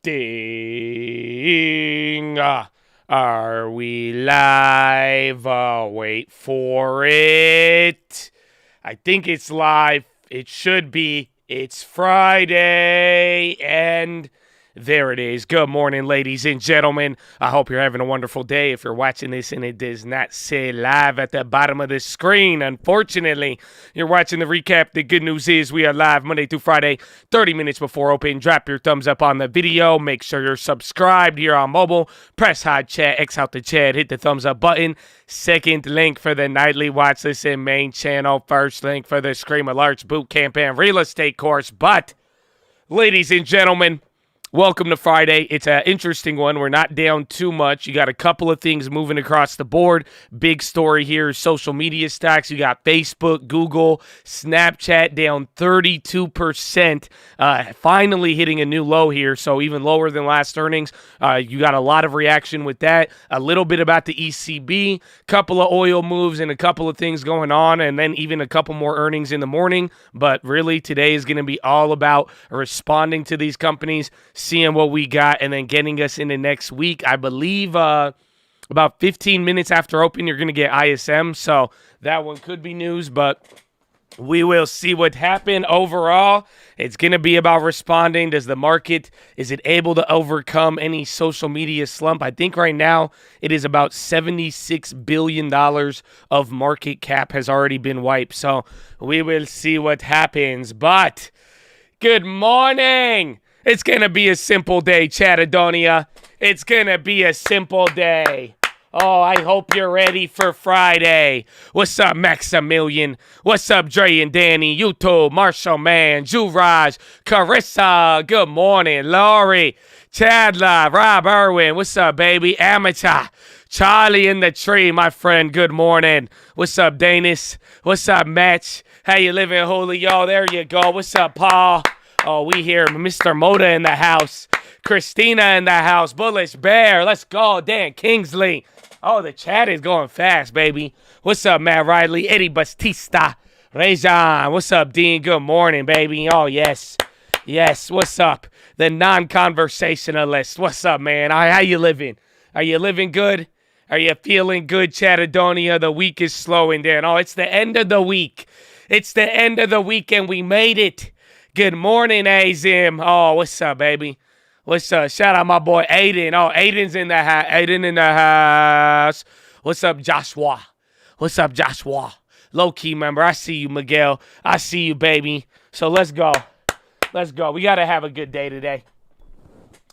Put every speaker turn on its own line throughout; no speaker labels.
Ding. Are we live? Wait for it. I think it's live. It should be. It's Friday, and there it is. Good morning, ladies and gentlemen. I hope you're having a wonderful day. If you're watching this and it does not say live at the bottom of the screen, unfortunately, you're watching the recap. The good news is we are live Monday through Friday, 30 minutes before open. Drop your thumbs up on the video. Make sure you're subscribed here on mobile. Press hot chat, X out the chat, hit the thumbs up button. Second link for the nightly watch list and main channel. First link for the Scream Alerts boot camp and real estate course. But, ladies and gentlemen, welcome to Friday. It's an interesting one. We're not down too much. You got a couple of things moving across the board. Big story here is social media stocks. You got Facebook, Google, Snapchat down 32%. Finally hitting a new low here, so even lower than last earnings. You got a lot of reaction with that. A little bit about the ECB, couple of oil moves and a couple of things going on, and then even a couple more earnings in the morning. But really, today is going to be all about responding to these companies, seeing what we got, and then getting us into next week. I believe about 15 minutes after open, you're going to get ISM, so that one could be news, but we will see what happened. Overall, it's going to be about responding. Does the market, is it able to overcome any social media slump? I think right now it is about $76 billion of market cap has already been wiped, so we will see what happens. But good morning. It's going to be a simple day, Chattadonia. It's going to be a simple day. Oh, I hope you're ready for Friday. What's up, Maximilian? What's up, Dre and Danny? YouTube, Marshall Man, Juraj, Carissa. Good morning, Laurie, Chadla, Rob Irwin. What's up, baby? Amateur. Charlie in the tree, my friend. Good morning. What's up, Danis? What's up, Match? How you living, Julio? There you go. What's up, Paul? Oh, we hear Mr. Moda in the house. Christina in the house. Bullish Bear. Let's go. Dan Kingsley. Oh, the chat is going fast, baby. What's up, Matt Riley? Eddie Batista. Rejan. What's up, Dean? Good morning, baby. Oh, yes. Yes. What's up? The non-conversationalist. What's up, man? How you living? Are you living good? Are you feeling good, Chattadonia? The week is slowing down. Oh, it's the end of the week. It's the end of the week, and we made it. Good morning, Azim. Oh, what's up, baby? What's up? Shout out my boy Aiden. Oh, Aiden's in the house. Aiden in the house. What's up, Joshua? What's up, Joshua? Low-key member. I see you, Miguel. I see you, baby. So let's go. Let's go. We got to have a good day today.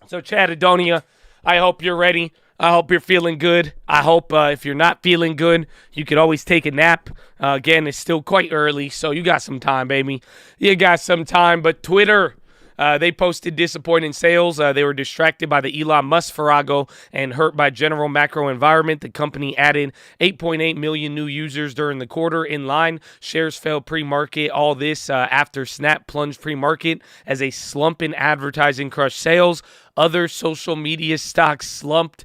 So, Chattadonia, I hope you're ready. I hope you're feeling good. I hope if you're not feeling good, you could always take a nap. Again, it's still quite early, so you got some time, baby. You got some time. But Twitter, they posted disappointing sales. They were distracted by the Elon Musk farrago and hurt by general macro environment. The company added 8.8 million new users during the quarter in line. Shares fell pre-market. All this after Snap plunged pre-market as a slump in advertising crushed sales. Other social media stocks slumped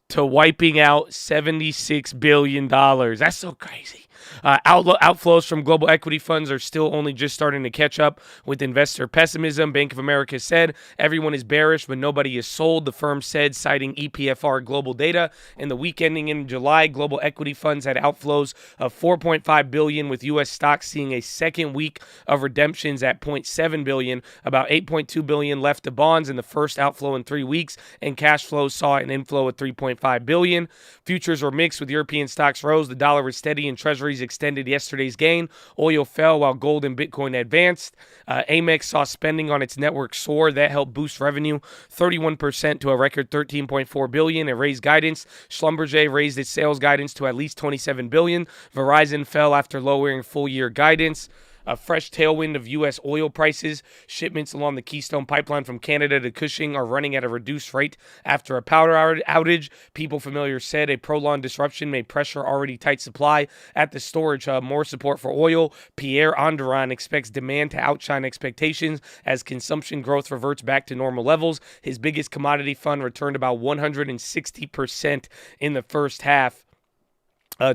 to wiping out $76 billion. That's so crazy. Outflows from global equity funds are still only just starting to catch up with investor pessimism. Bank of America said everyone is bearish, but nobody is sold, the firm said, citing EPFR global data. In the week ending in July, global equity funds had outflows of $4.5 billion, with U.S. stocks seeing a second week of redemptions at $0.7 billion. About $8.2 billion left to bonds in the first outflow in 3 weeks, and cash flows saw an inflow of $3.5 billion. Futures were mixed, with European stocks rose, the dollar was steady, and treasuries extended yesterday's gain. Oil fell while gold and Bitcoin advanced. Amex saw spending on its network soar. That helped boost revenue 31% to a record $13.4 billion. It raised guidance. Schlumberger raised its sales guidance to at least $27 billion. Verizon fell after lowering full-year guidance. A fresh tailwind of U.S. oil prices. Shipments along the Keystone Pipeline from Canada to Cushing are running at a reduced rate after a power outage. People familiar said a prolonged disruption may pressure already tight supply at the storage hub. More support for oil. Pierre Andouran expects demand to outshine expectations as consumption growth reverts back to normal levels. His biggest commodity fund returned about 160% in the first half.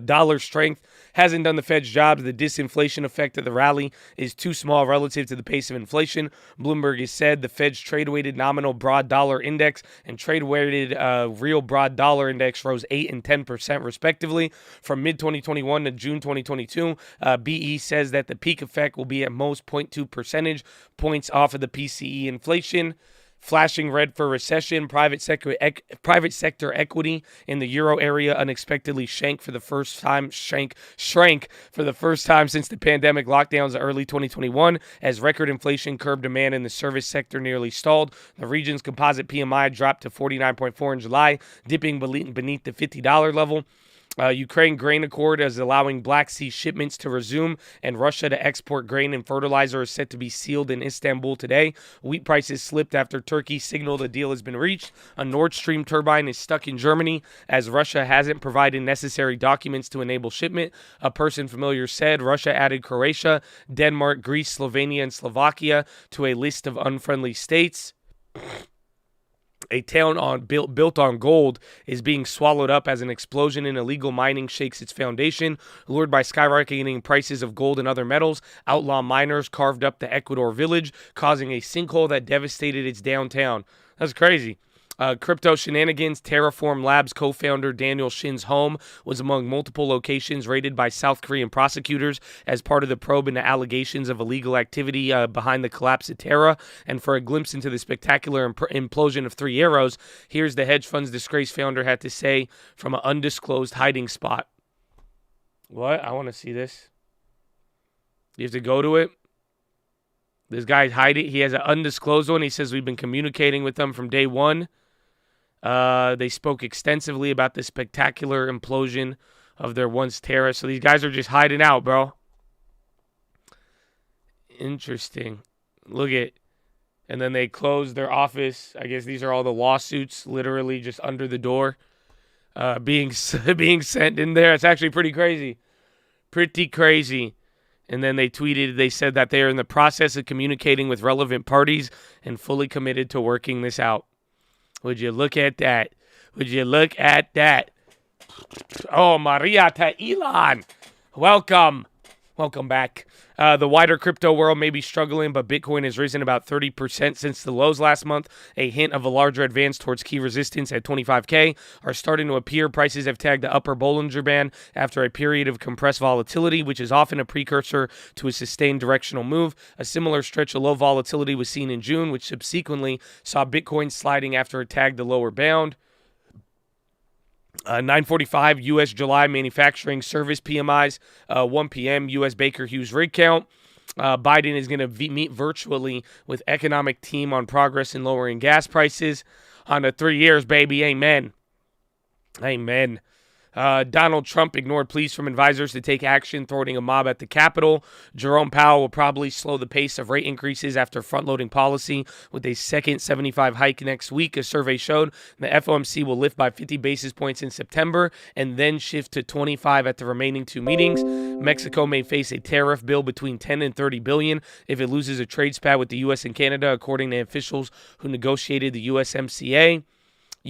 Dollar strength hasn't done the Fed's job. The disinflation effect of the rally is too small relative to the pace of inflation. Bloomberg has said the Fed's trade-weighted nominal broad dollar index and trade-weighted real broad dollar index rose 8 and 10% respectively from mid-2021 to June 2022. BE says that the peak effect will be at most 0.2 percentage points off of the PCE inflation. Flashing red for recession, private sector equity in the euro area unexpectedly shrank for the first time since the pandemic lockdowns of early 2021 as record inflation curbed demand in the service sector nearly stalled. The region's composite PMI dropped to 49.4 in July, dipping beneath the $50 level. Ukraine grain accord is allowing Black Sea shipments to resume, and Russia to export grain and fertilizer is set to be sealed in Istanbul today. Wheat prices slipped after Turkey signaled a deal has been reached. A Nord Stream turbine is stuck in Germany as Russia hasn't provided necessary documents to enable shipment. A person familiar said Russia added Croatia, Denmark, Greece, Slovenia, and Slovakia to a list of unfriendly states. A town built on gold is being swallowed up as an explosion in illegal mining shakes its foundation. Lured by skyrocketing prices of gold and other metals, outlaw miners carved up the Ecuador village, causing a sinkhole that devastated its downtown. That's crazy. Crypto shenanigans. Terraform Labs co-founder Daniel Shin's home was among multiple locations raided by South Korean prosecutors as part of the probe into allegations of illegal activity behind the collapse of Terra. And for a glimpse into the spectacular implosion of Three Arrows, here's the hedge fund's disgraced founder had to say from an undisclosed hiding spot. What? I want to see this. You have to go to it. This guy's hiding. He has an undisclosed one. He says we've been communicating with them from day one. They spoke extensively about the spectacular implosion of their once Terra. So these guys are just hiding out, bro. Interesting. Look at, and then they closed their office. I guess these are all the lawsuits, literally just under the door, being sent in there. It's actually pretty crazy. Pretty crazy. And then they tweeted, they said that they are in the process of communicating with relevant parties and fully committed to working this out. Would you look at that? Would you look at that? Oh, Maria to Elon. Welcome. Welcome back. The wider crypto world may be struggling, but Bitcoin has risen about 30% since the lows last month. A hint of a larger advance towards key resistance at 25K are starting to appear. Prices have tagged the upper Bollinger Band after a period of compressed volatility, which is often a precursor to a sustained directional move. A similar stretch of low volatility was seen in June, which subsequently saw Bitcoin sliding after it tagged the lower bound. 9:45 U.S. July manufacturing service PMIs, 1 p.m. U.S. Baker Hughes rig count. Biden is going to meet virtually with economic team on progress in lowering gas prices. On the 3 years, baby, amen. Amen. Donald Trump ignored pleas from advisors to take action, thwarting a mob at the Capitol. Jerome Powell will probably slow the pace of rate increases after front-loading policy with a second 75 hike next week. A survey showed the FOMC will lift by 50 basis points in September and then shift to 25 at the remaining two meetings. Mexico may face a tariff bill between 10 and 30 billion if it loses a trade spat with the U.S. and Canada, according to officials who negotiated the USMCA.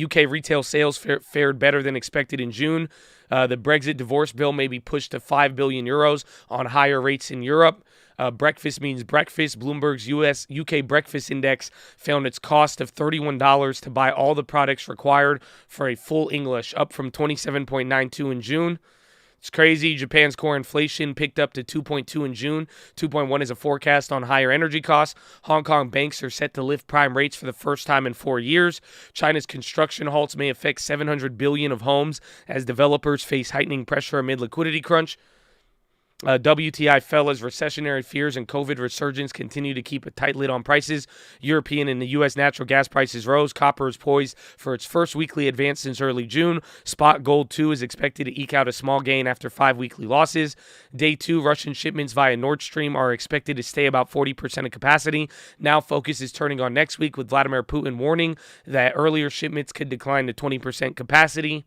UK retail sales fared better than expected in June. The Brexit divorce bill may be pushed to 5 billion euros on higher rates in Europe. Breakfast means breakfast. Bloomberg's UK breakfast index found its cost of $31 to buy all the products required for a full English, up from 27.92 in June. It's crazy. Japan's core inflation picked up to 2.2 in June. 2.1 is a forecast on higher energy costs. Hong Kong banks are set to lift prime rates for the first time in 4 years. China's construction halts may affect 700 billion of homes as developers face heightening pressure amid liquidity crunch. WTI fell as recessionary fears and COVID resurgence continue to keep a tight lid on prices. European and the U.S. natural gas prices rose. Copper is poised for its first weekly advance since early June. Spot gold, too, is expected to eke out a small gain after 5 weekly losses. Day 2, Russian shipments via Nord Stream are expected to stay about 40% of capacity. Now focus is turning on next week with Vladimir Putin warning that earlier shipments could decline to 20% capacity.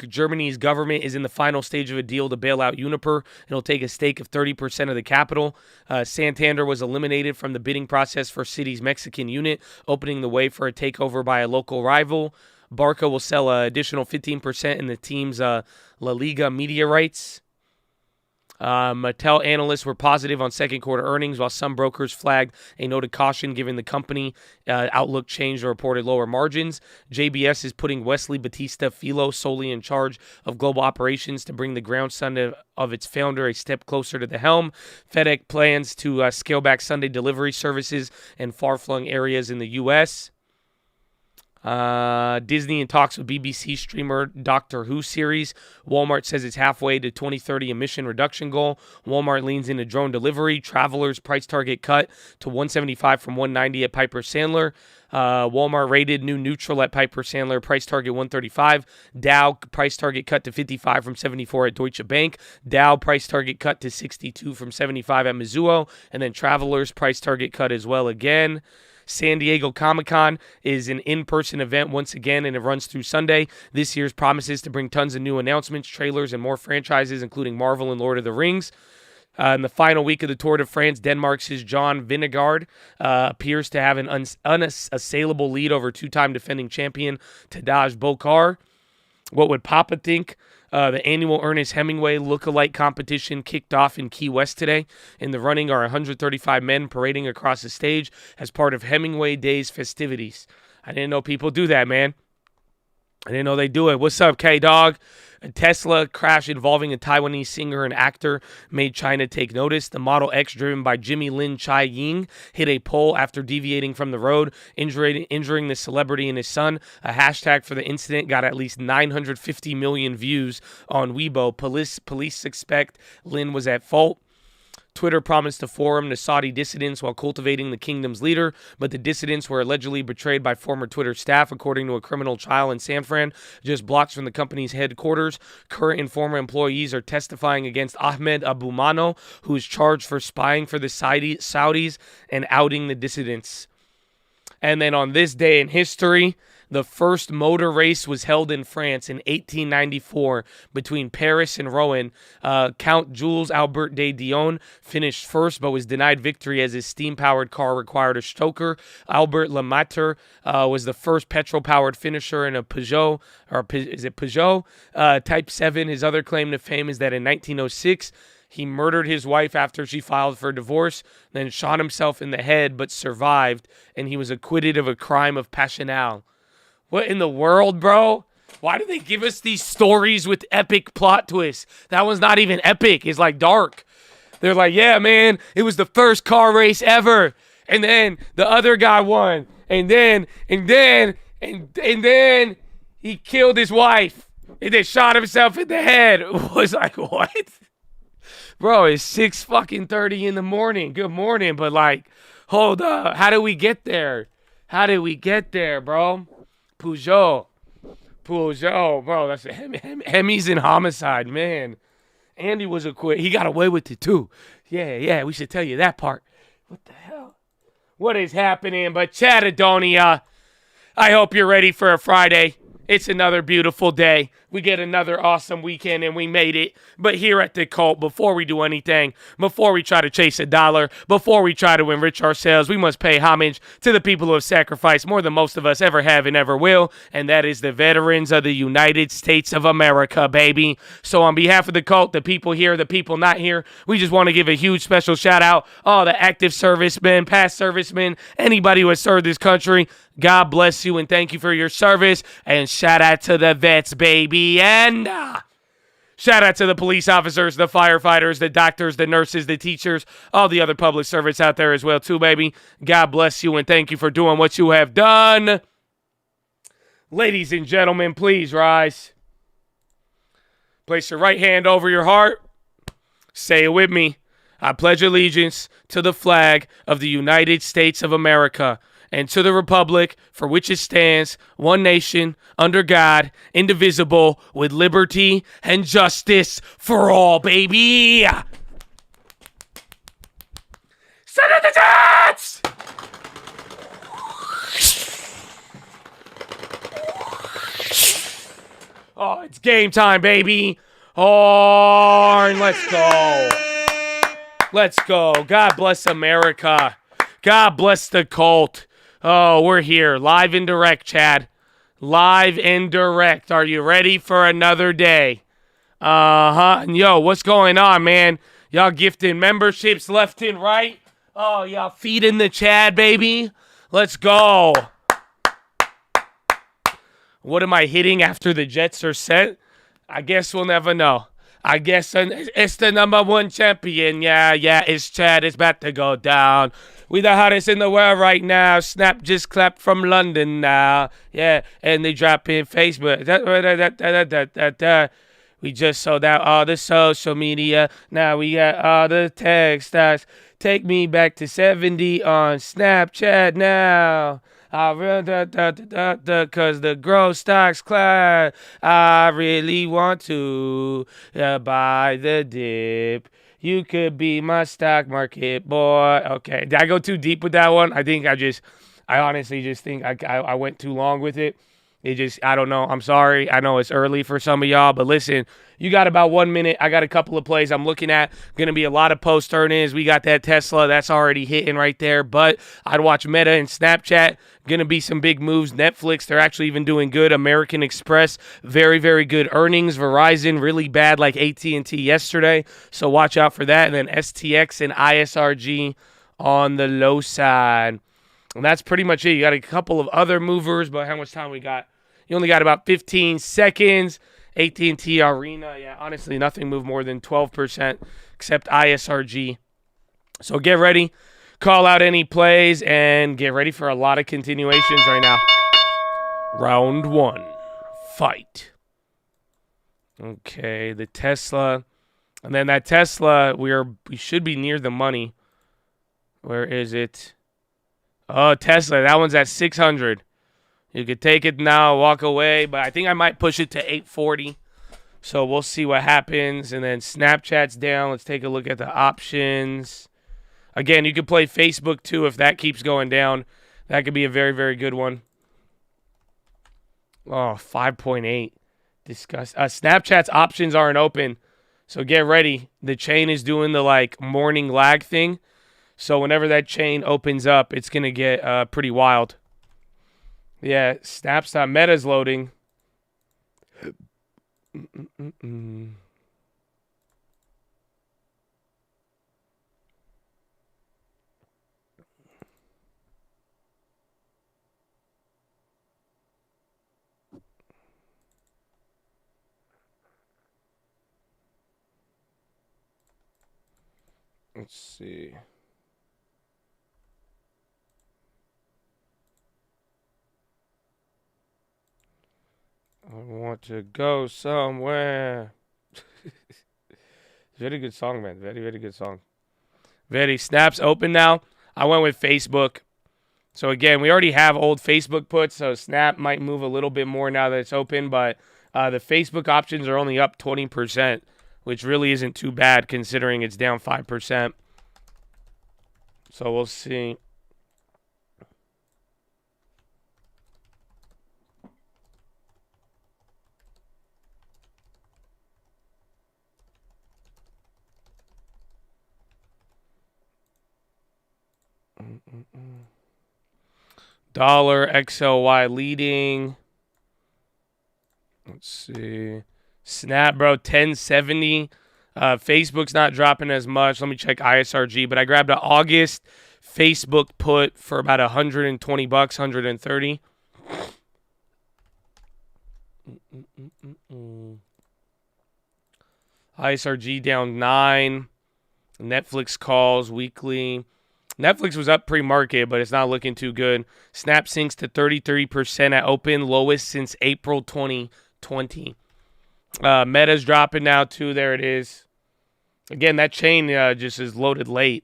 Germany's government is in the final stage of a deal to bail out Uniper. It'll take a stake of 30% of the capital. Santander was eliminated from the bidding process for Citi's Mexican unit, opening the way for a takeover by a local rival. Barca will sell an additional 15% in the team's La Liga media rights. Mattel analysts were positive on second quarter earnings, while some brokers flagged a note of caution given the company outlook changed or reported lower margins. JBS is putting Wesley Batista PHILO solely in charge of global operations to bring the grandson of its founder a step closer to the helm. FedEx plans to scale back Sunday delivery services in far-flung areas in the U.S. Disney in talks with BBC streamer Doctor Who series. Walmart says it's halfway to 2030 emission reduction goal. Walmart leans into drone delivery. Travelers price target cut to $175 from $190 at Piper Sandler. Walmart rated new neutral at Piper Sandler, price target $135. Dow price target cut to $55 from $74 at Deutsche Bank. Dow price target cut to $62 from $75 at Mizuho. And then Travelers price target cut as well again. San Diego Comic-Con is an in-person event once again, and it runs through Sunday. This year's promises to bring tons of new announcements, trailers, and more franchises, including Marvel and Lord of the Rings. In the final week of the Tour de France, Denmark's John Vingegaard appears to have an unassailable lead over two-time defending champion Tadej Pogacar. What would Papa think? The annual Ernest Hemingway look-alike competition kicked off in Key West today. In the running are 135 men parading across the stage as part of Hemingway Day's festivities. I didn't know people do that, man. I didn't know they do it. What's up, K-Dog? A Tesla crash involving a Taiwanese singer and actor made China take notice. The Model X, driven by Jimmy Lin Chai-ying, hit a pole after deviating from the road, injuring the celebrity and his son. A hashtag for the incident got at least 950 million views on Weibo. Police suspect Lin was at fault. Twitter promised to forum the Saudi dissidents while cultivating the kingdom's leader, but the dissidents were allegedly betrayed by former Twitter staff, according to a criminal trial in San Fran, just blocks from the company's headquarters. Current and former employees are testifying against Ahmed Abu Mano, who is charged for spying for the Saudis and outing the dissidents. And then on this day in history, the first motor race was held in France in 1894 between Paris and Rouen. Count Jules Albert de Dion finished first but was denied victory as his steam-powered car required a stoker. Albert Lemaitre was the first petrol-powered finisher in a Peugeot, Type 7. His other claim to fame is that in 1906, he murdered his wife after she filed for divorce, then shot himself in the head but survived, and he was acquitted of a crime of passional. What in the world, bro? Why do they give us these stories with epic plot twists? That one's not even epic. It's like dark. They're like, yeah, man, it was the first car race ever. And then the other guy won. And then he killed his wife. And then shot himself in the head. It was like, what? Bro, it's 6:30 in the morning. Good morning. But like, hold up. How did we get there? Bro? Peugeot, bro, that's Hemis and homicide, man. Andy was acquitted. He got away with it, too. Yeah, we should tell you that part. What the hell? What is happening? But Chattadonia, I hope you're ready for a Friday. It's another beautiful day. We get another awesome weekend, and we made it. But here at the Cult, before we do anything, before we try to chase a dollar, before we try to enrich ourselves, we must pay homage to the people who have sacrificed more than most of us ever have and ever will, and that is the veterans of the United States of America, baby. So on behalf of the Cult, the people here, the people not here, we just want to give a huge special shout-out all the active servicemen, past servicemen, anybody who has served this country. God bless you and thank you for your service. And shout out to the vets, baby. And shout out to the police officers, the firefighters, the doctors, the nurses, the teachers, all the other public servants out there as well, too, baby. God bless you and thank you for doing what you have done. Ladies and gentlemen, please rise. Place your right hand over your heart. Say it with me. I pledge allegiance to the flag of the United States of America and to the republic for which it stands, one nation, under God, indivisible, with liberty and justice for all, baby! Son of the Jets! Oh, it's game time, baby! Oh, and let's go! Let's go. God bless America. God bless the Cult. Oh, we're here. Live and direct, Chad. live and direct. Are you ready for another day? And yo, what's going on, man? Y'all gifting memberships left and right. Oh, y'all feeding the Chad, baby. Let's go. What am I hitting after the Jets are set? I guess we'll never know. I guess it's the #1 champion. Yeah, it's Chad. It's about to go down. We the hottest in the world right now. Snap just clapped from London now. Yeah, and they drop in Facebook. We just sold out all the social media. Now we got all the text stars. Take me back to 70 on Snapchat now. Cause the growth stocks climb. I really want to buy the dip. You could be my stock market boy. Okay, did I go too deep with that one? I honestly just think I went too long with it. I don't know. I'm sorry. I know it's early for some of y'all, but listen, you got about 1 minute. I got a couple of plays I'm looking at. Going to be a lot of post earnings. We got that Tesla. That's already hitting right there, but I'd watch Meta and Snapchat. Going to be some big moves. Netflix, they're actually even doing good. American Express, very, very good earnings. Verizon, really bad like AT&T yesterday, so watch out for that. And then STX and ISRG on the low side. And that's pretty much it. You got a couple of other movers, but how much time we got? You only got about 15 seconds. AT&T Arena, yeah, honestly, nothing moved more than 12% except ISRG. So get ready. Call out any plays and get ready for a lot of continuations right now. Round 1. Fight. Okay, the Tesla. And then that Tesla, we should be near the money. Where is it? Oh, Tesla. That one's at 600. You could take it now, walk away, but I think I might push it to 840. So we'll see what happens. And then Snapchat's down. Let's take a look at the options. Again, you could play Facebook too if that keeps going down. That could be a very, very good one. Oh, 5.8. Disgust. Snapchat's options aren't open. So get ready. The chain is doing the morning lag thing. So whenever that chain opens up, it's going to get pretty wild. Yeah, Meta's loading. Let's see. I want to go somewhere. Very good song, man. Very, very good song. Snap's open now. I went with Facebook. So, again, we already have old Facebook puts, so Snap might move a little bit more now that it's open. But the Facebook options are only up 20%, which really isn't too bad considering it's down 5%. So, we'll see. Dollar XLY leading. Let's see. Snap, bro, 1070. Facebook's not dropping as much. Let me check ISRG. But I grabbed an August Facebook put for about $120, $130. ISRG down 9. Netflix calls weekly. Netflix was up pre-market, but it's not looking too good. Snap sinks to 33% at open, lowest since April 2020. Meta's dropping now, too. There it is. Again, that chain just is loaded late,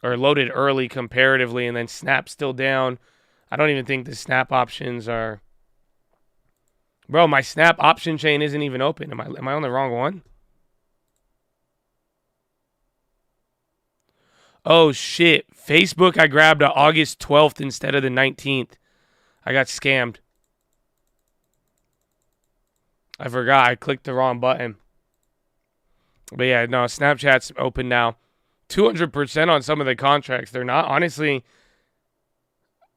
or loaded early comparatively, and then Snap's still down. I don't even think the Snap options are... Bro, my Snap option chain isn't even open. Am I on the wrong one? Oh, shit. Facebook, I grabbed August 12th instead of the 19th. I got scammed. I forgot. I clicked the wrong button. But yeah, no, Snapchat's open now. 200% on some of the contracts. They're not, honestly,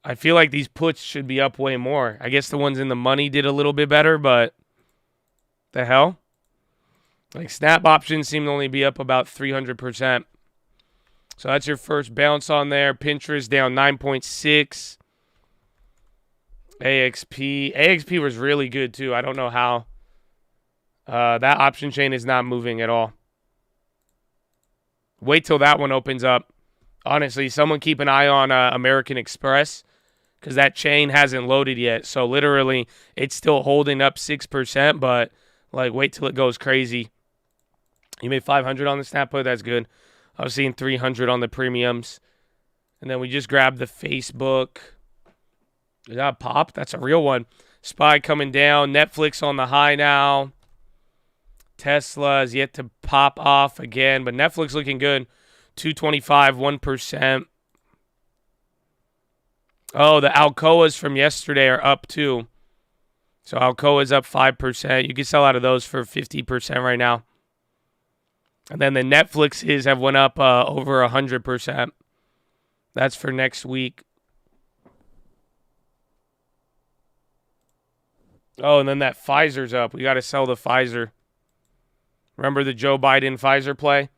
I feel like these puts should be up way more. I guess the ones in the money did a little bit better, but the hell? Like snap options seem to only be up about 300%. So that's your first bounce on there. Pinterest down 9.6. AXP was really good too. I don't know how. That option chain is not moving at all. Wait till that one opens up. Honestly, someone keep an eye on American Express because that chain hasn't loaded yet. So literally, it's still holding up 6%, but like wait till it goes crazy. You made 500 on the snap put. That's good. I was seeing 300 on the premiums, and then we just grabbed the Facebook. Is that a pop? That's a real one. SPY coming down. Netflix on the high now. Tesla is yet to pop off again, but Netflix looking good. 225, 1%. Oh, the Alcoas from yesterday are up too. So Alcoa's up 5%. You can sell out of those for 50% right now. And then the Netflixes have went up over 100%. That's for next week. Oh, and then that Pfizer's up. We got to sell the Pfizer. Remember the Joe Biden Pfizer play?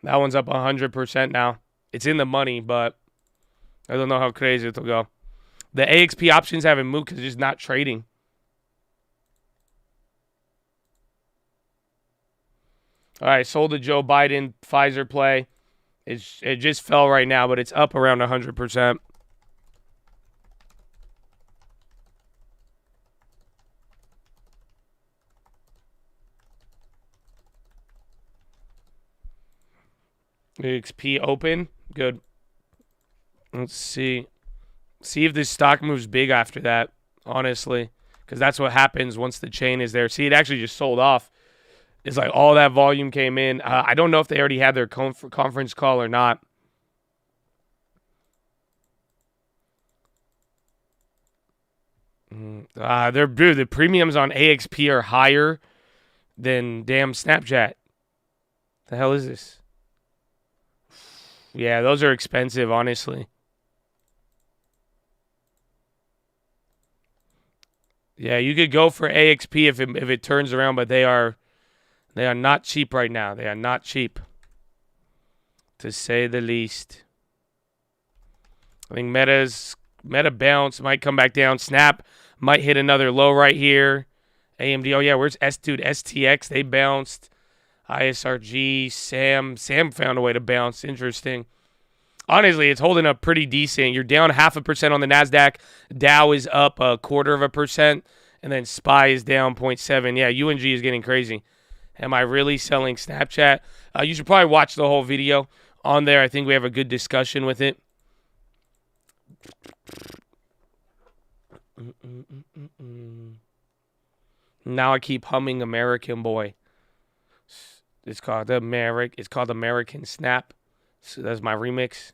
That one's up 100% now. It's in the money, but I don't know how crazy it'll go. The AXP options haven't moved because it's just not trading. All right, sold the Joe Biden Pfizer play. It just fell right now, but it's up around 100%. XP open. Good. Let's see. See if this stock moves big after that, honestly. Because that's what happens once the chain is there. See, it actually just sold off. It's like all that volume came in. I don't know if they already had their conference call or not. The premiums on AXP are higher than damn Snapchat. The hell is this? Yeah, those are expensive, honestly. Yeah, you could go for AXP if it turns around, but they are not cheap right now. They are not cheap, to say the least. I think Meta bounce might come back down. Snap might hit another low right here. AMD, oh yeah, where's STX? They bounced. ISRG, Sam found a way to bounce. Interesting. Honestly, it's holding up pretty decent. You're down 0.5% on the NASDAQ. Dow is up 0.25%. And then SPY is down 0.7. Yeah, UNG is getting crazy. Am I really selling Snapchat? You should probably watch the whole video on there. I think we have a good discussion with it. Now I keep humming American Boy. It's called American Snap. So that's my remix.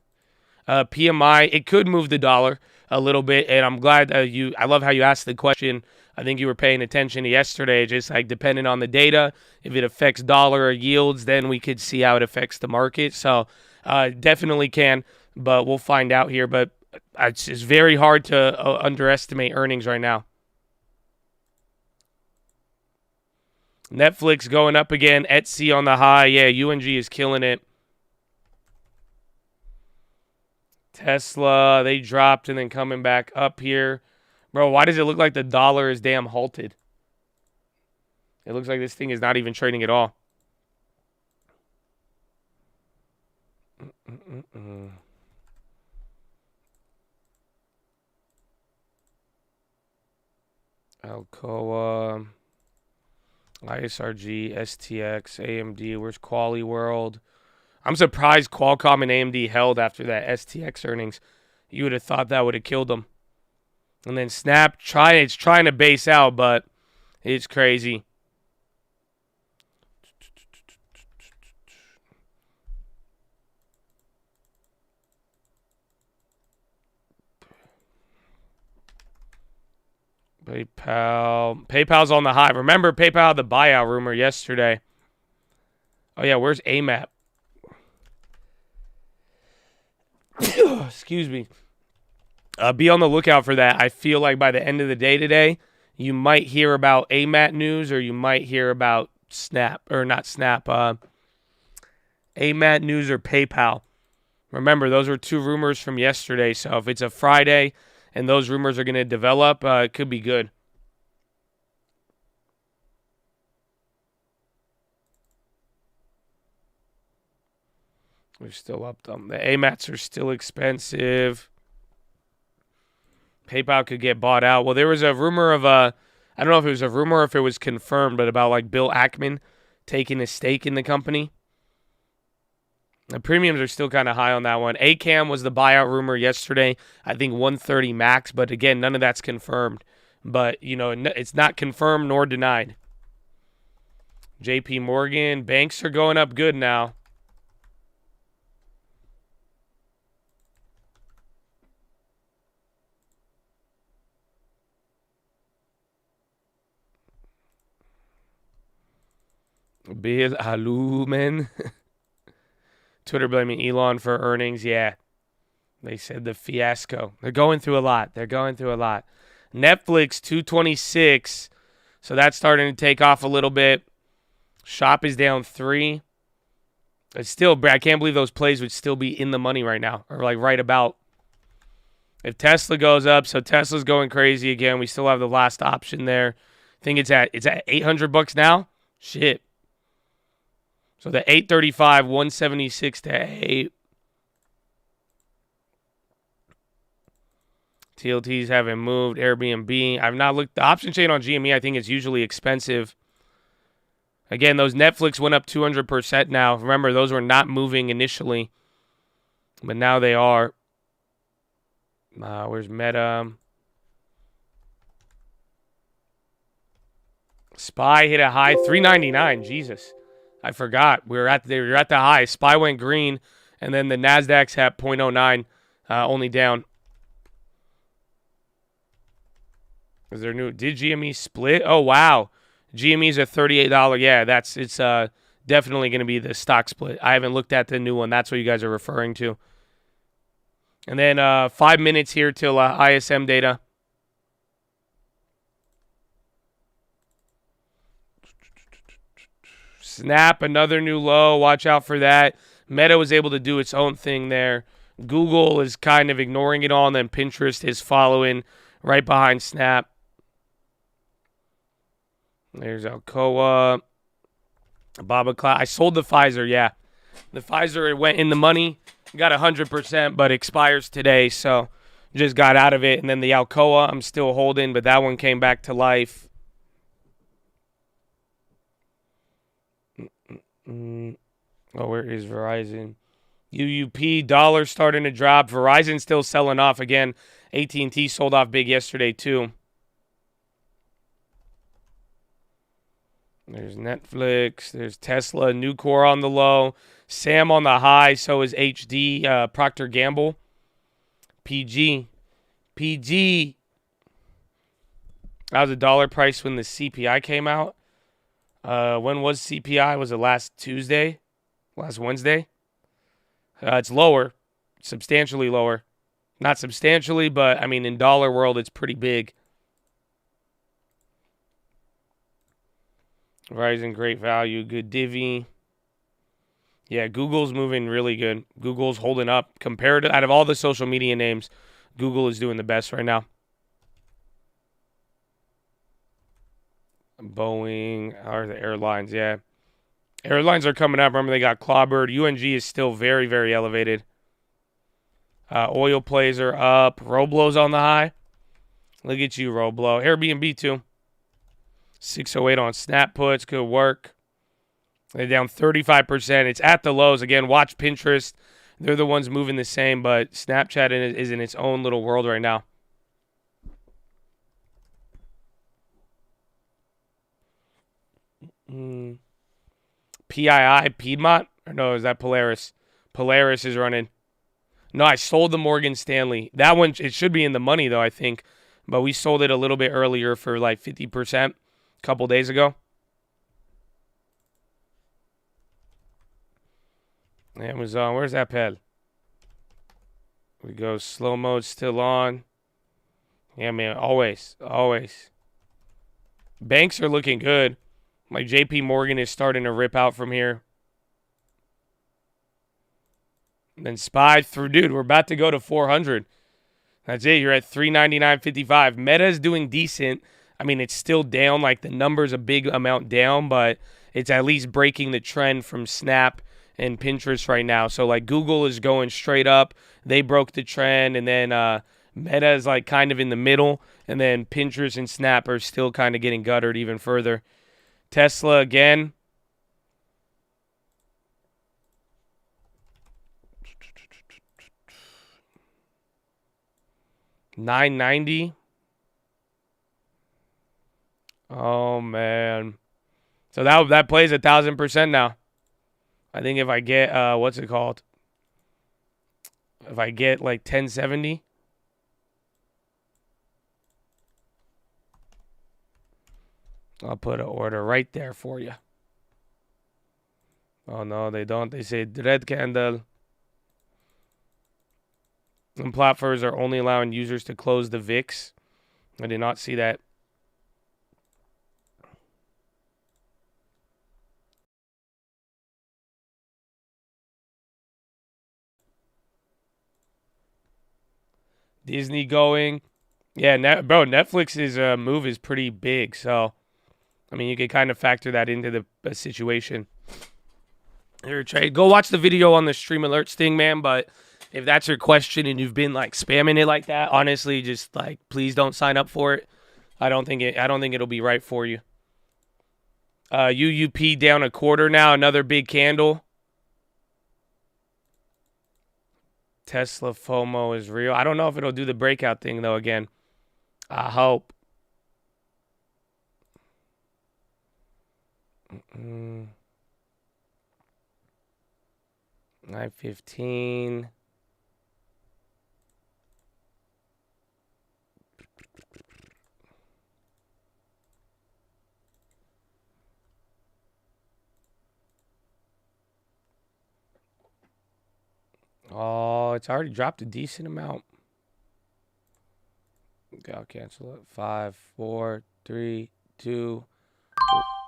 PMI, it could move the dollar a little bit, and I'm glad I love how you asked the question. I think you were paying attention to yesterday, just like depending on the data, if it affects dollar or yields, then we could see how it affects the market. So definitely can, but we'll find out here. But it's very hard to underestimate earnings right now. Netflix going up again. Etsy on the high. Yeah, UNG is killing it. Tesla, they dropped and then coming back up here. Bro, why does it look like the dollar is damn halted? It looks like this thing is not even trading at all. Alcoa, ISRG, STX, AMD. Where's Quali World? I'm surprised Qualcomm and AMD held after that STX earnings. You would have thought that would have killed them. And then Snap, it's trying to base out, but it's crazy. PayPal's on the high. Remember PayPal had the buyout rumor yesterday. Oh yeah, where's AMAP? Excuse me. Be on the lookout for that. I feel like by the end of the day today, you might hear about AMAT news, or you might hear about Snap, or not Snap, AMAT news or PayPal. Remember, those were two rumors from yesterday, so if it's a Friday and those rumors are going to develop, it could be good. We're still up, though. The AMATs are still expensive. PayPal could get bought out. Well, there was a rumor of I don't know if it was a rumor or if it was confirmed, but about like Bill Ackman taking a stake in the company. The premiums are still kind of high on that one. ACAM was the buyout rumor yesterday. I think 130 max, but again, none of that's confirmed. But, you know, it's not confirmed nor denied. JP Morgan, banks are going up good now. Bill Alumen. Twitter blaming Elon for earnings. Yeah. They said the fiasco. They're going through a lot. Netflix, 226. So that's starting to take off a little bit. Shop is down 3. It's still, I can't believe those plays would still be in the money right now. Or like right about. If Tesla goes up, so Tesla's going crazy again. We still have the last option there. I think it's at $800 now. Shit. So the 835, 176 to 8. TLTs haven't moved. Airbnb. I've not looked. The option chain on GME, I think, is usually expensive. Again, those Netflix went up 200% now. Remember, those were not moving initially. But now they are. Where's Meta? SPY hit a high. $399. Jesus. I forgot. We were at the high. SPY went green. And then the NASDAQ's at 0.09. Only down. Is there new? Did GME split? Oh, wow. GME's a $38. Yeah, it's definitely going to be the stock split. I haven't looked at the new one. That's what you guys are referring to. And then 5 minutes here till ISM data. Snap, another new low. Watch out for that. Meta was able to do its own thing there. Google is kind of ignoring it all, and then Pinterest is following right behind Snap. There's Alcoa. Baba Cloud. I sold the Pfizer, yeah. The Pfizer, it went in the money. Got 100%, but expires today, so just got out of it. And then the Alcoa, I'm still holding, but that one came back to life. Oh, where is Verizon? UUP, dollar starting to drop. Verizon still selling off again. AT&T sold off big yesterday, too. There's Netflix. There's Tesla. Nucor on the low. Sam on the high. So is HD. Procter Gamble. PG. That was a dollar price when the CPI came out. When was CPI? Was it last Tuesday? Last Wednesday? It's lower. Substantially lower. Not substantially, but, I mean, in dollar world, it's pretty big. Verizon, great value. Good divvy. Yeah, Google's moving really good. Google's holding up. Compared to, out of all the social media names, Google is doing the best right now. Boeing, or the airlines, yeah. Airlines are coming up. Remember, they got clobbered. UNG is still very, very elevated. Oil plays are up. Roblo's on the high. Look at you, Roblo. Airbnb, too. 608 on snap puts. Good work. They're down 35%. It's at the lows. Again, watch Pinterest. They're the ones moving the same, but Snapchat is in its own little world right now. PII, Piedmont? Or no, is that Polaris? Polaris is running. No, I sold the Morgan Stanley. That one, it should be in the money, though, I think. But we sold it a little bit earlier for like 50% a couple days ago. Amazon, where's that pad? We go slow mode still on. Yeah, man, always. Banks are looking good. Like JP Morgan is starting to rip out from here. And then SPY through, dude, we're about to go to 400. That's it. You're at 399.55. Meta is doing decent. I mean, it's still down. Like the number's a big amount down, but it's at least breaking the trend from Snap and Pinterest right now. So like Google is going straight up. They broke the trend, and then Meta is like kind of in the middle, and then Pinterest and Snap are still kind of getting guttered even further. Tesla again. $9.90. Oh man. So that plays 1,000% now. I think if I get what's it called? If I get like 1070. I'll put an order right there for you. Oh no, they don't. They say red candle. And platforms are only allowing users to close the VIX. I did not see that. Disney going. Yeah, bro, Netflix's move is pretty big. So, I mean, you can kind of factor that into the situation. Here, Trey, go watch the video on the stream alerts thing, man. But if that's your question and you've been like spamming it like that, honestly, just like please don't sign up for it. I don't think it'll be right for you. UUP down a quarter now, another big candle. Tesla FOMO is real. I don't know if it'll do the breakout thing though again. I hope. 9:15. Oh, it's already dropped a decent amount. Okay, I'll cancel it. 5, 4, 3, 2.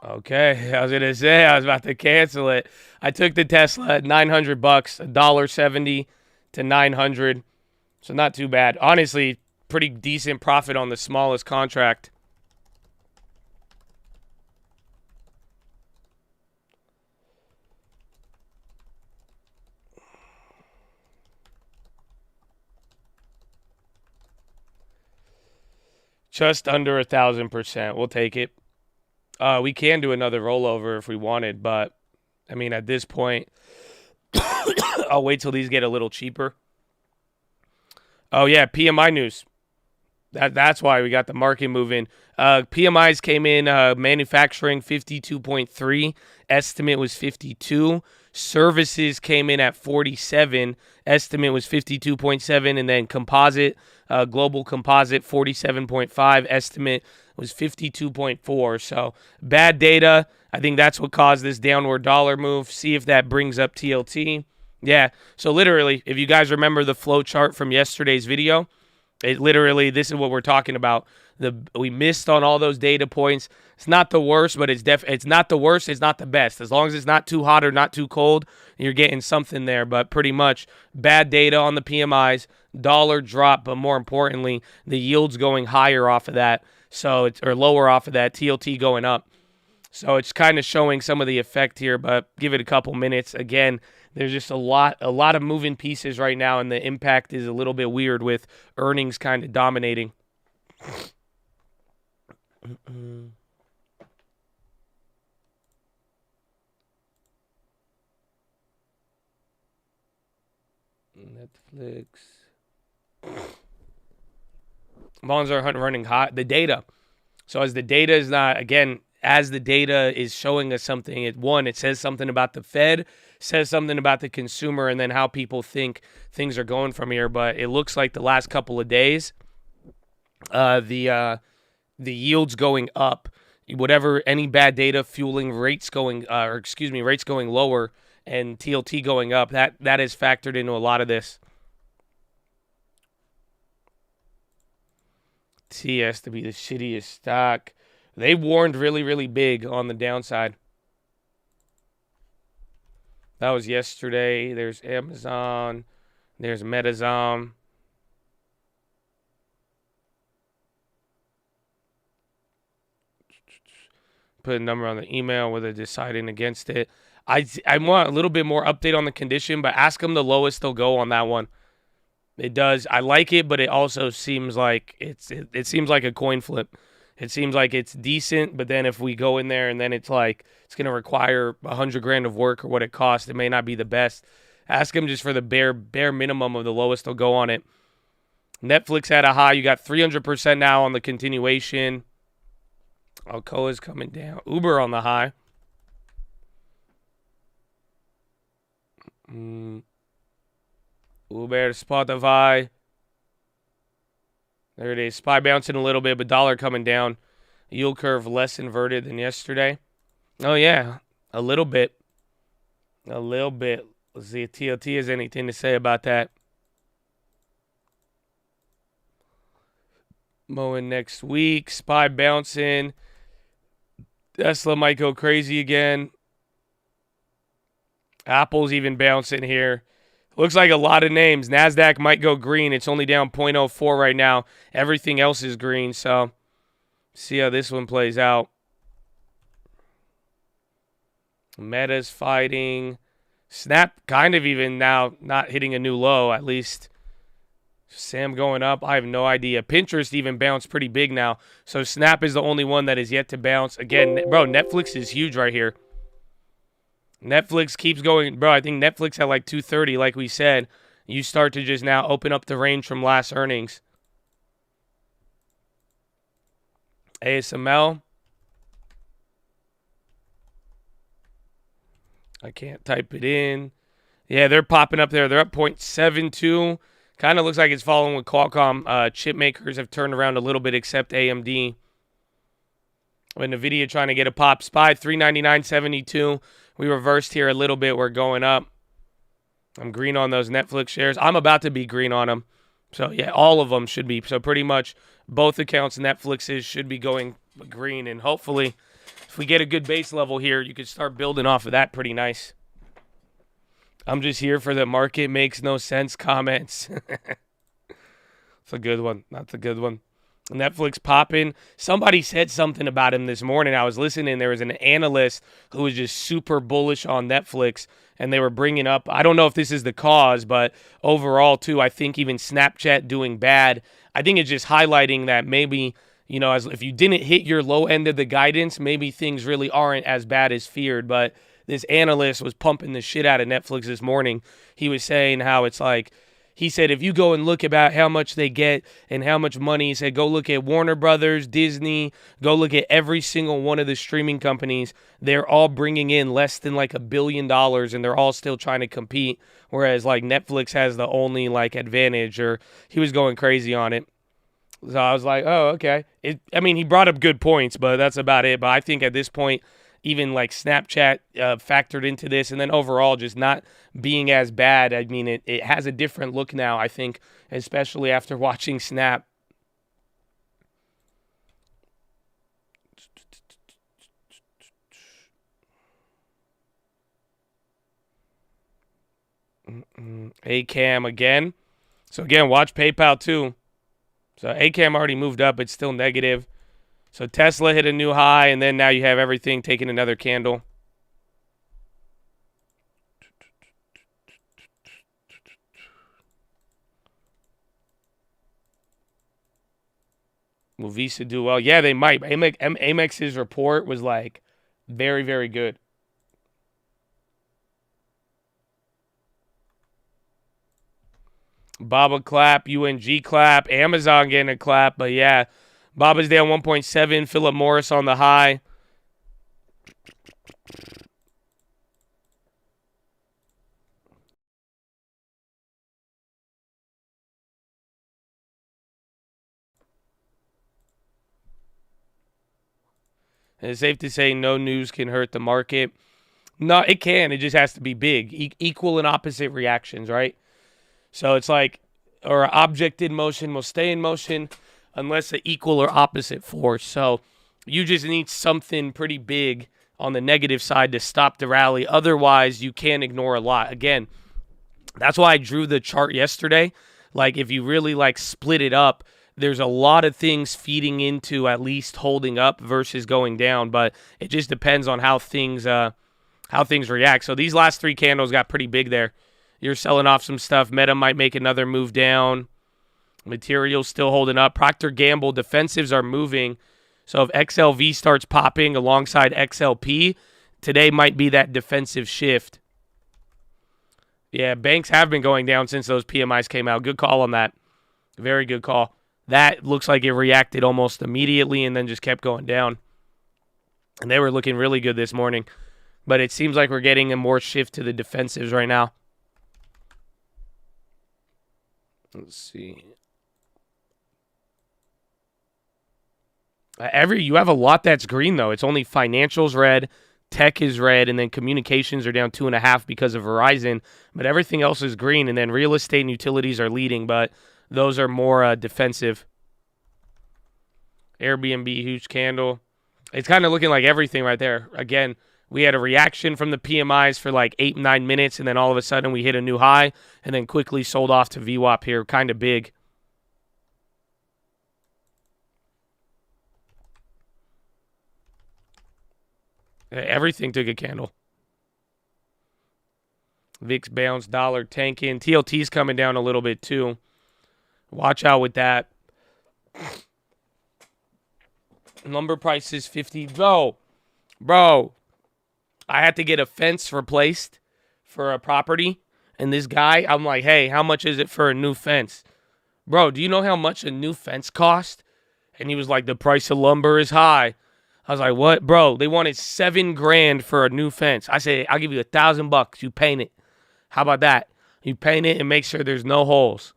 Okay, I was gonna say I was about to cancel it. I took the Tesla at $900, $1.70 to 900, so not too bad. Honestly, pretty decent profit on the smallest contract. Just under 1,000%. We'll take it. We can do another rollover if we wanted, but I mean, at this point, I'll wait till these get a little cheaper. Oh yeah, PMI news. That's why we got the market moving. PMIs came in. Manufacturing 52.3. Estimate was 52. Services came in at 47. Estimate was 52.7. And then composite, global composite 47.5. Estimate was 52.4. So bad data. I think that's what caused this downward dollar move. See if that brings up TLT. Yeah. So literally, if you guys remember the flow chart from yesterday's video, it literally, this is what we're talking about. We missed on all those data points. It's not the worst, but it's not the worst. It's not the best. As long as it's not too hot or not too cold, you're getting something there. But pretty much bad data on the PMIs, dollar drop, but more importantly, the yields going higher off of that. So or lower off of that. TLT going up. So it's kind of showing some of the effect here, but give it a couple minutes. Again, there's just a lot of moving pieces right now, and the impact is a little bit weird with earnings kind of dominating. Netflix. Bonds are running hot. The data. So as the data is not, again, as the data is showing us something, it says something about the Fed, says something about the consumer, and then how people think things are going from here. But it looks like the last couple of days, the yields going up, any bad data fueling rates going, rates going lower and TLT going up. That is factored into a lot of this. T has to be the shittiest stock. They warned really, really big on the downside. That was yesterday. There's Amazon. There's Metazom. Put a number on the email whether deciding against it. I want a little bit more update on the condition, but ask them the lowest they'll go on that one. It does. I like it, but it also seems like it seems like a coin flip. It seems like it's decent, but then if we go in there and then it's like it's going to require $100,000 of work or what it costs, it may not be the best. Ask them just for the bare minimum of the lowest they'll go on it. Netflix had a high. You got 300% now on the continuation. Alcoa's coming down. Uber on the high. Uber, Spotify. There it is. SPY bouncing a little bit, but dollar coming down. Yield curve less inverted than yesterday. Oh, yeah. A little bit. A little bit. Let's see if TLT has anything to say about that. Mowing next week. SPY bouncing. Tesla might go crazy again. Apple's even bouncing here. Looks like a lot of names. NASDAQ might go green. It's only down 0.04 right now. Everything else is green, so see how this one plays out. Meta's fighting. Snap kind of even now not hitting a new low, at least. Sam going up. I have no idea. Pinterest even bounced pretty big now. So Snap is the only one that is yet to bounce. Again, bro, Netflix is huge right here. Netflix keeps going. Bro, I think Netflix had like 230, like we said. You start to just now open up the range from last earnings. ASML. I can't type it in. Yeah, they're popping up there. They're up 0.72. Kind of looks like it's following with Qualcomm. Chip makers have turned around a little bit except AMD. When NVIDIA trying to get a pop. SPY 399.72. We reversed here a little bit. We're going up. I'm green on those Netflix shares. I'm about to be green on them. So, yeah, all of them should be. So, pretty much both accounts, Netflix's, should be going green. And hopefully, if we get a good base level here, you could start building off of that pretty nice. I'm just here for the market makes no sense comments. It's a good one. That's a good one. Netflix popping. Somebody said something about him this morning. I was listening. There was an analyst who was just super bullish on Netflix, and they were bringing up, I don't know if this is the cause, but overall, too, I think even Snapchat doing bad. I think it's just highlighting that maybe, you know, as if you didn't hit your low end of the guidance, maybe things really aren't as bad as feared. But this analyst was pumping the shit out of Netflix this morning. He was saying how it's like, he said, if you go and look about how much they get and how much money, he said, go look at Warner Brothers, Disney, go look at every single one of the streaming companies. They're all bringing in less than like $1 billion, and they're all still trying to compete. Whereas like Netflix has the only like advantage, or he was going crazy on it. So I was like, oh, okay. I mean, he brought up good points, but that's about it. But I think at this point, even like Snapchat factored into this, and then overall just not being as bad. I mean, it has a different look now, I think, especially after watching Snap. ACAM again. So again, watch PayPal too. So ACAM already moved up. It's still negative. So Tesla hit a new high, and then now you have everything taking another candle. Will Visa do well? Yeah, they might. Amex's report was like very, very good. Baba clap, UNG clap, Amazon getting a clap, but yeah. Baba's down 1.7. Philip Morris on the high. And it's safe to say no news can hurt the market. No, it can. It just has to be big. Equal and opposite reactions, right? So it's like, or object in motion will stay in motion. unless an equal or opposite force. So you just need something pretty big on the negative side to stop the rally. Otherwise, you can't ignore a lot. Again, that's why I drew the chart yesterday. Like, if you really, like, split it up, there's a lot of things feeding into at least holding up versus going down. But it just depends on how things react. So these last 3 candles got pretty big there. You're selling off some stuff. Meta might make another move down. Materials still holding up. Procter & Gamble defensives are moving. So if XLV starts popping alongside XLP, today might be that defensive shift. Yeah, banks have been going down since those PMIs came out. Good call on that. Very good call. That looks like it reacted almost immediately and then just kept going down. And they were looking really good this morning. But it seems like we're getting a more shift to the defensives right now. Let's see. You have a lot that's green, though. It's only financials red, tech is red, and then communications are down 2.5 because of Verizon. But everything else is green, and then real estate and utilities are leading, but those are more defensive. Airbnb, huge candle. It's kind of looking like everything right there. Again, we had a reaction from the PMIs for like 8-9 minutes, and then all of a sudden we hit a new high, and then quickly sold off to VWAP here, kind of big. Everything took a candle. VIX bounce, dollar tanking. TLT's coming down a little bit too. Watch out with that. Lumber prices 50. Bro. I had to get a fence replaced for a property. And this guy, I'm like, hey, how much is it for a new fence? Bro, do you know how much a new fence cost? And he was like, the price of lumber is high. I was like, what? Bro, they wanted $7,000 for a new fence. I said, I'll give you $1,000. You paint it. How about that? You paint it and make sure there's no holes.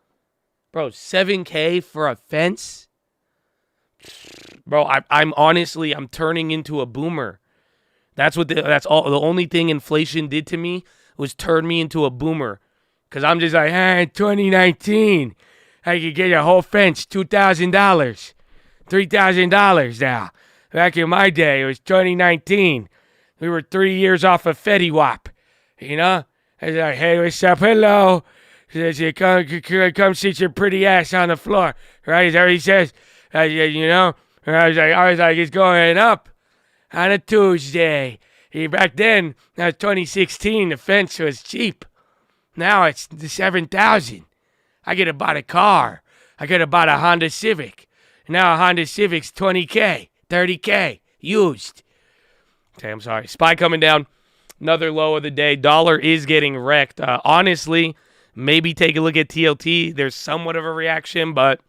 Bro, $7,000 for a fence? Bro, I'm honestly, I'm turning into a boomer. That's the only thing inflation did to me was turn me into a boomer. Because I'm just like, hey, 2019, I could get a whole fence, $2,000, $3,000 now. Back in my day, it was 2019. We were 3 years off of Fetty Wap, you know? I was like, hey, what's up? Hello. He says, come sit your pretty ass on the floor, right? Is that what he says? You know? And I was like, it's going up on a Tuesday. Back then, that was 2016, the fence was cheap. Now it's $7,000. I could have bought a car. I could have bought a Honda Civic. Now a Honda Civic's $20,000. $30,000 used. Okay, I'm sorry. SPY coming down. Another low of the day. Dollar is getting wrecked. Honestly, maybe take a look at TLT. There's somewhat of a reaction, but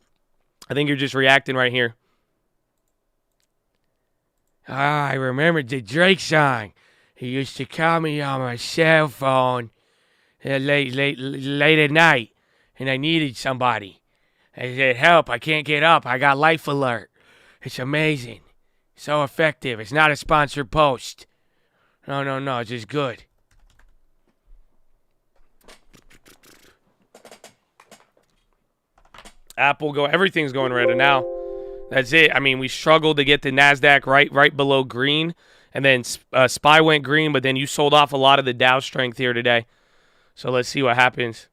I think you're just reacting right here. I remember the Drake song. He used to call me on my cell phone late at night, and I needed somebody. I said, help, I can't get up. I got Life Alert. It's amazing. So effective. It's not a sponsored post. No. It's just good. Everything's going red now. That's it. I mean, we struggled to get the NASDAQ right below green. And then SPY went green, but then you sold off a lot of the Dow strength here today. So let's see what happens.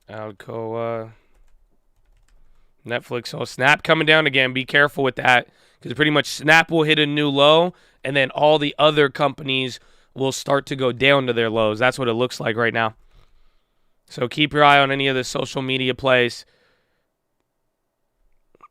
Alcoa. Netflix. So Snap coming down again. Be careful with that. Because pretty much Snap will hit a new low, and then all the other companies will start to go down to their lows. That's what it looks like right now. So keep your eye on any of the social media plays.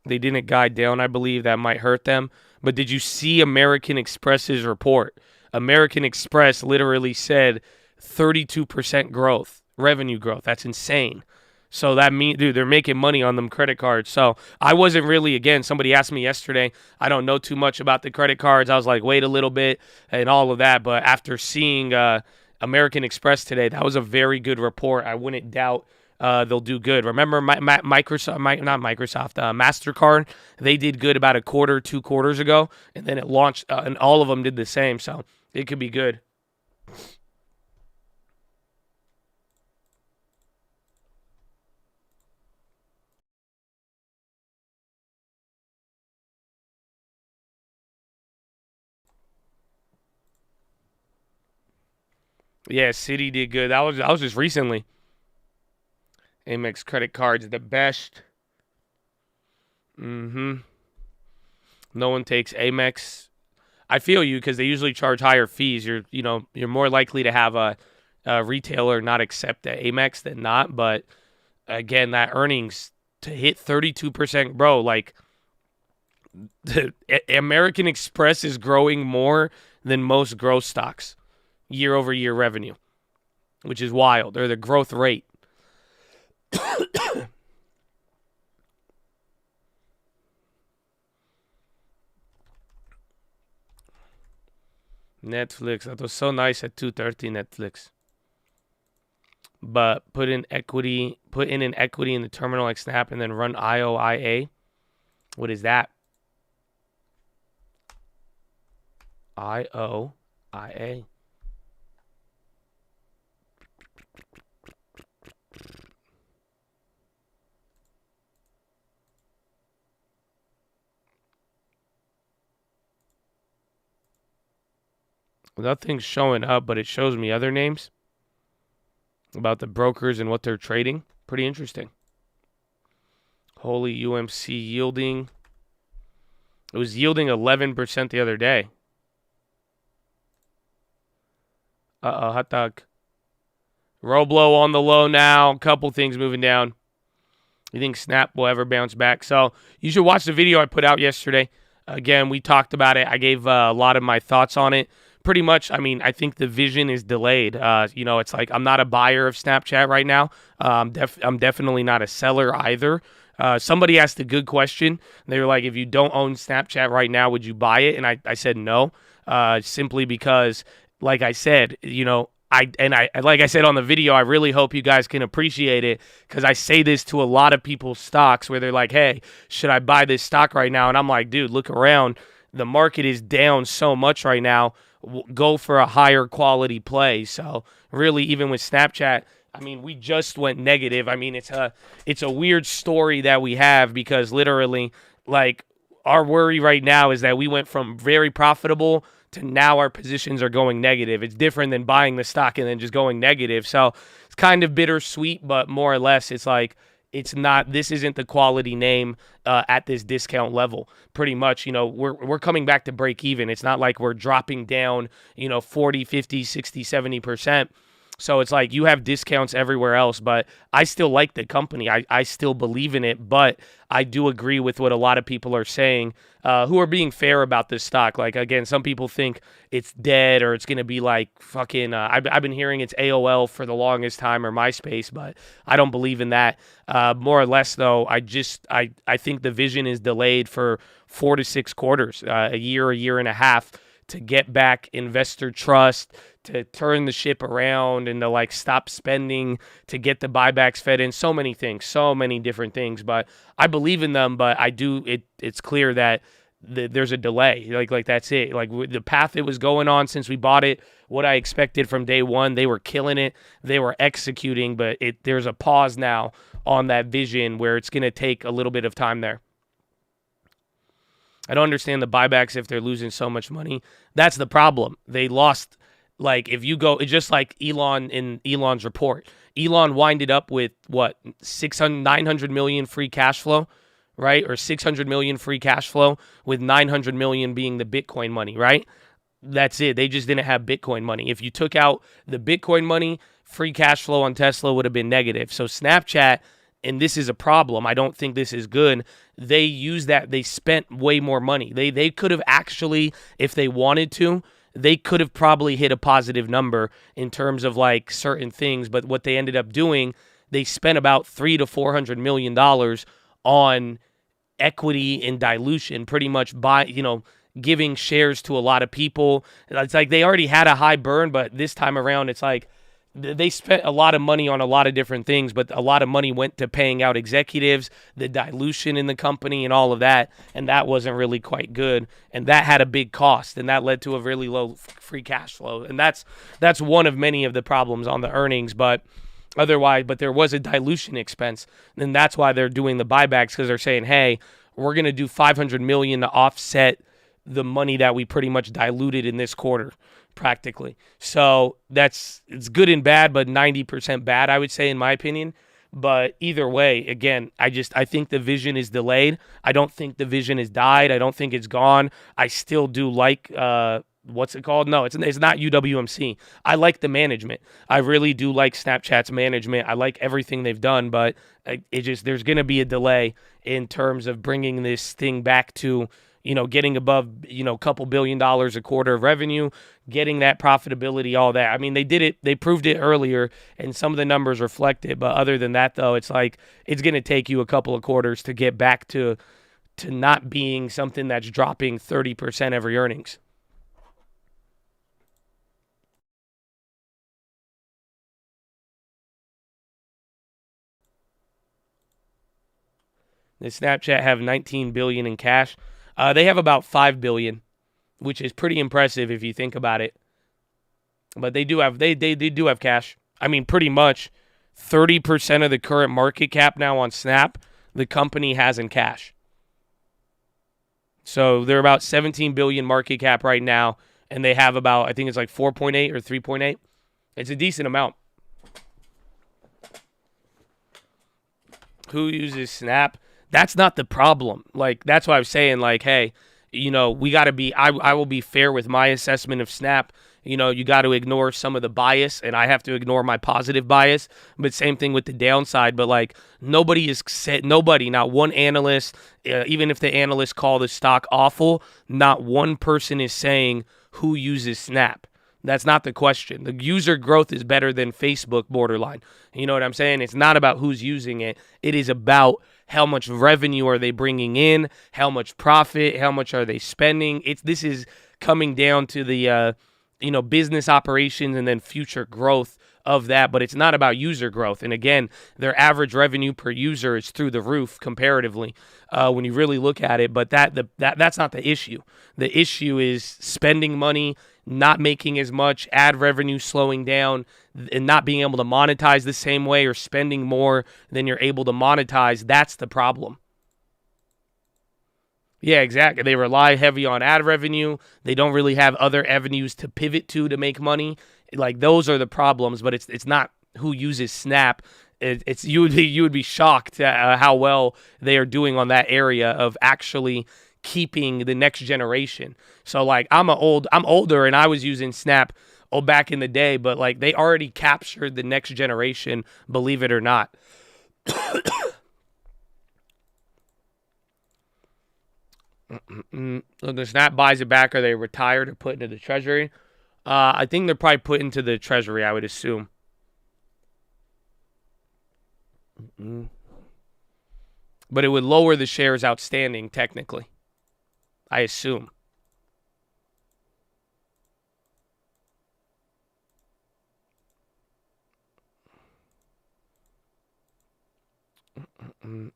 They didn't guide down, I believe. That might hurt them. But did you see American Express's report? American Express literally said 32% growth, revenue growth. That's insane. So that means, dude, they're making money on them credit cards. So I wasn't really, again, somebody asked me yesterday, I don't know too much about the credit cards. I was like, wait a little bit and all of that. But after seeing American Express today, that was a very good report. I wouldn't doubt they'll do good. Remember, Mastercard, they did good about 2 quarters ago, and then it launched, and all of them did the same. So it could be good. Yeah, Citi did good. That was just recently. Amex credit cards the best. Mm-hmm. No one takes Amex. I feel you because they usually charge higher fees. You're more likely to have a retailer not accept the Amex than not. But again, that earnings to hit 32%, bro. Like the American Express is growing more than most growth stocks year over year revenue, which is wild. Or the growth rate. Netflix. That was so nice at 2:30 Netflix. But put in an equity in the terminal like Snap and then run IOIA. What is that? IOIA. Nothing's showing up, but it shows me other names about the brokers and what they're trading. Pretty interesting. Holy UMC yielding. It was yielding 11% the other day. Hot dog. Roblo on the low now. Couple things moving down. You think Snap will ever bounce back? So you should watch the video I put out yesterday. Again, we talked about it. I gave a lot of my thoughts on it. Pretty much, I think the vision is delayed. It's like I'm not a buyer of Snapchat right now. I'm definitely not a seller either. Somebody asked a good question. They were like, if you don't own Snapchat right now, would you buy it? And I said no, simply because, like I said, like I said on the video, I really hope you guys can appreciate it because I say this to a lot of people's stocks where they're like, hey, should I buy this stock right now? And I'm like, dude, look around. The market is down so much right now. Go for a higher quality play. So really, even with Snapchat, we just went negative. It's a weird story that we have because literally, like, our worry right now is that we went from very profitable to now our positions are going negative. It's different than buying the stock and then just going negative. So it's kind of bittersweet, but more or less it's like, this isn't the quality name at this discount level. Pretty much, we're coming back to break even. It's not like we're dropping down, 40, 50, 60, 70%. So it's like you have discounts everywhere else, but I still like the company. I still believe in it, but I do agree with what a lot of people are saying who are being fair about this stock. Like, again, some people think it's dead or it's going to be like fucking, I've been hearing it's AOL for the longest time or MySpace, but I don't believe in that. More or less, though, I think the vision is delayed for 4 to 6 quarters, a year and a half to get back investor trust, to turn the ship around and to like stop spending, to get the buybacks fed in, so many things, so many different things. But I believe in them, but it's clear that there's a delay. Like that's it. Like the path it was going on since we bought it, what I expected from day one, they were killing it. They were executing, but there's a pause now on that vision where it's going to take a little bit of time there. I don't understand the buybacks if they're losing so much money. That's the problem. They lost, like, if you go, it's just like Elon in Elon's report. Elon winded up with, what, 900 million free cash flow, right? Or 600 million free cash flow, with 900 million being the Bitcoin money, right? That's it. They just didn't have Bitcoin money. If you took out the Bitcoin money, free cash flow on Tesla would have been negative. So Snapchat, and this is a problem, I don't think this is good, they use that, they spent way more money. They could have actually, if they wanted to, they could have probably hit a positive number in terms of like certain things, but what they ended up doing, they spent about $300 to $400 million on equity and dilution, pretty much giving shares to a lot of people. It's like they already had a high burn, but this time around, it's like they spent a lot of money on a lot of different things, but a lot of money went to paying out executives, the dilution in the company, and all of that, and that wasn't really quite good, and that had a big cost, and that led to a really low free cash flow, and that's one of many of the problems on the earnings, but there was a dilution expense, and that's why they're doing the buybacks, because they're saying, hey, we're going to do $500 million to offset the money that we pretty much diluted in this quarter, practically. So it's good and bad, but 90% bad, I would say, in my opinion. But either way, again, I think the vision is delayed. I don't think the vision has died. I don't think it's gone. I still do like what's it called? No, it's not UWMC. I like the management. I really do like Snapchat's management. I like everything they've done, but there's going to be a delay in terms of bringing this thing back to, getting above, a couple $1 billion a quarter of revenue, getting that profitability, all that. I mean, they did it. They proved it earlier, and some of the numbers reflect it. But other than that, though, it's like it's going to take you a couple of quarters to get back to not being something that's dropping 30% every earnings. The Snapchat have 19 billion in cash. They have about 5 billion, which is pretty impressive if you think about it. But they do have they do have cash. I mean, pretty much 30% of the current market cap now on Snap, the company has in cash. So they're about 17 billion market cap right now, and they have about, I think it's like 4.8 or 3.8. It's a decent amount. Who uses Snap? That's not the problem. Like, that's why I was saying, like, hey, we got to be, I will be fair with my assessment of Snap. You got to ignore some of the bias, and I have to ignore my positive bias. But same thing with the downside. But, like, nobody is said, not one analyst, even if the analysts call the stock awful, not one person is saying who uses Snap. That's not the question. The user growth is better than Facebook borderline. You know what I'm saying? It's not about who's using it. It is about how much revenue are they bringing in, how much profit, how much are they spending. This is coming down to the business operations and then future growth of that, but it's not about user growth. And again, their average revenue per user is through the roof comparatively when you really look at it. But that's not the issue. The issue is spending money, not making as much, ad revenue slowing down, and not being able to monetize the same way, or spending more than you're able to monetize. That's the problem. Yeah, exactly. They rely heavy on ad revenue. They don't really have other avenues to pivot to make money. Like, those are the problems, but it's not who uses Snap. It's you would be shocked at how well they are doing on that area of actually keeping the next generation. So, like, I'm older, and I was using Snap back in the day, but, like, they already captured the next generation, believe it or not. So the Snap buys it back, or they retire to put into the treasury. I think they're probably put into the treasury, I would assume. But it would lower the shares outstanding, technically, I assume. You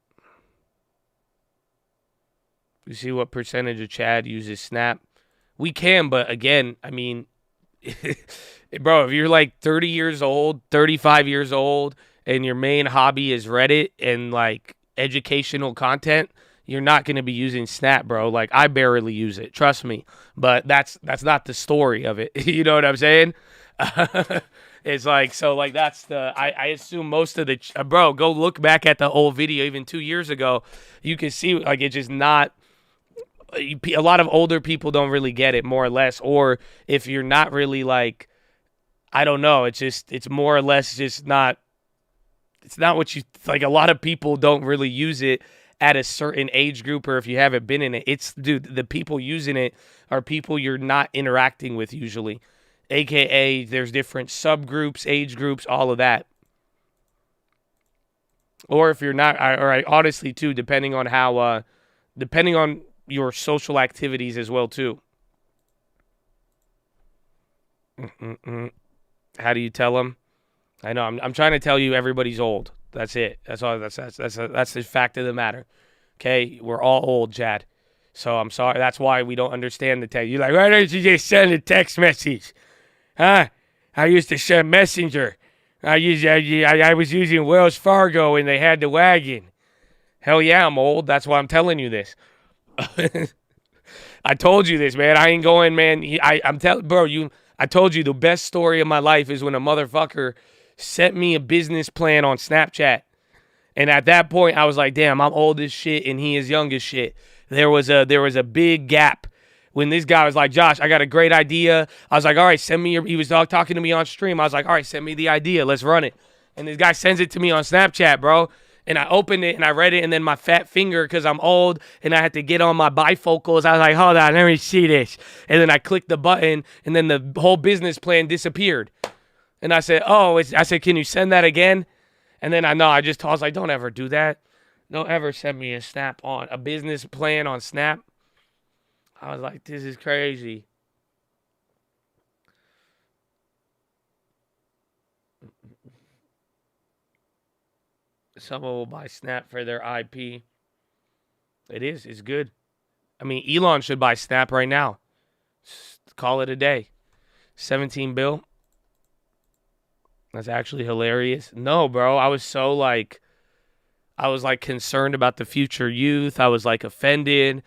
see what percentage of Chad uses Snap? We can, but again, I mean, bro, if you're like 30 years old, 35 years old, and your main hobby is Reddit and, like, educational content, you're not going to be using Snap, bro. Like, I barely use it, trust me. But that's not the story of it. You know what I'm saying? It's like, so, like, that's I assume most of the, bro, go look back at the old video even 2 years ago. You can see, like, it's just not, a lot of older people don't really get it, more or less. Or if you're not really, like, I don't know, it's more or less just not, it's not what you, like, a lot of people don't really use it at a certain age group, or if you haven't been in it. Dude, the people using it are people you're not interacting with usually. AKA, there's different subgroups, age groups, all of that. Or if you're not, or honestly, too, depending on your social activities as well, too. How do you tell them? I know. I'm trying to tell you everybody's old. That's it. That's all. That's the fact of the matter. Okay, we're all old, Chad. So I'm sorry. That's why we don't understand the text. You're like, why don't you just send a text message? Huh? I used to send Messenger. I was using Wells Fargo and they had the wagon. Hell yeah, I'm old. That's why I'm telling you this. I told you this, man. I ain't going, man. I'm telling, bro. I told you the best story of my life is when a motherfucker sent me a business plan on Snapchat, and at that point, I was like, damn, I'm old as shit and he is young as shit. There was a big gap when this guy was like, Josh, I got a great idea. I was like, all right, send me he was talking to me on stream. I was like, all right, send me the idea. Let's run it. And this guy sends it to me on Snapchat, bro. And I opened it and I read it, and then my fat finger, because I'm old and I had to get on my bifocals, I was like, hold on, let me see this. And then I clicked the button, and then the whole business plan disappeared. And I said, I said, can you send that again? And then I was like, don't ever do that. Don't ever send me a business plan on Snap. I was like, this is crazy. Someone will buy Snap for their IP. It's good. I mean, Elon should buy Snap right now. Just call it a day. 17 bill. That's actually hilarious. No, bro, I was concerned about the future youth. I was like offended.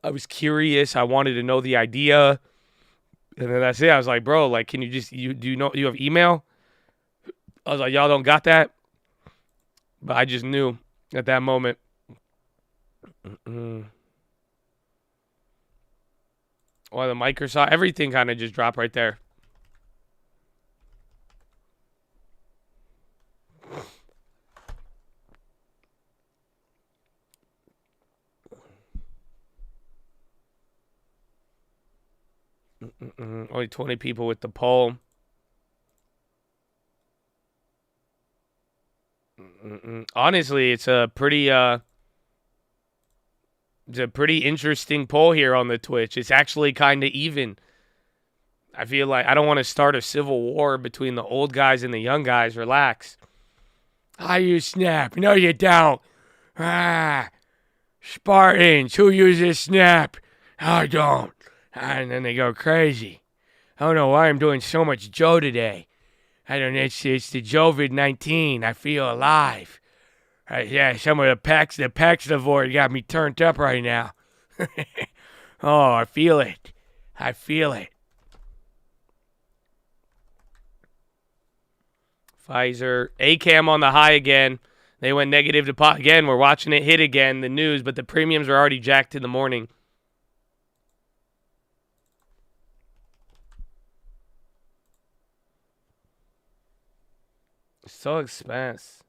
I was curious. I wanted to know the idea. And then that's it. I was like, bro, like, can you just, do you know, you have email? I was like, y'all don't got that? But I just knew at that moment. Well, the Microsoft, everything kind of just dropped right there. Only 20 people with the poll. Honestly, it's a pretty interesting poll here on the Twitch. It's actually kind of even. I feel like I don't want to start a civil war between the old guys and the young guys. Relax. I use Snap. No, you don't. Spartans, who uses Snap? I don't. And then they go crazy. I don't know why I'm doing so much Joe today. I don't know. It's the Jovid-19. I feel alive. Yeah, some of the Paxlovid got me turned up right now. Oh, I feel it. I feel it. Pfizer. ACAM on the high again. They went negative to again. We're watching it hit again, the news, but the premiums are already jacked in the morning. It's so expensive.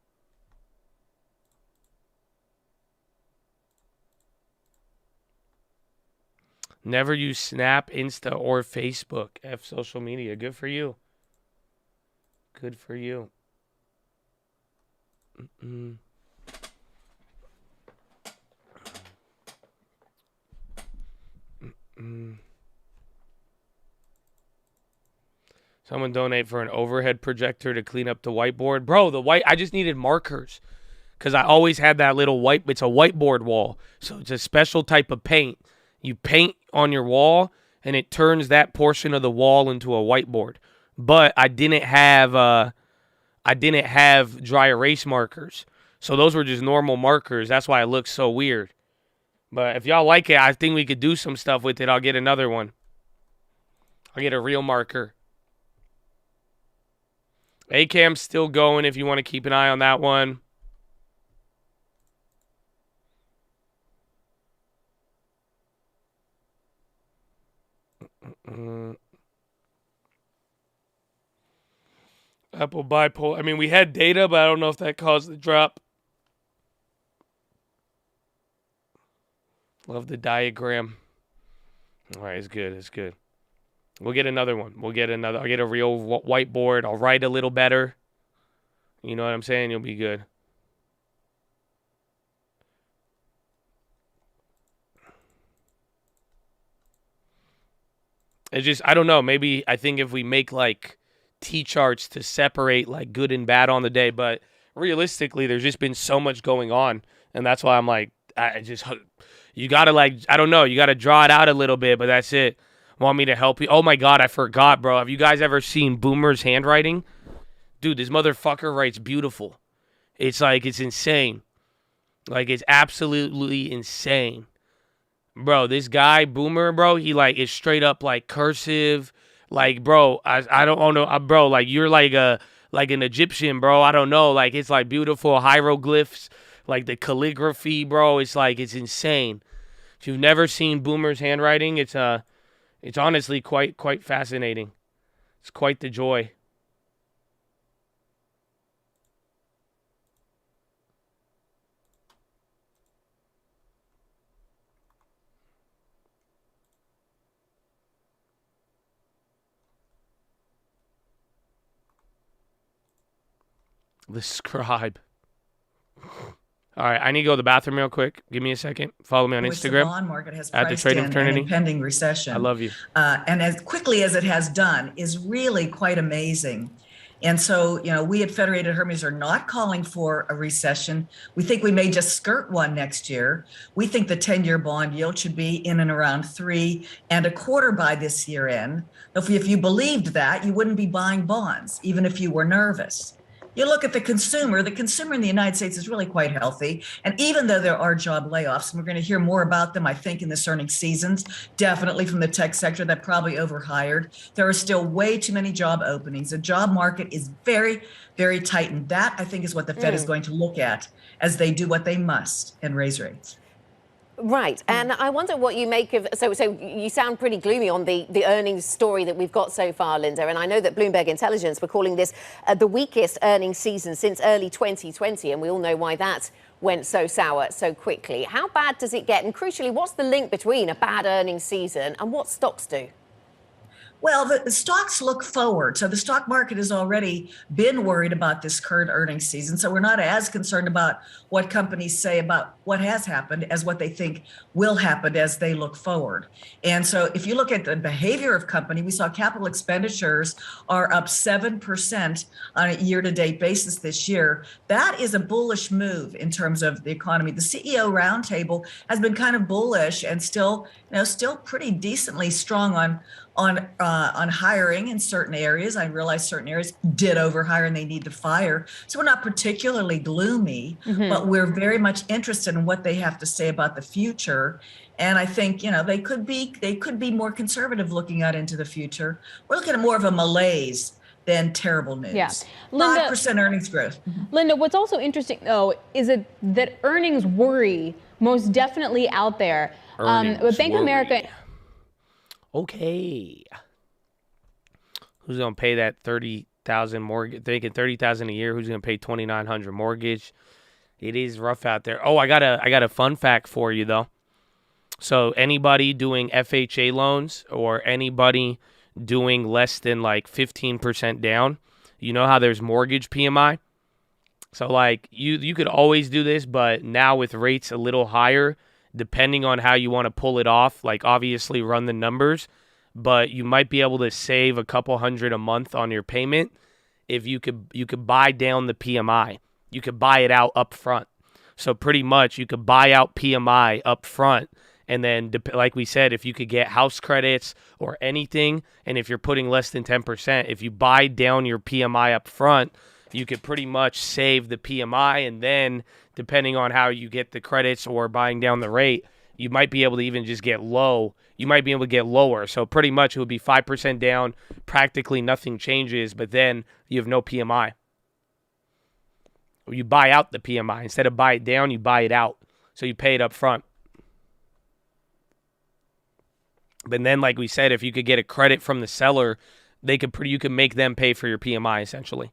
Never use Snap, Insta, or Facebook. F social media. Good for you. Good for you. Someone donate for an overhead projector to clean up the whiteboard. Bro, I just needed markers because I always had that little it's a whiteboard wall. So it's a special type of paint. You paint on your wall and it turns that portion of the wall into a whiteboard. But I didn't have dry erase markers. So those were just normal markers. That's why it looks so weird. But if y'all like it, I think we could do some stuff with it. I'll get another one. I'll get a real marker. ACAM's still going if you want to keep an eye on that one. Apple bipolar. I mean, we had data, but I don't know if that caused the drop. Love the diagram. All right, it's good. It's good. We'll get another one. I'll get a real whiteboard. I'll write a little better. You know what I'm saying? You'll be good. It's just, I don't know. Maybe I think if we make like T-charts to separate like good and bad on the day, but realistically, there's just been so much going on, and that's why I'm like, you gotta like, I don't know, you gotta draw it out a little bit, but that's it. Want me to help you? Oh my God, I forgot, bro. Have you guys ever seen Boomer's handwriting? Dude, this motherfucker writes beautiful. It's like, it's insane. Like, it's absolutely insane. Bro, this guy, Boomer, bro, he like is straight up like cursive. Like, bro, I don't know, bro, like you're like an Egyptian, bro. I don't know. Like, it's like beautiful hieroglyphs, like the calligraphy, bro. It's like, it's insane. If you've never seen Boomer's handwriting, it's honestly quite fascinating. It's quite the joy. The scribe. All right, I need to go to the bathroom real quick. Give me a second. Follow me on
which
Instagram.
the bond market has
At the
priced
Trading
in an
Fraternity.
impending recession.
I love you.
And as quickly as it has done is really quite amazing. And so, we at Federated Hermes are not calling for a recession. We think we may just skirt one next year. We think the 10-year bond yield should be in and around 3.25% by this year end. If you believed that, you wouldn't be buying bonds, even if you were nervous. You look at the consumer in the United States is really quite healthy. And even though there are job layoffs, and we're going to hear more about them, I think, in this earnings seasons, definitely from the tech sector that probably overhired, there are still way too many job openings. The job market is very, very tight. And that, I think, is what the Fed is going to look at as they do what they must and raise rates.
Right, and I wonder what you make of, so you sound pretty gloomy on the earnings story that we've got so far, Linda, and I know that Bloomberg Intelligence were calling this the weakest earnings season since early 2020, and we all know why that went so sour so quickly. How bad does it get? And crucially, what's the link between a bad earnings season and what stocks do?
Well, the stocks look forward. So the stock market has already been worried about this current earnings season. So we're not as concerned about what companies say about what has happened as what they think will happen as they look forward. And so if you look at the behavior of company, we saw capital expenditures are up 7% on a year-to-date basis this year. That is a bullish move in terms of the economy. The CEO roundtable has been kind of bullish and still pretty decently strong on hiring in certain areas. I realize certain areas did overhire and they need to fire. So we're not particularly gloomy, but we're very much interested in what they have to say about the future. And I think, they could be more conservative looking out into the future. We're looking at more of a malaise than terrible news.
Yeah. Linda,
5% earnings growth.
Linda, what's also interesting, though, is that earnings worry most definitely out there. With Bank of America.
Okay. Who's gonna pay that $30,000 mortgage? Thinking $30,000 a year. Who's gonna pay $2,900 mortgage? It is rough out there. Oh, I got a fun fact for you though. So anybody doing FHA loans or anybody doing less than like 15% down, you know how there's mortgage PMI. So like you could always do this, but now with rates a little higher, depending on how you want to pull it off, like obviously run the numbers, but you might be able to save a couple hundred a month on your payment if you could buy down the PMI. You could buy it out up front. So pretty much you could buy out PMI up front, and then like we said, if you could get house credits or anything, and if you're putting less than 10%, if you buy down your PMI up front, you could pretty much save the PMI, and then depending on how you get the credits or buying down the rate, you might be able to even just get low. You might be able to get lower. So pretty much it would be 5% down, practically nothing changes, but then you have no PMI. Or you buy out the PMI. Instead of buy it down, you buy it out. So you pay it up front. But then, like we said, if you could get a credit from the seller, you could make them pay for your PMI essentially.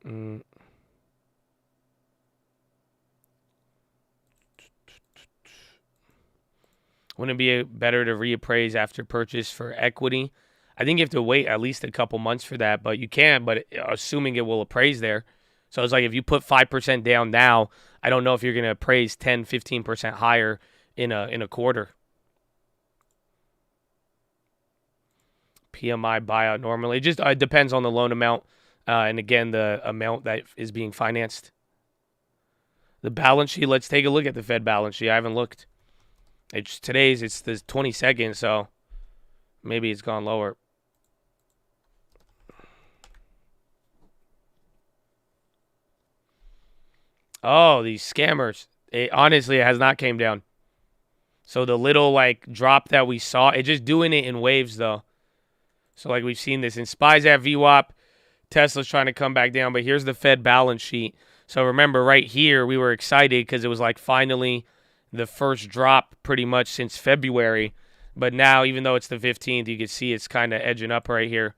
Wouldn't it be better to reappraise after purchase for equity? I think you have to wait at least a couple months for that, but you can, but assuming it will appraise there. So it's like if you put 5% down now, I don't know if you're going to appraise 10, 15% higher in a quarter. PMI buyout normally. It just depends on the loan amount and, again, the amount that is being financed. The balance sheet, let's take a look at the Fed balance sheet. I haven't looked. It's the 22nd, so maybe it's gone lower. Oh, these scammers. Honestly, it has not came down. So the little, drop that we saw, it's just doing it in waves, though. So, we've seen this in SPYs at VWAP. Tesla's trying to come back down, but here's the Fed balance sheet. So remember, right here, we were excited because it was, finally the first drop pretty much since February. But now, even though it's the 15th, you can see it's kind of edging up right here.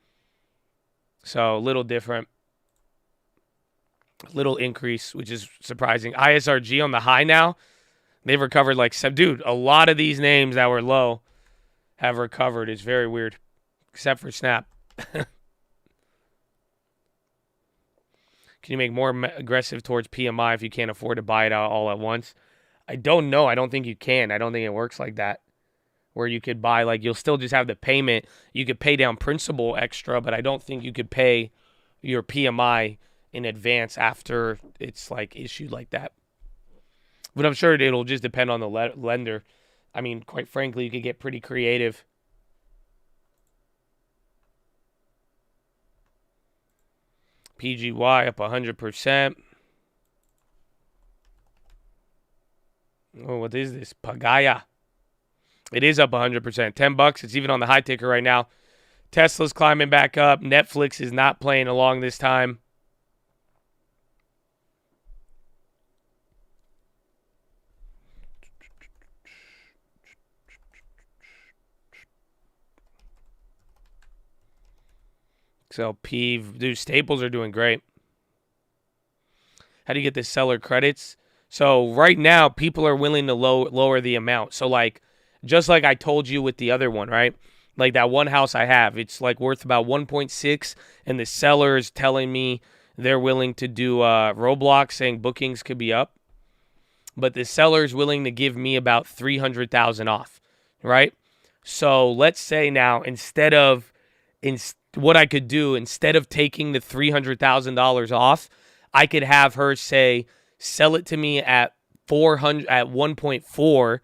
So a little different. Little increase, which is surprising. ISRG on the high now. They've recovered dude, a lot of these names that were low have recovered. It's very weird. Except for Snap. Can you make more aggressive towards PMI if you can't afford to buy it out all at once? I don't know. I don't think you can. I don't think it works like that. Where you could buy, you'll still just have the payment. You could pay down principal extra, but I don't think you could pay your PMI in advance after it's issued like that. But I'm sure it'll just depend on the lender. I mean, quite frankly, you could get pretty creative. PGY up 100%. Oh, what is this? Pagaya. It is up 100%. $10. It's even on the high ticker right now. Tesla's climbing back up. Netflix is not playing along this time. XLP, dude, staples are doing great. How do you get the seller credits? So right now, people are willing to lower the amount. So just like I told you with the other one, right? That one house I have, it's worth about 1.6, and the seller is telling me they're willing to do Roblox, saying bookings could be up. But the seller is willing to give me about $300,000 off, right? So let's say now, what I could do, instead of taking the $300,000 off, I could have her say, sell it to me at 1.4,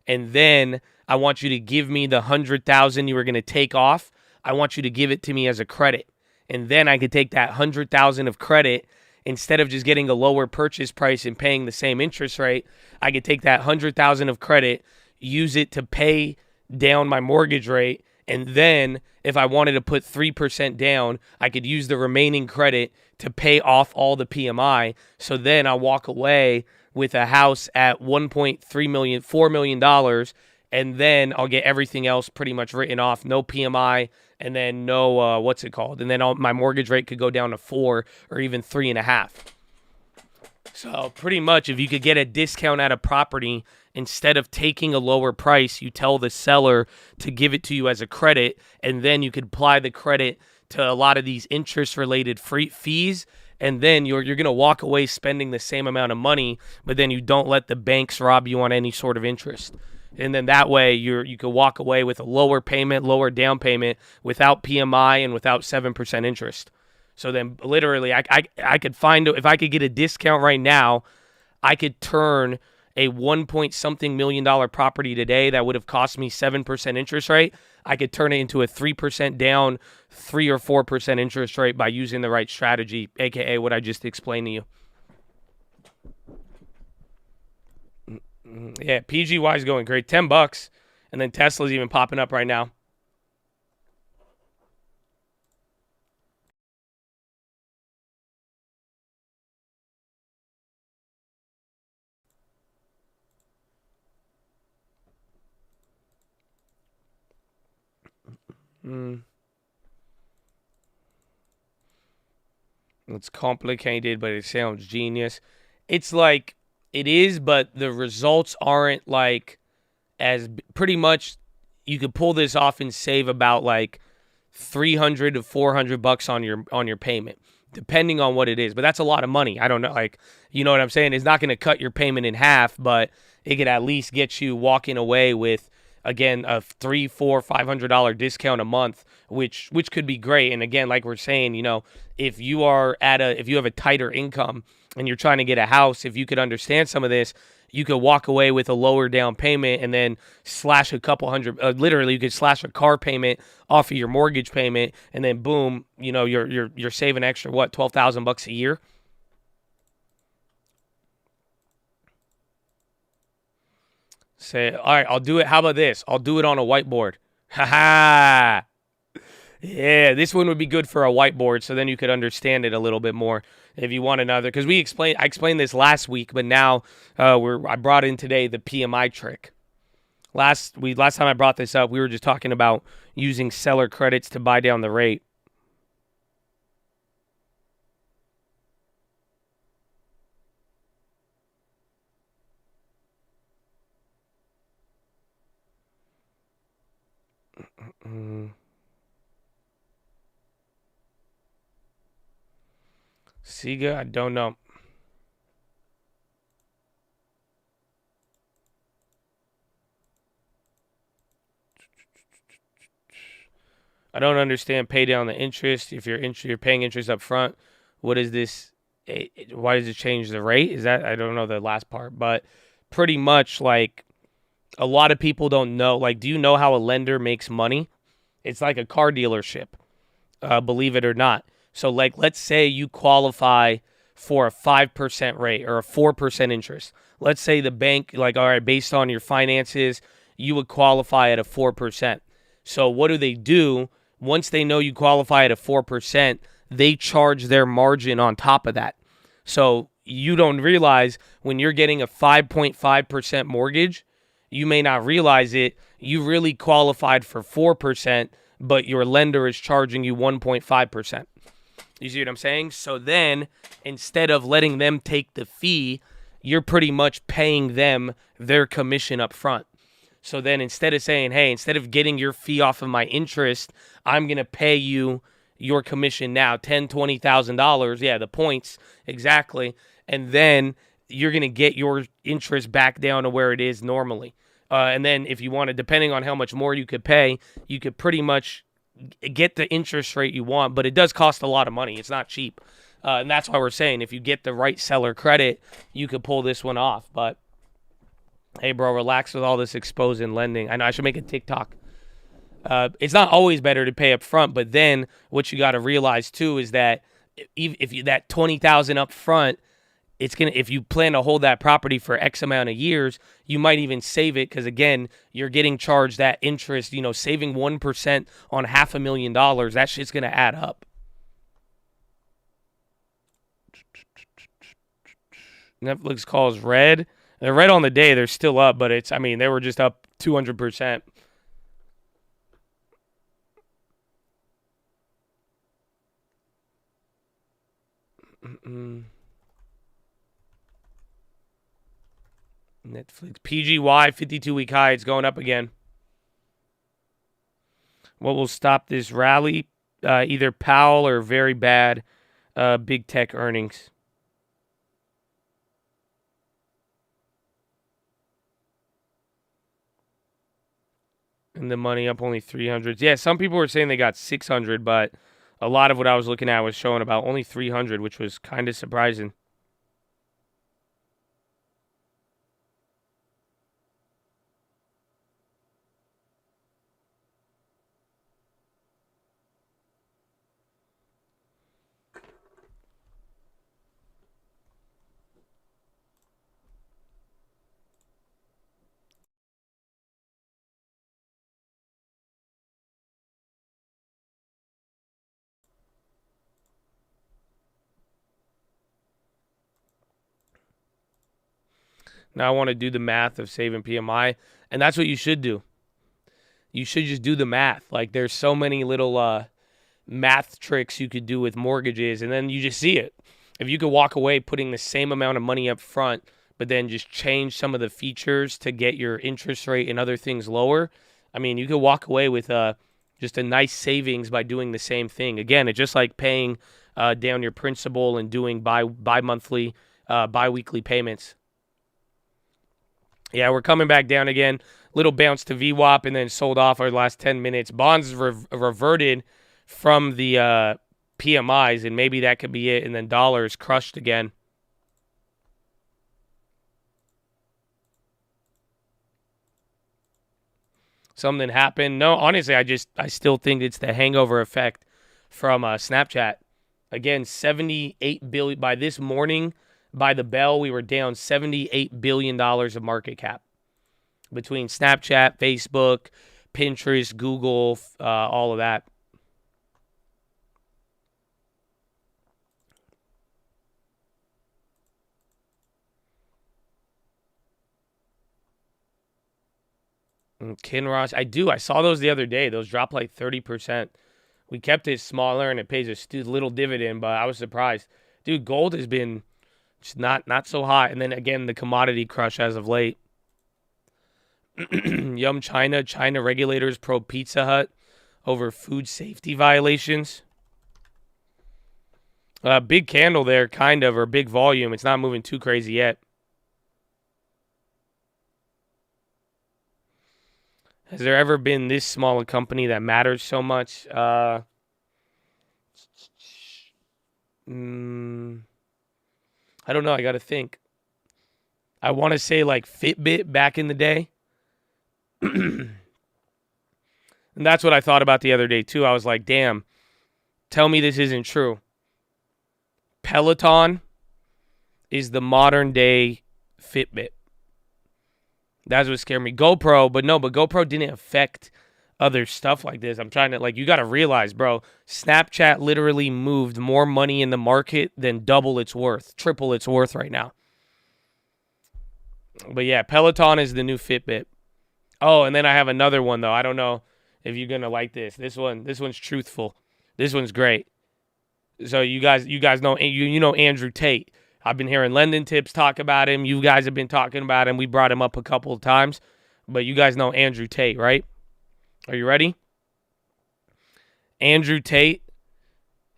and then I want you to give me the $100,000 you were going to take off. I want you to give it to me as a credit. And then I could take that $100,000 of credit, instead of just getting a lower purchase price and paying the same interest rate. I could take that $100,000 of credit, use it to pay down my mortgage rate, and then if I wanted to put 3% down, I could use the remaining credit to pay off all the PMI. So then I walk away with a house at $4 million, and then I'll get everything else pretty much written off, no PMI, and then no, and then my mortgage rate could go down to 4 or even 3.5. So pretty much, if you could get a discount at a property, instead of taking a lower price, you tell the seller to give it to you as a credit, and then you could apply the credit to a lot of these interest-related fees, and then you're going to walk away spending the same amount of money, but then you don't let the banks rob you on any sort of interest. And then that way you could walk away with a lower payment, lower down payment, without PMI and without 7% interest. So then literally I could find, if I could get a discount right now, I could turn a $1 million property today that would have cost me 7% interest rate. I could turn it into a 3% down, 3 or 4% interest rate by using the right strategy, aka what I just explained to you. Yeah, PGY is going great, $10, and then Tesla's even popping up right now. It's complicated, but it sounds genius. It's it is, but the results aren't as pretty much. You could pull this off and save about $300 to $400 on your payment. depending on what it is. But that's a lot of money. I don't know. Like, you know what I'm saying? It's not going to cut your payment in half, but it could at least get you walking away with, again, a $300, $400, $500 discount a month, which could be great. And again, like we're saying, you know, if you have a tighter income and you're trying to get a house, if you could understand some of this, you could walk away with a lower down payment and then slash a couple hundred. Literally, you could slash a car payment off of your mortgage payment, and then boom, you know, you're saving extra what, $12,000 a year. Say, all right, I'll do it. How about this? I'll do it on a whiteboard. Ha ha. Yeah, this one would be good for a whiteboard, so then you could understand it a little bit more if you want another. Because I explained this last week, but now I brought in today the PMI trick. Last time I brought this up, we were just talking about using seller credits to buy down the rate. Siga, I don't know. I don't understand pay down the interest. If you're paying interest up front, what is this? Why does it change the rate? Is that, I don't know the last part, but pretty much like a lot of people don't know. Like, do you know how a lender makes money? It's like a car dealership, believe it or not. So like, let's say you qualify for a 5% rate or a 4% interest. Let's say the bank, like, all right, based on your finances, you would qualify at a 4%. So what do? Once they know you qualify at a 4%, they charge their margin on top of that. So you don't realize when you're getting a 5.5% mortgage, you may not realize it. You really qualified for 4%, but your lender is charging you 1.5%. You see what I'm saying? So then instead of letting them take the fee, you're pretty much paying them their commission up front. So then instead of saying, hey, instead of getting your fee off of my interest, I'm going to pay you your commission now, $10,000, $20,000. Yeah, the points, exactly. And then you're going to get your interest back down to where it is normally. And then if you wanted, depending on how much more you could pay, you could pretty much get the interest rate you want, but it does cost a lot of money. It's not cheap. And that's why we're saying if you get the right seller credit, you could pull this one off. But hey, bro, relax with all this exposing lending. I know I should make a TikTok. It's not always better to pay up front, but then what you got to realize too is that if you that $20,000 up front, it's gonna, if you plan to hold that property for X amount of years, you might even save it because again, you're getting charged that interest. You know, saving 1% on $500,000, that shit's gonna add up. Netflix calls red. They're red on the day. They're still up, but it's, I mean, they were just up 200%. Netflix. PGY, 52-week high. It's going up again. What will stop this rally? Either Powell or very bad big tech earnings. And the money up only 300. Yeah, some people were saying they got 600, but a lot of what I was looking at was showing about only 300, which was kind of surprising. Now I want to do the math of saving PMI, and that's what you should do. You should just do the math. Like, there's so many little math tricks you could do with mortgages, and then you just see it. If you could walk away putting the same amount of money up front, but then just change some of the features to get your interest rate and other things lower, I mean, you could walk away with just a nice savings by doing the same thing. Again, it's just like paying down your principal and doing bi-monthly, bi-weekly payments. Yeah, we're coming back down again. Little bounce to VWAP and then sold off our last 10 minutes. Bonds reverted from the PMIs, and maybe that could be it. And then dollars crushed again. Something happened. No, honestly, I still think it's the hangover effect from Snapchat. Again, 78 billion by this morning. By the bell, we were down $78 billion of market cap between Snapchat, Facebook, Pinterest, Google, all of that. And Kinross, I saw those the other day. Those dropped like 30%. We kept it smaller and it pays a little dividend, but I was surprised. Dude, gold has been just not so hot. And then again, the commodity crush as of late. Yum China. China regulators probe Pizza Hut over food safety violations. Big candle there, kind of, or big volume. It's not moving too crazy yet. Has there ever been this small a company that matters so much? I don't know. I got to think. I want to say like Fitbit back in the day. And that's what I thought about the other day, too. I was like, damn, tell me this isn't true. Peloton is the modern day Fitbit. That's what scared me. GoPro, but GoPro didn't affect other stuff like this. I'm trying to, you got to realize, bro, Snapchat literally moved more money in the market than triple its worth right now. But yeah, Peloton is the new Fitbit. Oh, and then I have another one, though. I don't know if you're going to like this. This one's truthful. This one's great. So you guys know, you know Andrew Tate. I've been hearing Lending Tips talk about him. You guys have been talking about him. We brought him up a couple of times. But you guys know Andrew Tate, right? Are you ready? Andrew Tate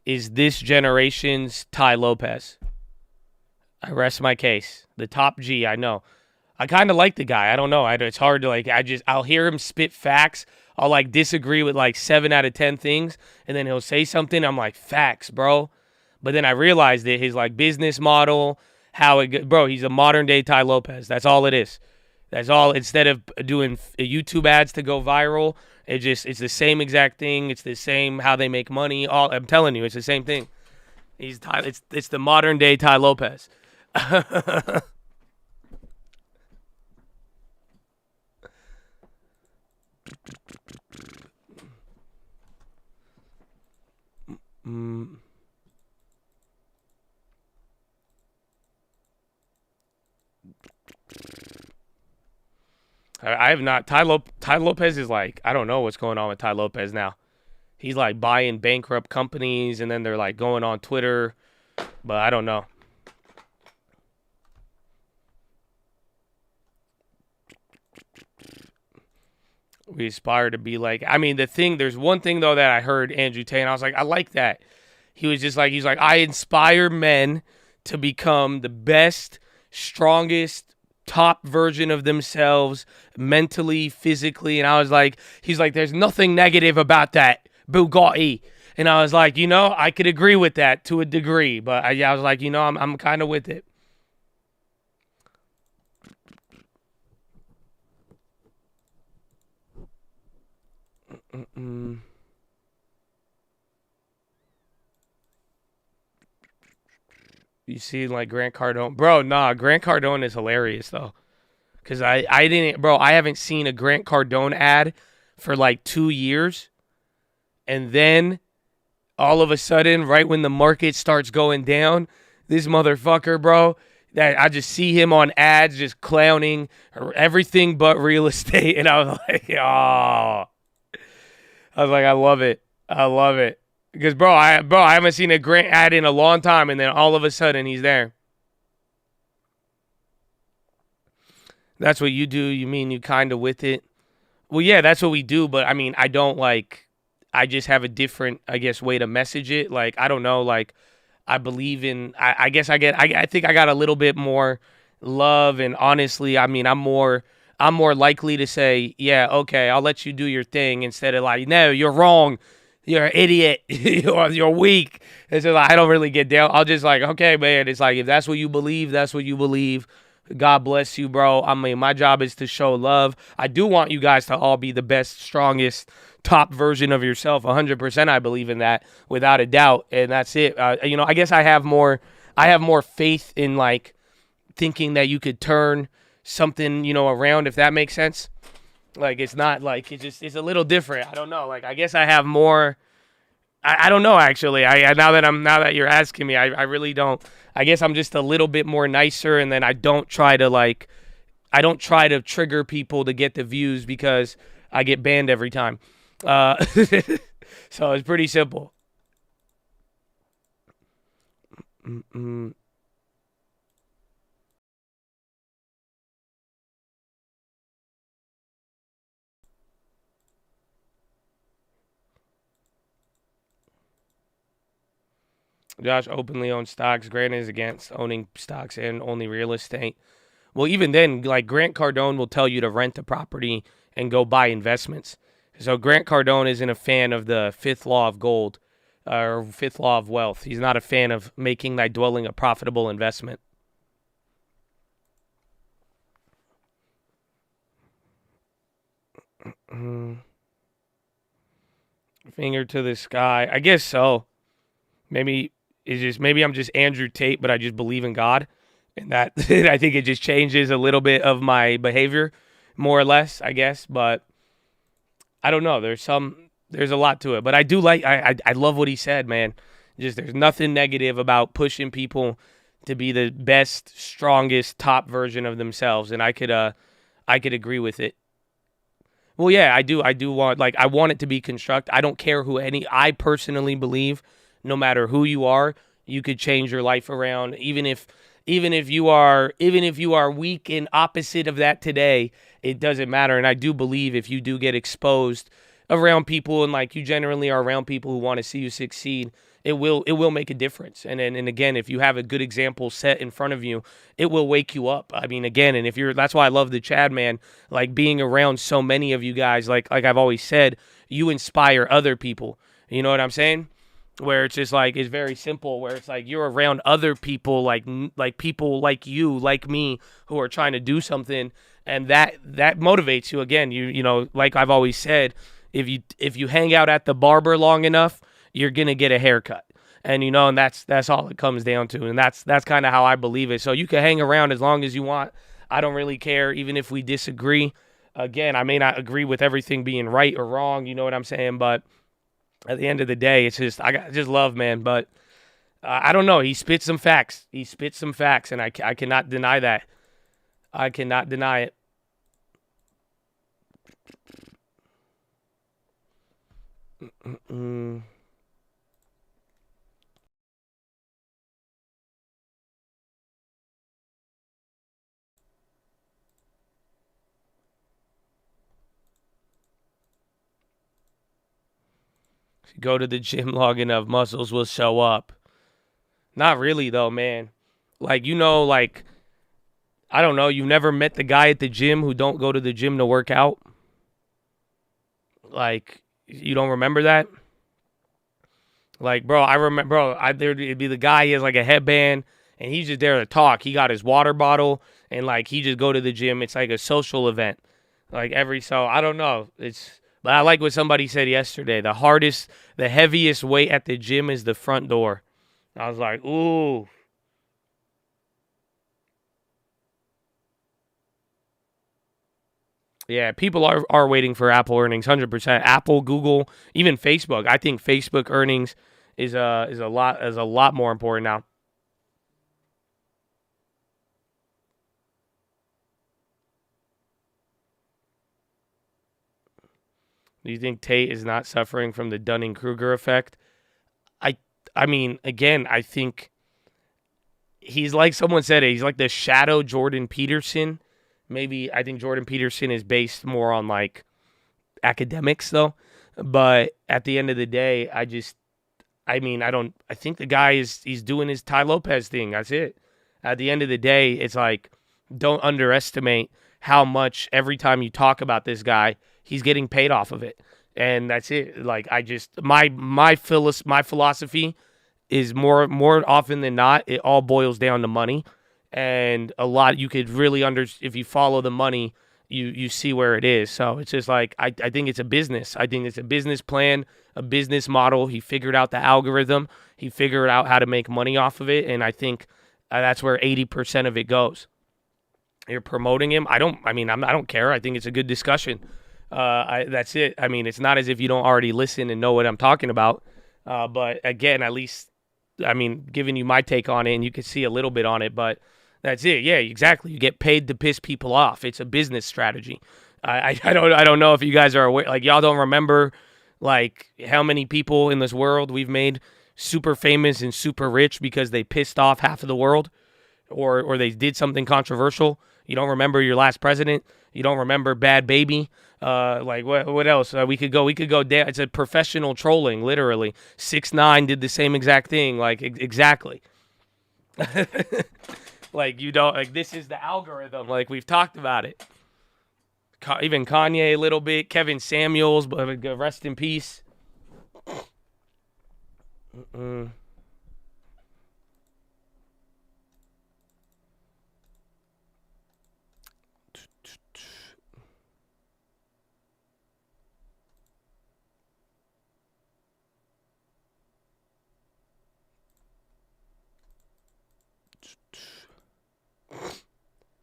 is this generation's Tai Lopez. I rest my case. The top G, I know. I kind of like the guy. I don't know. It's hard to, I'll hear him spit facts. I'll, disagree with, 7 out of 10 things. And then he'll say something. I'm like, facts, bro. But then I realized that his, business model, he's a modern-day Tai Lopez. That's all it is. That's all. Instead of doing YouTube ads to go viral, it's the same exact thing. It's the same how they make money. I'm telling you, it's the same thing. It's the modern-day Tai Lopez. I have not. Tai Lopez is I don't know what's going on with Tai Lopez now. He's buying bankrupt companies and then they're going on Twitter, but I don't know. We aspire to be there's one thing though that I heard Andrew Tate and I was like, I like that. He was just he's like, I inspire men to become the best, strongest, top version of themselves mentally, physically. And I was like, he's like, there's nothing negative about that, Bugatti. And I was like, I could agree with that to a degree, but I was like, I'm kind of with it. You see, Grant Cardone, bro. Nah, Grant Cardone is hilarious though, cause I haven't seen a Grant Cardone ad for 2 years, and then all of a sudden, right when the market starts going down, this motherfucker, bro, that I just see him on ads just clowning everything but real estate, and I was like, oh. I was like, I love it. I love it. Because, bro, I haven't seen a Grant ad in a long time, and then all of a sudden he's there. That's what you do? You mean you kind of with it? Well, yeah, that's what we do, but, I don't I just have a different, I guess, way to message it. Like, I don't know, like, I believe in, I guess I think I got a little bit more love, and honestly, I mean, I'm more likely to say, yeah, okay, I'll let you do your thing, instead of like, no, you're wrong, you're an idiot, you're weak. It's just like, I don't really get down. I'll just like, okay, man, it's like, if that's what you believe, that's what you believe. God bless you, bro. I mean, my job is to show love. I do want you guys to all be the best, strongest, top version of yourself. 100%, I believe in that, without a doubt. And that's it. I guess I have more faith in like thinking that you could turn something, around, if that makes sense. Like, it's not like, it's a little different. I don't know. Like, I guess I have more. I don't know, actually. Now that you're asking me, I really don't. I guess I'm just a little bit more nicer, and then I don't try to trigger people to get the views, because I get banned every time. So it's pretty simple. Josh openly owns stocks. Grant is against owning stocks and only real estate. Well, even then, like, Grant Cardone will tell you to rent a property and go buy investments. So Grant Cardone isn't a fan of the fifth law of gold, or fifth law of wealth. He's not a fan of making thy dwelling a profitable investment. Finger to the sky. I guess so. Maybe I'm just Andrew Tate, but I just believe in God, and that I think it just changes a little bit of my behavior, more or less, I guess. But I don't know. There's a lot to it, but I do like. I love what he said, man. Just, there's nothing negative about pushing people to be the best, strongest, top version of themselves, and I could agree with it. Well, yeah, I do want, like, I want it to be constructive. I don't care I personally believe, no matter who you are, you could change your life around. Even if you are weak and opposite of that today, it doesn't matter. And I do believe if you do get exposed around people, and like you generally are around people who want to see you succeed, it will make a difference. And again, if you have a good example set in front of you, it will wake you up. I mean, again, and that's why I love the Chad, man. Like, being around so many of you guys, like I've always said, you inspire other people. You know what I'm saying? Where it's just like, it's very simple, where it's like you're around other people, like people like you, like me, who are trying to do something, and that motivates you. Again, you like I've always said, if you hang out at the barber long enough, you're gonna get a haircut. And and that's all it comes down to, and that's kind of how I believe it. So you can hang around as long as you want. I don't really care, even if we disagree. Again, I may not agree with everything being right or wrong, you know what I'm saying, but at the end of the day, it's just, I just love, man. But I don't know. He spits some facts. And I cannot deny that. I cannot deny it. If you go to the gym long enough, muscles will show up. Not really, though, man. Like, like, I don't know. You never met the guy at the gym who don't go to the gym to work out? Like, you don't remember that? Like, bro, I remember, it'd be the guy, he has like a headband, and he's just there to talk. He got his water bottle, and like, he just go to the gym. It's like a social event. Like, so I don't know. But I like what somebody said yesterday. The heaviest weight at the gym is the front door. I was like, ooh. Yeah, people are waiting for Apple earnings, 100%. Apple, Google, even Facebook. I think Facebook earnings is a lot more important now. Do you think Tate is not suffering from the Dunning-Kruger effect? I mean, again, I think he's like someone said it. He's like the shadow Jordan Peterson. Maybe I think Jordan Peterson is based more on like academics though. But at the end of the day, I think the guy he's doing his Ty Lopez thing. That's it. At the end of the day, it's like, don't underestimate how much every time you talk about this guy, he's getting paid off of it. And that's it. Like, my philosophy is more often than not, it all boils down to money. And a lot you could really if you follow the money, you see where it is. So it's just like, I think it's a business. I think it's a business plan, a business model. He figured out the algorithm. He figured out how to make money off of it. And I think that's where 80% of it goes. You're promoting him. I don't care. I think it's a good discussion. That's it. I mean, it's not as if you don't already listen and know what I'm talking about. But again, at least, giving you my take on it, and you can see a little bit on it, but that's it. Yeah, exactly. You get paid to piss people off. It's a business strategy. I don't know if you guys are aware. Like, y'all don't remember, like, how many people in this world we've made super famous and super rich because they pissed off half of the world, or they did something controversial. You don't remember your last president. You don't remember Bad Baby. Like, what else? We could go down. It's a professional trolling, literally. 6ix9ine did the same exact thing. Like, exactly. Like, you don't, like, this is the algorithm. Like, we've talked about it. Even Kanye a little bit. Kevin Samuels, but rest in peace.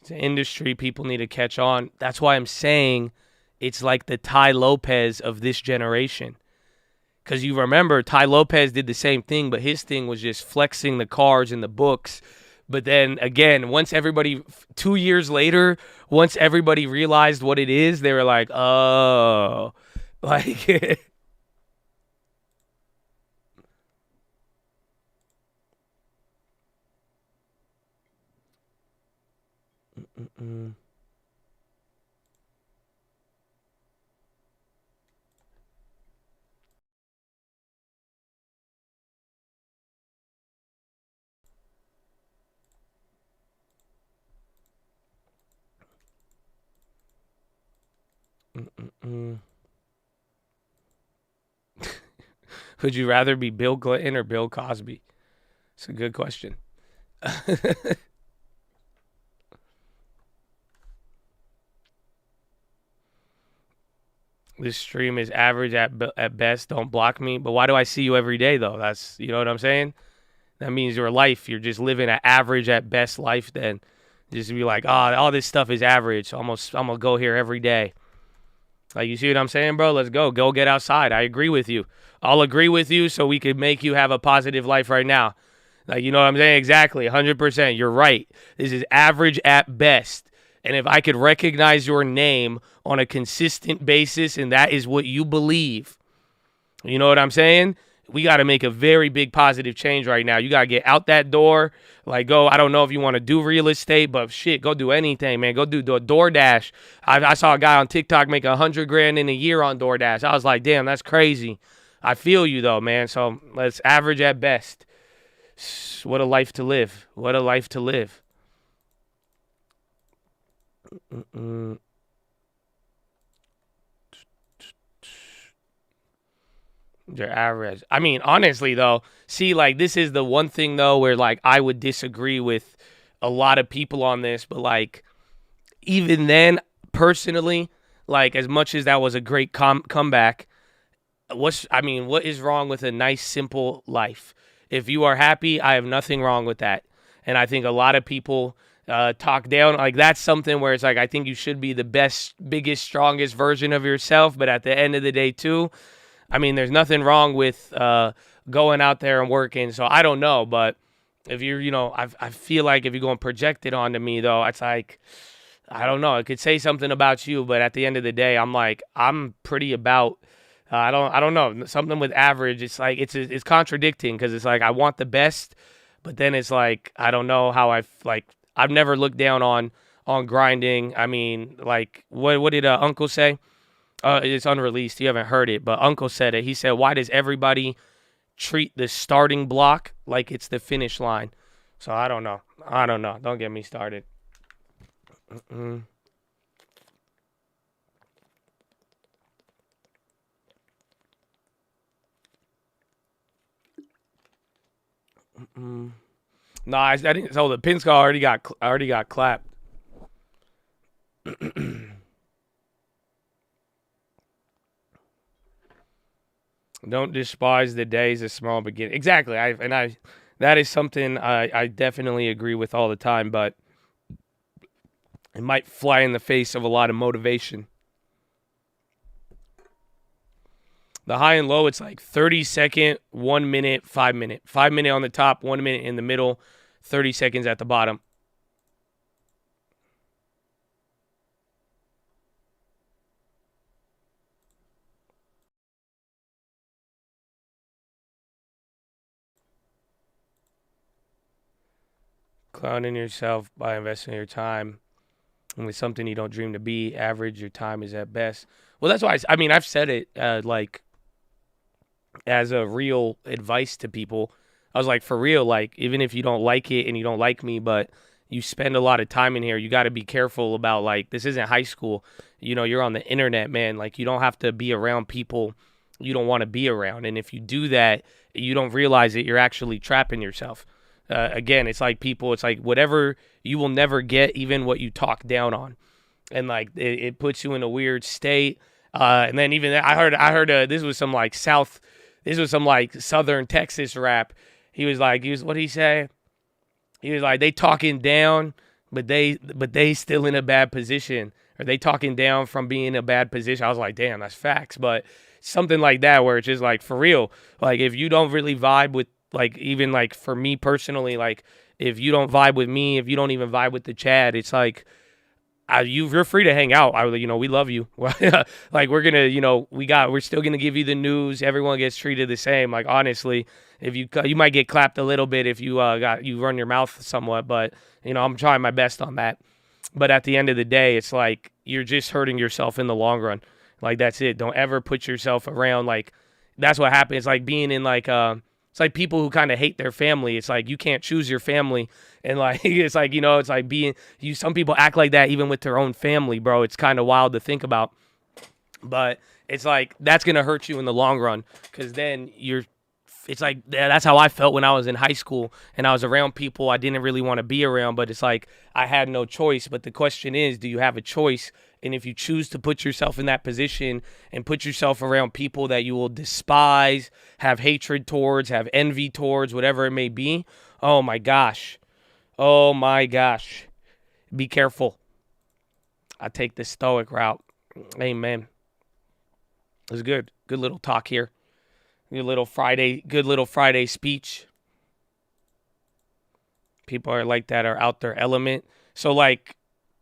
It's an industry people need to catch on. That's why I'm saying it's like the Ty Lopez of this generation. Because you remember, Ty Lopez did the same thing, but his thing was just flexing the cars and the books. But then, again, 2 years later, once everybody realized what it is, they were like, oh. Like, Would you rather be Bill Clinton or Bill Cosby? It's a good question. This stream is average at best. Don't block me. But why do I see you every day, though? That's, you know what I'm saying? That means your life, you're just living an average at best life then. Just be like, oh, all this stuff is average, so I'm going to go here every day. Like, you see what I'm saying, bro? Let's go. Go get outside. I agree with you. I'll agree with you so we could make you have a positive life right now. Like, you know what I'm saying? Exactly. 100%. You're right. This is average at best. And if I could recognize your name on a consistent basis and that is what you believe, you know what I'm saying? We got to make a very big positive change right now. You got to get out that door. Like, go, I don't know if you want to do real estate, but shit, go do anything, man. Go do DoorDash. I saw a guy on TikTok make $100,000 in a year on DoorDash. I was like, damn, that's crazy. I feel you, though, man. So let's average at best. What a life to live. What a life to live. They're average. I mean, honestly, though, see, like, this is the one thing, though, where, like, I would disagree with a lot of people on this. But, like, even then, personally, like, as much as that was a great comeback, what is wrong with a nice, simple life? If you are happy, I have nothing wrong with that. And I think a lot of people talk down. Like, that's something where it's like, I think you should be the best, biggest, strongest version of yourself. But at the end of the day, too, I mean, there's nothing wrong with going out there and working. So I don't know. But if you're, I feel like if you're going to project it onto me, though, it's like, I don't know. It could say something about you. But at the end of the day, I'm like, I'm pretty about, I don't know. Something with average, it's like, it's contradicting because it's like, I want the best. But then it's like, I don't know how I've never looked down on grinding. I mean, like, what did Uncle say? It's unreleased. You haven't heard it, but Uncle said it. He said, why does everybody treat the starting block like it's the finish line? So I don't know. Don't get me started. No, I didn't. So the pin skull already got clapped. Don't despise the days of small beginning. Exactly. That is something I definitely agree with all the time, but it might fly in the face of a lot of motivation. The high and low, it's like 30-second, 1 minute, 5 minute. 5 minute on the top, 1 minute in the middle, 30 seconds at the bottom. Clowning yourself by investing your time with something you don't dream to be. Average, your time is at best. Well, that's why I've said it like as a real advice to people. I was like, for real, like, even if you don't like it and you don't like me, but you spend a lot of time in here, you got to be careful about, like, this isn't high school. You know, you're on the internet, man. Like, you don't have to be around people you don't want to be around. And if you do that, you don't realize it, you're actually trapping yourself. Again, it's like whatever you will never get, even what you talk down on. And, like, it puts you in a weird state. And then even I heard this was some Southern Texas rap. What did he say? He was like, they talking down, but they still in a bad position. Or they talking down from being in a bad position. I was like, damn, that's facts. But something like that, where it's just like, for real, like, if you don't really vibe with, like, even like for me personally, like, if you don't vibe with me, if you don't even vibe with the Chad, it's like, you're free to hang out. We love you. Like, we're gonna, we're still gonna give you the news. Everyone gets treated the same. Like, honestly, if you might get clapped a little bit if you run your mouth somewhat, but I'm trying my best on that. But at the end of the day, it's like you're just hurting yourself in the long run. Like, that's it. Don't ever put yourself around. Like, that's what happens. It's like being in like it's like people who kind of hate their family. It's like you can't choose your family. And like, it's like, it's like some people act like that even with their own family, bro. It's kind of wild to think about. But it's like, that's going to hurt you in the long run. Because then it's like, that's how I felt when I was in high school and I was around people I didn't really want to be around. But it's like, I had no choice. But the question is, do you have a choice? And if you choose to put yourself in that position and put yourself around people that you will despise, have hatred towards, have envy towards, whatever it may be, oh my gosh. Oh my gosh. Be careful. I take the stoic route. Amen. It was good. Good little talk here. Good little Friday speech. People are like that, are out their element. So, like,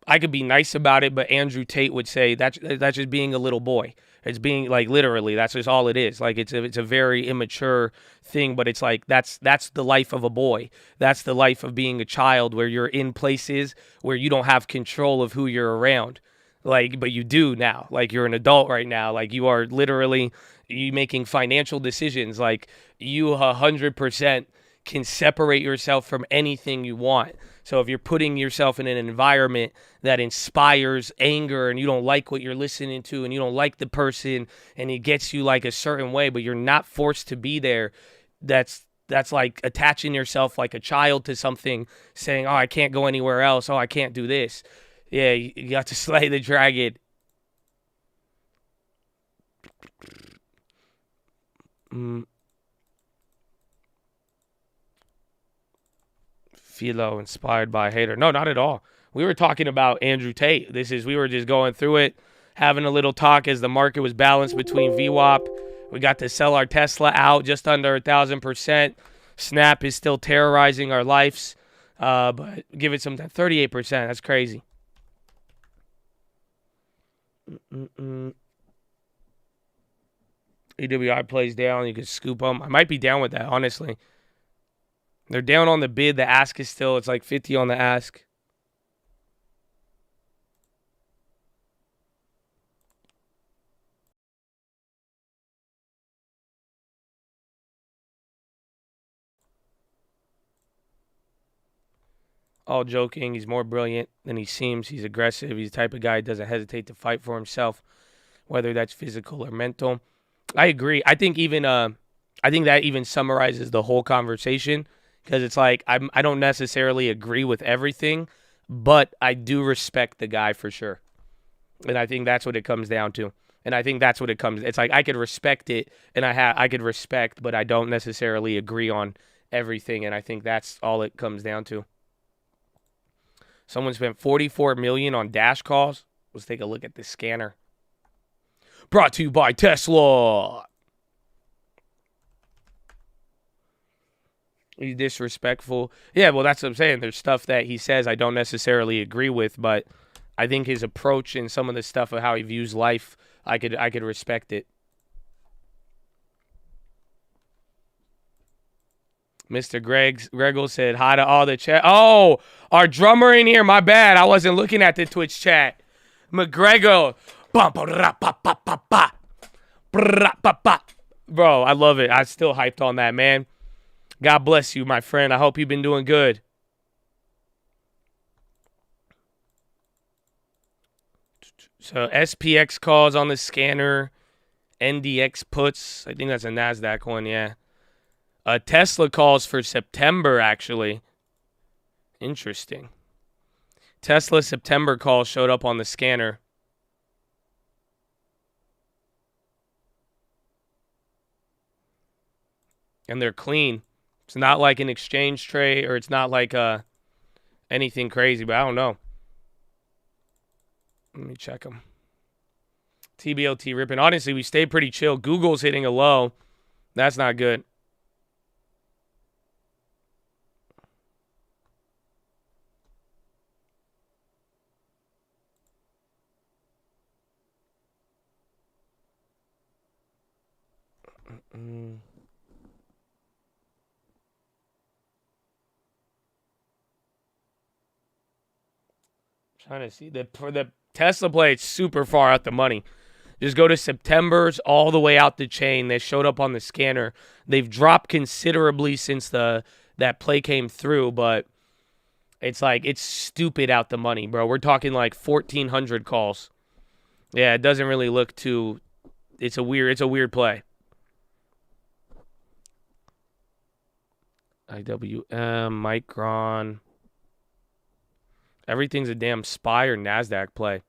I could be nice about it, but Andrew Tate would say that's just being a little boy. It's being, like, literally, that's just all it is. Like, it's a very immature thing, but it's like that's the life of a boy. That's the life of being a child, where you're in places where you don't have control of who you're around. Like, but you do now. Like, you're an adult right now. Like, you are literally making financial decisions. Like, you 100% can separate yourself from anything you want. So if you're putting yourself in an environment that inspires anger and you don't like what you're listening to and you don't like the person and it gets you like a certain way, but you're not forced to be there, that's like attaching yourself like a child to something, saying, oh, I can't go anywhere else. Oh, I can't do this. Yeah, you got to slay the dragon. PHILO inspired by a hater. No, not at all. We were talking about Andrew Tate. We were just going through it, having a little talk as the market was balanced between VWAP. We got to sell our Tesla out just under 1,000%. Snap is still terrorizing our lives. But give it some time. 38%. That's crazy. EWI plays down. You can scoop them. I might be down with that, honestly. They're down on the bid. The ask is still, it's like 50 on the ask. All joking, he's more brilliant than he seems. He's aggressive. He's the type of guy who doesn't hesitate to fight for himself, whether that's physical or mental. I agree. I think that even summarizes the whole conversation, because it's like I don't necessarily agree with everything, but I do respect the guy for sure. And I think that's what it comes down to. And I think that's what it comes. It's like I could respect it, and I could respect, but I don't necessarily agree on everything. And I think that's all it comes down to. Someone spent $44 million on dash calls. Let's take a look at this scanner. Brought to you by Tesla. He's disrespectful. Yeah, well, that's what I'm saying. There's stuff that he says I don't necessarily agree with, but I think his approach and some of the stuff of how he views life, I could respect it. Mr. Greggle said hi to all the chat. Oh, our drummer in here. My bad. I wasn't looking at the Twitch chat. McGregor. Bro, I love it. I still hyped on that, man. God bless you, my friend. I hope you've been doing good. So SPX calls on the scanner. NDX puts. I think that's a NASDAQ one, yeah. Tesla calls for September, actually. Interesting. Tesla September call showed up on the scanner. And they're clean. It's not like an exchange trade, or it's not like anything crazy, but I don't know. Let me check them. TBLT ripping. Honestly, we stayed pretty chill. Google's hitting a low. That's not good. Trying to see for the Tesla play, it's super far out the money. Just go to September's all the way out the chain. They showed up on the scanner. They've dropped considerably since that play came through, but it's like it's stupid out the money, bro. We're talking like 1,400 calls. Yeah, it doesn't really look too. It's a weird play. IWM, Micron. Everything's a damn SPY or NASDAQ play.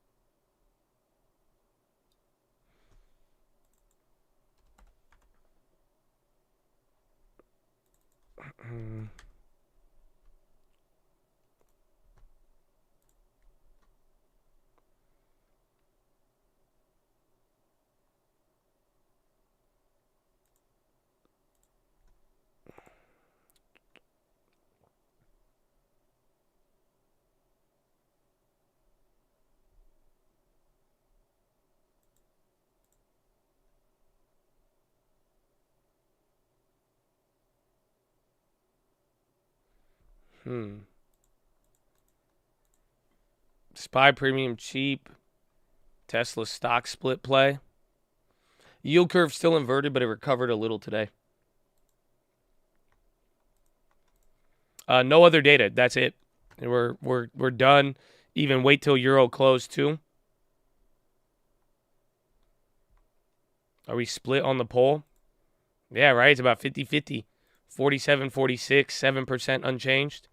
SPY premium cheap. Tesla stock split play. Yield curve still inverted, but it recovered a little today. No other data. That's it. We're done. Even wait till Euro close too. Are we split on the poll? Yeah, right. It's about 50-50. 47, 46, 7% unchanged.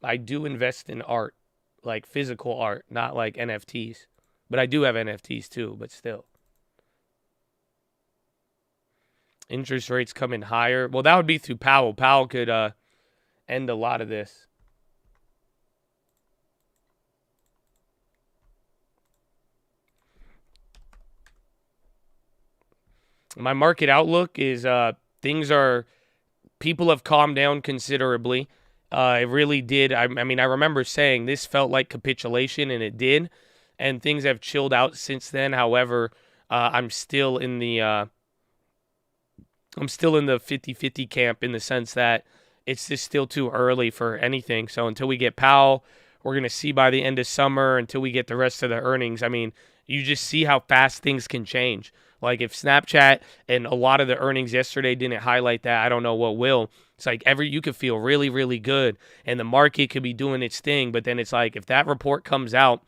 I do invest in art, like physical art, not like NFTs. But I do have NFTs too, but still. Interest rates coming higher. Well, that would be through Powell. Powell could end a lot of this. My market outlook is people have calmed down considerably. It really did. I mean, I remember saying this felt like capitulation, and it did. And things have chilled out since then. However, I'm still in the 50-50 camp, in the sense that it's just still too early for anything. So until we get Powell, we're going to see by the end of summer, until we get the rest of the earnings. I mean, you just see how fast things can change. Like if Snapchat and a lot of the earnings yesterday didn't highlight that, I don't know what will. It's like you could feel really, really good and the market could be doing its thing. But then it's like if that report comes out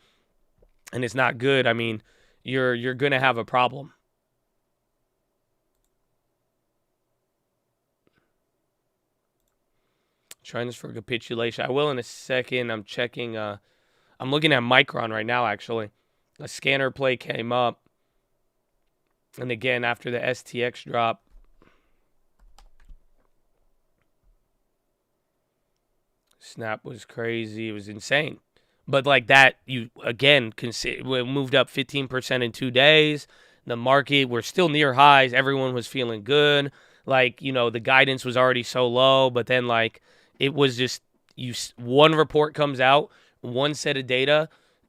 and it's not good, I mean, you're going to have a problem. Trying this for capitulation. I will in a second. I'm checking. I'm looking at Micron right now, actually. A scanner play came up. And again, after the STX drop. Snap was crazy. It was insane. But like that, you, again, moved up 15% in 2 days. The market, we're still near highs. Everyone was feeling good. Like, you know, the guidance was already so low. But then, like, it was just, one report comes out, one set of data,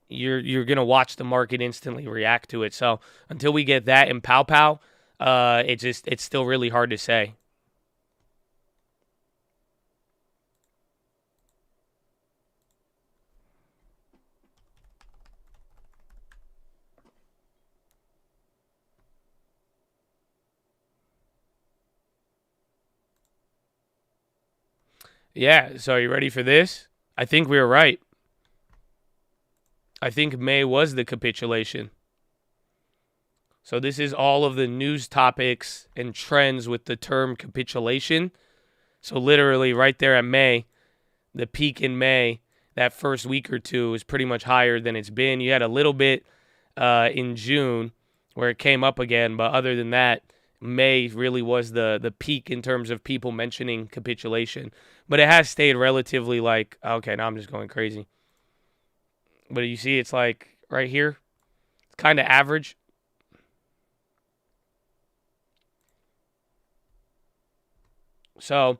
you're going to watch the market instantly react to it. So until we get that in pow, it's still really hard to say. Yeah, so are you ready for this? I think we were right. I think May was the capitulation. So this is all of the news topics and trends with the term capitulation. So literally right there at May, the peak in May, that first week or two is pretty much higher than it's been. You had a little bit in June where it came up again, but other than that, May really was the peak in terms of people mentioning capitulation. But it has stayed relatively like, okay, now I'm just going crazy. But you see it's like right here, it's kind of average. So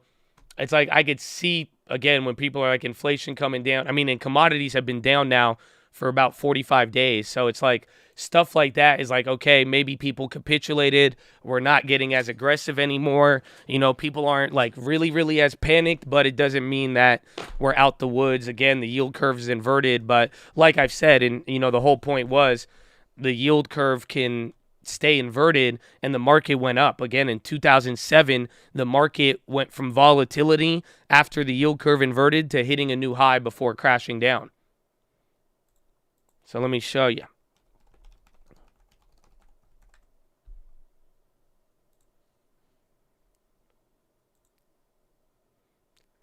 it's like I could see, again, when people are like inflation coming down. I mean, and commodities have been down now for about 45 days. So it's like stuff like that is like, okay, maybe people capitulated. We're not getting as aggressive anymore. You know, people aren't like really, really as panicked, but it doesn't mean that we're out the woods. Again, the yield curve is inverted. But like I've said, and, you know, the whole point was the yield curve can stay inverted and the market went up. Again, in 2007, the market went from volatility after the yield curve inverted to hitting a new high before crashing down. So let me show you.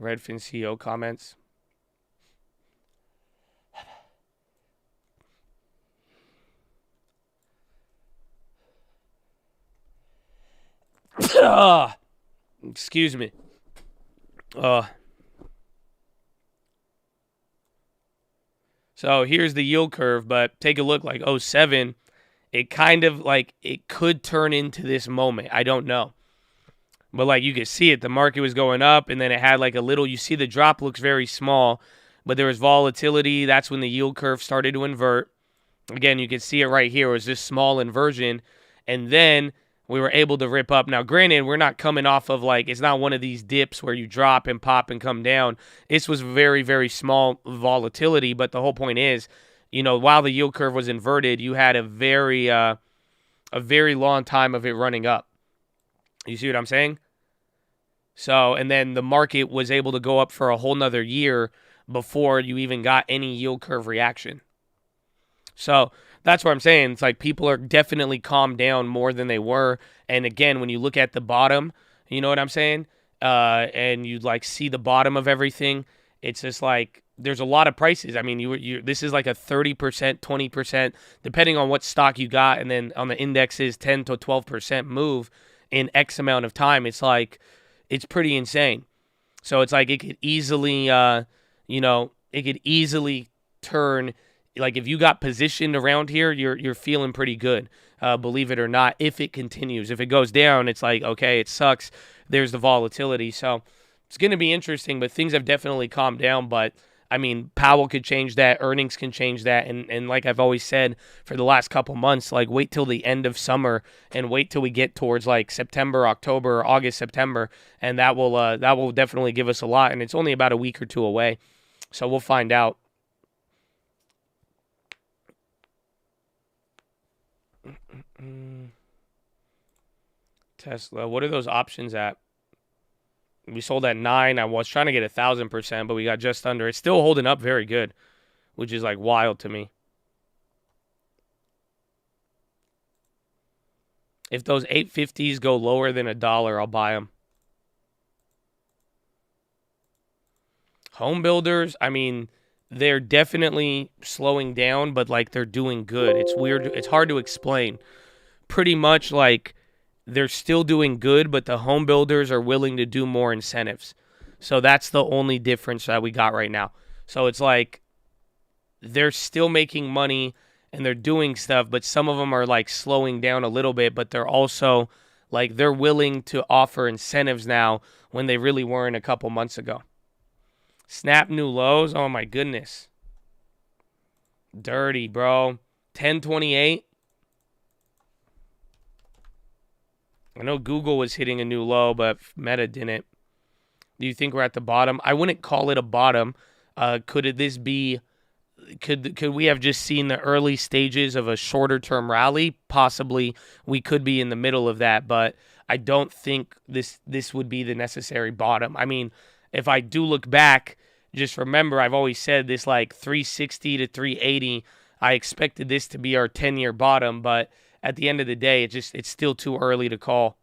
Redfin CEO comments. Excuse me. So here's the yield curve, but take a look, like 07, it kind of like it could turn into this moment. I don't know. But like you could see it, the market was going up and then it had like a little, you see the drop looks very small, but there was volatility. That's when the yield curve started to invert. Again, you can see it right here. It was this small inversion. And then we were able to rip up. Now, granted, we're not coming off of like, it's not one of these dips where you drop and pop and come down. This was very, very small volatility. But the whole point is, you know, while the yield curve was inverted, you had a very long time of it running up. You see what I'm saying? So, and then the market was able to go up for a whole nother year before you even got any yield curve reaction. So that's what I'm saying. It's like people are definitely calmed down more than they were. And again, when you look at the bottom, you know what I'm saying? And you like see the bottom of everything. It's just like there's a lot of prices. I mean, this is like a 30%, 20%, depending on what stock you got. And then on the indexes, 10 to 12% move in X amount of time. It's like, it's pretty insane. So it's like it could easily, it could easily turn. Like if you got positioned around here, you're feeling pretty good, believe it or not, if it continues. If it goes down, it's like, okay, it sucks. There's the volatility. So it's going to be interesting, but things have definitely calmed down. But, I mean, Powell could change that. Earnings can change that. And like I've always said for the last couple months, like wait till the end of summer and wait till we get towards like September, October, August, September. And that will definitely give us a lot. And it's only about a week or two away. So we'll find out. Tesla. What are those options at? We sold at 9. I was trying to get 1,000%, but we got just under. It's still holding up very good, which is like wild to me. If those 850s go lower than $1, I'll buy them. Home builders, I mean, they're definitely slowing down, but like they're doing good. It's weird. It's hard to explain. Pretty much like they're still doing good, but the home builders are willing to do more incentives. So that's the only difference that we got right now. So it's like they're still making money and they're doing stuff, but some of them are like slowing down a little bit, but they're also like they're willing to offer incentives now when they really weren't a couple months ago. Snap new lows. Oh my goodness. Dirty, bro. 1028. I know Google was hitting a new low, but Meta didn't. Do you think we're at the bottom? I wouldn't call it a bottom. Could we have just seen the early stages of a shorter term rally? Possibly we could be in the middle of that, but I don't think this would be the necessary bottom. I mean, if I do look back, just remember I've always said this like 360 to 380. I expected this to be our 10-year bottom, but at the end of the day, it's still too early to call.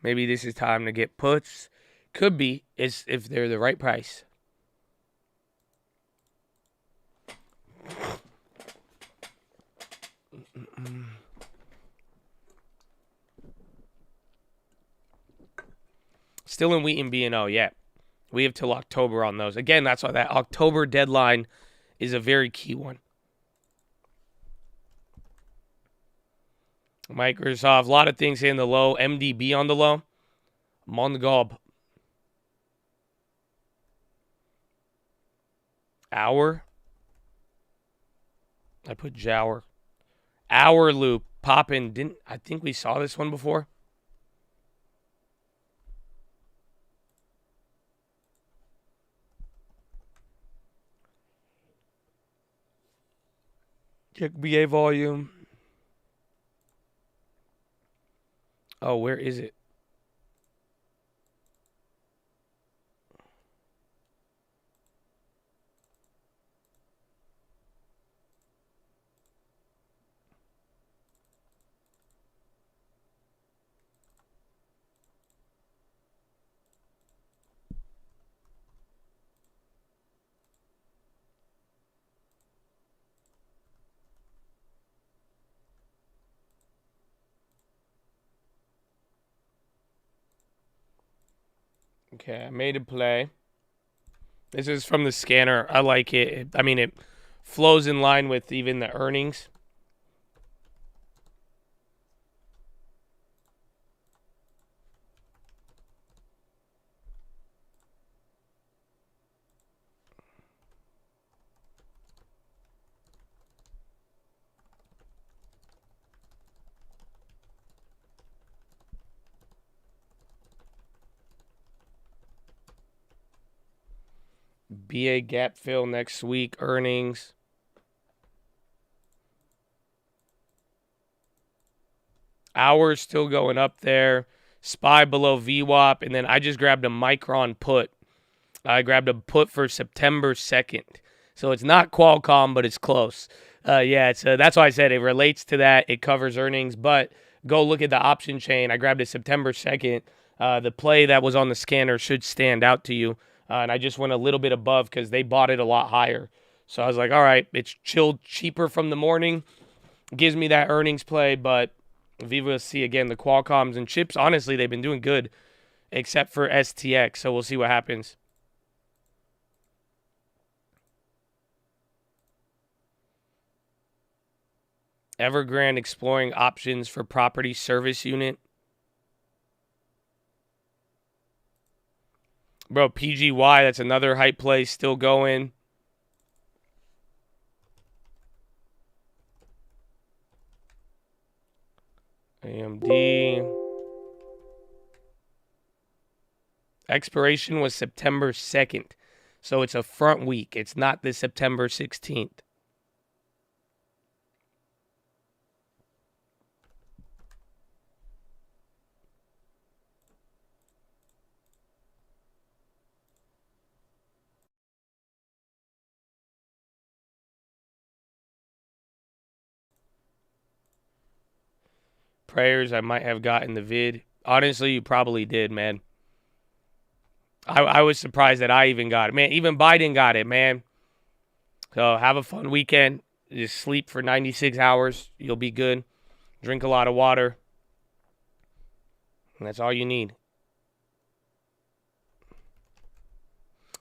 Maybe this is time to get puts. Could be, is if they're the right price. Still in wheat and B&O, yeah. We have till October on those. Again, that's why that October deadline is a very key one. Microsoft, a lot of things in the low. MDB on the low. Mongob. Hour. I put Jower. Hour loop. Poppin'. I think we saw this one before. Check BA volume. Oh, where is it? Okay, I made a play. This is from the scanner. I like it. I mean, it flows in line with even the earnings. BA gap fill next week. Earnings. Hours still going up there. SPY below VWAP. And then I just grabbed a Micron put. I grabbed a put for September 2nd. So it's not Qualcomm, but it's close. That's why I said it relates to that. It covers earnings. But go look at the option chain. I grabbed it September 2nd. The play that was on the scanner should stand out to you. And I just went a little bit above because they bought it a lot higher. So I was like, all right, it's chilled cheaper from the morning. Gives me that earnings play. But we will see again the Qualcomms and chips. Honestly, they've been doing good except for STX. So we'll see what happens. Evergrande exploring options for property service unit. Bro, PGY, that's another hype play still going. AMD. Expiration was September 2nd. So it's a front week. It's not the September 16th. Prayers, I might have gotten the vid. Honestly, you probably did, man. I was surprised that I even got it. Man, even Biden got it, man. So have a fun weekend. Just sleep for 96 hours. You'll be good. Drink a lot of water. And that's all you need.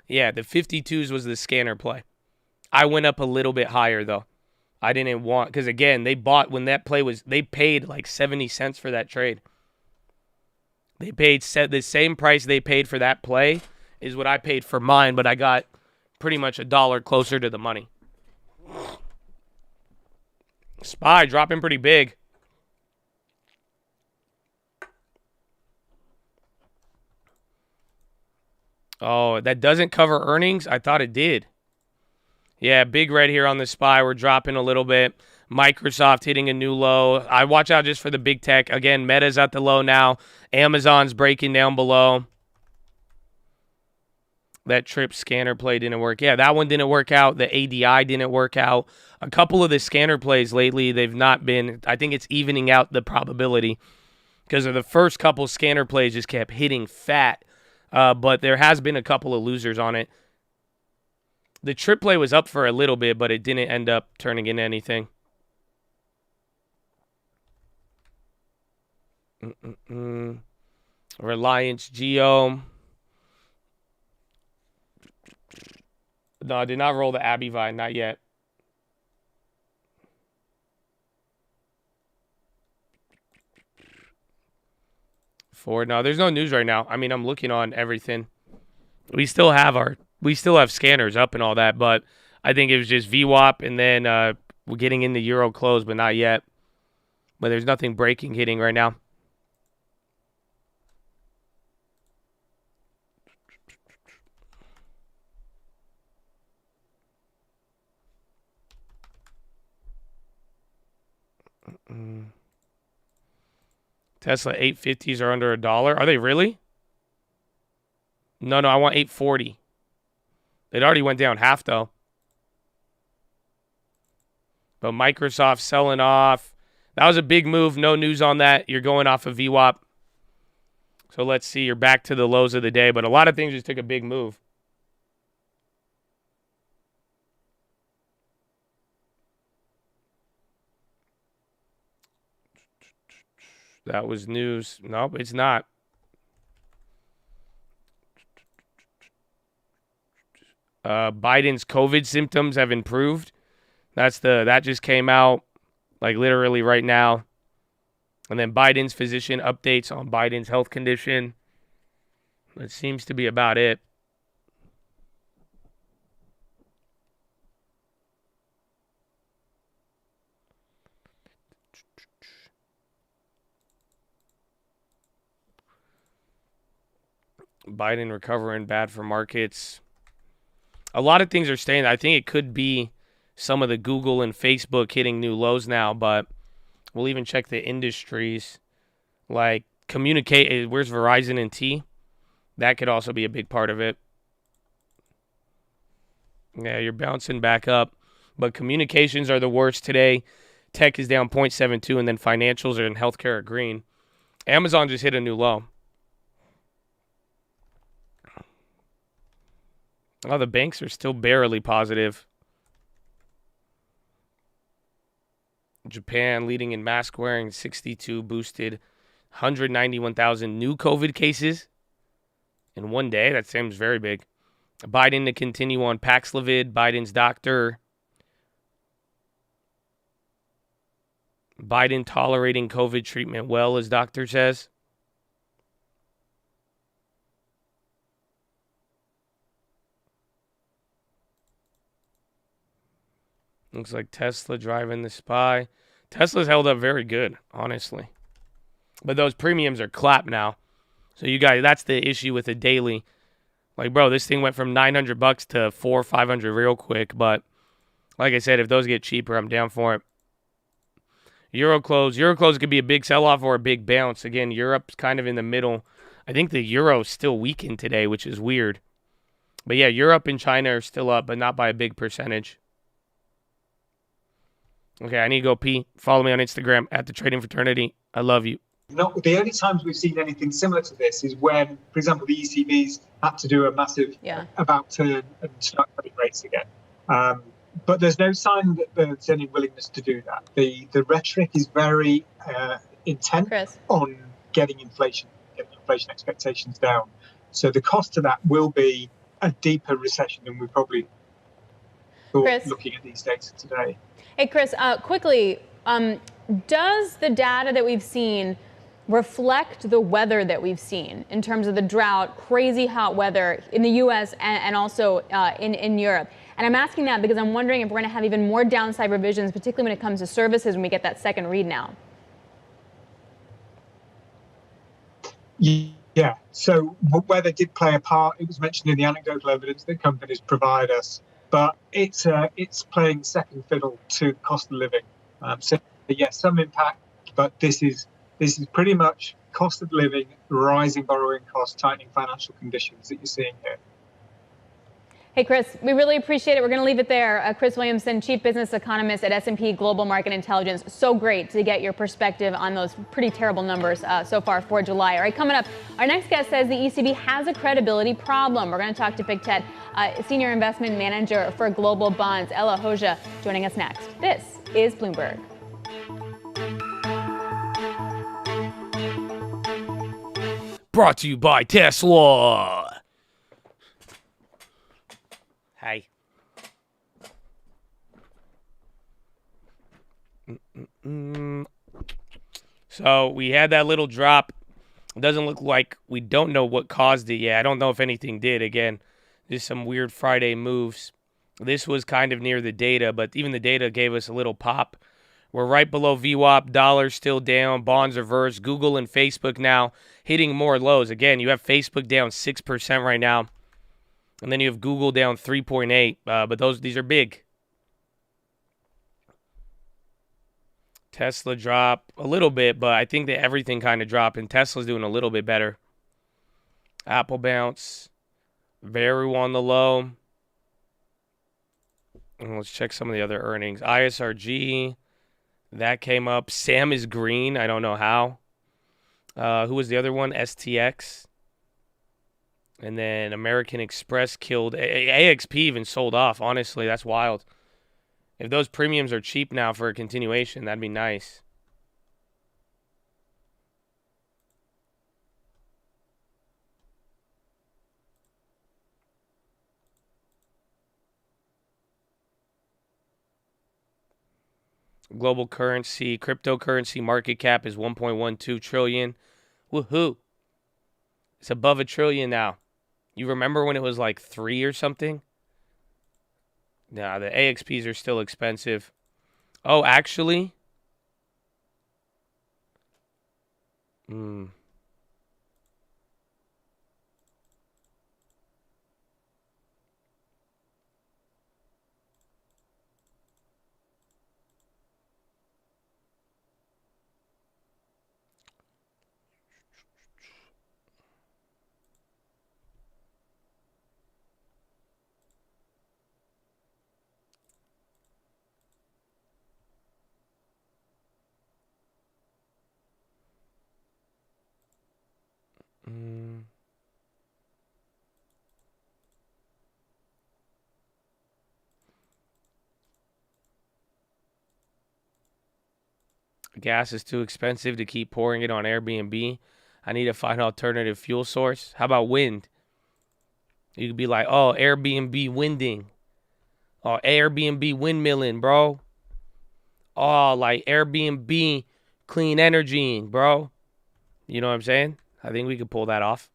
Yeah, the 52s was the scanner play. I went up a little bit higher, though. I didn't want, because again, they bought when that play was, they paid like 70 cents for that trade. They paid the same price they paid for that play is what I paid for mine, but I got pretty much $1 closer to the money. SPY dropping pretty big. Oh, that doesn't cover earnings? I thought it did. Yeah, big red here on the SPY. We're dropping a little bit. Microsoft hitting a new low. I watch out just for the big tech. Again, Meta's at the low now. Amazon's breaking down below. That trip scanner play didn't work. Yeah, that one didn't work out. The ADI didn't work out. A couple of the scanner plays lately, they've not been. I think it's evening out the probability because of the first couple scanner plays just kept hitting fat. But there has been a couple of losers on it. The trip play was up for a little bit, but it didn't end up turning into anything. Reliance Geo. No, I did not roll the Abivine, not yet. Ford, no, there's no news right now. I mean, I'm looking on everything. We still have scanners up and all that, but I think it was just VWAP and then we're getting into Euro close, but not yet. But there's nothing breaking hitting right now. Tesla 850s are under $1. Are they really? No, I want 840. It already went down half, though. But Microsoft selling off. That was a big move. No news on that. You're going off of VWAP. So let's see. You're back to the lows of the day. But a lot of things just took a big move. That was news. Nope, it's not. Biden's COVID symptoms have improved. That just came out like literally right now. And then Biden's physician updates on Biden's health condition. That seems to be about it. Biden recovering, bad for markets. A lot of things are staying. I think it could be some of the Google and Facebook hitting new lows now, but we'll even check the industries. Like communicate, where's Verizon and T? That could also be a big part of it. Yeah, you're bouncing back up. But communications are the worst today. Tech is down 0.72, and then financials and healthcare are green. Amazon just hit a new low. Oh, the banks are still barely positive. Japan leading in mask wearing, 62 boosted, 191,000 new COVID cases in one day. That seems very big. Biden to continue on Paxlovid, Biden's doctor. Biden tolerating COVID treatment well, as doctor says. Looks like Tesla driving the SPY. Tesla's held up very good, honestly. But those premiums are clapped now. So you guys, that's the issue with the daily. Like, bro, this thing went from $900 to 400 or 500 real quick. But like I said, if those get cheaper, I'm down for it. Euro close could be a big sell-off or a big bounce. Again, Europe's kind of in the middle. I think the Euro's still weakened today, which is weird. But yeah, Europe and China are still up, but not by a big percentage. Okay, I need to go pee. Follow me on Instagram at The Trading Fraternity. I love you.
Not the only times we've seen anything similar to this is when, for example, the ECB's had to do a massive about turn and start cutting rates again. But there's no sign that there's any willingness to do that. The rhetoric is very intent on getting inflation expectations down. So the cost of that will be a deeper recession than we probably thought looking at these data today.
Hey, Chris, quickly, does the data that we've seen reflect the weather that we've seen in terms of the drought, crazy hot weather in the U.S. and also in Europe? And I'm asking that because I'm wondering if we're going to have even more downside revisions, particularly when it comes to services when we get that second read now.
Yeah, so weather did play a part. It was mentioned in the anecdotal evidence that companies provide us, but it's playing second fiddle to cost of living. So yes, some impact, but this is pretty much cost of living, rising borrowing costs, tightening financial conditions that you're seeing here.
Hey, Chris, we really appreciate it. We're going to leave it there. Chris Williamson, Chief Business Economist at S&P Global Market Intelligence. So great to get your perspective on those pretty terrible numbers so far for July. All right, coming up, our next guest says the ECB has a credibility problem. We're going to talk to Big Ted, Senior Investment Manager for Global Bonds, Ella Hoja, joining us next. This is Bloomberg.
Brought to you by Tesla. Hey. So we had that little drop. It doesn't look like we don't know what caused it yet. I don't know if anything did. Again, just some weird Friday moves. This was kind of near the data, but even the data gave us a little pop. We're right below VWAP. Dollar's still down. Bonds reversed. Google and Facebook now hitting more lows. Again, you have Facebook down 6% right now. And then you have Google down 3.8, but these are big. Tesla drop a little bit, but I think that everything kind of dropped, and Tesla's doing a little bit better. Apple bounce, Veru on the low. And let's check some of the other earnings. ISRG, that came up. Sam is green. I don't know how. Who was the other one? STX. And then American Express killed. AXP even sold off. Honestly, that's wild. If those premiums are cheap now for a continuation, that'd be nice. Global currency, cryptocurrency market cap is 1.12 trillion. Woohoo. It's above $1 trillion now. You remember when it was like 3 or something? Nah, the AXPs are still expensive. Oh, actually? Gas is too expensive to keep pouring it on Airbnb. I need to find an alternative fuel source. How about wind? You could be like, oh, Airbnb winding. Oh, Airbnb windmilling, bro. Oh, like Airbnb clean energy, bro. You know what I'm saying? I think we could pull that off.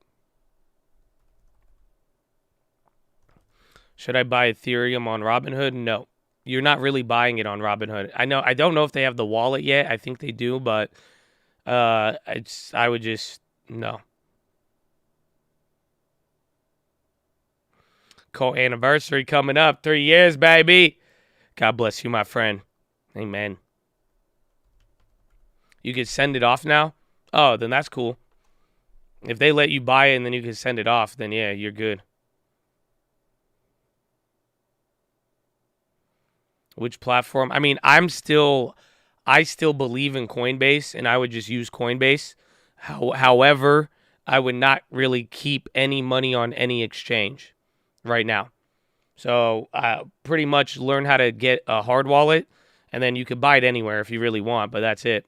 Should I buy Ethereum on Robinhood? No. You're not really buying it on Robinhood. I don't know if they have the wallet yet. I think they do, but I would just, no. Co-anniversary coming up. 3 years, baby. God bless you, my friend. Amen. You can send it off now? Oh, then that's cool. If they let you buy it and then you can send it off, then yeah, you're good. Which platform? I mean, I still believe in Coinbase, and I would just use Coinbase. However, I would not really keep any money on any exchange right now. So pretty much learn how to get a hard wallet, and then you could buy it anywhere if you really want, but that's it.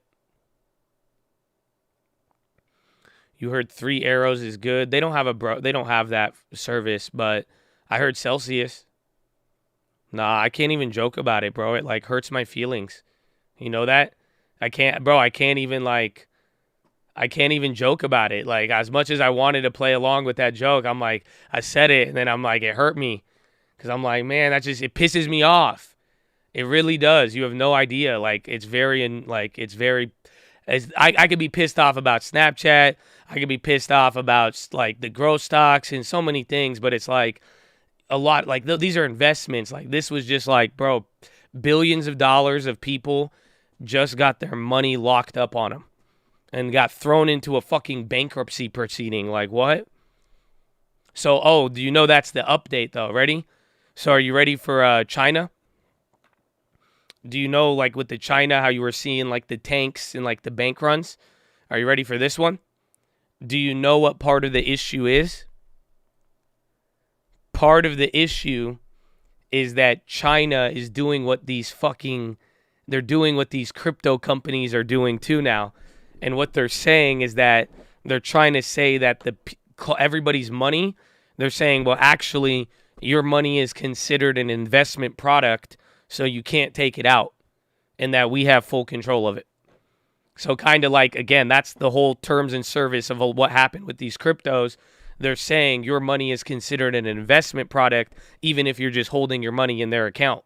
You heard 3 Arrows is good. They don't have that service, but I heard Celsius. Nah, I can't even joke about it, bro. It like hurts my feelings. You know that? I can't even joke about it. Like, as much as I wanted to play along with that joke, I'm like, I said it, and then I'm like, it hurt me. Because I'm like, man, it pisses me off. It really does. You have no idea. Like, I could be pissed off about Snapchat. I could be pissed off about, like, the growth stocks and so many things, but it's like a lot. Like, these are investments. Like, this was just like, bro, billions of dollars of people just got their money locked up on them and got thrown into a fucking bankruptcy proceeding. Like, what? So, do you know that's the update, though? Ready? So, are you ready for China? Do you know, like, with the China, how you were seeing, like, the tanks and, like, the bank runs? Are you ready for this one? Do you know what part of the issue is? Part of the issue is that China is doing what they're doing what these crypto companies are doing too now. And what they're saying is that they're trying to say that everybody's money, they're saying, well, actually, your money is considered an investment product, so you can't take it out, and that we have full control of it. So kind of like, again, that's the whole terms and service of what happened with these cryptos. They're saying your money is considered an investment product, even if you're just holding your money in their account,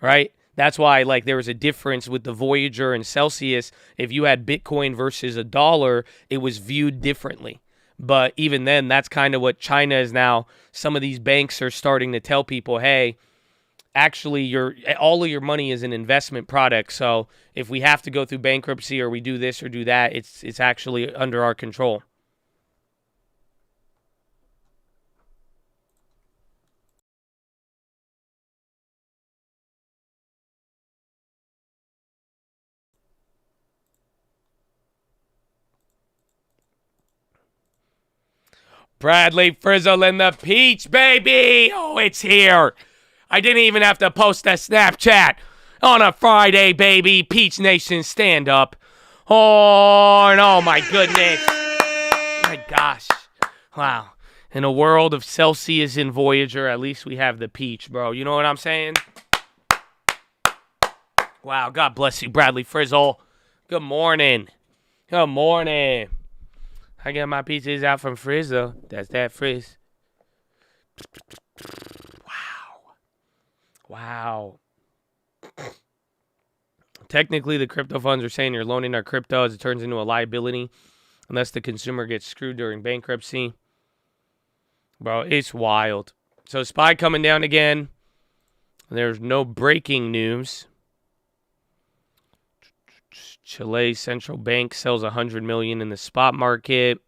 right? That's why, like, there was a difference with the Voyager and Celsius. If you had Bitcoin versus a dollar, it was viewed differently. But even then, that's kind of what China is now. Some of these banks are starting to tell people, hey, actually, all of your money is an investment product. So if we have to go through bankruptcy or we do this or do that, it's actually under our control. Bradley Frizzle and the Peach, baby! Oh, it's here. I didn't even have to post a Snapchat on a Friday, baby. Peach Nation, stand up. Oh my goodness. My gosh. Wow. In a world of Celsius and Voyager, at least we have the Peach, bro. You know what I'm saying? Wow. God bless you, Bradley Frizzle. Good morning. Good morning. I get my pizzas out from Frizzle. That's that Frizz. Wow. Technically, the crypto funds are saying you're loaning our crypto as it turns into a liability unless the consumer gets screwed during bankruptcy. Bro, it's wild. So SPY coming down again. There's no breaking news. Chile Central Bank sells $100 million in the spot market.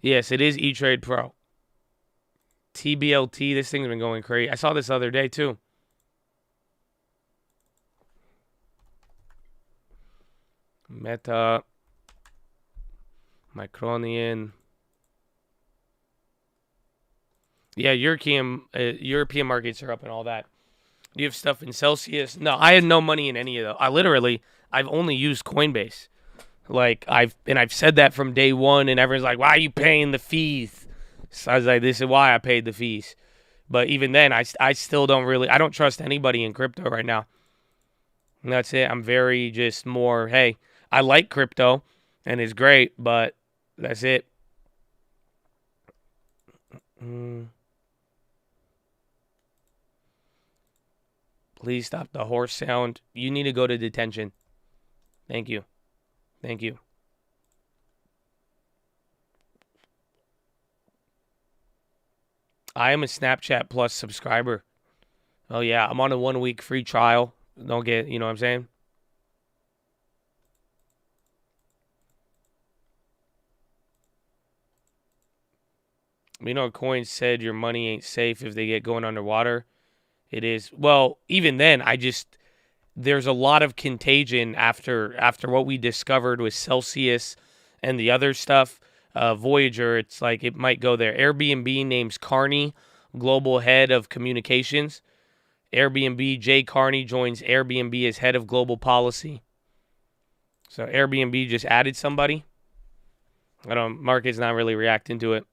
Yes, it is E-Trade Pro. TBLT, this thing's been going crazy. I saw this the other day too. Meta. Micronian. Yeah, European markets are up and all that. Do you have stuff in Celsius? No, I had no money in any of those. I've only used Coinbase. Like, I've said that from day one, and everyone's like, why are you paying the fees? So I was like, this is why I paid the fees. But even then, I still I don't trust anybody in crypto right now. And that's it. I'm very just more, hey, I like crypto, and it's great, but that's it. Please stop the horse sound. You need to go to detention. Thank you. Thank you. I am a Snapchat Plus subscriber. Oh, yeah. I'm on a 1-week free trial. Don't get, you know what I'm saying? You know, Coin said your money ain't safe if they get going underwater. It is. Well, even then, there's a lot of contagion after what we discovered with Celsius and the other stuff. Voyager, it's like it might go there. Airbnb names Carney global head of communications. Airbnb, Jay Carney joins Airbnb as head of global policy. So Airbnb just added somebody. Market's not really reacting to it.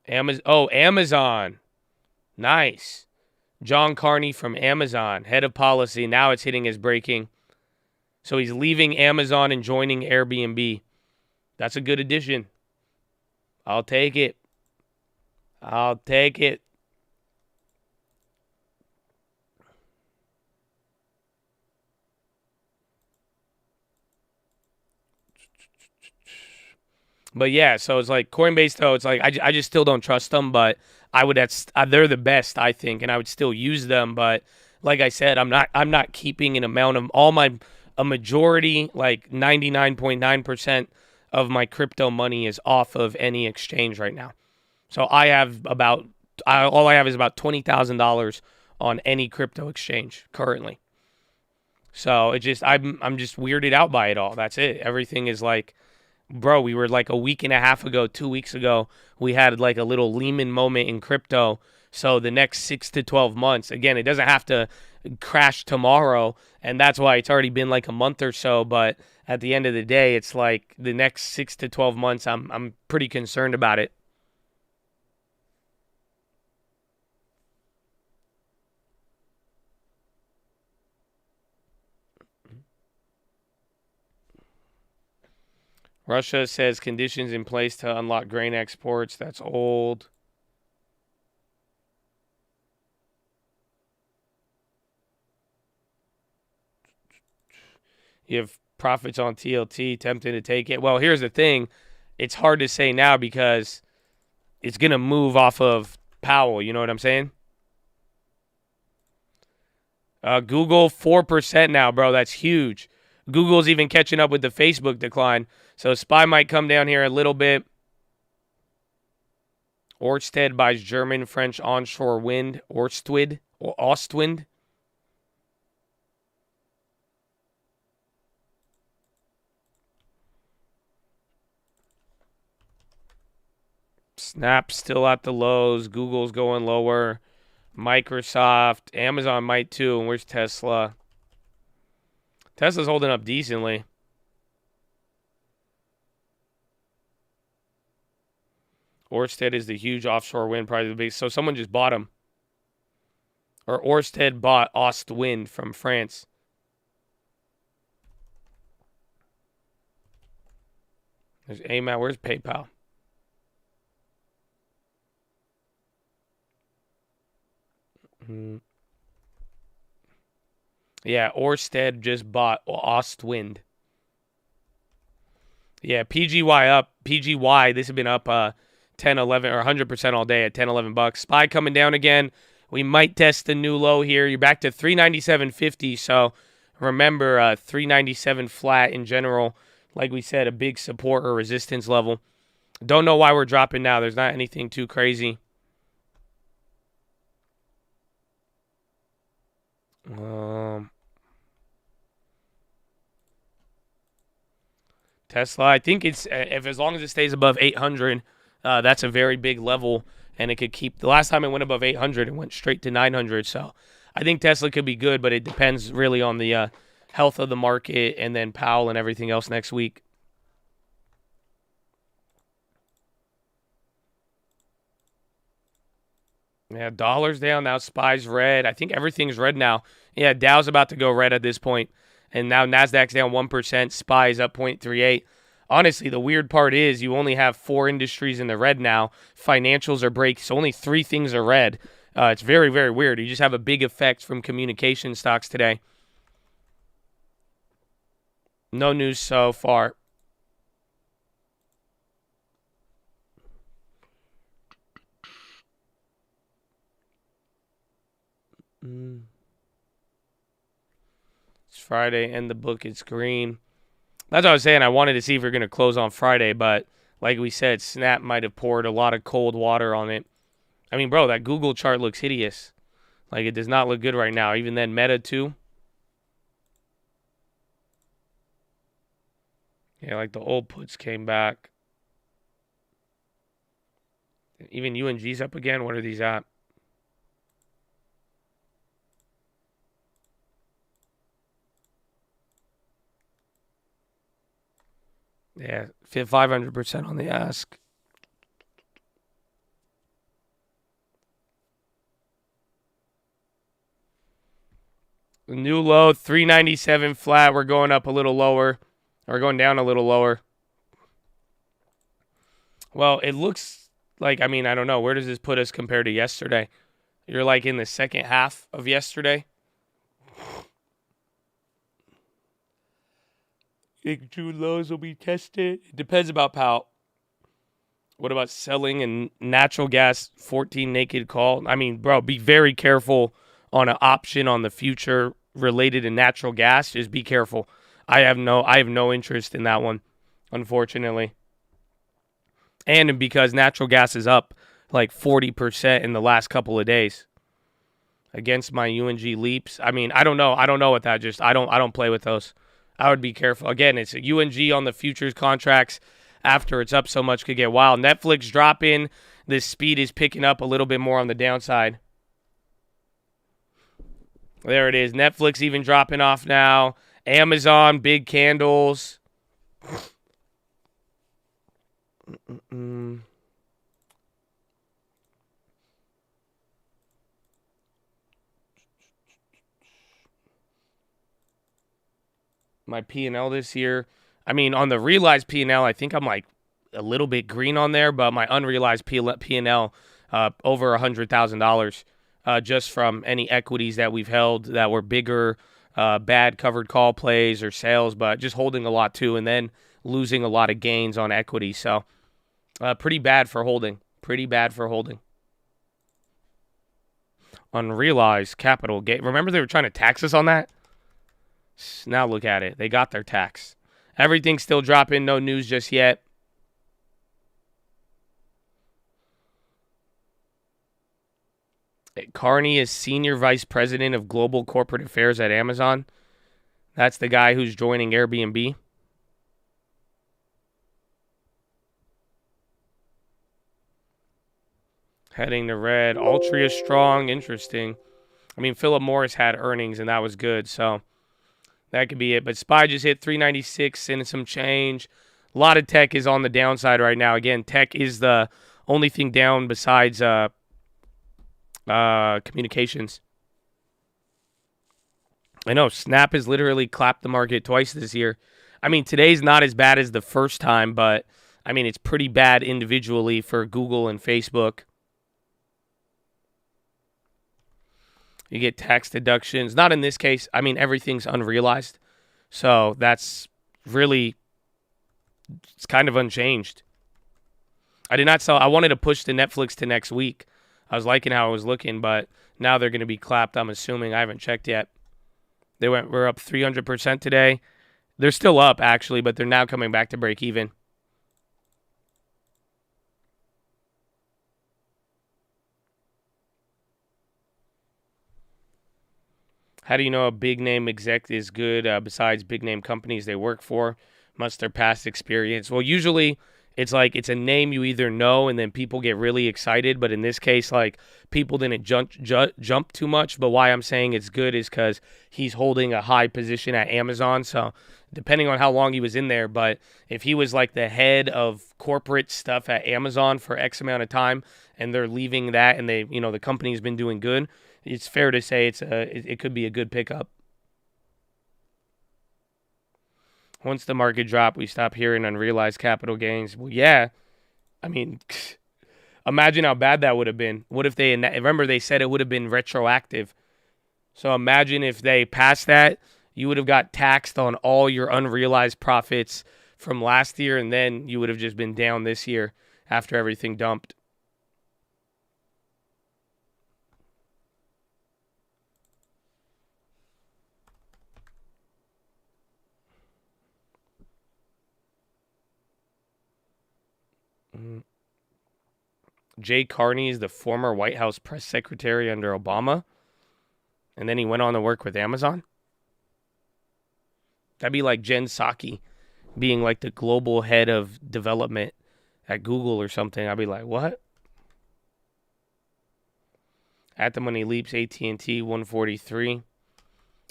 Amazon. Nice. John Carney from Amazon, head of policy. Now it's hitting as breaking. So he's leaving Amazon and joining Airbnb. That's a good addition. I'll take it. I'll take it. But yeah, so it's like Coinbase, though. It's like I just still don't trust them, but they're the best, I think, and I would still use them. But like I said, I'm not keeping an amount of a majority, like 99.9% of my crypto money is off of any exchange right now. So all I have is about $20,000 on any crypto exchange currently. So I'm just weirded out by it all. That's it. Everything is like, bro, we were like a week and a half ago, 2 weeks ago, we had like a little Lehman moment in crypto. So the next 6 to 12 months, again, it doesn't have to crash tomorrow, and that's why it's already been like a month or so. But at the end of the day, it's like the next 6 to 12 months, I'm pretty concerned about it. Russia says conditions in place to unlock grain exports. That's old. You have profits on TLT, tempted to take it. Well, here's the thing. It's hard to say now because it's going to move off of Powell. You know what I'm saying? Google, 4% now, bro. That's huge. Google's even catching up with the Facebook decline. So SPY might come down here a little bit. Ørsted buys German, French onshore wind. Ostwind. Snap still at the lows. Google's going lower. Microsoft. Amazon might too. And where's Tesla? Tesla's holding up decently. Ørsted is the huge offshore wind, probably the biggest. So someone just bought them. Or Ørsted bought Ostwind from France. There's AMAT. Where's PayPal? Yeah, Ørsted just bought Ostwind. Yeah, PGY up. PGY, this has been up 10, 11, or 100% all day at 10, 11 bucks. SPY coming down again. We might test the new low here. You're back to 397.50, so remember 397 flat in general. Like we said, a big support or resistance level. Don't know why we're dropping now. There's not anything too crazy. Tesla, I think it's as long as it stays above 800, that's a very big level, and it could keep. The last time it went above 800, it went straight to 900. So I think Tesla could be good, but it depends really on the health of the market and then Powell and everything else next week. Yeah, dollar's down now. SPY's red. I think everything's red now. Yeah, Dow's about to go red at this point. And now NASDAQ's down 1%. SPY's up 0.38. Honestly, the weird part is you only have 4 industries in the red now. Financials are break. So only 3 things are red. It's very, very weird. You just have a big effect from communication stocks today. No news so far. It's Friday and the book is green. That's what I was saying. I wanted to see if we're going to close on Friday, but like we said, Snap might have poured a lot of cold water on it. I mean, bro, that Google chart looks hideous. Like, it does not look good right now. Even then, Meta, too. Yeah, like the old puts came back. Even UNG's up again. What are these at? Yeah, 500% on the ask. New low, 397 flat. We're going up a little lower. Or going down a little lower. Well, it looks like, I mean, I don't know. Where does this put us compared to yesterday? You're like in the second half of yesterday. Think June lows will be tested? It depends about Powell. What about selling and natural gas 14 naked call? I mean, bro, be very careful on an option on the future related to natural gas. Just be careful. I have no interest in that one, unfortunately. And because natural gas is up like 40% in the last couple of days against my UNG leaps. I mean, I don't know what that just I don't play with those. I would be careful. Again, it's a UNG on the futures contracts after it's up so much could get wild. Netflix dropping. This speed is picking up a little bit more on the downside. There it is. Netflix even dropping off now. Amazon, big candles. My P&L this year. I mean, on the realized P&L, I think I'm like a little bit green on there, but my unrealized P&L over $100,000 just from any equities that we've held that were bigger, bad covered call plays or sales, but just holding a lot too, and then losing a lot of gains on equity. So pretty bad for holding. Pretty bad for holding. Unrealized capital gain. Remember they were trying to tax us on that? Now look at it. They got their tax. Everything's still dropping. No news just yet. Carney is Senior Vice President of Global Corporate Affairs at Amazon. That's the guy who's joining Airbnb. Heading to red. Altria strong. Interesting. I mean, Philip Morris had earnings, and that was good, so that could be it. But SPY just hit 396 and some change. A lot of tech is on the downside right now. Again, tech is the only thing down besides communications. I know, Snap has literally clapped the market twice this year. I mean, today's not as bad as the first time, but, I mean, it's pretty bad individually for Google and Facebook. You get tax deductions. Not in this case. I mean, everything's unrealized. So that's really, it's kind of unchanged. I did not sell. I wanted to push the Netflix to next week. I was liking how it was looking, but now they're going to be clapped, I'm assuming. I haven't checked yet. We're up 300% today. They're still up, actually, but they're now coming back to break even. How do you know a big name exec is good besides big name companies they work for? Must their past experience? Well, usually it's like it's a name you either know and then people get really excited. But in this case, like people didn't jump too much. But why I'm saying it's good is because he's holding a high position at Amazon. So depending on how long he was in there. But if he was like the head of corporate stuff at Amazon for X amount of time and they're leaving that and they, you know, the company's been doing good, it's fair to say it could be a good pickup. Once the market dropped, we stop hearing unrealized capital gains. Well, yeah. I mean, Imagine how bad that would have been. What if remember they said it would have been retroactive. So imagine if they passed that, you would have got taxed on all your unrealized profits from last year, and then you would have just been down this year after everything dumped. Jay Carney is the former White House press secretary under Obama, and then he went on to work with Amazon. That'd be like Jen Psaki being like the global head of development at Google or something. I'd be like, what? At the Money Leaps, AT&T 143.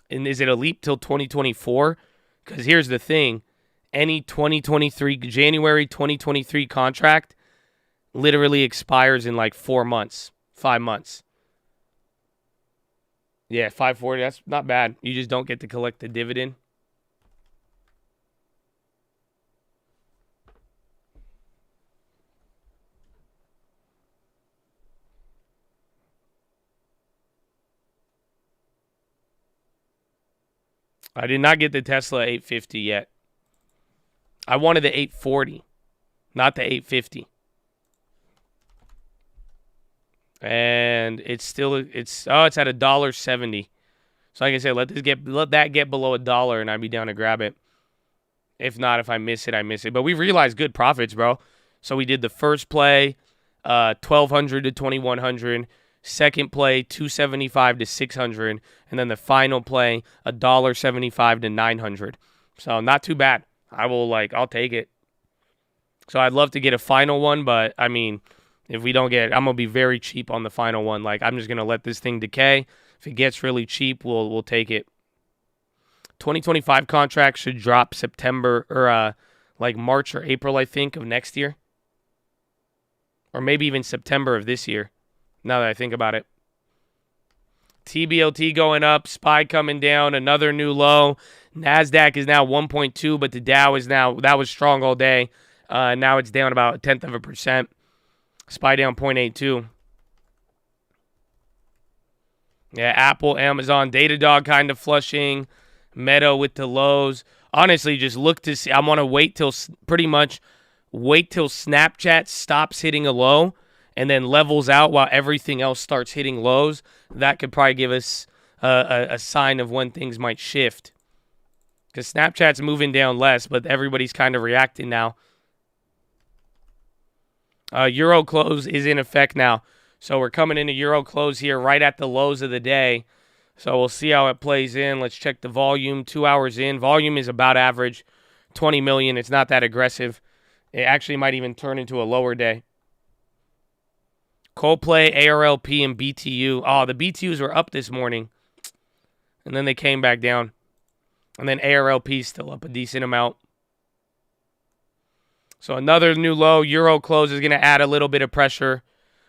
And is it a leap till 2024? Because here's the thing. Any January 2023 contract literally expires in like 4 months, 5 months. Yeah, 540, that's not bad. You just don't get to collect the dividend. I did not get the Tesla 850 yet. I wanted the 840, not the 850. And it's at $1.70. So like I said, let that get below $1 and I'd be down to grab it. If not, if I miss it, I miss it. But we realized good profits, bro. So we did the first play, 1,200 to 2,100. Second play, 275 to 600, and then the final play, $1.75 to 900. So not too bad. I'll take it. So I'd love to get a final one, but I mean, if we don't get it, I'm gonna be very cheap on the final one. Like I'm just gonna let this thing decay. If it gets really cheap, we'll take it. 2025 contract should drop September or like March or April, I think, of next year, or maybe even September of this year. Now that I think about it. TBLT going up, SPY coming down, another new low. NASDAQ is now 1.2, but the Dow is now, that was strong all day. Now it's down about 0.1%. SPY down 0.82. Yeah, Apple, Amazon, Datadog kind of flushing. Meta with the lows. Honestly, just look to see. I want to wait till Snapchat stops hitting a low and then levels out while everything else starts hitting lows. That could probably give us a sign of when things might shift. Because Snapchat's moving down less, but everybody's kind of reacting now. Euro close is in effect now. So we're coming into Euro close here right at the lows of the day. So we'll see how it plays in. Let's check the volume. 2 hours in. Volume is about average. 20 million. It's not that aggressive. It actually might even turn into a lower day. Coldplay, ARLP, and BTU. Oh, the BTUs were up this morning. And then they came back down. And then ARLP is still up a decent amount. So another new low. Euro close is going to add a little bit of pressure.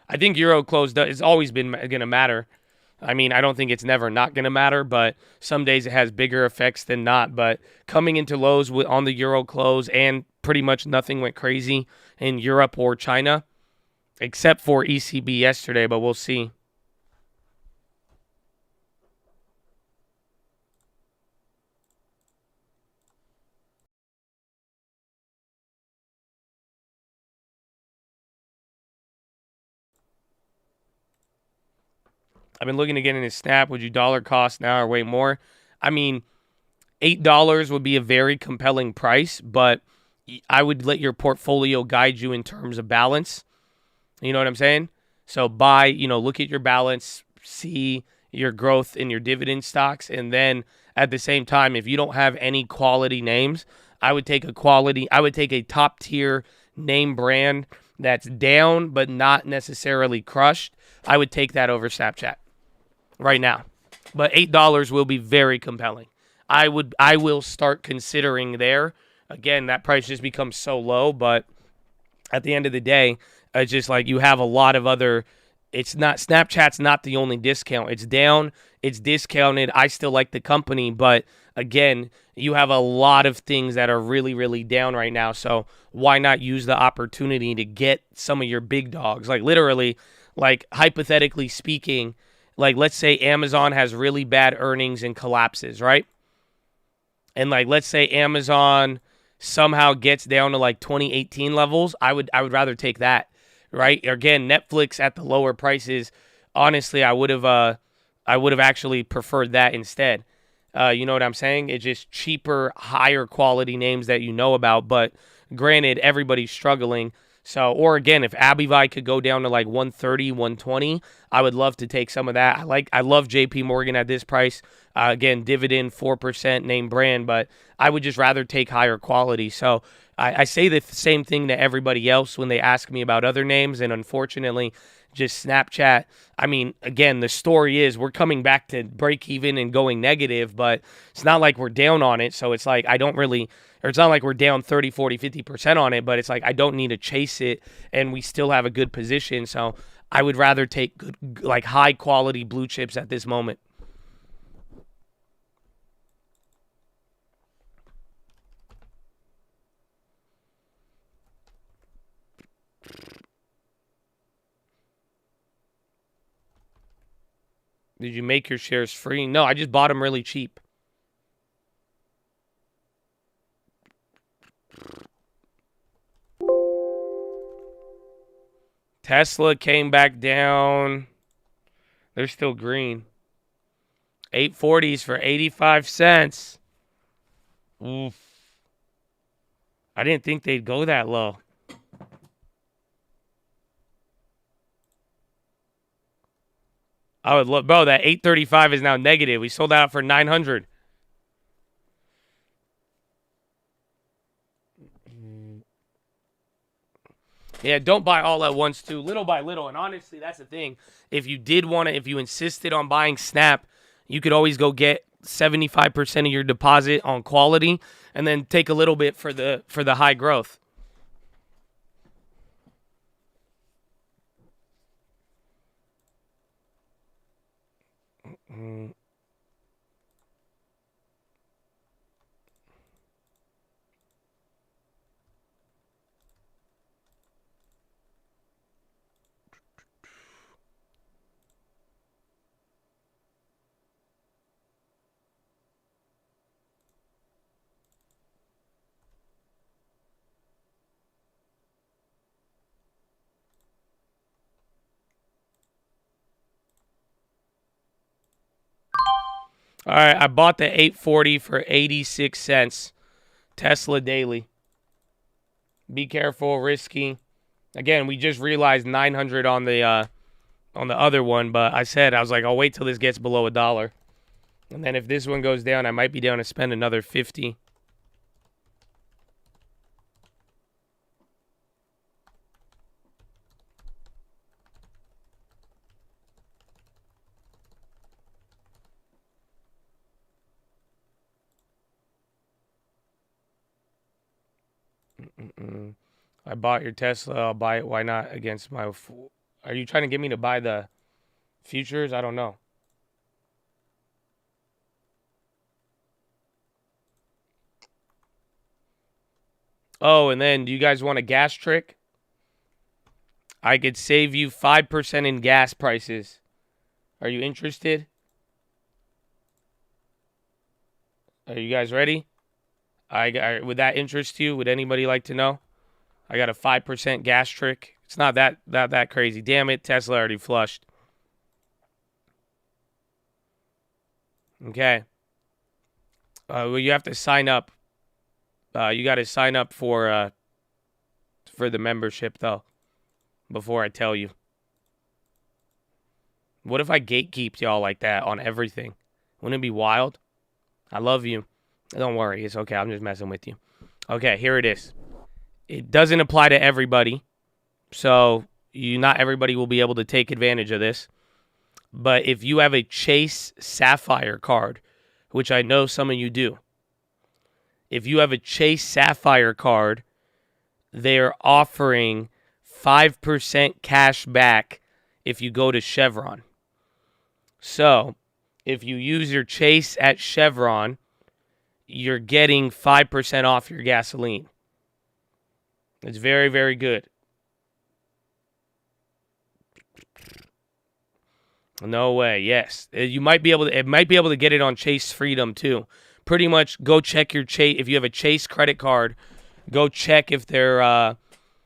I think Euro close has always been going to matter. I mean, I don't think it's never not going to matter, but some days it has bigger effects than not. But coming into lows on the Euro close and pretty much nothing went crazy in Europe or China. Except for ECB yesterday, but we'll see. I've been looking to get in his Snap. Would you dollar cost now or way more? I mean, $8 would be a very compelling price, but I would let your portfolio guide you in terms of balance. You know what I'm saying? So look at your balance, see your growth in your dividend stocks, and then at the same time, if you don't have any quality names, I would take a top tier name brand that's down but not necessarily crushed. I would take that over Snapchat right now. But $8 will be very compelling. I will start considering there. Again, that price just becomes so low, but at the end of the day, it's just like you have a lot of other. It's not Snapchat's not the only discount. It's down. It's discounted. I still like the company, but again, you have a lot of things that are really, really down right now. So why not use the opportunity to get some of your big dogs? Like literally, like hypothetically speaking, like let's say Amazon has really bad earnings and collapses, right? And like let's say Amazon somehow gets down to like 2018 levels, I would rather take that, right? Again, Netflix at the lower prices, honestly, I would have actually preferred that instead. You know what I'm saying? It's just cheaper, higher quality names that you know about, but granted, everybody's struggling. So, or again, if Abivai could go down to like 130, 120, I would love to take some of that. I love JP Morgan at this price. Again, dividend 4% name brand, but I would just rather take higher quality. So I say the same thing to everybody else when they ask me about other names, and unfortunately, just Snapchat. I mean, again, the story is we're coming back to break even and going negative, but it's not like we're down on it. So it's like it's not like we're down 30, 40, 50% on it, but it's like I don't need to chase it, and we still have a good position. So I would rather take good, like high quality blue chips at this moment. Did you make your shares free? No, I just bought them really cheap. Tesla came back down. They're still green. 840s for 85 cents. Oof. I didn't think they'd go that low. I would love, bro, that 835 is now negative. We sold out for 900. Yeah, don't buy all at once, too. Little by little. And honestly, that's the thing. If you did want to, if you insisted on buying Snap, you could always go get 75% of your deposit on quality and then take a little bit for the high growth. All right, I bought the 840 for 86 cents. Tesla daily. Be careful, risky. Again, we just realized 900 on the other one, but I was like, I'll wait till this gets below $1. And then if this one goes down, I might be down to spend another 50. I bought your Tesla. I'll buy it. Why not? Against my... Are you trying to get me to buy the futures? I don't know. Oh, and then do you guys want a gas trick? I could save you 5% in gas prices. Are you interested? Are you guys ready? Would that interest you? Would anybody like to know? I got a 5% gas trick. It's not that crazy. Damn it, Tesla already flushed. Okay. Well, you have to sign up. You got to sign up for the membership though, before I tell you. What if I gatekeeped y'all like that on everything? Wouldn't it be wild? I love you. Don't worry. It's okay. I'm just messing with you. Okay, here it is. It doesn't apply to everybody. So not everybody will be able to take advantage of this. But if you have a Chase Sapphire card, which I know some of you do, if you have a Chase Sapphire card, they're offering 5% cash back if you go to Chevron. So if you use your Chase at Chevron, you're getting 5% off your gasoline. It's very, very good. No way. Yes, you might be able to. It might be able to get it on Chase Freedom too. Pretty much, go check your Chase. If you have a Chase credit card, go check if they're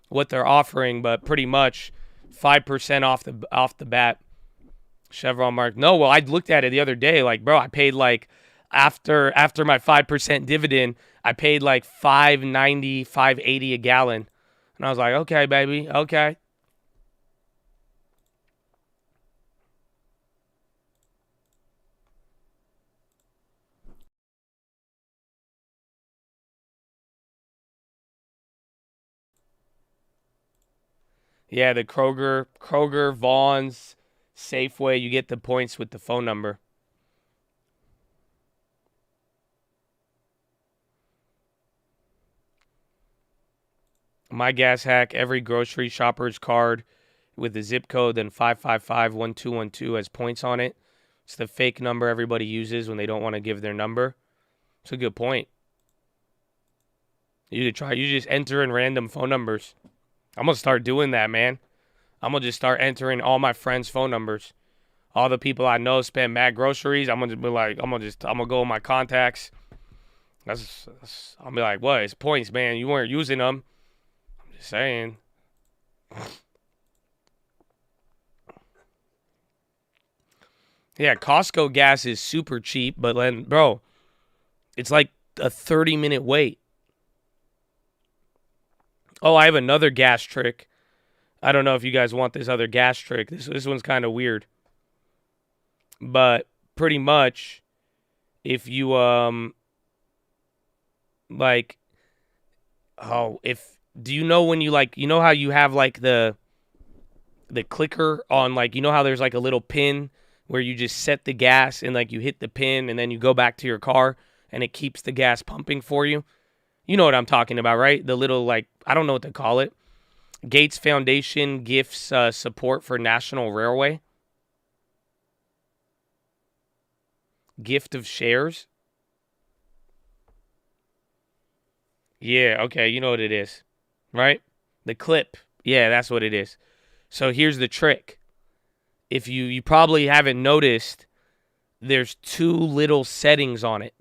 what they're offering. But pretty much, 5% off the bat. Chevron mark. No, well, I looked at it the other day. Like, bro, I paid like after my 5% dividend, I paid like $5.90, $5.80 a gallon, and I was like, okay, baby, okay. Yeah, the Kroger, Vaughn's, Safeway, you get the points with the phone number. My gas hack, every grocery shopper's card with the zip code then 555-1212 has points on it. It's the fake number everybody uses when they don't want to give their number. It's a good point. You just enter in random phone numbers. I'm going to start doing that, man. I'm going to just start entering all my friends' phone numbers. All the people I know spend mad groceries. I'm going to be like, I'm going to go in my contacts. I'll be like, what? It's points, man. You weren't using them. I'm just saying. Yeah, Costco gas is super cheap, but then, bro, it's like a 30-minute wait. Oh, I have another gas trick. I don't know if you guys want this other gas trick. This one's kind of weird. But pretty much, if you, do you know when you, like, you know how you have, like, the clicker on, like, you know how there's, like, a little pin where you just set the gas and, like, you hit the pin and then you go back to your car and it keeps the gas pumping for you? You know what I'm talking about, right? The little, like, I don't know what to call it. Gates Foundation gifts support for National Railway. Gift of shares. Yeah, okay, you know what it is, right? The clip. Yeah, that's what it is. So here's the trick. If you probably haven't noticed, there's two little settings on it.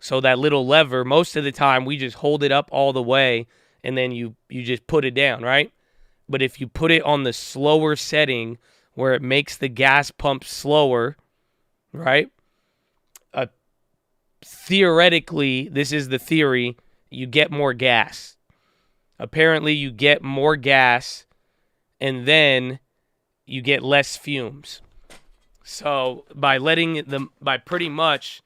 So that little lever, most of the time we just hold it up all the way and then you just put it down, right? But if you put it on the slower setting where it makes the gas pump slower, right? Theoretically, this is the theory, you get more gas. Apparently, you get more gas and then you get less fumes. So by pretty much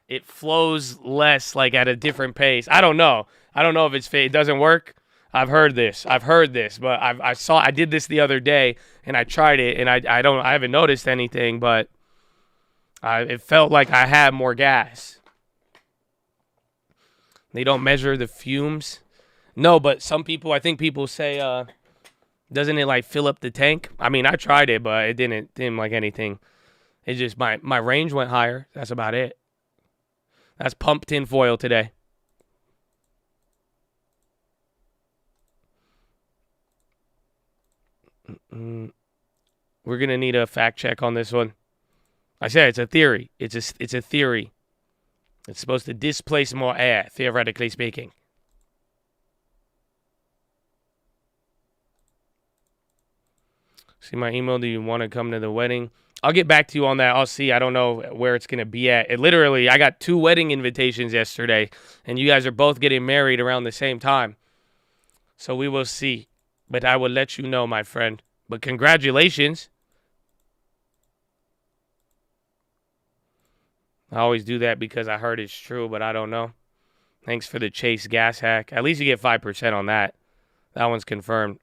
it flows less, like at a different pace. I don't know if it doesn't work. I've heard this, but I did this the other day and I tried it and I haven't noticed anything, but it felt like I had more gas. They don't measure the fumes. No, but I think people say, doesn't it like fill up the tank? I mean, I tried it, but it didn't like anything. It just, my range went higher. That's about it. That's pump tin foil today. We're going to need a fact check on this one. I said it's a theory. It's a theory. It's supposed to displace more air, theoretically speaking. See my email? Do you want to come to the wedding? I'll get back to you on that. I'll see. I don't know where it's going to be at. I got 2 wedding invitations yesterday, and you guys are both getting married around the same time. So we will see. But I will let you know, my friend. But congratulations. I always do that because I heard it's true, but I don't know. Thanks for the Chase gas hack. At least you get 5% on that. That one's confirmed.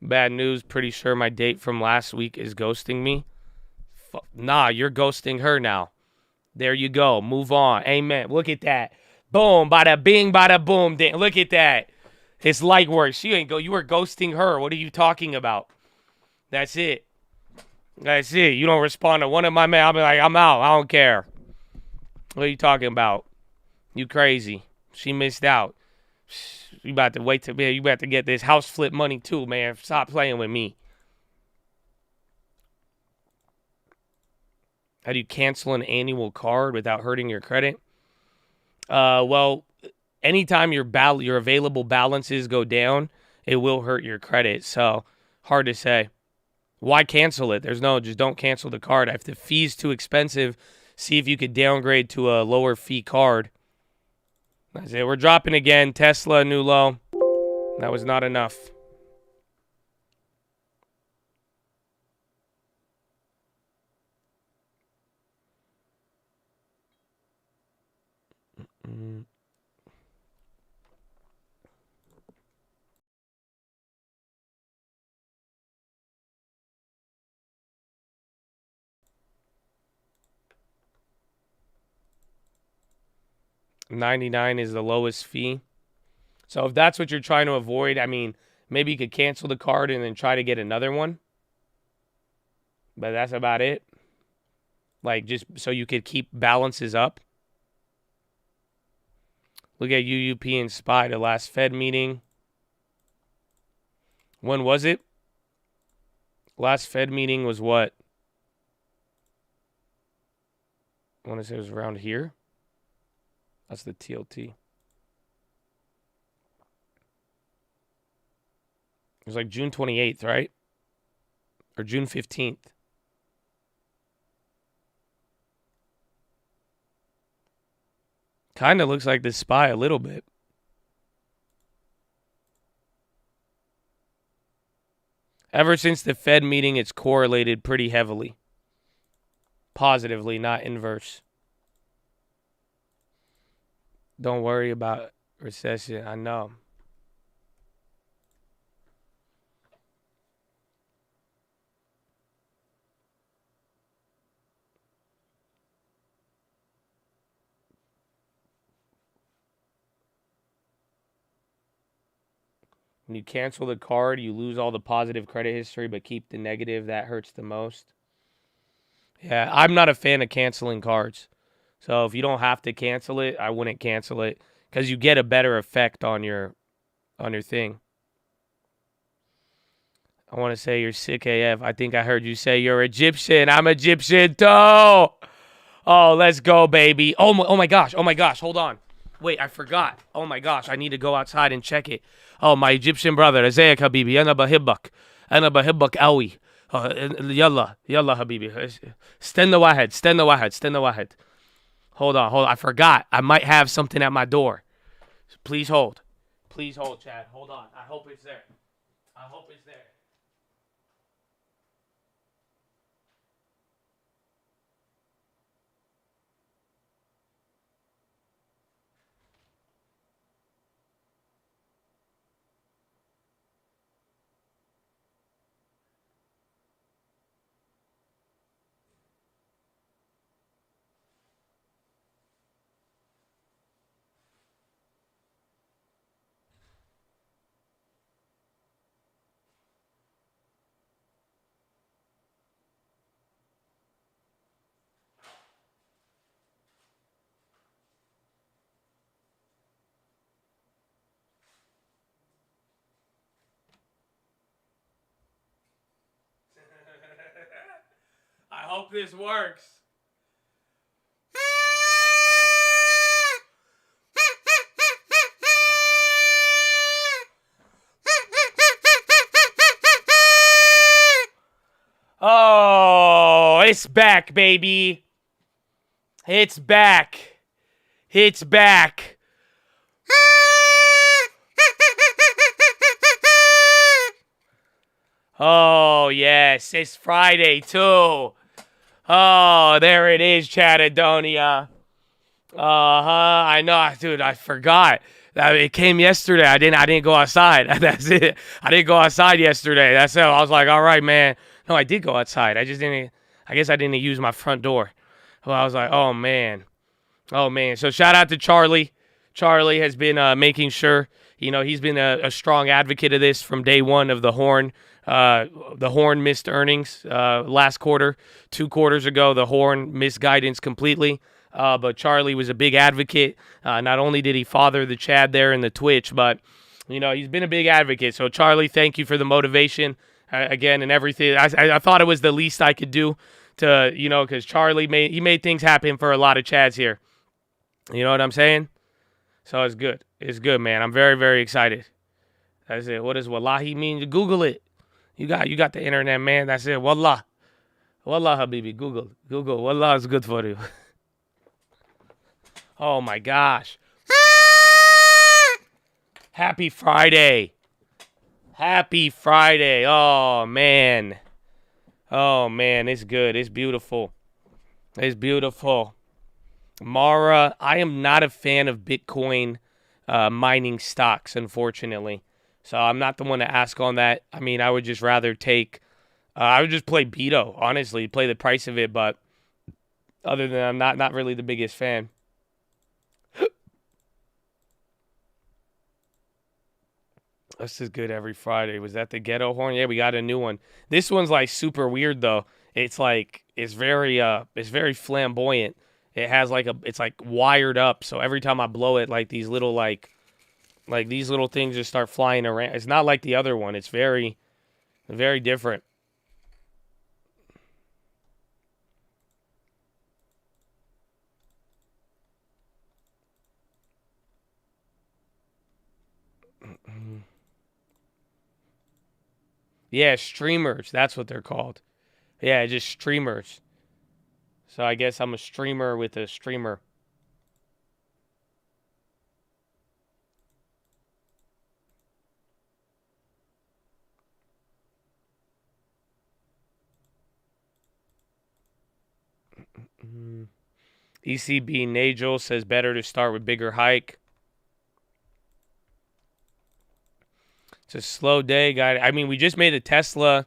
Bad news. Pretty sure my date from last week is ghosting me. Nah, you're ghosting her now. There you go. Move on. Amen. Look at that. Boom. Bada bing, bada boom. Ding. Look at that. It's light work. She ain't go. You were ghosting her. What are you talking about? That's it. That's it. You don't respond to one of my men. I'll be like, I'm out. I don't care. What are you talking about? You crazy. She missed out. You about to wait to be. You about to get this house flip money too, man. Stop playing with me. How do you cancel an annual card without hurting your credit? Well, anytime your available balances go down, it will hurt your credit. So hard to say. Why cancel it? Just don't cancel the card. If the fee's too expensive, see if you could downgrade to a lower fee card. That's it. We're dropping again. Tesla, new low. That was not enough. Mm. $99 is the lowest fee. So if that's what you're trying to avoid, I mean, maybe you could cancel the card and then try to get another one. But that's about it. Like, just so you could keep balances up. Look at UUP and SPY, the last Fed meeting. When was it? Last Fed meeting was what? I want to say it was around here. That's the TLT. It was like June 28th, right? Or June 15th. Kind of looks like this SPY a little bit. Ever since the Fed meeting, it's correlated pretty heavily. Positively, not inverse. Don't worry about recession. I know. When you cancel the card, you lose all the positive credit history, but keep the negative. That hurts the most. Yeah, I'm not a fan of canceling cards. So if you don't have to cancel it, I wouldn't cancel it because you get a better effect on your thing. I want to say you're sick AF. I think I heard you say you're Egyptian. I'm Egyptian too. Oh, let's go, baby. Oh my gosh. Oh my gosh. Hold on. Wait, I forgot. Oh my gosh. I need to go outside and check it. Oh, my Egyptian brother. Azayek Habibi. Ana bahibbak. Ana bahibbak awi. Yalla Habibi. Stand the wahed. Hold on. I forgot. I might have something at my door. Please hold. Please hold, Chad. Hold on. I hope it's there. I hope this works. Oh, it's back, baby. It's back. Oh, yes. It's Friday, too. Oh, there it is, Chatadonia. I know. Dude, I forgot. It came yesterday. I didn't go outside. That's it. I didn't go outside yesterday. That's it. I was like, all right, man. No, I did go outside. I just didn't. I guess I didn't use my front door. Well, I was like, oh man. Oh man. So shout out to Charlie. Charlie has been making sure. He's been a strong advocate of this from day one of the Horn. The Horn missed earnings last quarter. 2 quarters ago, the Horn missed guidance completely. But Charlie was a big advocate. Not only did he father the Chad there in the Twitch, but he's been a big advocate. So Charlie, thank you for the motivation again and everything. I thought it was the least I could do to because Charlie made things happen for a lot of Chads here. You know what I'm saying? So it's good. It's good, man. I'm very, very excited. That's it. What does wallahi mean? Google it. You got the internet, man. That's it. Wallah. Wallah, habibi. Google. Wallah is good for you. Oh, my gosh. Happy Friday. Happy Friday. Oh, man. Oh, man. It's good. It's beautiful. It's beautiful. Mara, I am not a fan of Bitcoin mining stocks, unfortunately. So I'm not the one to ask on that. I mean, I would just rather take, I would just play Beto, honestly, play the price of it. But other than that, I'm not really the biggest fan. This is good every Friday. Was that the ghetto horn? Yeah, we got a new one. This one's like super weird though. It's very flamboyant. It has it's like wired up. So every time I blow it, like these little these little things just start flying around. It's not like the other one. It's very, very different. Yeah, streamers. That's what they're called. Yeah, just streamers. So I guess I'm a streamer with a streamer. ECB Nagel says better to start with bigger hike. It's a slow day, guy. I mean, we just made a Tesla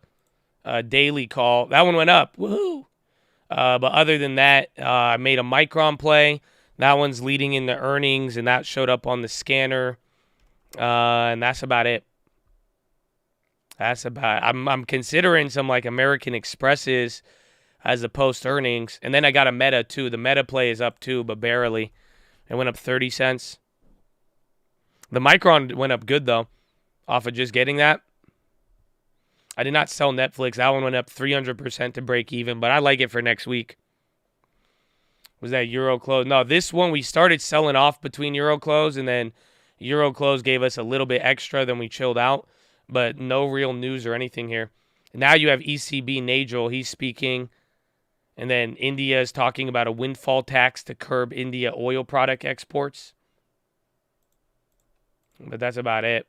daily call. That one went up. Woohoo! But other than that, I made a Micron play. That one's leading into earnings, and that showed up on the scanner. And that's about it. I'm considering some like American Expresses as a post earnings, and then I got a Meta too. The Meta play is up too, but barely. It went up 30 cents. The Micron went up good though, off of just getting that. I did not sell Netflix. That one went up 300% to break even, but I like it for next week. Was that Euro Close? No, this one we started selling off between Euro Close, and then Euro Close gave us a little bit extra, then we chilled out, but no real news or anything here. Now you have ECB Nagel. He's speaking, and then India is talking about a windfall tax to curb India oil product exports. But that's about it.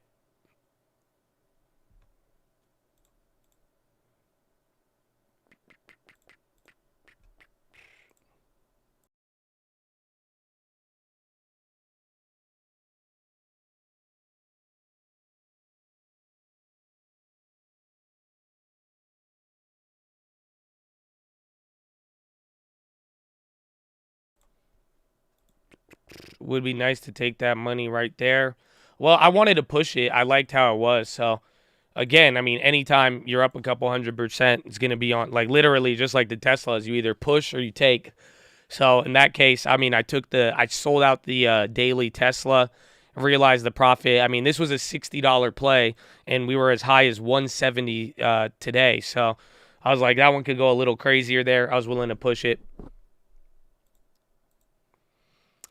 Would be nice to take that money right there. Well, I wanted to push it. I liked how it was. So, again, I mean, anytime you're up a couple 100%, it's going to be on, like, literally just like the Teslas. You either push or you take. So, in that case, I mean, I sold out the daily Tesla, realized the profit. I mean, this was a $60 play, and we were as high as 170 today. So, I was like, that one could go a little crazier there. I was willing to push it.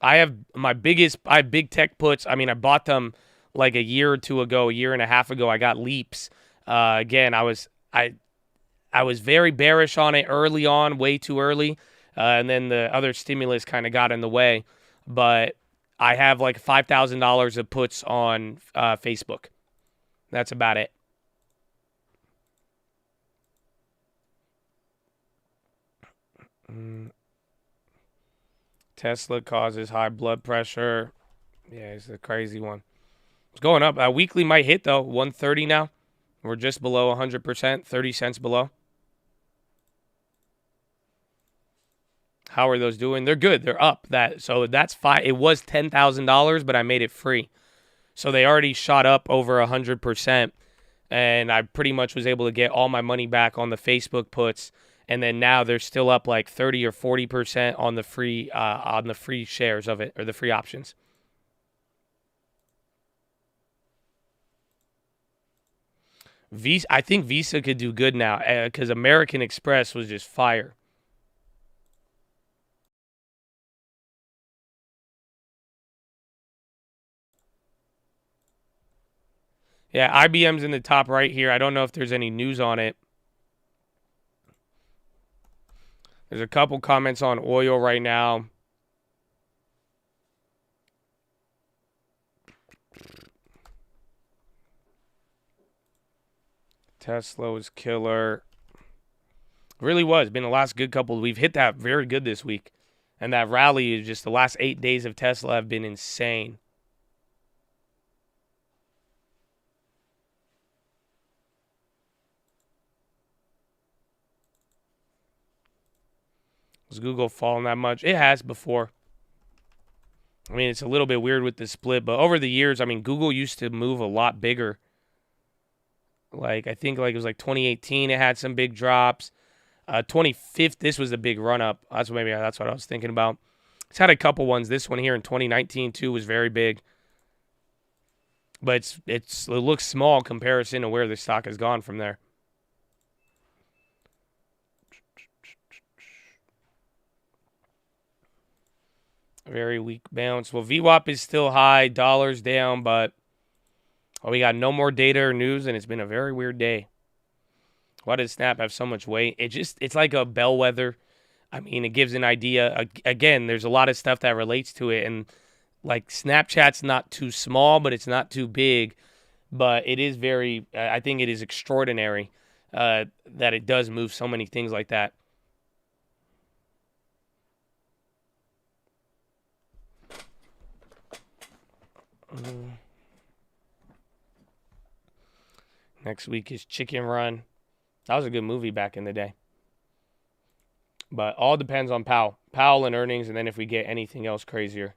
I have big tech puts. I mean, I bought them like a year or two ago, a year and a half ago. I got leaps. Again, I was very bearish on it early on, way too early. And then the other stimulus kind of got in the way. But I have like $5,000 of puts on Facebook. That's about it. Tesla causes high blood pressure. Yeah, it's a crazy one. It's going up. Weekly might hit, though. 130 now. We're just below 100%, 30 cents below. How are those doing? They're good. They're up. So that's fine. It was $10,000, but I made it free. So they already shot up over 100%. And I pretty much was able to get all my money back on the Facebook puts. And then now they're still up like 30 or 40% on the free shares of it, or the free options. Visa, I think Visa could do good now because American Express was just fire. Yeah, IBM's in the top right here. I don't know if there's any news on it. There's a couple comments on oil right now. Tesla was killer. Really was. Been the last good couple. We've hit that very good this week. And that rally is just the last 8 days of Tesla have been insane. Has Google fallen that much? It has before. I mean, it's a little bit weird with the split, but over the years, I mean, Google used to move a lot bigger. Like, I think like it was like 2018, it had some big drops. 25th, this was a big run up. That's what I was thinking about. It's had a couple ones. This one here in 2019 too was very big. But it looks small comparison to where the stock has gone from there. Very weak bounce. Well, VWAP is still high. Dollar's down, but we got no more data or news, and it's been a very weird day. Why does Snap have so much weight? It's like a bellwether. I mean, it gives an idea. Again, there's a lot of stuff that relates to it, and like Snapchat's not too small, but it's not too big. But it is very, I think it is extraordinary that it does move so many things like that. Next week is Chicken Run. That was a good movie back in the day. But all depends on Powell. Powell and earnings, and then if we get anything else crazier.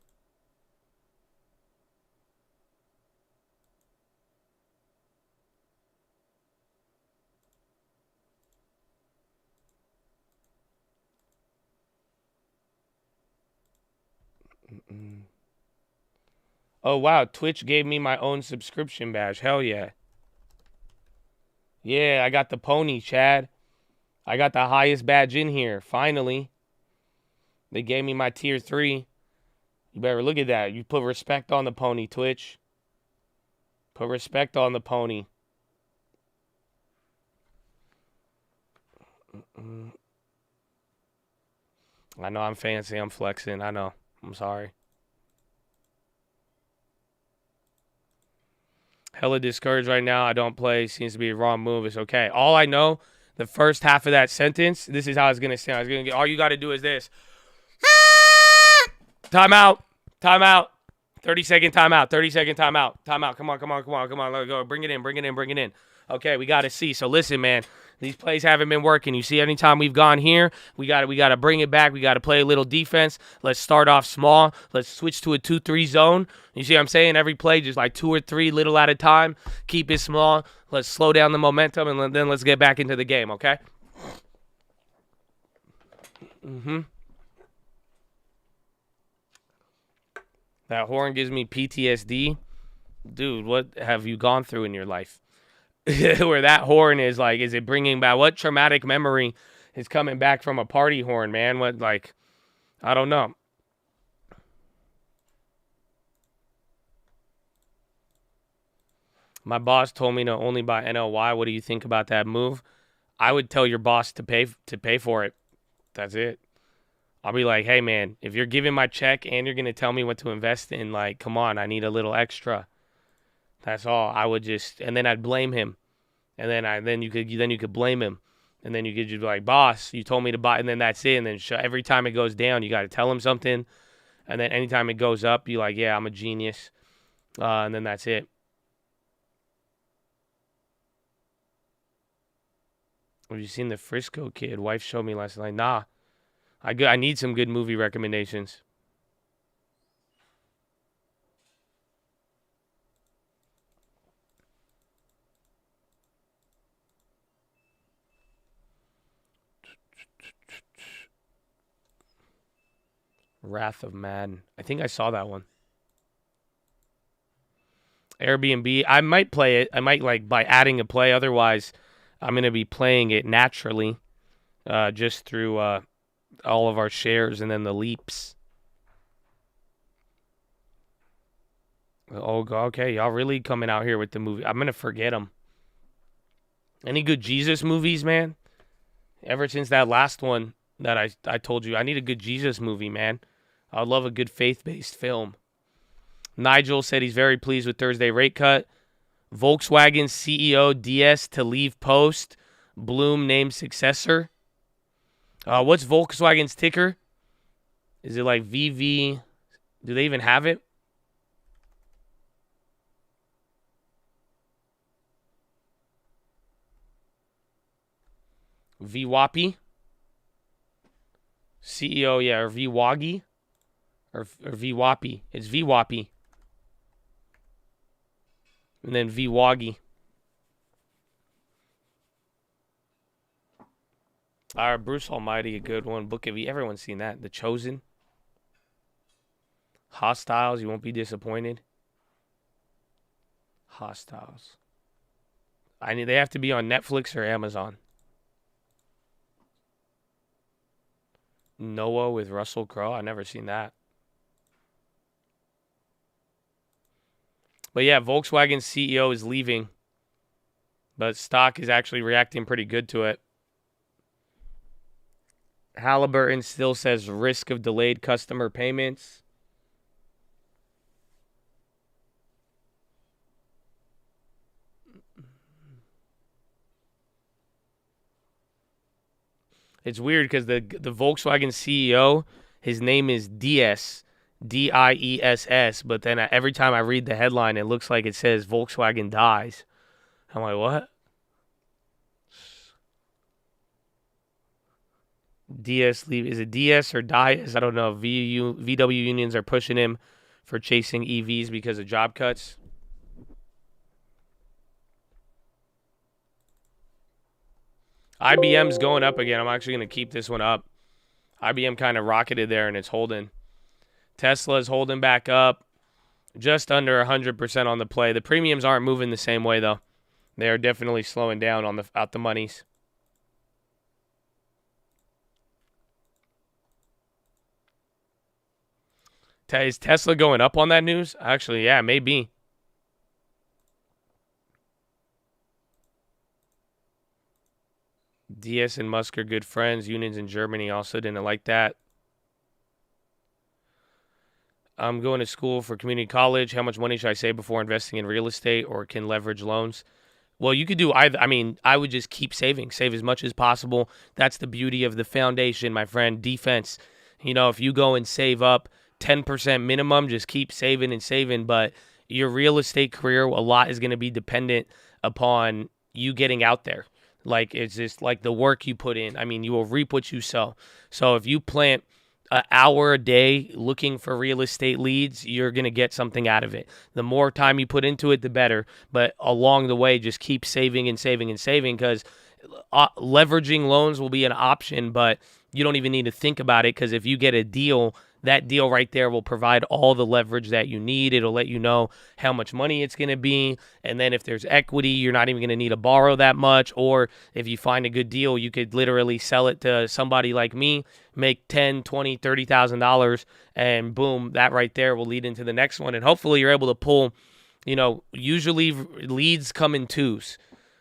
Oh, wow. Twitch gave me my own subscription badge. Hell yeah. Yeah, I got the pony, Chad. I got the highest badge in here. Finally. They gave me my tier 3. You better look at that. You put respect on the pony, Twitch. Put respect on the pony. I know I'm fancy. I'm flexing. I know. I'm sorry. Hella discouraged right now. I don't play. Seems to be a wrong move. It's okay. All I know, the first half of that sentence, this is how it's going to sound. It's gonna get, all you got to do is this. Timeout. Timeout. 30-second timeout. 30-second timeout. Timeout. Come on. Let go. Bring it in. Okay, we got to see. So listen, man. These plays haven't been working. You see, anytime we've gone here, we got to bring it back. We got to play a little defense. Let's start off small. Let's switch to a 2-3 zone. You see what I'm saying? Every play, just like 2 or 3 little at a time. Keep it small. Let's slow down the momentum, and then let's get back into the game, okay? That horn gives me PTSD. Dude, what have you gone through in your life? Where that horn is like, is it bringing back, what traumatic memory is coming back from a party horn, man? What, like, I don't know. My boss told me to only buy NLY. What do you think about that move? I would tell your boss to pay for it. That's it. I'll be like, hey, man, if you're giving my check and you're going to tell me what to invest in, like, come on, I need a little extra. That's all. I would just, and then I'd blame him, and then you could blame him, and then you could just be like, boss, you told me to buy, and then that's it. And then every time it goes down, you got to tell him something, And then anytime it goes up, you're like, yeah, I'm a genius. And then that's it. Have you seen The Frisco Kid? Wife showed me last night. Nah. I need some good movie recommendations. Wrath of Man. I think I saw that one. Airbnb. I might play it. I might like by adding a play. Otherwise, I'm going to be playing it naturally just through all of our shares and then the leaps. Oh, okay. Y'all really coming out here with the movie. I'm going to forget them. Any good Jesus movies, man? Ever since that last one that I told you, I need a good Jesus movie, man. I love a good faith-based film. Nigel said he's very pleased with Thursday rate cut. Volkswagen CEO DS to leave post. Bloom named successor. What's Volkswagen's ticker? Is it like VV? Do they even have it? VWAPI? CEO, yeah, or VWAGI? Or VWAPI. It's VWAPI. And then VWAGI. Bruce Almighty, a good one. Book of E. Everyone's seen that. The Chosen. Hostiles, you won't be disappointed. Hostiles. They have to be on Netflix or Amazon. Noah with Russell Crowe. I've never seen that. But yeah, Volkswagen CEO is leaving. But stock is actually reacting pretty good to it. Halliburton still says risk of delayed customer payments. It's weird because the Volkswagen CEO, his name is DS, D-I-E-S-S, but then every time I read the headline, it looks like it says Volkswagen dies. I'm like, what? DS leave. Is it DS or dies? I don't know. VW unions are pushing him for chasing EVs because of job cuts. IBM's going up again. I'm actually going to keep this one up. IBM kind of rocketed there, and it's holding. Tesla's holding back up. Just under 100% on the play. The premiums aren't moving the same way, though. They're definitely slowing down on out the monies. Is Tesla going up on that news? Actually, yeah, maybe. DS and Musk are good friends. Unions in Germany also didn't like that. I'm going to school for community college. How much money should I save before investing in real estate or can leverage loans? Well, you could do either. I mean, I would just keep saving. Save as much as possible. That's the beauty of the foundation, my friend. Defense. You know, if you go and save up 10% minimum, just keep saving and saving. But your real estate career, a lot is going to be dependent upon you getting out there. Like, it's just like the work you put in. I mean, you will reap what you sow. So if you plant an hour a day looking for real estate leads, you're going to get something out of it. The more time you put into it, the better. But along the way, just keep saving and saving and saving because leveraging loans will be an option, but you don't even need to think about it because if you get a deal, that deal right there will provide all the leverage that you need. It'll let you know how much money it's going to be. And then if there's equity, you're not even going to need to borrow that much. Or if you find a good deal, you could literally sell it to somebody like me, make $10,000, $20,000, $30,000, and boom, that right there will lead into the next one. And hopefully you're able to pull, you know, usually leads come in twos.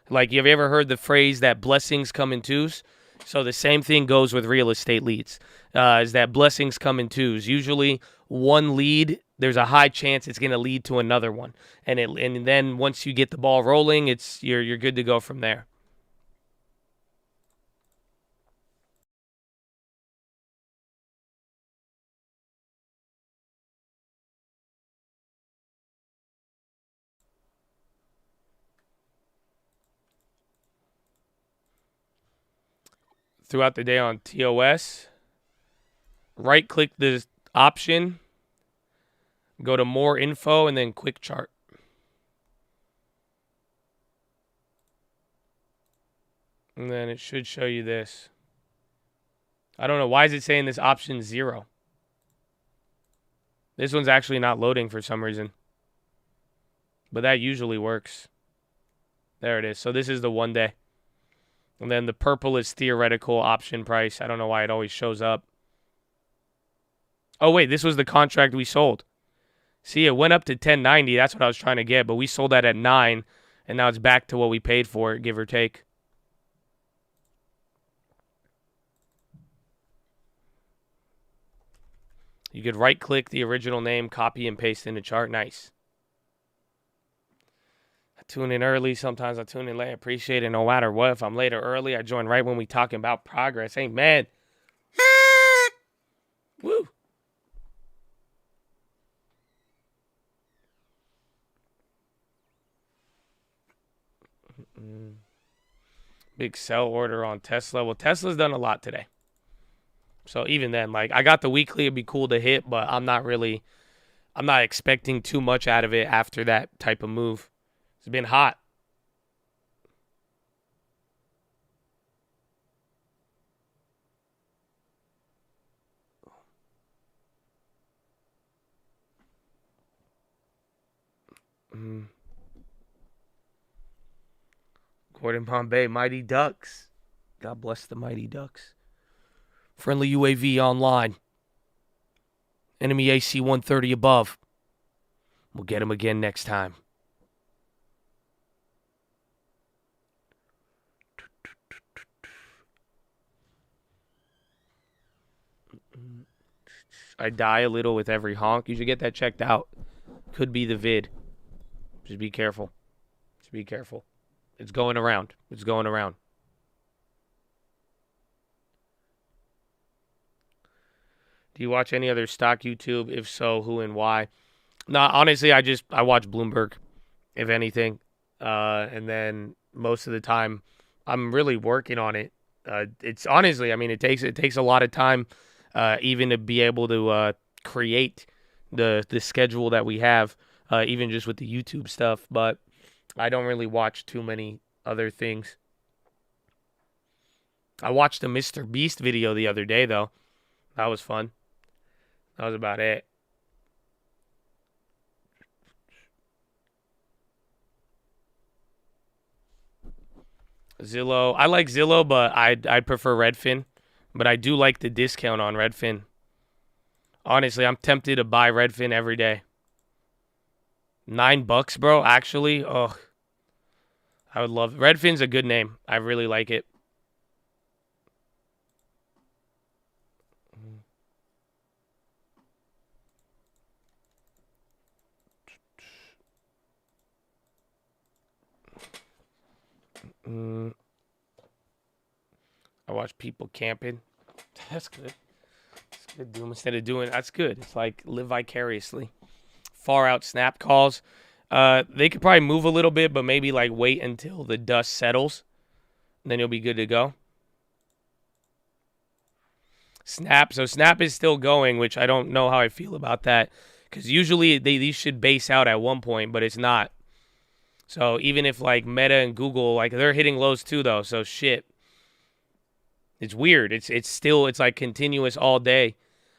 Like, have you ever heard the phrase that blessings come in twos? So the same thing goes with real estate leads, is that blessings come in twos. Usually one lead, there's a high chance it's going to lead to another one. And then once you get the ball rolling, you're good to go from there. throughout the day on TOS. Right-click the option, go to more info, and then quick chart. And then it should show you this. I don't know. Why is it saying this option 0? This one's actually not loading for some reason. But that usually works. There it is. So this is the 1 day. And then the purple is theoretical option price. I don't know why it always shows up. Oh, wait. This was the contract we sold. See, it went up to 1090. That's what I was trying to get. But we sold that at 9. And now it's back to what we paid for it, give or take. You could right-click the original name, copy and paste in the chart. Nice. I tune in early. Sometimes I tune in late. I appreciate it no matter what. If I'm late or early, I join right when we talking about progress. Amen. Woo. Big sell order on Tesla. Well, Tesla's done a lot today. So even then, like, I got the weekly. It'd be cool to hit, but I'm not expecting too much out of it after that type of move. It's been hot. Gordon Bombay, Mighty Ducks. God bless the Mighty Ducks. Friendly UAV online. Enemy AC 130 above. We'll get him again next time. I die a little with every honk. You should get that checked out. Could be the vid. Just be careful. Just be careful. It's going around. It's going around. Do you watch any other stock YouTube? If so, who and why? No, honestly, I watch Bloomberg, if anything. And then most of the time, I'm really working on it. It's honestly, I mean, it takes a lot of time, even to be able to create the schedule that we have, even just with the YouTube stuff. But I don't really watch too many other things. I watched a Mr. Beast video the other day, though. That was fun. That was about it. Zillow. I like Zillow, but I'd prefer Redfin. But I do like the discount on Redfin. Honestly, I'm tempted to buy Redfin every day. $9, bro. Actually, oh, I would love. Redfin's a good name. I really like it. I watch people camping. That's good. That's good. Do them instead of doing. That's good. It's like live vicariously. Far out snap calls. They could probably move a little bit, but maybe like wait until the dust settles, and then you'll be good to go. Snap. So Snap is still going, which I don't know how I feel about that, because usually these should base out at one point, but it's not. So even if like Meta and Google, like they're hitting lows too, though. So shit. It's weird. It's still like continuous all day.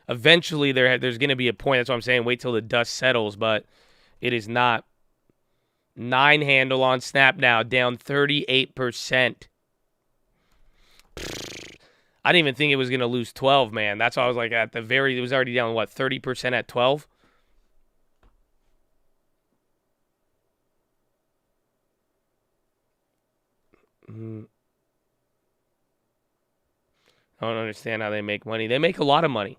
Eventually there's going to be a point. That's what I'm saying. Wait till the dust settles, but it is not. 9 handle on Snap now, down 38%. I didn't even think it was going to lose 12, man. That's why I was like it was already down, what, 30% at 12? I don't understand how they make money. They make a lot of money.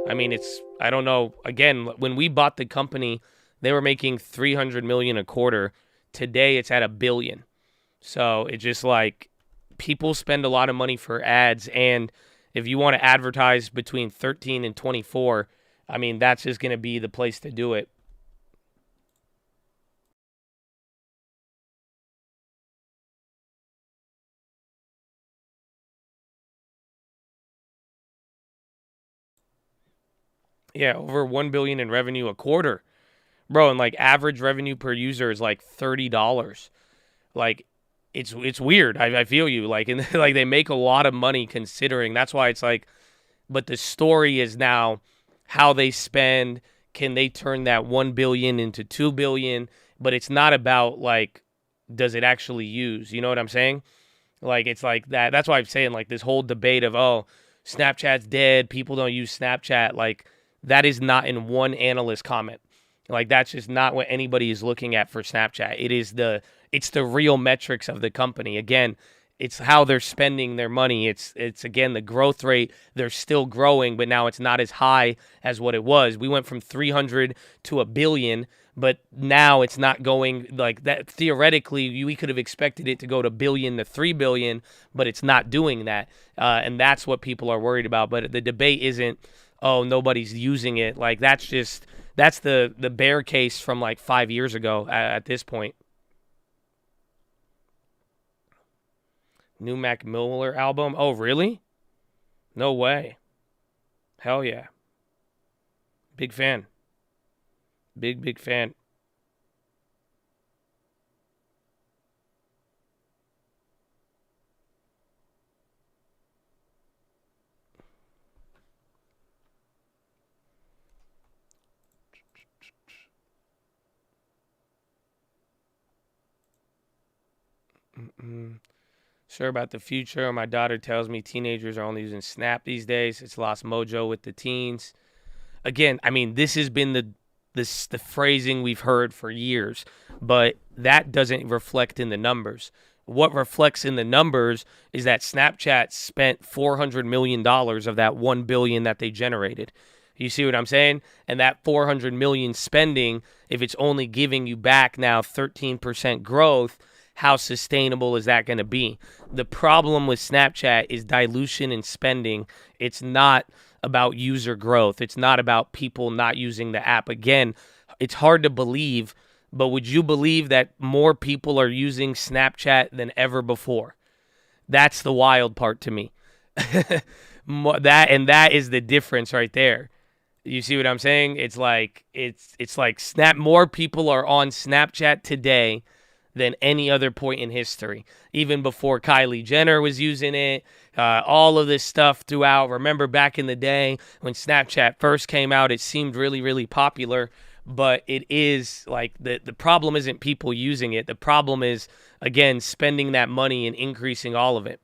I mean, I don't know. Again, when we bought the company, they were making $300 million a quarter. Today, it's at $1 billion. So it's just like people spend a lot of money for ads. And if you want to advertise between 13 and 24, I mean, that's just going to be the place to do it. Yeah, over 1 billion in revenue a quarter. Bro, and like average revenue per user is like $30. Like it's weird. I feel you. Like, and like they make a lot of money considering. That's why it's like, but the story is now how they spend. Can they turn that 1 billion into 2 billion? But it's not about like, does it actually use? You know what I'm saying? Like, it's like that. That's why I'm saying like this whole debate of, oh, Snapchat's dead. People don't use Snapchat. Like, that is not in one analyst comment. Like, that's just not what anybody is looking at for Snapchat. It's the real metrics of the company. Again, it's how they're spending their money. It's again the growth rate. They're still growing, but now it's not as high as what it was. We went from 300 to a billion, but now it's not going like that. Theoretically, we could have expected it to go to billion to 3 billion, but it's not doing that. And that's what people are worried about. But the debate isn't, oh, nobody's using it. Like, that's the bear case from like 5 years ago at this point. New Mac Miller album? Oh, really? No way. Hell yeah. Big fan. Big fan. Sure about the future. My daughter tells me teenagers are only using Snap these days. It's lost mojo with the teens. Again, I mean, this has been the phrasing we've heard for years, but that doesn't reflect in the numbers. What reflects in the numbers is that Snapchat spent $400 million of that $1 billion that they generated. You see what I'm saying? And that $400 million spending, if it's only giving you back now 13% growth, how sustainable is that going to be? The problem with Snapchat is dilution in spending. It's not about user growth. It's not about people not using the app. Again, it's hard to believe, but would you believe that more people are using Snapchat than ever before? That's the wild part to me. that is the difference right there. You see what I'm saying? It's like more people are on Snapchat today than any other point in history. Even before Kylie Jenner was using it, all of this stuff throughout. Remember back in the day when Snapchat first came out, it seemed really, really popular. But it is like the problem isn't people using it. The problem is, again, spending that money and increasing all of it.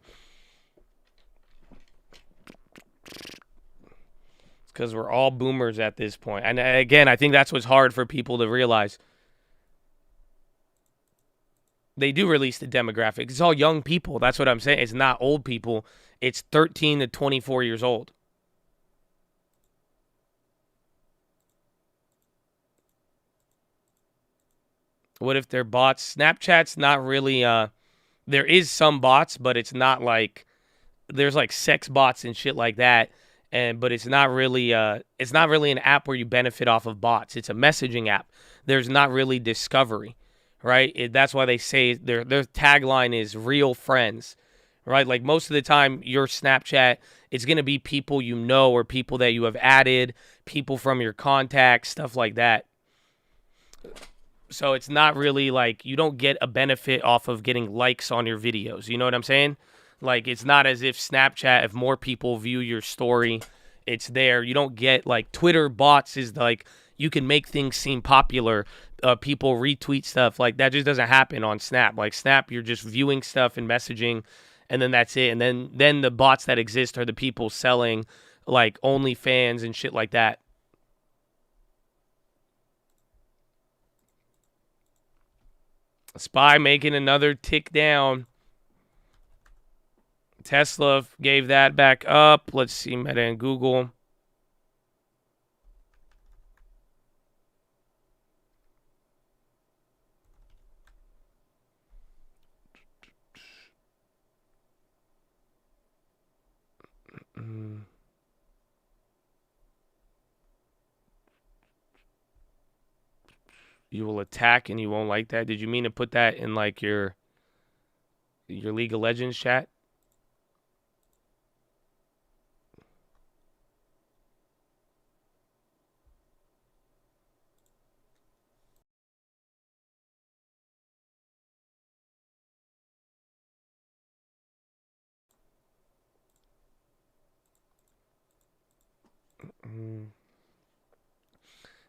It's because we're all boomers at this point. And again, I think that's what's hard for people to realize. They do release the demographics. It's all young people. That's what I'm saying. It's not old people. It's 13 to 24 years old. What if they're bots? Snapchat's not really, there is some bots, but it's not like, there's like sex bots and shit like that. But it's not really an app where you benefit off of bots. It's a messaging app. There's not really discovery. Right? That's why they say their tagline is real friends, right? Like most of the time, your Snapchat, it's going to be people you know or people that you have added, people from your contacts, stuff like that. So it's not really like you don't get a benefit off of getting likes on your videos. You know what I'm saying? Like it's not as if Snapchat, if more people view your story, it's there. You don't get like Twitter bots is like you can make things seem popular. People retweet stuff like that just doesn't happen on Snap. Like Snap, you're just viewing stuff and messaging, and then that's it. And then the bots that exist are the people selling like OnlyFans and shit like that. SPY making another tick down. Tesla gave that back up. Let's see, Meta and Google. You will attack and you won't like that. Did you mean to put that in like your League of Legends chat?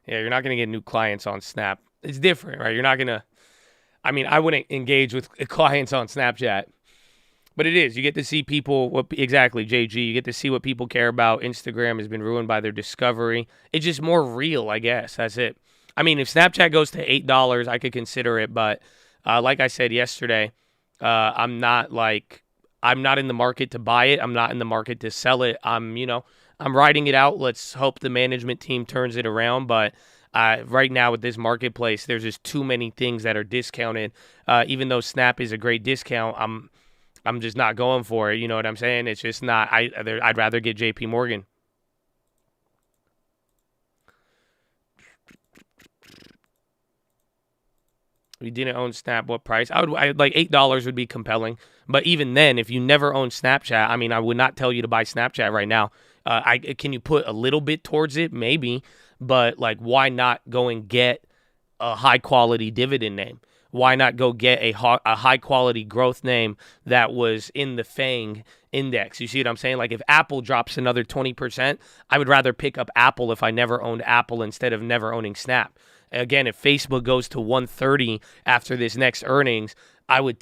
Yeah, you're not going to get new clients on Snap. It's different, right? You're not going to, I mean, I wouldn't engage with clients on Snapchat, but it is. You get to see people, exactly, JG, you get to see what people care about. Instagram has been ruined by their discovery. It's just more real, I guess. That's it. I mean, if Snapchat goes to $8, I could consider it, but like I said yesterday, I'm not in the market to buy it. I'm not in the market to sell it. I'm riding it out. Let's hope the management team turns it around. But right now with this marketplace, there's just too many things that are discounted. Even though Snap is a great discount, I'm just not going for it. You know what I'm saying? It's just not. I'd rather get JP Morgan. We didn't own Snap, what price? I like $8 would be compelling. But even then, if you never own Snapchat, I mean, I would not tell you to buy Snapchat right now. Can you put a little bit towards it? Maybe. But like, why not go and get a high quality dividend name? Why not go get a high quality growth name that was in the FANG index? You see what I'm saying? Like if Apple drops another 20%, I would rather pick up Apple if I never owned Apple instead of never owning Snap. Again, if Facebook goes to 130 after this next earnings, I would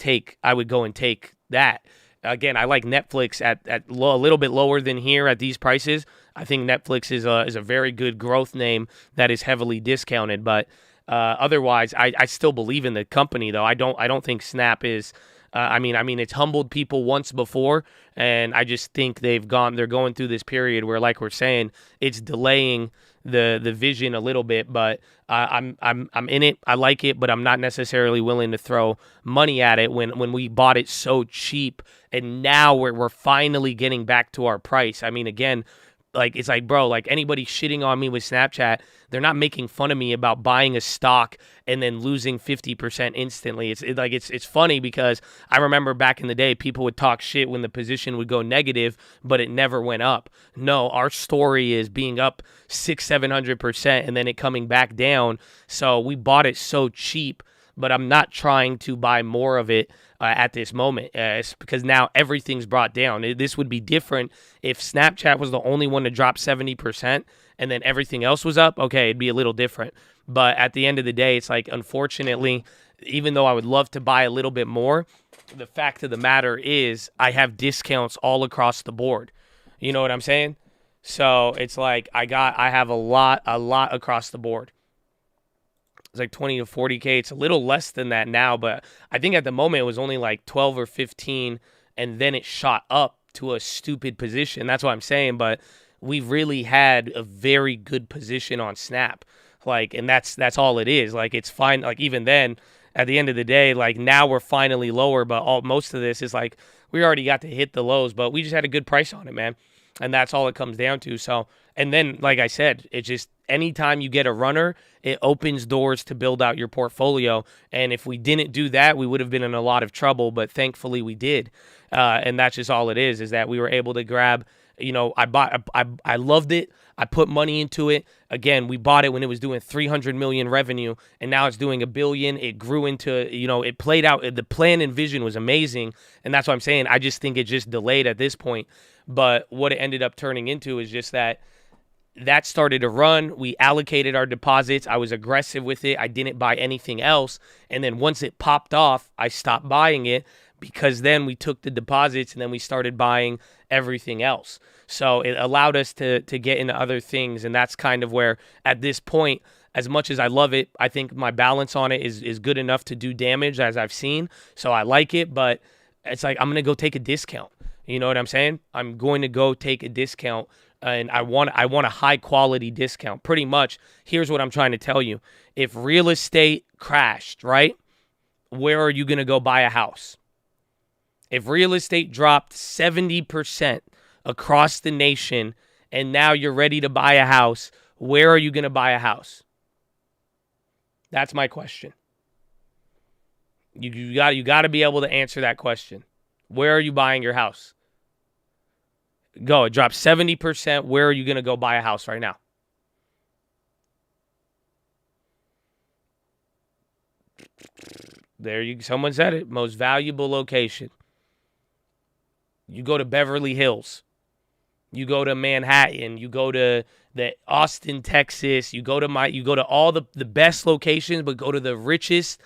go and take that. Again, I like Netflix at a little bit lower than here at these prices. I think Netflix is a very good growth name that is heavily discounted. But otherwise, I still believe in the company, though. I don't think Snap is. I mean, it's humbled people once before, and I just think they're going through this period where, like we're saying, it's delaying the vision a little bit. But I'm in it. I like it, but I'm not necessarily willing to throw money at it when we bought it so cheap, and now we're finally getting back to our price. I mean, again, like it's like, bro, like anybody shitting on me with Snapchat, they're not making fun of me about buying a stock and then losing 50% instantly. It's funny because I remember back in the day, people would talk shit when the position would go negative, but it never went up. No, our story is being up 600-700% and then it coming back down. So we bought it so cheap, but I'm not trying to buy more of it at this moment. It's because now everything's brought down. This would be different if Snapchat was the only one to drop 70% and then everything else was up. Okay, it'd be a little different. But at the end of the day, it's like, unfortunately, even though I would love to buy a little bit more, the fact of the matter is I have discounts all across the board. You know what I'm saying? So it's like I have a lot across the board. It's like 20 to 40K. It's a little less than that now, but I think at the moment it was only like 12 or 15, and then it shot up to a stupid position. That's what I'm saying, but we really had a very good position on Snap. Like, and that's all it is. Like, it's fine. Like, even then, at the end of the day, like, now we're finally lower, but most of this is like, we already got to hit the lows, but we just had a good price on it, man. And that's all it comes down to. So, and then, like I said, it just, anytime you get a runner, it opens doors to build out your portfolio. And if we didn't do that, we would have been in a lot of trouble. But thankfully, we did. And that's just all it is that we were able to grab. I loved it. I put money into it. Again, we bought it when it was doing 300 million revenue, and now it's doing $1 billion. It grew into, it played out. The plan and vision was amazing, and that's what I'm saying. I just think it just delayed at this point. But what it ended up turning into is just that started to run. We allocated our deposits. I was aggressive with it. I didn't buy anything else. And then once it popped off, I stopped buying it because then we took the deposits and then we started buying everything else. So it allowed us to get into other things. And that's kind of where, at this point, as much as I love it, I think my balance on it is good enough to do damage, as I've seen. So I like it, but it's like I'm going to go take a discount. You know what I'm saying? I'm going to go take a discount, and I want a high quality discount. Pretty much, here's what I'm trying to tell you. If real estate crashed, right? Where are you going to go buy a house? If real estate dropped 70% across the nation and now you're ready to buy a house, where are you going to buy a house? That's my question. You got to be able to answer that question. Where are you buying your house? Go. It dropped 70%. Where are you going to go buy a house right now? Someone said it. Most valuable location. You go to Beverly Hills. You go to Manhattan, you go to the Austin, Texas, you go to all the best locations, but go to the richest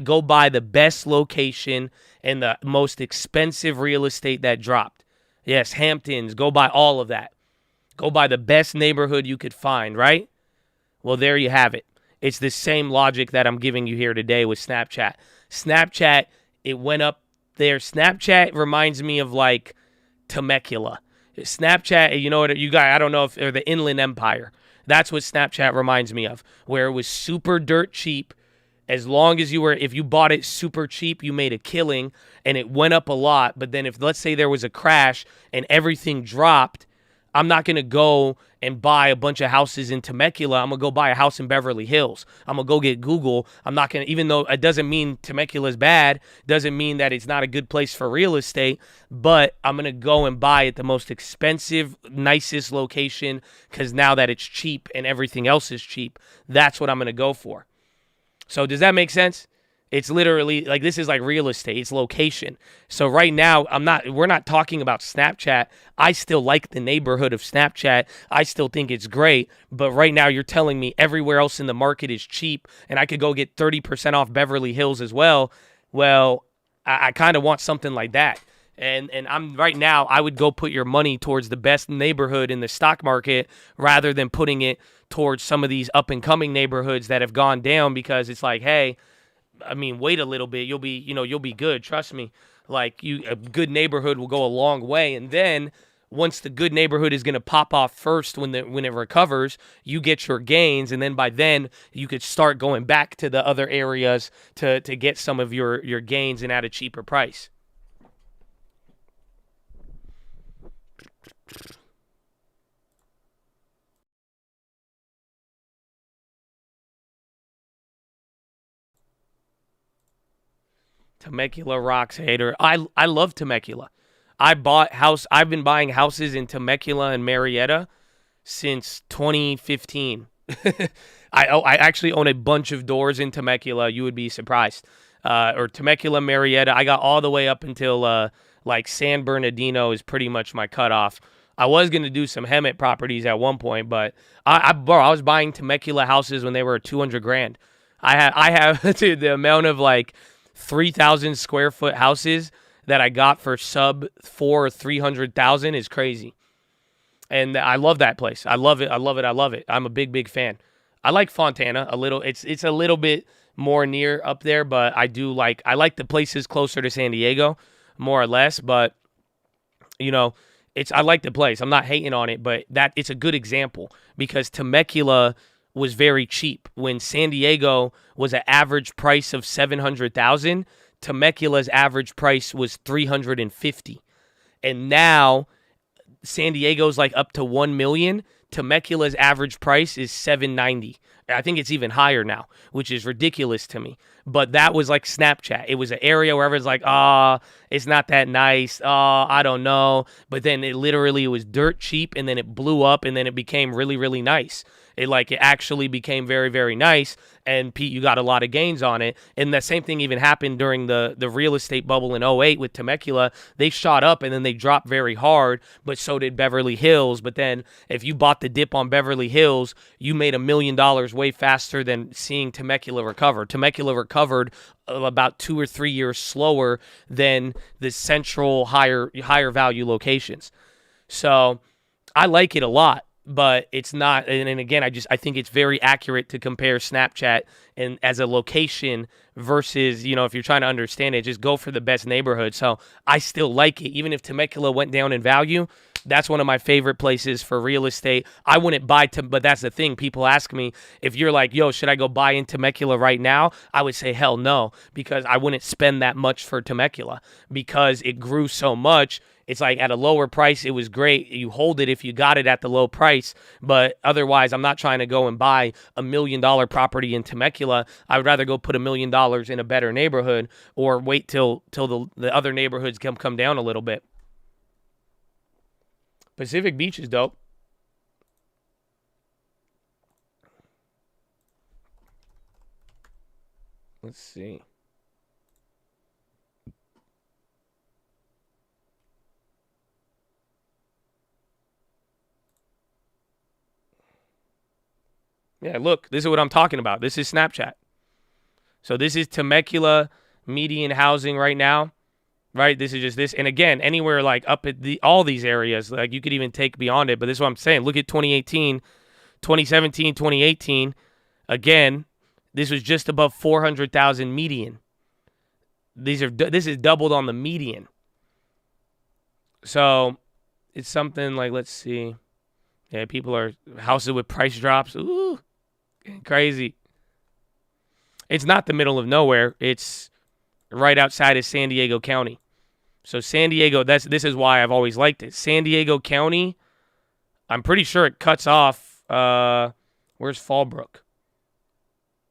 go buy the best location and the most expensive real estate that dropped. Yes, Hamptons, go buy all of that. Go buy the best neighborhood you could find, right? Well, there you have it. It's the same logic that I'm giving you here today with Snapchat. Snapchat, it went up there. Snapchat reminds me of like Temecula. Snapchat, you know what you got? I don't know if they're the Inland Empire. That's what Snapchat reminds me of, where it was super dirt cheap. As long as if you bought it super cheap, you made a killing and it went up a lot. But then if, let's say there was a crash and everything dropped, I'm not going to go and buy a bunch of houses in Temecula. I'm going to go buy a house in Beverly Hills. I'm going to go get Google. I'm not going to, even though it doesn't mean Temecula is bad, doesn't mean that it's not a good place for real estate, but I'm going to go and buy at the most expensive, nicest location because now that it's cheap and everything else is cheap, that's what I'm going to go for. So does that make sense? It's literally like this is like real estate. It's location. So right now, we're not talking about Snapchat. I still like the neighborhood of Snapchat. I still think it's great. But right now you're telling me everywhere else in the market is cheap and I could go get 30% off Beverly Hills as well. Well, I kind of want something like that. And I'm right now, I would go put your money towards the best neighborhood in the stock market rather than putting it towards some of these up and coming neighborhoods that have gone down because it's like, hey, I mean, wait a little bit. You'll be good. Trust me. Like a good neighborhood will go a long way. And then once the good neighborhood is going to pop off first when it recovers, you get your gains. And then by then you could start going back to the other areas to get some of your gains and at a cheaper price. Temecula rocks, hater. I love Temecula. I've been buying houses in Temecula and Marietta since 2015. I actually own a bunch of doors in Temecula. You would be surprised. Or Temecula, Marietta. I got all the way up until like San Bernardino is pretty much my cutoff. I was gonna do some Hemet properties at one point, but I was buying Temecula houses when they were $200,000. I have dude, the amount of like 3,000 square foot houses that I got for sub 400 or 300,000 is crazy. And I love that place. I love it. I'm a big fan. I like Fontana a little. It's a little bit more near up there, but I like the places closer to San Diego more or less, but I like the place. I'm not hating on it, but it's a good example because Temecula was very cheap. When San Diego was an average price of $700,000, Temecula's average price was $350,000. And now San Diego's like up to $1 million. Temecula's average price is $790,000. I think it's even higher now, which is ridiculous to me. But that was like Snapchat. It was an area where everyone's like, it's not that nice. I don't know. But then it was dirt cheap, and then it blew up, and then it became really, really nice. It actually became very, very nice, and Pete, you got a lot of gains on it. And the same thing even happened during the real estate bubble in 2008 with Temecula. They shot up, and then they dropped very hard, but so did Beverly Hills. But then if you bought the dip on Beverly Hills, you made $1 million way faster than seeing Temecula recover. Temecula recovered about 2 or 3 years slower than the central higher value locations. So I like it a lot. But it's not, and again, I think it's very accurate to compare Snapchat and as a location versus, if you're trying to understand it, just go for the best neighborhood. So I still like it. Even if Temecula went down in value, that's one of my favorite places for real estate. I wouldn't buy, but that's the thing. People ask me, if you're like, yo, should I go buy in Temecula right now? I would say, hell no, because I wouldn't spend that much for Temecula because it grew so much. It's like at a lower price, it was great. You hold it if you got it at the low price. But otherwise, I'm not trying to go and buy $1 million property in Temecula. I would rather go put $1 million in a better neighborhood or wait till the other neighborhoods come down a little bit. Pacific Beach is dope. Let's see. Yeah, look, this is what I'm talking about. This is Snapchat. So this is Temecula median housing right now, right? This is just this. And again, anywhere like up at all these areas, like you could even take beyond it. But this is what I'm saying. Look at 2018, 2017, 2018. Again, this was just above 400,000 median. This is doubled on the median. So it's something like, let's see. Yeah, people are houses with price drops. Ooh, crazy. It's not the middle of nowhere. It's right outside of San Diego County. So San Diego, this is why I've always liked it. San Diego County, I'm pretty sure it cuts off, where's Fallbrook?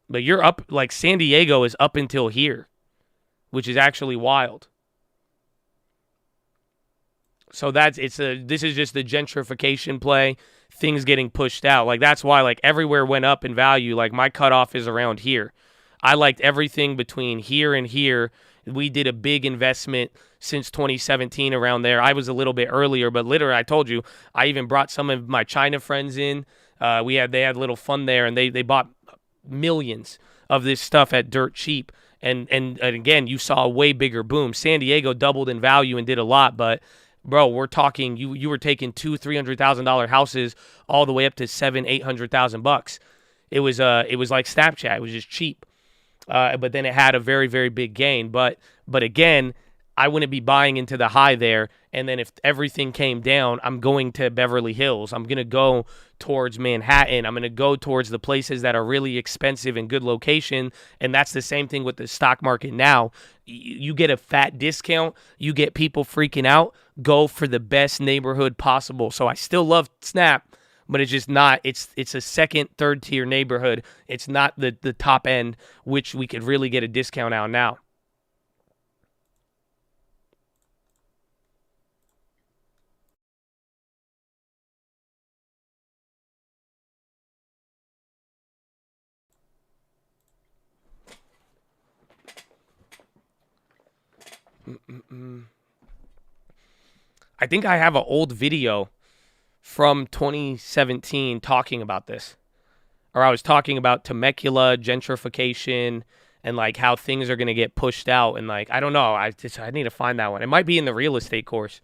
But you're up, like San Diego is up until here, which is actually wild. So this is just the gentrification play, things getting pushed out. Like that's why like everywhere went up in value. Like my cutoff is around here. I liked everything between here and here. We did a big investment since 2017 around there. I was a little bit earlier, but literally I told you, I even brought some of my China friends in. They had a little fun there, and they bought millions of this stuff at dirt cheap. And again, you saw a way bigger boom. San Diego doubled in value and did a lot, but bro, we're talking you were taking $200,000-$300,000 houses all the way up to $700,000-$800,000. It was like Snapchat. It was just cheap. But then it had a very, very big gain. But again, I wouldn't be buying into the high there. And then if everything came down, I'm going to Beverly Hills. I'm going to go towards Manhattan. I'm going to go towards the places that are really expensive and good location. And that's the same thing with the stock market now. You get a fat discount. You get people freaking out. Go for the best neighborhood possible. So I still love Snap. But it's just not, it's a second, third tier neighborhood. It's not the top end, which we could really get a discount out now. I think I have an old video from 2017 talking about this, or I was talking about Temecula gentrification and like how things are going to get pushed out, and like I don't know, I need to find that one. It might be in the real estate course.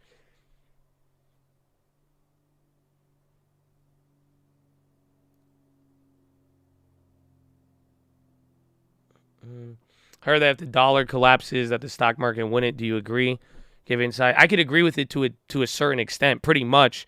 Heard that if the dollar collapses that the stock market wouldn't. Do you agree? Give insight. I could agree with it to a certain extent. Pretty much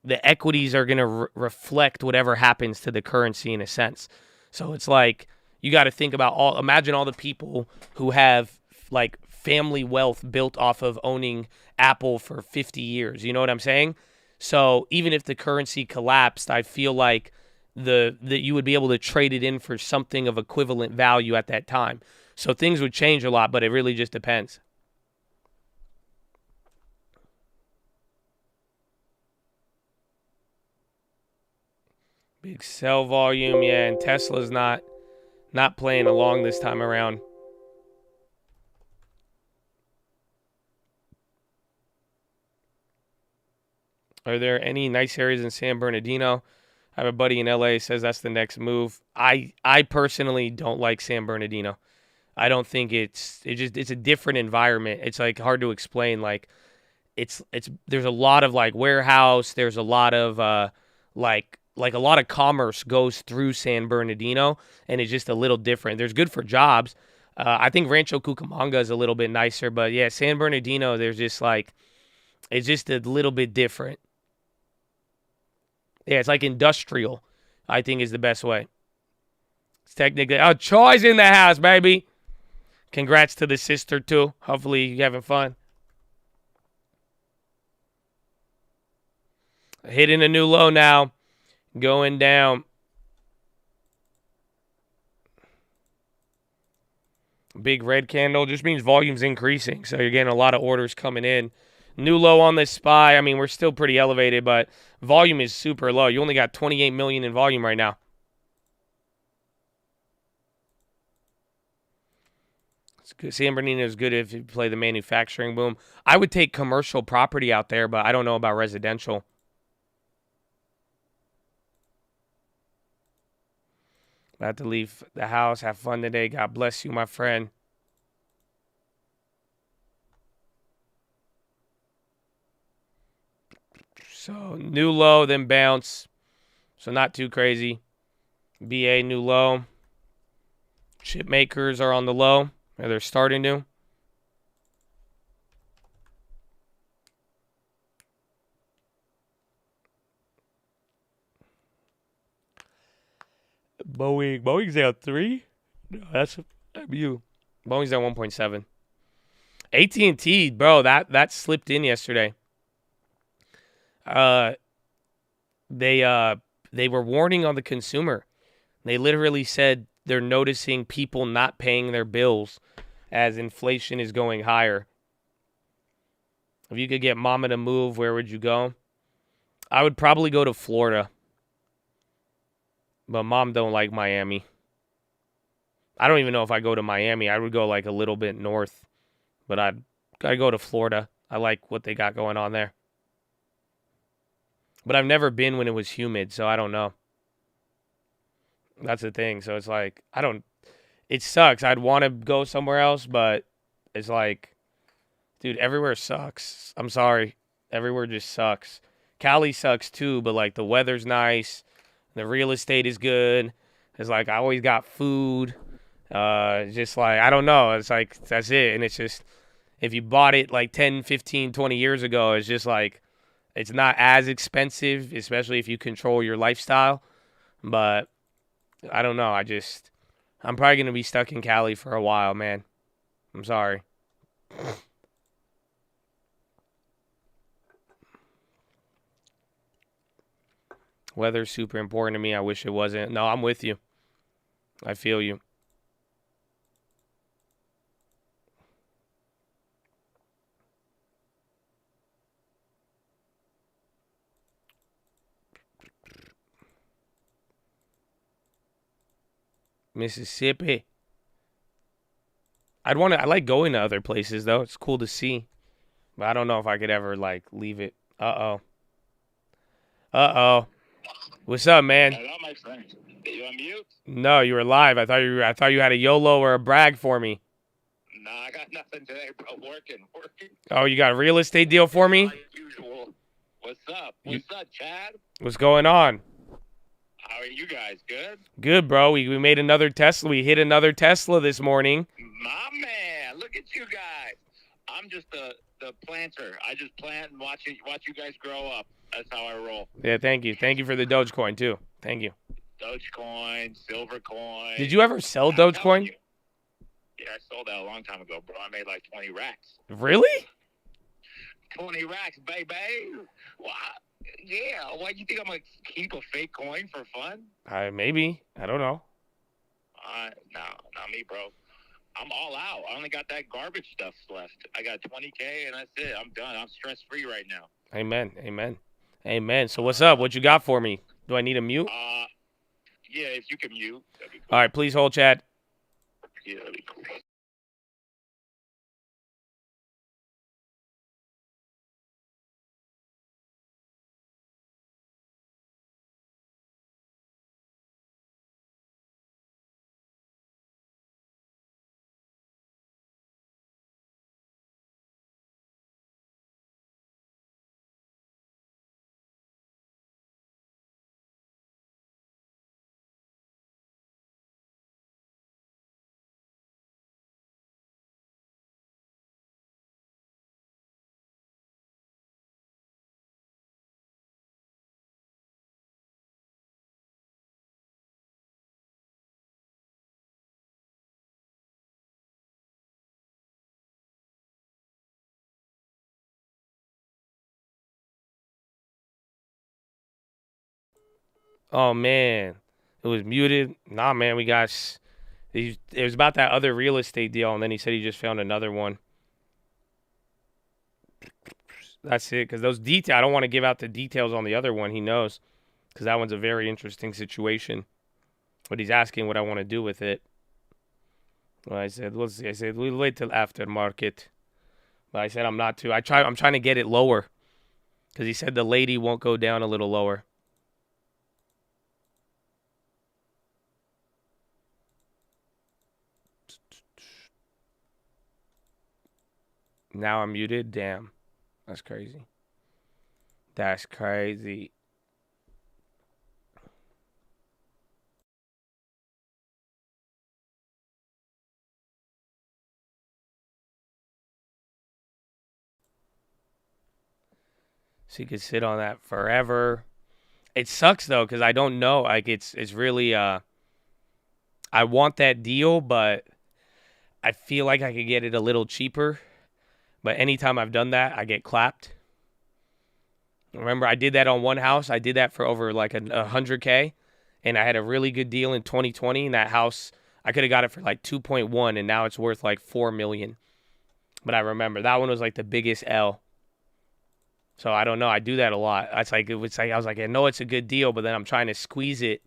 the equities are going to reflect whatever happens to the currency in a sense. So it's like you got to think about imagine all the people who have like family wealth built off of owning Apple for 50 years. You know what I'm saying? So even if the currency collapsed, I feel like that you would be able to trade it in for something of equivalent value at that time. So things would change a lot, but it really just depends. Big sell volume, yeah, and Tesla's not playing along this time around. Are there any nice areas in San Bernardino? I have a buddy in LA says that's the next move. I personally don't like San Bernardino. I don't think it's a different environment. It's like hard to explain. Like it's there's a lot of like warehouse. There's a lot of like a lot of commerce goes through San Bernardino, and it's just a little different. There's good for jobs. I think Rancho Cucamonga is a little bit nicer, but yeah, San Bernardino, there's just like it's just a little bit different. Yeah, it's like industrial, I think is the best way. It's technically, Choi's in the house, baby. Congrats to the sister, too. Hopefully you're having fun. Hitting a new low now. Going down. Big red candle just means volume's increasing. So you're getting a lot of orders coming in. New low on this SPY. I mean, we're still pretty elevated, but volume is super low. You only got 28 million in volume right now. It's good. San Bernardino is good if you play the manufacturing boom. I would take commercial property out there, but I don't know about residential. About to leave the house. Have fun today. God bless you, my friend. So new low, then bounce. So not too crazy. BA new low. Chip makers are on the low. Or they're starting to. Boeing's at 3. No, that's you. Boeing's at 1.7. AT&T, bro, that slipped in yesterday. They were warning on the consumer. They literally said they're noticing people not paying their bills as inflation is going higher. If you could get mama to move, where would you go? I would probably go to Florida. But mom don't like Miami. I don't even know if I go to Miami. I would go like a little bit north. But I'd go to Florida. I like what they got going on there. But I've never been when it was humid, so I don't know. That's the thing. So it's like, it sucks. I'd want to go somewhere else, but it's like, dude, everywhere sucks. I'm sorry. Everywhere just sucks. Cali sucks too, but like the weather's nice. The real estate is good. It's like I always got food. Just like, I don't know. It's like, that's it. And it's just, if you bought it like 10, 15, 20 years ago, it's just like, it's not as expensive, especially if you control your lifestyle. But I don't know. I'm probably going to be stuck in Cali for a while, man. I'm sorry. Weather's super important to me. I wish it wasn't. No, I'm with you. I feel you. Mississippi. I like going to other places though. It's cool to see. But I don't know if I could ever like leave it. Uh-oh. What's up, man?
Hello, my friend. You on mute?
No, you were live. I thought you had a YOLO or a brag for me.
No, I got nothing today, bro. Working.
Oh, you got a real estate deal for me?
Like usual. What's up? What's up, Chad?
What's going on?
How are you guys? Good?
Good, bro. We made another Tesla. We hit another Tesla this morning.
My man, look at you guys. I'm just the planter. I just plant and watch you guys grow up. That's how I roll.
Yeah, thank you. Thank you for the Dogecoin, too. Thank you.
Dogecoin, silver coin.
Did you ever sell Dogecoin?
Yeah, I sold that a long time ago, bro. I made like 20 racks.
Really?
20 racks, baby. Wow. Yeah. Why do you think I'm going to keep a fake coin for fun?
Maybe. I don't know.
No, not me, bro. I'm all out. I only got that garbage stuff left. I got 20K and that's it. I'm done. I'm stress-free right now. Amen. So what's up? What you got for me? Do I need a mute? Yeah, if you can mute, that'd be cool.
All right, please hold, Chad.
Yeah, that'd be cool.
Oh, man. It was muted. Nah, man, it was about that other real estate deal, and then he said he just found another one. That's it, because those details, I don't want to give out the details on the other one. He knows, because that one's a very interesting situation. But he's asking what I want to do with it. Well, I said, we'll see. I said, we'll wait till after market. But I said I'm not too. I'm trying to get it lower, because he said the lady won't go down a little lower. Now I'm muted. Damn. That's crazy. That's crazy. So you could sit on that forever. It sucks though, because I don't know. Like it's really I want that deal, but I feel like I could get it a little cheaper. But anytime I've done that, I get clapped. Remember, I did that on one house. I did that for over like 100K, and I had a really good deal in 2020. And that house, I could have got it for like 2.1, and now it's worth like 4 million. But I remember that one was like the biggest L. So I don't know. I do that a lot. It's like I was like, I know it's a good deal, but then I'm trying to squeeze it.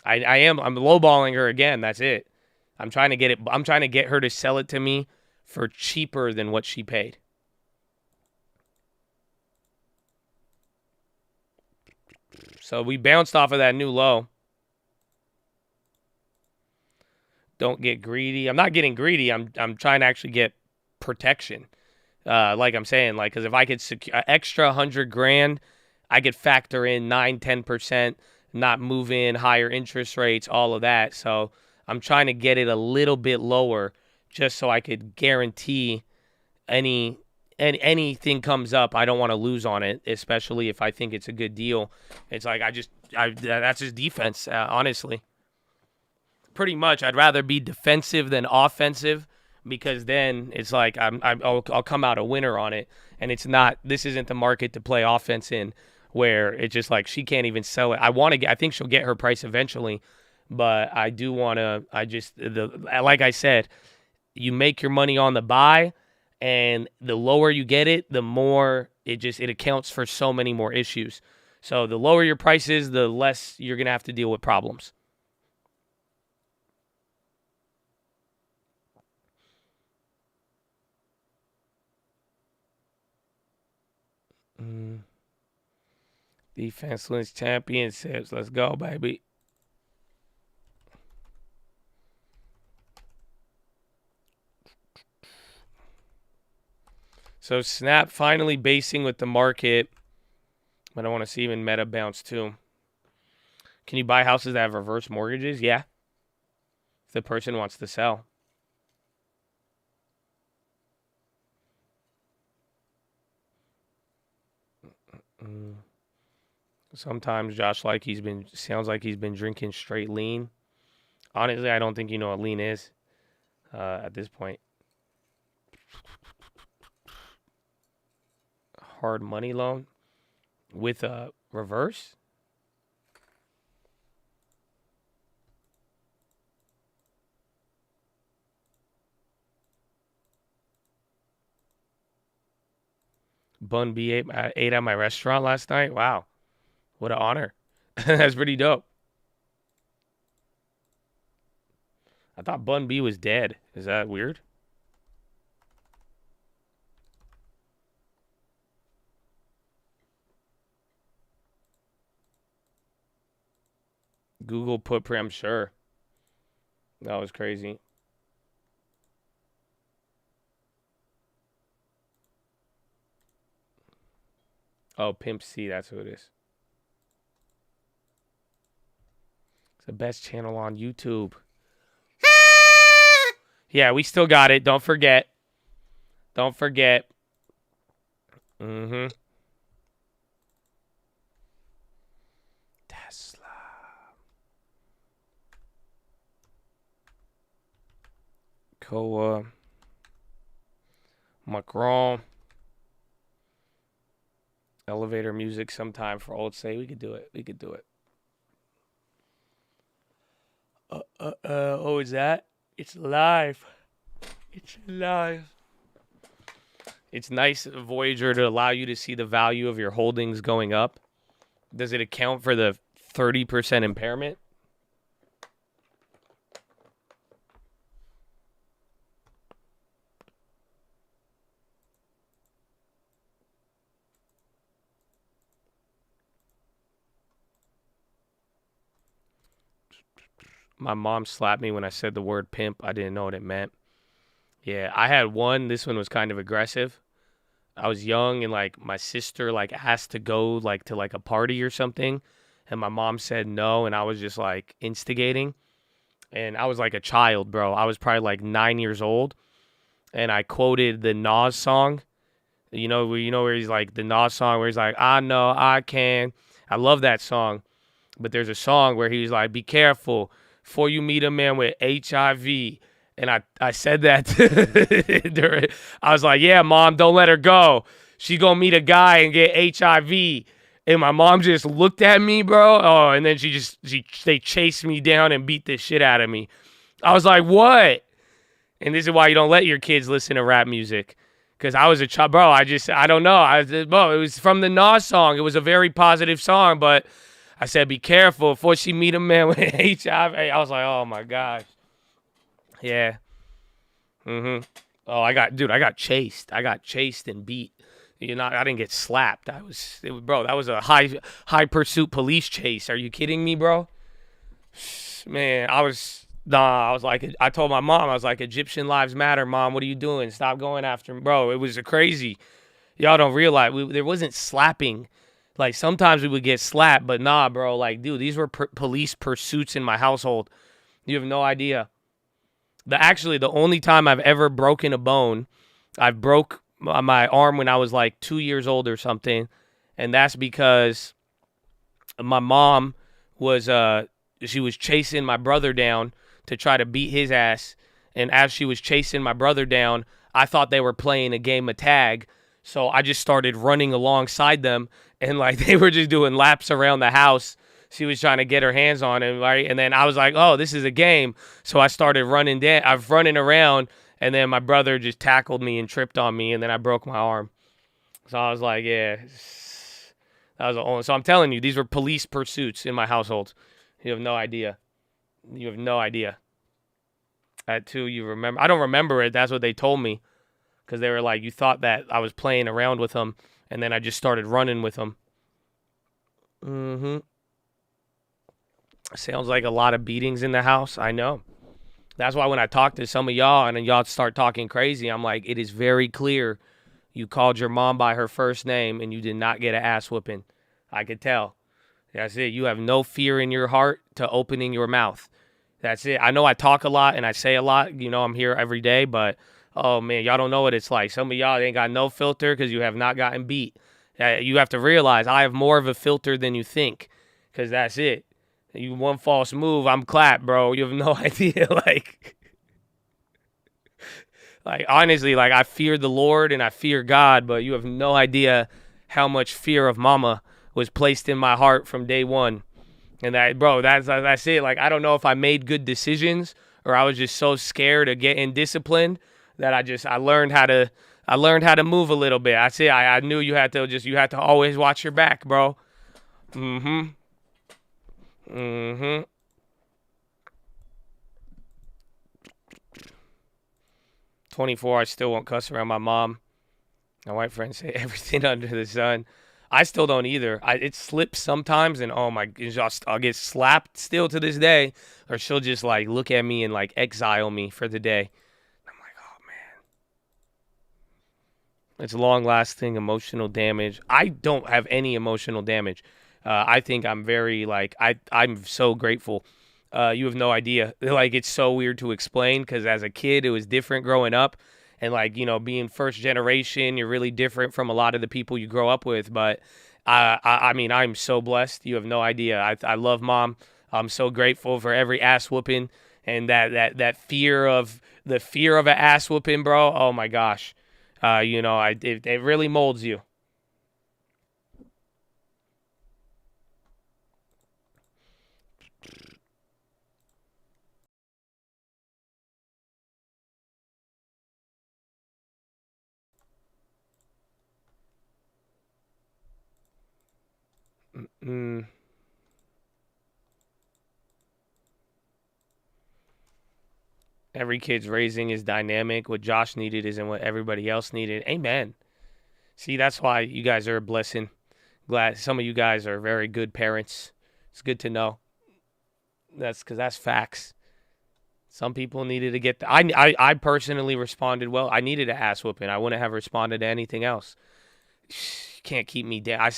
I'm lowballing her again. That's it. I'm trying to get it. I'm trying to get her to sell it to me for cheaper than what she paid. So we bounced off of that new low. Don't get greedy. I'm not getting greedy. I'm trying to actually get protection. Like I'm saying, like, because if I could secure extra 100 grand, I could factor in 9-10%, not move in higher interest rates, all of that. So I'm trying to get it a little bit lower just so I could guarantee anything comes up, I don't want to lose on it, especially if I think it's a good deal. It's like that's his defense, honestly. Pretty much, I'd rather be defensive than offensive, because then it's like I'll come out a winner on it, and it's not. This isn't the market to play offense in, where it's just like she can't even sell it. I think she'll get her price eventually, but I do want to. Like I said, you make your money on the buy. And the lower you get it, the more it accounts for so many more issues. So the lower your price is, the less you're going to have to deal with problems. Defenseless championships. Let's go, baby. So Snap finally basing with the market. But I want to see even Meta bounce too. Can you buy houses that have reverse mortgages? Yeah. If the person wants to sell. Sometimes Josh sounds like he's been drinking straight lean. Honestly, I don't think you know what lean is at this point. Hard money loan with a reverse. Bun B ate at my restaurant last night. Wow. What an honor. That's pretty dope. I thought Bun B was dead. Is that weird? Google put I'm sure. That was crazy. Oh, Pimp C, that's who it is. It's the best channel on YouTube. Yeah, we still got it. Don't forget. Don't forget. Mm-hmm. Tesla. Koa. Macron. Elevator music sometime for Old Say. We could do it. We could do it. Oh, is that? It's live. It's live. It's nice, Voyager, to allow you to see the value of your holdings going up. Does it account for the 30% impairment? My mom slapped me when I said the word pimp. I didn't know what it meant. Yeah, I had one. This one was kind of aggressive. I was young and like my sister like asked to go like to like a party or something, and my mom said no, and I was just like instigating, and I was like a child, bro. I was probably like 9 years old, and I quoted the Nas song. Where he's like the Nas song where he's like, I know I can. I love that song. But there's a song where he's like, be careful before you meet a man with HIV. And I said that during, I was like, yeah, mom, don't let her go. She gonna meet a guy and get HIV. And my mom just looked at me, bro. Oh, and then they chased me down and beat the shit out of me. I was like, what? And this is why you don't let your kids listen to rap music. Because I was a child, bro. I don't know. It was from the Nas song. It was a very positive song, but I said, be careful before she meet a man with HIV. I was like, oh my gosh. Yeah. Oh, I got chased. I got chased and beat. I didn't get slapped. Bro, that was a high pursuit police chase. Are you kidding me, bro? Man, I was like, I told my mom, I was like, Egyptian lives matter, mom. What are you doing? Stop going after him. Bro, it was crazy. Y'all don't realize, there wasn't slapping. Like, sometimes we would get slapped, but nah, bro. Like, dude, these were police pursuits in my household. You have no idea. The only time I've ever broken a bone, I broke my arm when I was like 2 years old or something, and that's because my mom was she was chasing my brother down to try to beat his ass, and as she was chasing my brother down, I thought they were playing a game of tag, so I just started running alongside them, and like they were just doing laps around the house. She was trying to get her hands on him, right? And then I was like, oh, this is a game. So I started running down. I was running around, and then my brother just tackled me and tripped on me, and then I broke my arm. So I was like, yeah. That was the only. So I'm telling you, these were police pursuits in my household. You have no idea. You have no idea. At 2, you remember. I don't remember it. That's what they told me. Because they were like, you thought that I was playing around with them, and then I just started running with them. Sounds like a lot of beatings in the house. I know. That's why when I talk to some of y'all and then y'all start talking crazy, I'm like, it is very clear you called your mom by her first name and you did not get an ass whooping. I could tell. That's it. You have no fear in your heart to opening your mouth. That's it. I know I talk a lot and I say a lot. I'm here every day, but, oh, man, y'all don't know what it's like. Some of y'all ain't got no filter because you have not gotten beat. You have to realize I have more of a filter than you think because that's it. You one false move, I'm clapped, bro. You have no idea. Like honestly, like I fear the Lord and I fear God, but you have no idea how much fear of mama was placed in my heart from day one. And that's it. Like, I don't know if I made good decisions or I was just so scared of getting disciplined that I learned how to move a little bit. I knew you had to always watch your back, bro. 24, I still won't cuss around my mom. My white friends say everything under the sun. I still don't either. It slips sometimes, and oh my, I'll get slapped still to this day, or she'll just like look at me and like exile me for the day. I'm like, oh man. It's long-lasting emotional damage. I don't have any emotional damage. I think I'm very I'm so grateful. You have no idea. Like, it's so weird to explain because as a kid, it was different growing up. And being first generation, you're really different from a lot of the people you grow up with. But I mean, I'm so blessed. You have no idea. I love mom. I'm so grateful for every ass whooping and that fear of an ass whooping, bro. Oh my gosh. It really molds you. Every kid's raising is dynamic. What Josh needed isn't what everybody else needed. Amen. See, that's why you guys are a blessing. Glad some of you guys are very good parents. It's good to know. That's because that's facts. Some people needed to get I personally responded well. I needed an ass whooping. I wouldn't have responded to anything else. You can't keep me down. I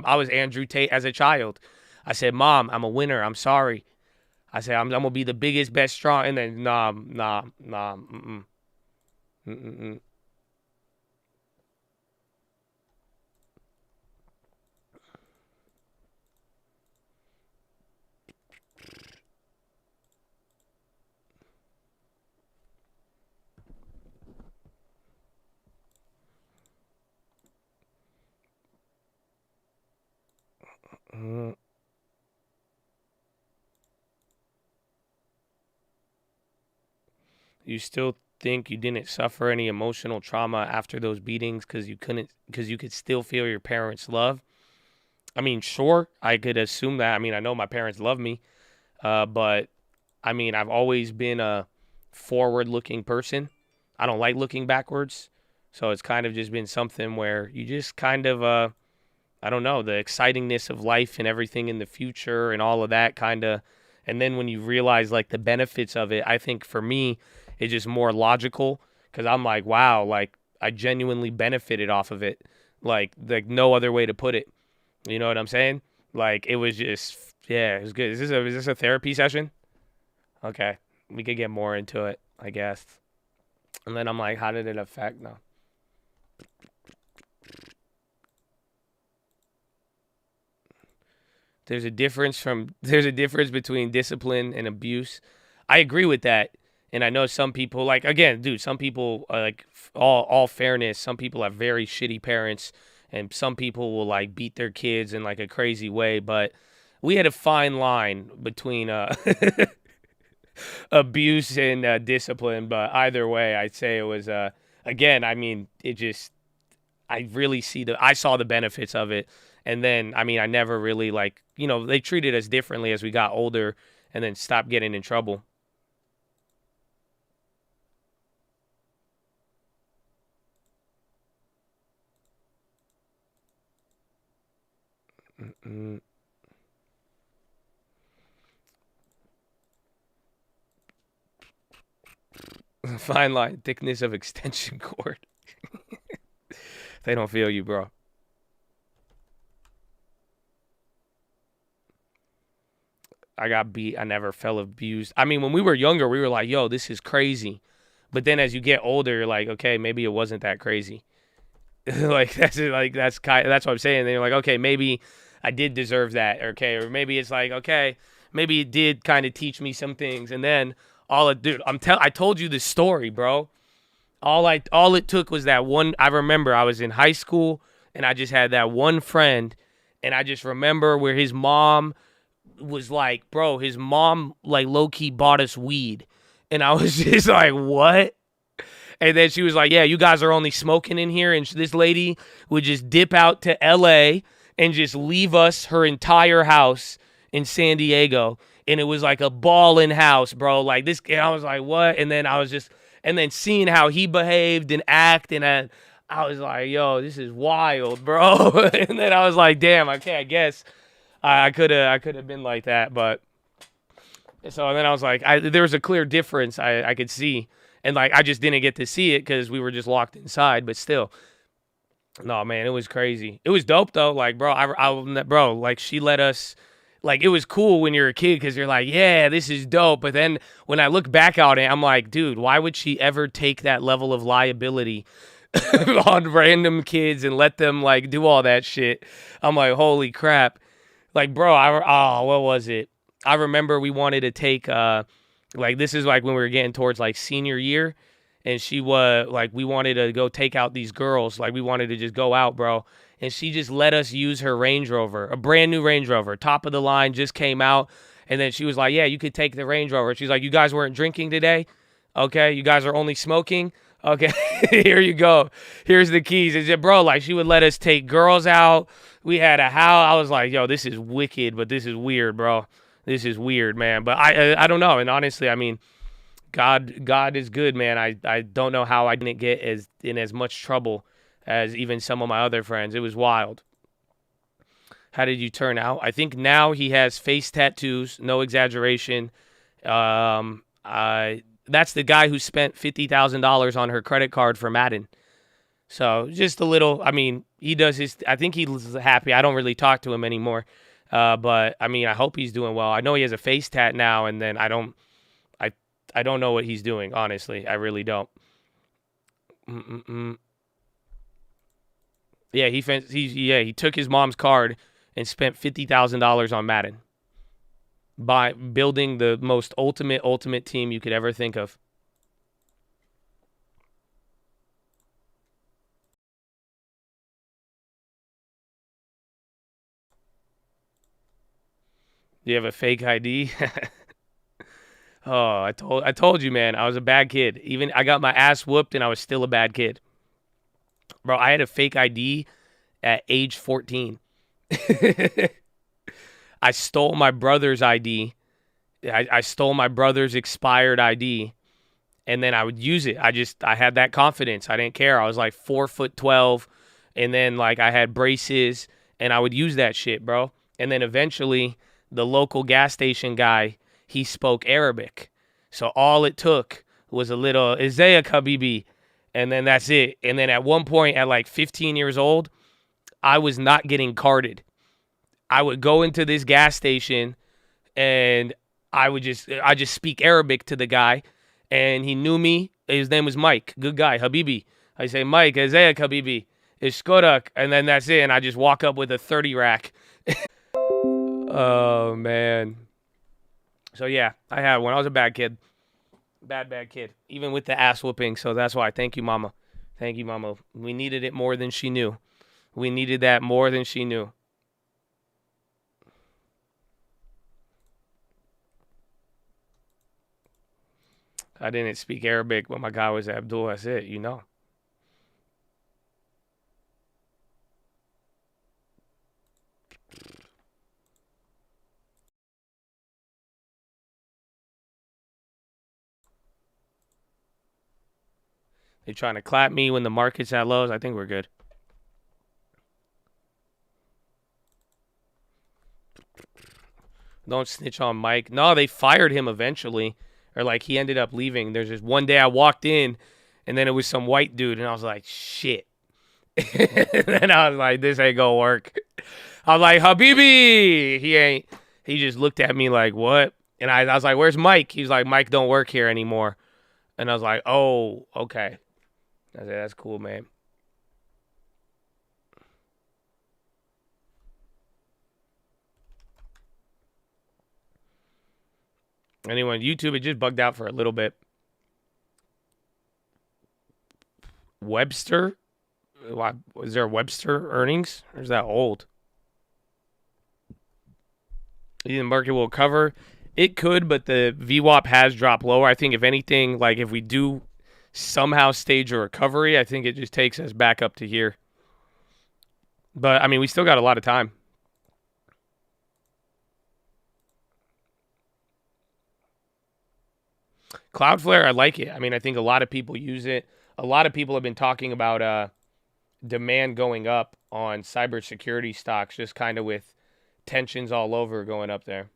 I was Andrew Tate as a child. I said, Mom, I'm a winner. I'm sorry. I said, I'm gonna be the biggest, best, strong. And then nah. You still think you didn't suffer any emotional trauma after those beatings because you could still feel your parents' love? I mean, sure, I could assume that. I mean, I know my parents love me, but I mean, I've always been a forward-looking person. I don't like looking backwards, so it's kind of just been something where you just kind of, I don't know, the excitingness of life and everything in the future and all of that kind of, and then when you realize like the benefits of it, I think for me, it's just more logical because I'm like, wow, like I genuinely benefited off of it. Like no other way to put it. You know what I'm saying? Like it was just, yeah, it was good. Is this a therapy session? Okay. We could get more into it, I guess. And then I'm like, how did it affect? No. There's a difference between discipline and abuse. I agree with that. And I know some people, like, again, dude, some people, like, all fairness, some people have very shitty parents, and some people will, like, beat their kids in, like, a crazy way. But we had a fine line between abuse and discipline. But either way, I'd say it was, again, I mean, it just, I saw the benefits of it. And then, I mean, I never really, like, you know, they treated us differently as we got older and then stopped getting in trouble. Fine line, thickness of extension cord. They don't feel you, bro. I got beat. I never felt abused. I mean, when we were younger, we were like, yo, this is crazy. But then as you get older, you're like, okay, maybe it wasn't that crazy. That's what I'm saying. Then you're like, okay, maybe I did deserve that. Okay, or maybe it's like, okay, maybe it did kind of teach me some things. And then I told you this story, bro. All it took was that one. I remember I was in high school and I just had that one friend, and I just remember where his mom was like, bro, his mom like low-key bought us weed. And I was just like, what? And then she was like, yeah, you guys are only smoking in here. And this lady would just dip out to LA and just leave us her entire house in San Diego. And it was like a ballin' house, bro. Like this, and I was like, what? And then seeing how he behaved and act, and I was like, yo, this is wild, bro. And then I was like, damn, okay, I guess I could have been like that. But so then I was like, there was a clear difference I could see. And, like, I just didn't get to see it because we were just locked inside. But still, no, man, it was crazy. It was dope, though. Like, bro, like, she let us, like, it was cool when you're a kid because you're like, yeah, this is dope. But then when I look back on it, I'm like, dude, why would she ever take that level of liability on random kids and let them, like, do all that shit? I'm like, holy crap. Like, bro, what was it? I remember we wanted to take, like, this is like when we were getting towards like senior year, and she was like, we wanted to go take out these girls. Like, we wanted to just go out, bro. And she just let us use her Range Rover, a brand new Range Rover, top of the line, just came out. And then she was like, yeah, you could take the Range Rover. She's like, you guys weren't drinking today? Okay. You guys are only smoking? Okay. Here you go. Here's the keys. Is it, bro? Like, she would let us take girls out. We had a house. I was like, yo, this is wicked, but this is weird, bro. This is weird, man. But I don't know. And honestly, I mean, God is good, man. I don't know how I didn't get in as much trouble as even some of my other friends. It was wild. How did you turn out? I think now he has face tattoos, no exaggeration. That's the guy who spent $50,000 on her credit card for Madden. So just a little. I mean, he does his. I think he's happy. I don't really talk to him anymore. But I mean, I hope he's doing well. I know he has a face tat now, and then I don't know what he's doing. Honestly, I really don't. Yeah, he took his mom's card and spent $50,000 on Madden, by building the most ultimate team you could ever think of. Do you have a fake ID? Oh, I told you, man. I was a bad kid. Even I got my ass whooped, and I was still a bad kid, bro. I had a fake ID at age 14. I stole my brother's ID. I stole my brother's expired ID, and then I would use it. I had that confidence. I didn't care. I was like 4'12", and then like I had braces, and I would use that shit, bro. And then eventually, the local gas station guy, he spoke Arabic, so all it took was a little Isaiah Habibi, and then that's it. And then at one point, at like 15 years old, I was not getting carded. I would go into this gas station, and I just speak Arabic to the guy, and he knew me. His name was Mike. Good guy, Habibi. I say, Mike, Isaiah Habibi, Ishkorak, and then that's it. And I just walk up with a 30 rack. Oh, man. So, yeah, I had one. I was a bad kid. Bad kid. Even with the ass whooping. So that's why. Thank you, Mama. Thank you, Mama. We needed it more than she knew. We needed that more than she knew. I didn't speak Arabic when my guy was Abdul. That's it, you know. They trying to clap me when the market's at lows. I think we're good. Don't snitch on Mike. No, they fired him eventually. Or like he ended up leaving. There's just one day I walked in, and then it was some white dude, and I was like, shit. And I was like, this ain't gonna work. I was like, Habibi. He just looked at me like, what? And I was like, where's Mike? He was like, Mike don't work here anymore. And I was like, oh, okay. I said, that's cool, man. Anyway, YouTube, it just bugged out for a little bit. Webster? Why, is there Webster earnings? Or is that old? The market will cover. It could, but the VWAP has dropped lower. I think if anything, like if we do somehow stage a recovery, I think it just takes us back up to here. But, I mean, we still got a lot of time. Cloudflare, I like it. I mean, I think a lot of people use it. A lot of people have been talking about demand going up on cybersecurity stocks, just kind of with tensions all over going up there.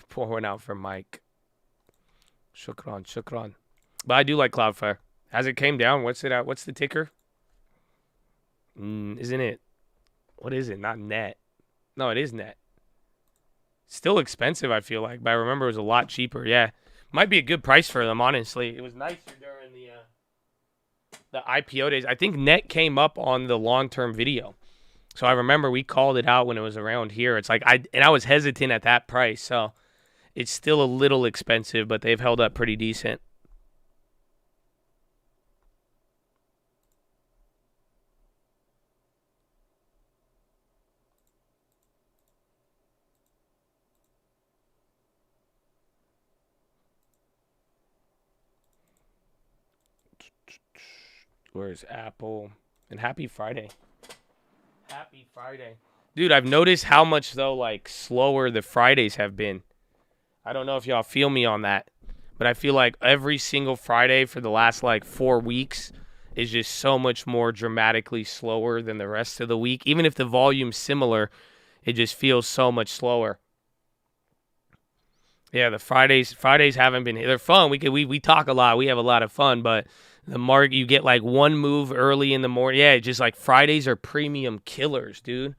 Pour one out for Mike. Shukran. But I do like Cloudflare. As it came down, what's it at? What's the ticker? Isn't it? What is it? Not net. No, it is net. Still expensive, I feel like. But I remember it was a lot cheaper. Yeah. Might be a good price for them, honestly. It was nicer during the IPO days. I think net came up on the long-term video. So I remember we called it out when it was around here. It's like I was hesitant at that price, so it's still a little expensive, but they've held up pretty decent. Where's Apple? And happy Friday. Happy Friday. Dude, I've noticed how much, though, like, slower the Fridays have been. I don't know if y'all feel me on that, but I feel like every single Friday for the last, like, 4 weeks is just so much more dramatically slower than the rest of the week. Even if the volume's similar, it just feels so much slower. Yeah, the Fridays haven't been, they're fun. We talk a lot. We have a lot of fun, but you get like one move early in the morning. Yeah, just like Fridays are premium killers, dude.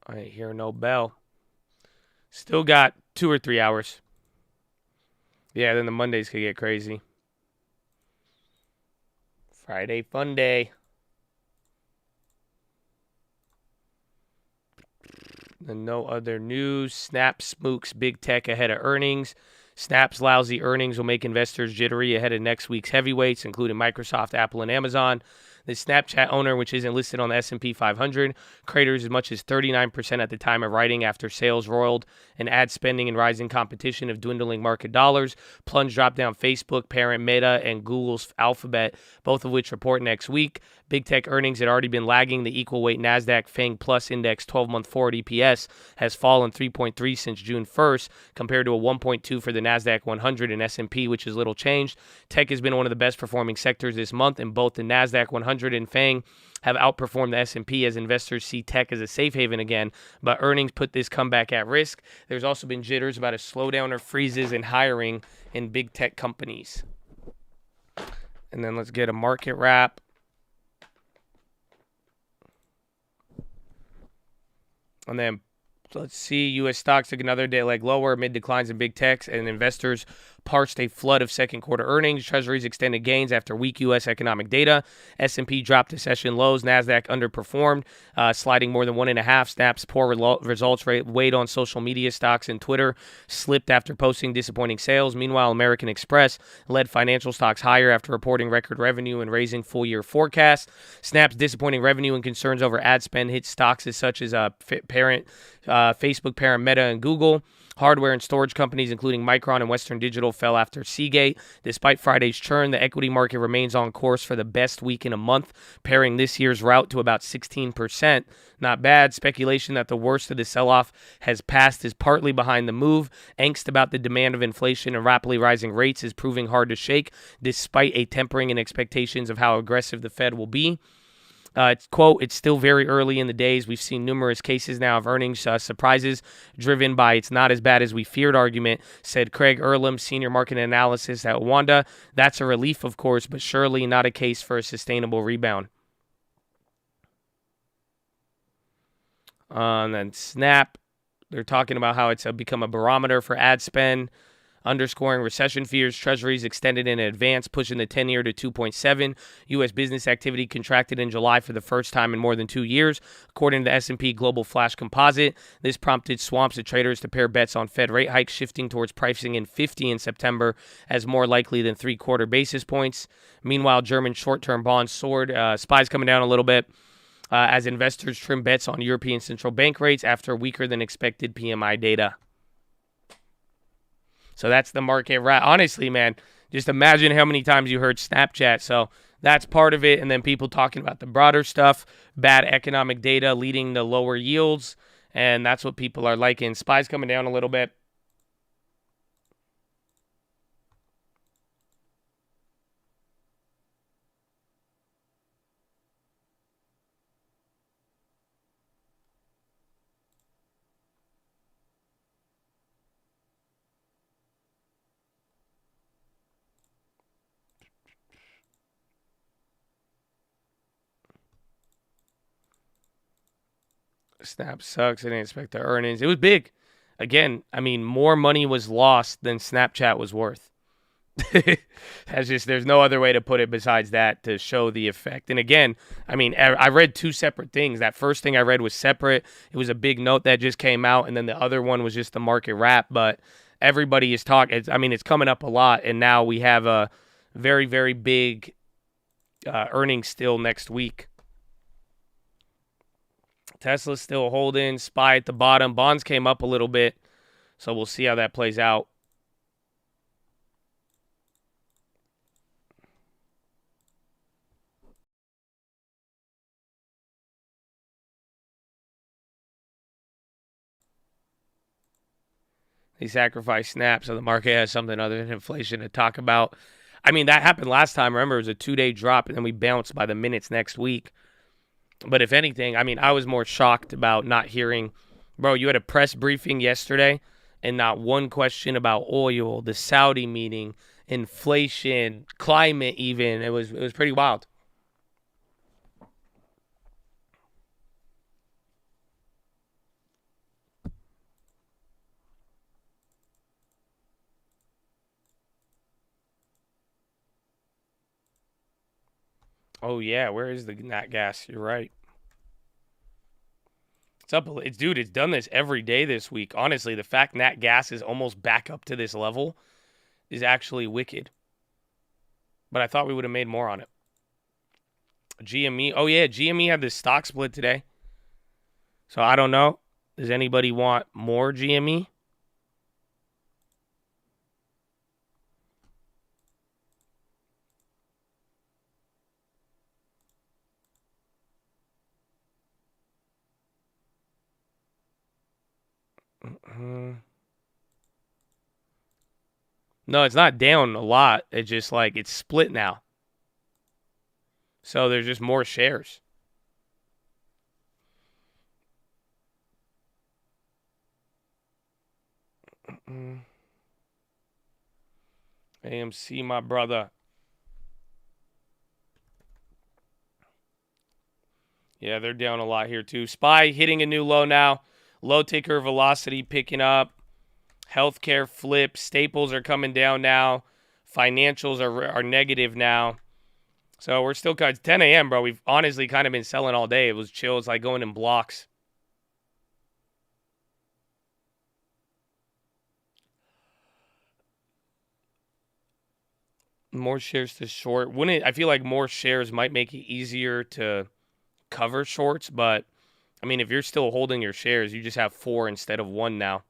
I ain't hear no bell. Still got 2 or 3 hours. Yeah, then the Mondays could get crazy. Friday fun day. And no other news. Snap smooks big tech ahead of earnings. Snap's lousy earnings will make investors jittery ahead of next week's heavyweights, including Microsoft, Apple, and Amazon. The Snapchat owner, which isn't listed on the S&P 500, craters as much as 39% at the time of writing after sales roiled and ad spending and rising competition of dwindling market dollars. Plunge dropped down Facebook, parent Meta, and Google's Alphabet, both of which report next week. Big tech earnings had already been lagging. The equal weight NASDAQ FANG Plus Index 12-month forward EPS has fallen 3.3 since June 1st, compared to a 1.2 for the NASDAQ 100 and S&P, which is little changed. Tech has been one of the best performing sectors this month, and both the NASDAQ 100 and FANG have outperformed the S&P as investors see tech as a safe haven again, but earnings put this comeback at risk. There's also been jitters about a slowdown or freezes in hiring in big tech companies. And then let's get a market wrap. And then let's see, U.S. stocks took another day leg lower amid declines in big techs, and investors parsed a flood of second quarter earnings. Treasuries extended gains after weak U.S. economic data. S&P dropped to session lows. NASDAQ underperformed, sliding more than 1.5. Snap's poor results weighed on social media stocks, and Twitter slipped after posting disappointing sales. Meanwhile, American Express led financial stocks higher after reporting record revenue and raising full-year forecasts. Snap's disappointing revenue and concerns over ad spend hit stocks as such as Facebook parent Meta and Google. Hardware and storage companies, including Micron and Western Digital, fell after Seagate. Despite Friday's churn, the equity market remains on course for the best week in a month, pairing this year's rout to about 16%. Not bad. Speculation that the worst of the sell-off has passed is partly behind the move. Angst about the demand of inflation and rapidly rising rates is proving hard to shake, despite a tempering in expectations of how aggressive the Fed will be. Quote, it's still very early in the days. We've seen numerous cases now of earnings surprises driven by it's not as bad as we feared argument, said Craig Earlham, senior market analyst at Wanda. That's a relief, of course, but surely not a case for a sustainable rebound. And then Snap, they're talking about how it's become a barometer for ad spend, underscoring recession fears. Treasuries extended in advance, pushing the 10-year to 2.7. U.S. business activity contracted in July for the first time in more than 2 years, according to the S&P Global Flash Composite. This prompted swamps of traders to pair bets on Fed rate hikes, shifting towards pricing in 50 in September as more likely than 3/4 basis points. Meanwhile, German short-term bonds soared. SPY's coming down a little bit as investors trim bets on European central bank rates after weaker than expected PMI data. So that's the market wrap. Honestly, man, just imagine how many times you heard Snapchat. So that's part of it. And then people talking about the broader stuff, bad economic data leading to lower yields. And that's what people are liking. SPY's coming down a little bit. Snap sucks. I didn't expect the earnings. It was big. Again, I mean, more money was lost than Snapchat was worth. There's no other way to put it besides that to show the effect. And again, I mean, I read two separate things. That first thing I read was separate. It was a big note that just came out, and then the other one was just the market wrap. But everybody is talking. I mean, it's coming up a lot, and now we have a very, very big earnings still next week. Tesla's still holding. SPY at the bottom. Bonds came up a little bit, so we'll see how that plays out. They sacrifice Snap so the market has something other than inflation to talk about. I mean, that happened last time. Remember, it was a 2-day drop, and then we bounced by the minutes next week. But if anything, I mean, I was more shocked about not hearing, bro, you had a press briefing yesterday and not one question about oil, the Saudi meeting, inflation, climate even. It was pretty wild. Oh, yeah, where is the nat gas? You're right. It's up. Dude, it's done this every day this week. Honestly, the fact nat gas is almost back up to this level is actually wicked. But I thought we would have made more on it. GME. Oh, yeah, GME had this stock split today. So I don't know. Does anybody want more GME? No, it's not down a lot. It's just like it's split now. So there's just more shares. AMC, my brother. Yeah, they're down a lot here too. SPY hitting a new low now. Low ticker velocity picking up. Healthcare flip. Staples are coming down now. Financials are negative now. So we're still it's 10 a.m., bro. We've honestly kind of been selling all day. It was chill. It's like going in blocks. More shares to short. I feel like more shares might make it easier to cover shorts, but I mean, if you're still holding your shares, you just have 4 instead of 1 now.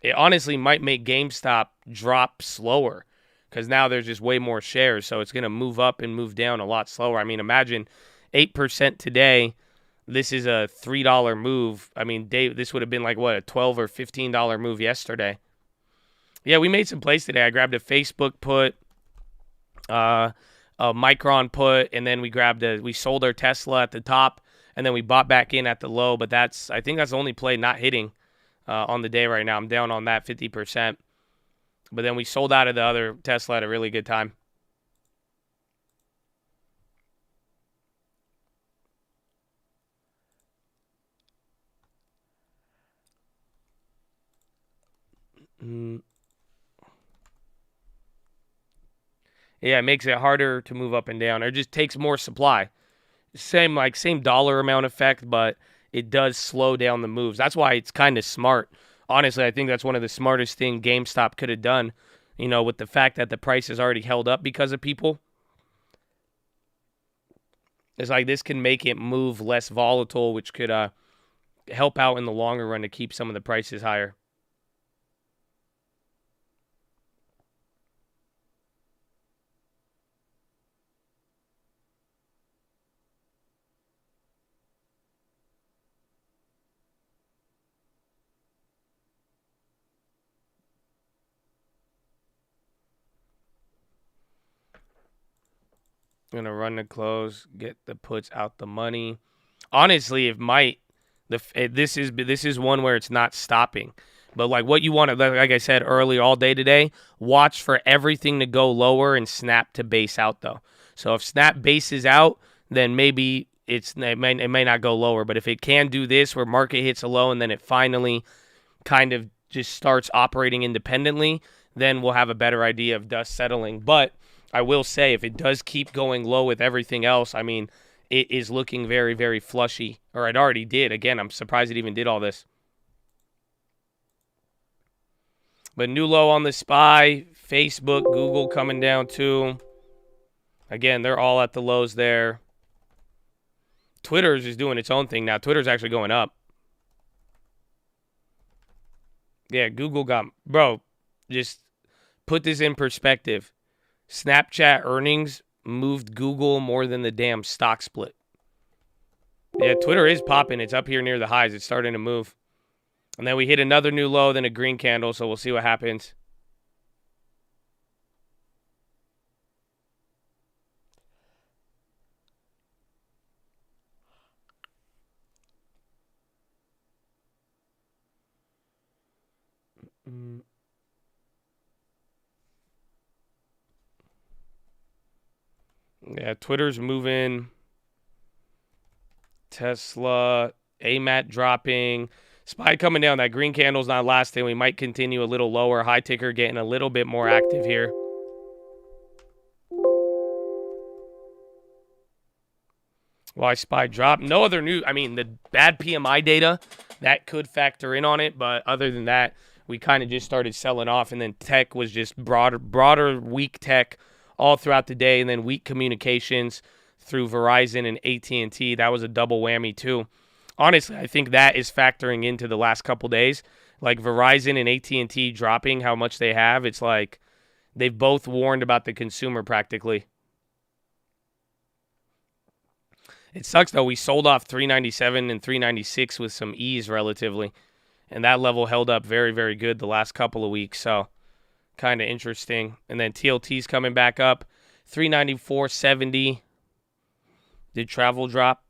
It honestly might make GameStop drop slower because now there's just way more shares, so it's going to move up and move down a lot slower. I mean, imagine 8% today. This is a $3 move. I mean, this would have been like, what, a $12 or $15 move yesterday. Yeah, we made some plays today. I grabbed a Facebook put, a Micron put, and then we sold our Tesla at the top, and then we bought back in at the low. But I think that's the only play not hitting on the day right now. I'm down on that 50%. But then we sold out of the other Tesla at a really good time. Yeah, it makes it harder to move up and down. It just takes more supply. Same dollar amount effect, but it does slow down the moves. That's why it's kind of smart. Honestly, I think that's one of the smartest things GameStop could have done, with the fact that the price is already held up because of people. It's like this can make it move less volatile, which could help out in the longer run to keep some of the prices higher. Gonna run the close, get the puts out the money. Honestly, this is one where it's not stopping. But like what you want to, like I said earlier, all day today, watch for everything to go lower and Snap to base out though. So if Snap bases out, then maybe it may not go lower. But if it can do this, where market hits a low and then it finally kind of just starts operating independently, then we'll have a better idea of dust settling. But I will say, if it does keep going low with everything else, I mean, it is looking very, very flushy. Or it already did. Again, I'm surprised it even did all this. But new low on the SPY, Facebook, Google coming down too. Again, they're all at the lows there. Twitter's is doing its own thing now. Twitter's actually going up. Yeah, Google got... Bro, just put this in perspective. Snapchat earnings moved Google more than the damn stock split. Yeah, Twitter is popping. It's up here near the highs. It's starting to move. And then we hit another new low, then a green candle, so we'll see what happens. Yeah, Twitter's moving. Tesla, AMAT dropping. SPY coming down. That green candle's not lasting. We might continue a little lower. High ticker getting a little bit more active here. Why SPY dropped? No other news. I mean, the bad PMI data, that could factor in on it. But other than that, we kind of just started selling off. And then tech was just broader weak tech all throughout the day. And then weak communications through Verizon and AT&T. That was a double whammy too. Honestly, I think that is factoring into the last couple days. Like Verizon and AT&T dropping how much they have. It's like they've both warned about the consumer practically. It sucks, though. We sold off 397 and 396 with some ease relatively. And that level held up very, very good the last couple of weeks. So kind of interesting. And then TLT's coming back up. 394.70. Did travel drop?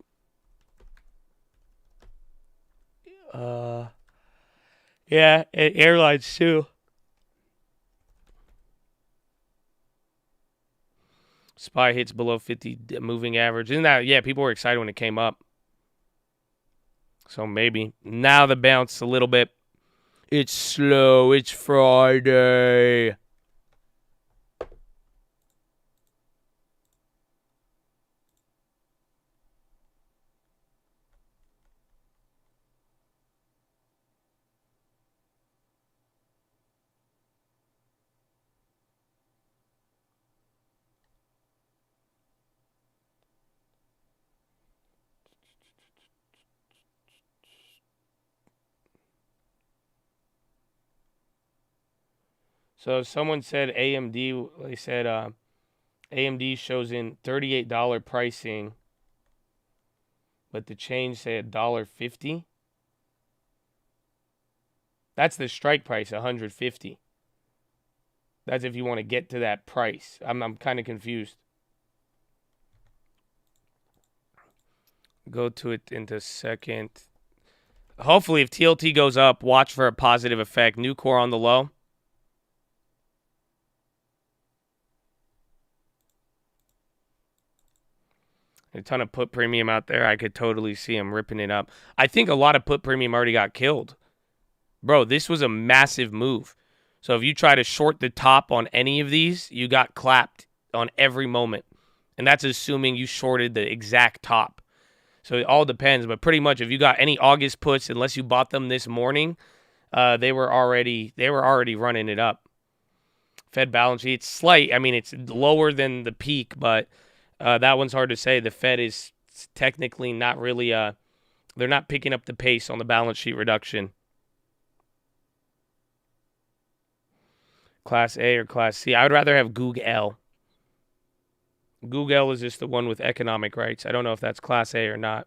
Yeah, and airlines too. SPY hits below 50 moving average. Isn't that, yeah, people were excited when it came up. So maybe. Now the bounce a little bit. It's slow. It's Friday. So someone said AMD, they said AMD shows in $38 pricing, but the change said $1.50. That's the strike price, $150. That's if you want to get to that price. I'm kind of confused. Go to it in a second. Hopefully, if TLT goes up, watch for a positive effect. New core on the low. A ton of put premium out there. I could totally see him ripping it up. I think a lot of put premium already got killed. Bro, this was a massive move. So if you try to short the top on any of these, you got clapped on every moment. And that's assuming you shorted the exact top. So it all depends. But pretty much if you got any August puts, unless you bought them this morning, they were already running it up. Fed balance sheet, it's slight. I mean, it's lower than the peak, but that one's hard to say. The Fed is technically not really, they're not picking up the pace on the balance sheet reduction. Class A or Class C? I would rather have Google. Google is just the one with economic rights. I don't know if that's Class A or not.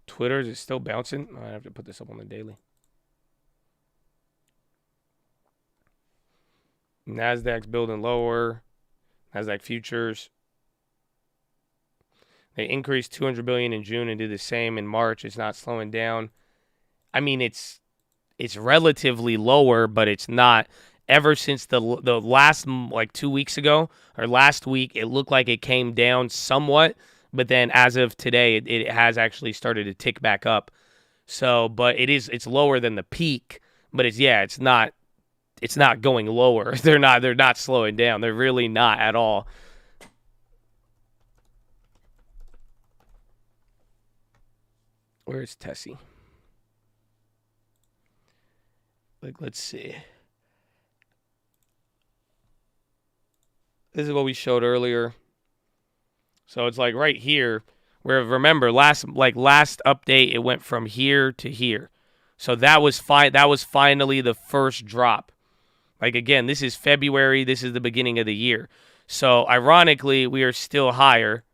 Twitter, is it still bouncing? I have to put this up on the daily. Nasdaq's building lower. Nasdaq futures. They increased 200 billion in June and did the same in March. It's not slowing down. I mean, it's relatively lower, but it's not. ever since the last, like 2 weeks ago or last week, it looked like it came down somewhat, but then as of today, it has actually started to tick back up. So, but it's lower than the peak, but it's not going lower. They're not slowing down. They're really not at all. Where's Tessie? Like, let's see. This is what we showed earlier. So it's like right here, where remember last update it went from here to here. So that was fine. That was finally the first drop. Like again, this is February. This is the beginning of the year. So ironically, we are still higher.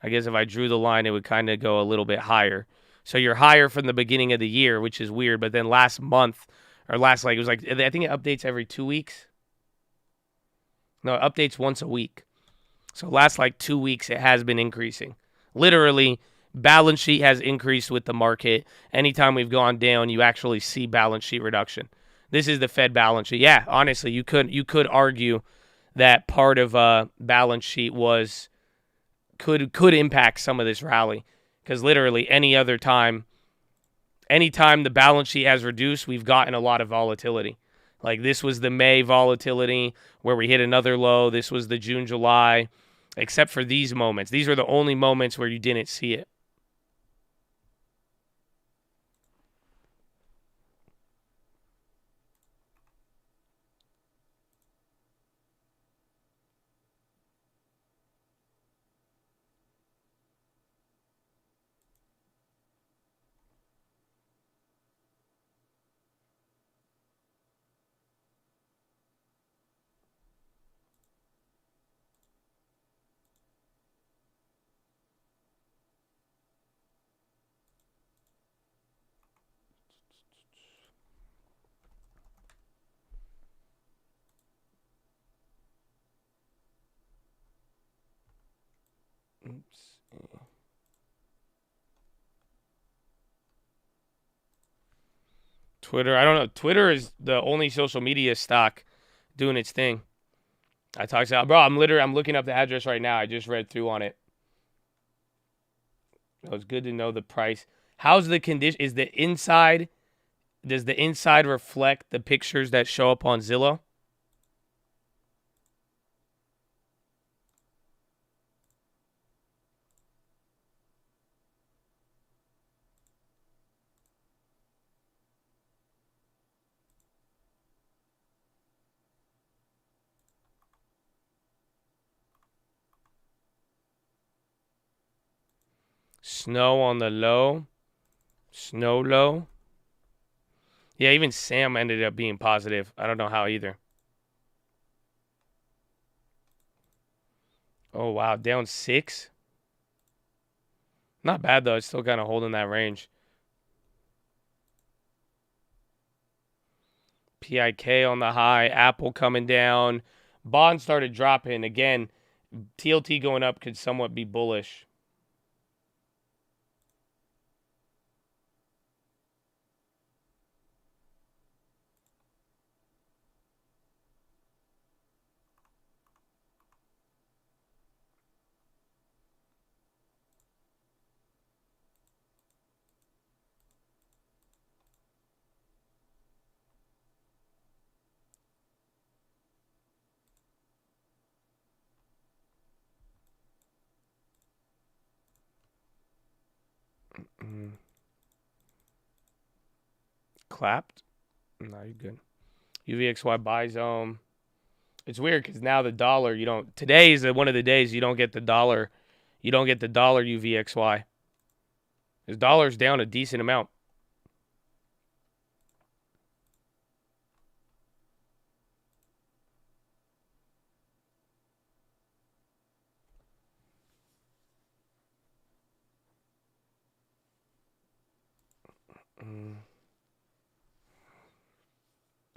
I guess if I drew the line, it would kind of go a little bit higher. So you're higher from the beginning of the year, which is weird. But then last month or last it was like I think it updates every 2 weeks. No, it updates once a week. So last 2 weeks, it has been increasing. Literally, balance sheet has increased with the market. Anytime we've gone down, you actually see balance sheet reduction. This is the Fed balance sheet. Yeah, honestly, you could argue that part of balance sheet could impact some of this rally, because literally anytime the balance sheet has reduced, we've gotten a lot of volatility. Like this was the May volatility where we hit another low. This was the June, July, except for these moments. These were the only moments where you didn't see it. Oops. Twitter, I don't know. Twitter is the only social media stock doing its thing. I talked about, bro, I'm looking up the address right now. I just read through on it. It was good to know the price. How's the condition? Does the inside reflect the pictures that show up on Zillow? Snow on the low. Snow low. Yeah, even Sam ended up being positive. I don't know how either. Oh, wow. Down 6. Not bad, though. It's still kind of holding that range. PIK on the high. Apple coming down. Bond started dropping. Again, TLT going up could somewhat be bullish. Clapped? No, you're good. UVXY buy zone. It's weird because now the dollar, today is one of the days you don't get the dollar. You don't get the dollar UVXY. The dollar's down a decent amount.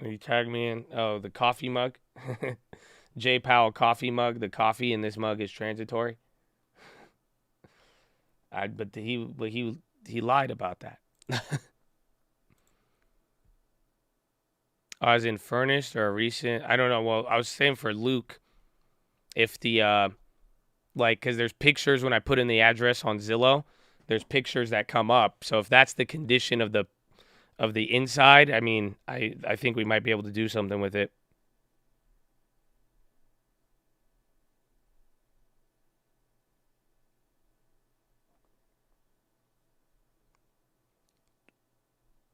You tag me in. Oh, the coffee mug. J Powell coffee mug. The coffee in this mug is transitory. But he lied about that. As in furnished or recent? I don't know. Well, I was saying for Luke, if the because there's pictures when I put in the address on Zillow, there's pictures that come up. So if that's the condition of the inside, I mean, I think we might be able to do something with it.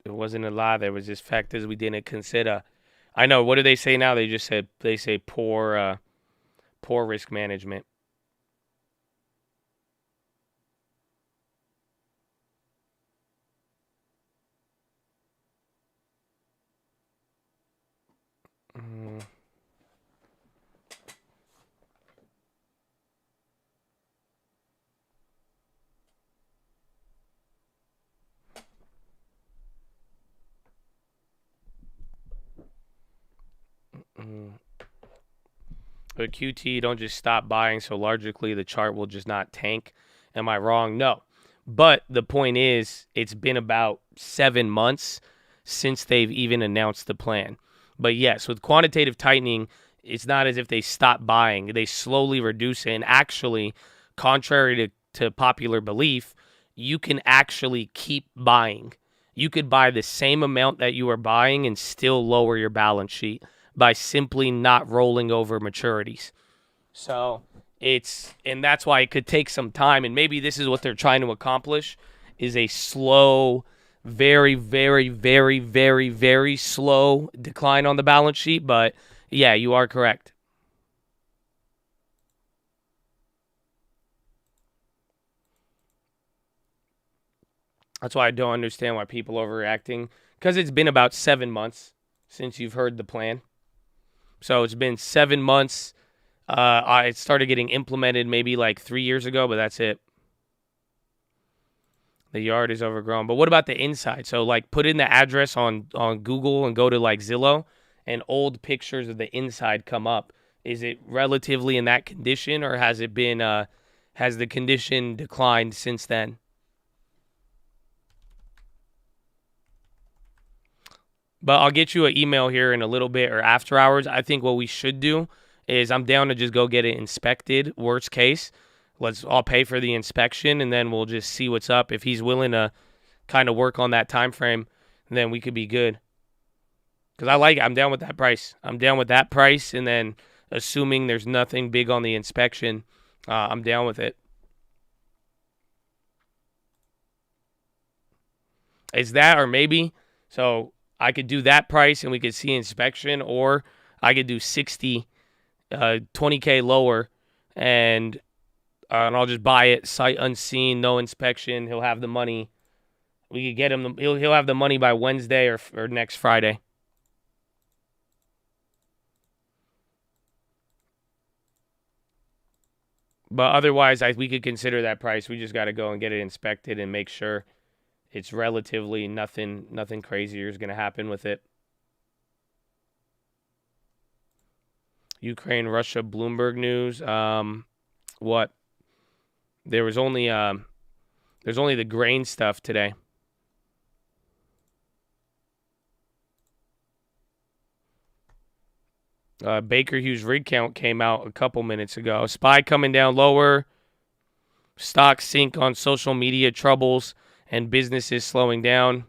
It wasn't a lie. There was just factors we didn't consider. I know. What do they say now? They say poor risk management. But QT, don't just stop buying so logically the chart will just not tank. Am I wrong? No. But the point is, it's been about 7 months since they've even announced the plan. But yes, with quantitative tightening, it's not as if they stop buying. They slowly reduce it. And actually, contrary to popular belief, you can actually keep buying. You could buy the same amount that you are buying and still lower your balance sheet by simply not rolling over maturities. So and that's why it could take some time. And maybe this is what they're trying to accomplish, is a slow, very, very, very, very, very slow decline on the balance sheet. But yeah, you are correct. That's why I don't understand why people are overreacting, because it's been about 7 months since you've heard the plan. So it's been 7 months. I started getting implemented maybe like 3 years ago, but that's it. The yard is overgrown. But what about the inside? So like put in the address on Google and go to like Zillow, and old pictures of the inside come up. Is it relatively in that condition, or has it been has the condition declined since then? But I'll get you an email here in a little bit or after hours. I think what we should do is I'm down to just go get it inspected. Worst case, I'll pay for the inspection, and then we'll just see what's up. If he's willing to kind of work on that time frame, then we could be good. Because I'm down with that price. I'm down with that price, and then assuming there's nothing big on the inspection, I'm down with it. It's that, or maybe so I could do that price and we could see inspection, or I could do 60, 20K lower, and I'll just buy it sight unseen, no inspection. He'll have the money. We could get him. He'll have the money by Wednesday or next Friday. But otherwise, we could consider that price. We just got to go and get it inspected and make sure it's relatively nothing crazier is going to happen with it. Ukraine, Russia, Bloomberg news. What? There's only the grain stuff today. Baker Hughes rig count came out a couple minutes ago. SPY coming down lower. Stocks sink on social media troubles and businesses slowing down.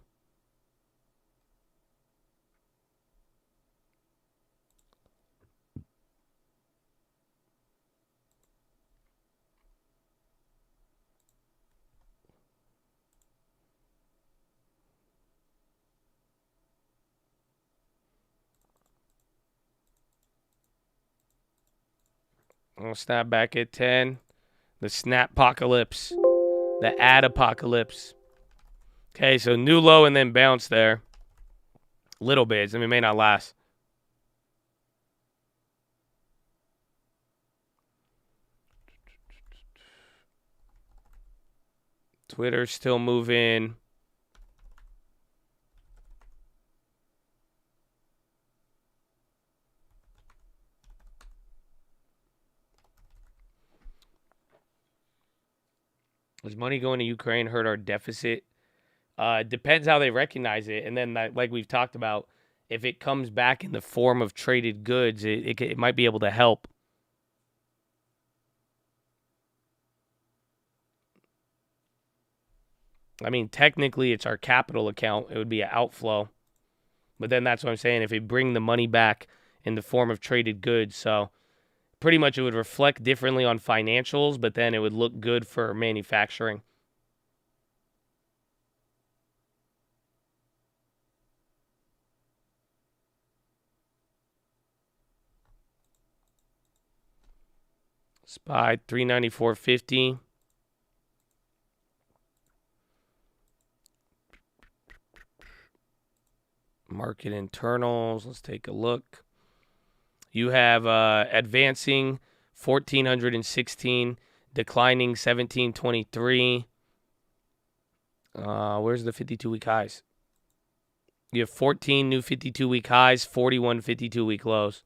I'll snap back at 10. The snap apocalypse. The ad apocalypse. Okay, so new low and then bounce there. Little bit. I mean, it may not last. Twitter's still moving. Is money going to Ukraine hurt our deficit? Depends how they recognize it. And then, like we've talked about, if it comes back in the form of traded goods, it might be able to help. I mean, technically, it's our capital account. It would be an outflow. But then that's what I'm saying. If it bring the money back in the form of traded goods, so pretty much it would reflect differently on financials, but then it would look good for manufacturing. SPY 394.50. Market internals. Let's take a look. You have advancing 1,416, declining 1,723. Where's the 52-week highs? You have 14 new 52-week highs, 41 52-week lows.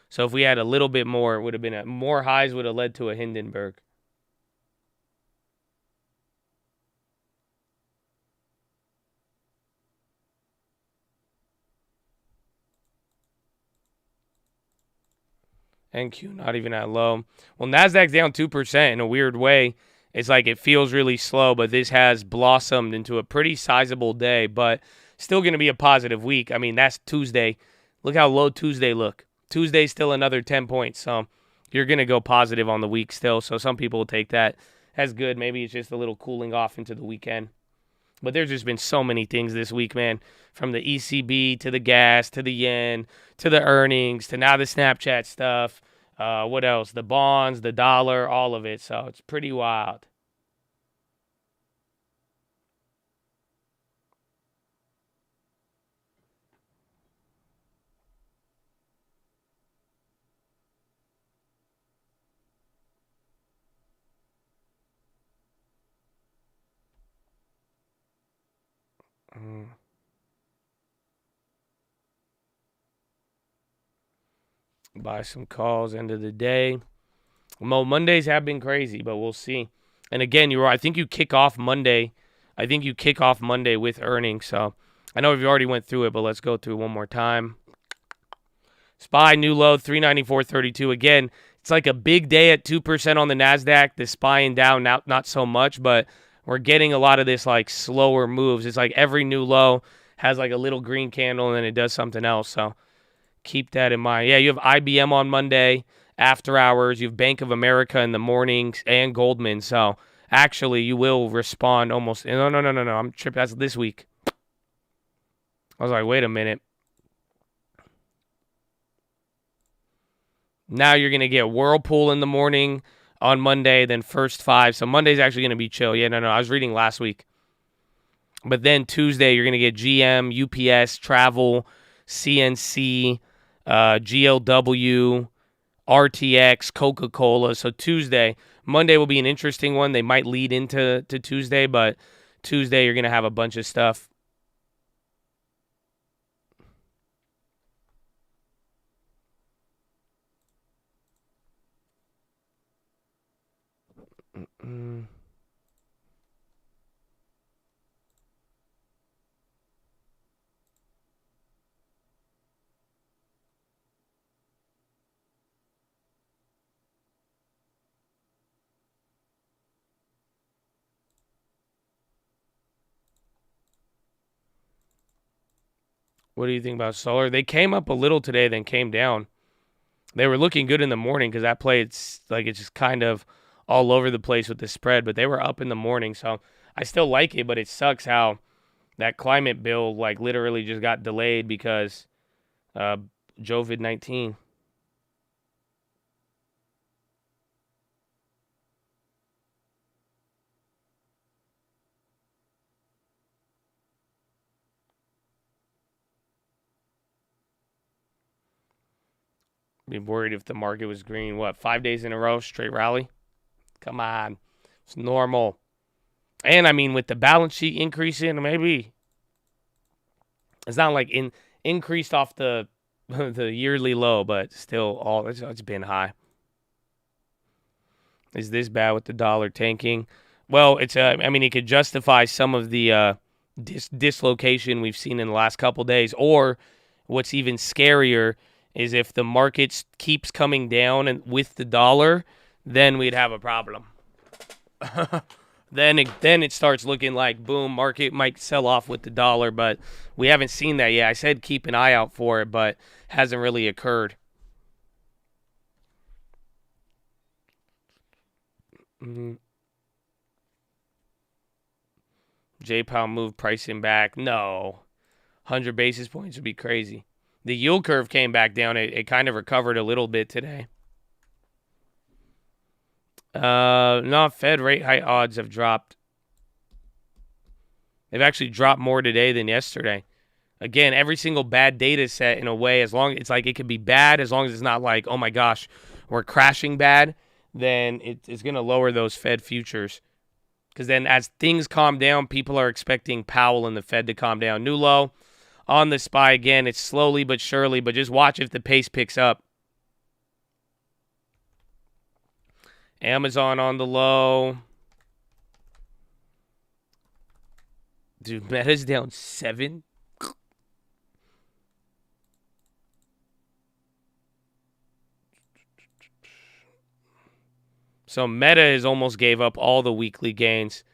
So if we had a little bit more, it would have been more highs would have led to a Hindenburg. NQ not even that low. Well, Nasdaq's down 2% in a weird way. It's like it feels really slow, but this has blossomed into a pretty sizable day, but still going to be a positive week. I mean, that's Tuesday. Look how low Tuesday look. Tuesday's still another 10 points, so you're going to go positive on the week still. So some people will take that as good. Maybe it's just a little cooling off into the weekend. But there's just been so many things this week, man. From the ECB to the gas to the yen to the earnings to now the Snapchat stuff. What else? The bonds, the dollar, all of it. So it's pretty wild. Buy some calls end of the day. Well, Mondays have been crazy, but we'll see. And again, you're right. I think you kick off Monday. With earnings. So I know we've already went through it, but let's go through it one more time. SPY new low 394.32. Again, it's like a big day at 2% on the Nasdaq. The SPY and down not so much, but we're getting a lot of this like slower moves. It's like every new low has like a little green candle and then it does something else. So keep that in mind. Yeah, you have IBM on Monday, after hours. You have Bank of America in the mornings and Goldman. So actually, you will respond almost. No. I'm tripping. That's this week. I was like, wait a minute. Now you're going to get Whirlpool in the morning on Monday, then First Five. So Monday's actually going to be chill. Yeah, no. I was reading last week. But then Tuesday, you're going to get GM, UPS, Travel, CNC, GLW, RTX, Coca-Cola. So Monday will be an interesting one. They might lead into Tuesday, but Tuesday you're going to have a bunch of stuff. What do you think about solar? They came up a little today, then came down. They were looking good in the morning because that play, it's just kind of all over the place with the spread, but they were up in the morning, so I still like it, but it sucks how that climate bill like literally just got delayed because COVID-19. Be worried if the market was green. What, 5 days in a row, straight rally? Come on. It's normal. And, I mean, with the balance sheet increasing, maybe it's not like increased off the yearly low, but still, it's been high. Is this bad with the dollar tanking? Well, it could justify some of the dislocation we've seen in the last couple days, or what's even scarier is if the market keeps coming down and with the dollar, then we'd have a problem. Then it starts looking like, boom, market might sell off with the dollar, but we haven't seen that yet. I said keep an eye out for it, but hasn't really occurred. J-Powell moved pricing back. No. 100 basis points would be crazy. The yield curve came back down. It kind of recovered a little bit today. No, Fed rate hike odds have dropped. They've actually dropped more today than yesterday. Again, every single bad data set in a way, as long it's like it could be bad, as long as it's not like, oh my gosh, we're crashing bad, then it's going to lower those Fed futures. Because then as things calm down, people are expecting Powell and the Fed to calm down. New low on the SPY again. It's slowly but surely, but just watch if the pace picks up. Amazon on the low. Dude, Meta's down 7. So Meta has almost gave up all the weekly gains.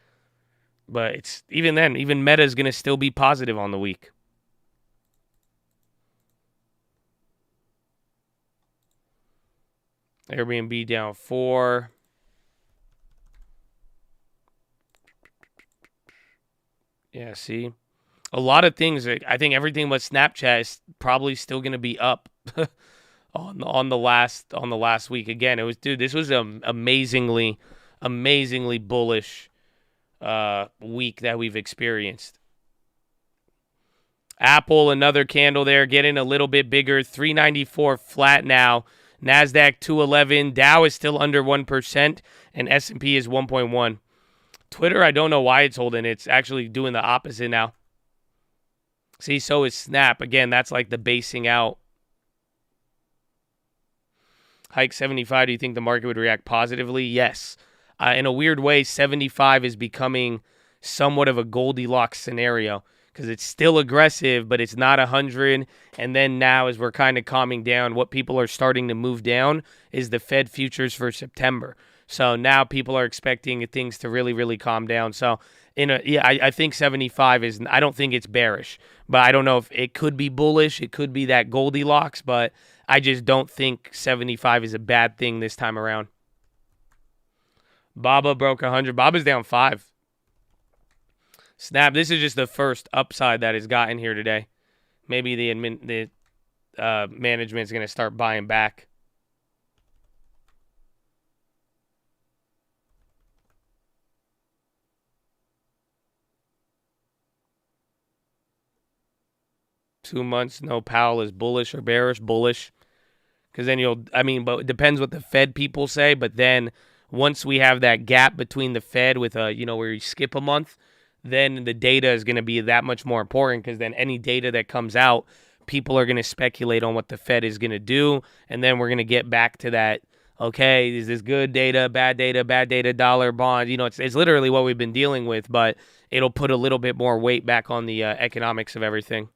But it's even then, even Meta is going to still be positive on the week. Airbnb down 4. Yeah, see? A lot of things. I think everything but Snapchat is probably still going to be up on the last week. Again, it was, dude, this was an amazingly bullish week that we've experienced. Apple, another candle there, getting a little bit bigger. 394 flat now. NASDAQ 211. Dow is still under 1%, and S&P is 1.1. Twitter, I don't know why it's holding. It's actually doing the opposite now. See, so is Snap. Again, that's like the basing out. Hike 75. Do you think the market would react positively? Yes. In a weird way, 75 is becoming somewhat of a Goldilocks scenario because it's still aggressive, but it's not 100. And then now, as we're kind of calming down, what people are starting to move down is the Fed futures for September. So now people are expecting things to really, really calm down. So I think 75 is, I don't think it's bearish, but I don't know if it could be bullish. It could be that Goldilocks, but I just don't think 75 is a bad thing this time around. Baba broke 100. Baba's down 5. Snap, this is just the first upside that has gotten here today. Maybe the management's going to start buying back. Two months, no Powell is bullish or bearish. Bullish. Because then but it depends what the Fed people say. But then once we have that gap between the Fed with where you skip a month, then the data is going to be that much more important because then any data that comes out, people are going to speculate on what the Fed is going to do. And then we're going to get back to that, okay, is this good data, bad data, dollar, bond. It's literally what we've been dealing with, but it'll put a little bit more weight back on the economics of everything.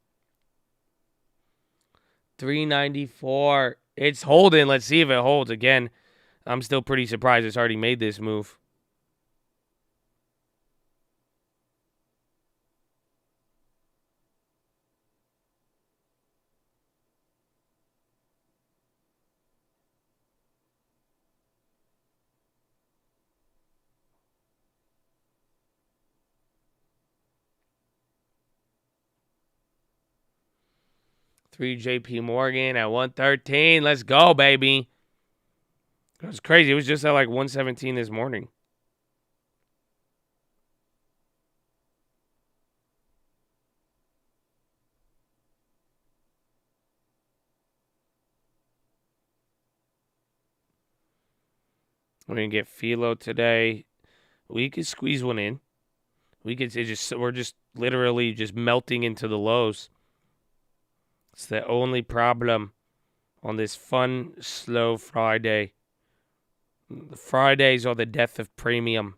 394. It's holding. Let's see if it holds. Again, I'm still pretty surprised it's already made this move. Three JP Morgan at 113. Let's go, baby. It was crazy. It was just at like 117 this morning. We're gonna get PHILO today. We could squeeze one in. We're just literally just melting into the lows. It's the only problem on this fun, slow Friday. The Fridays are the death of premium.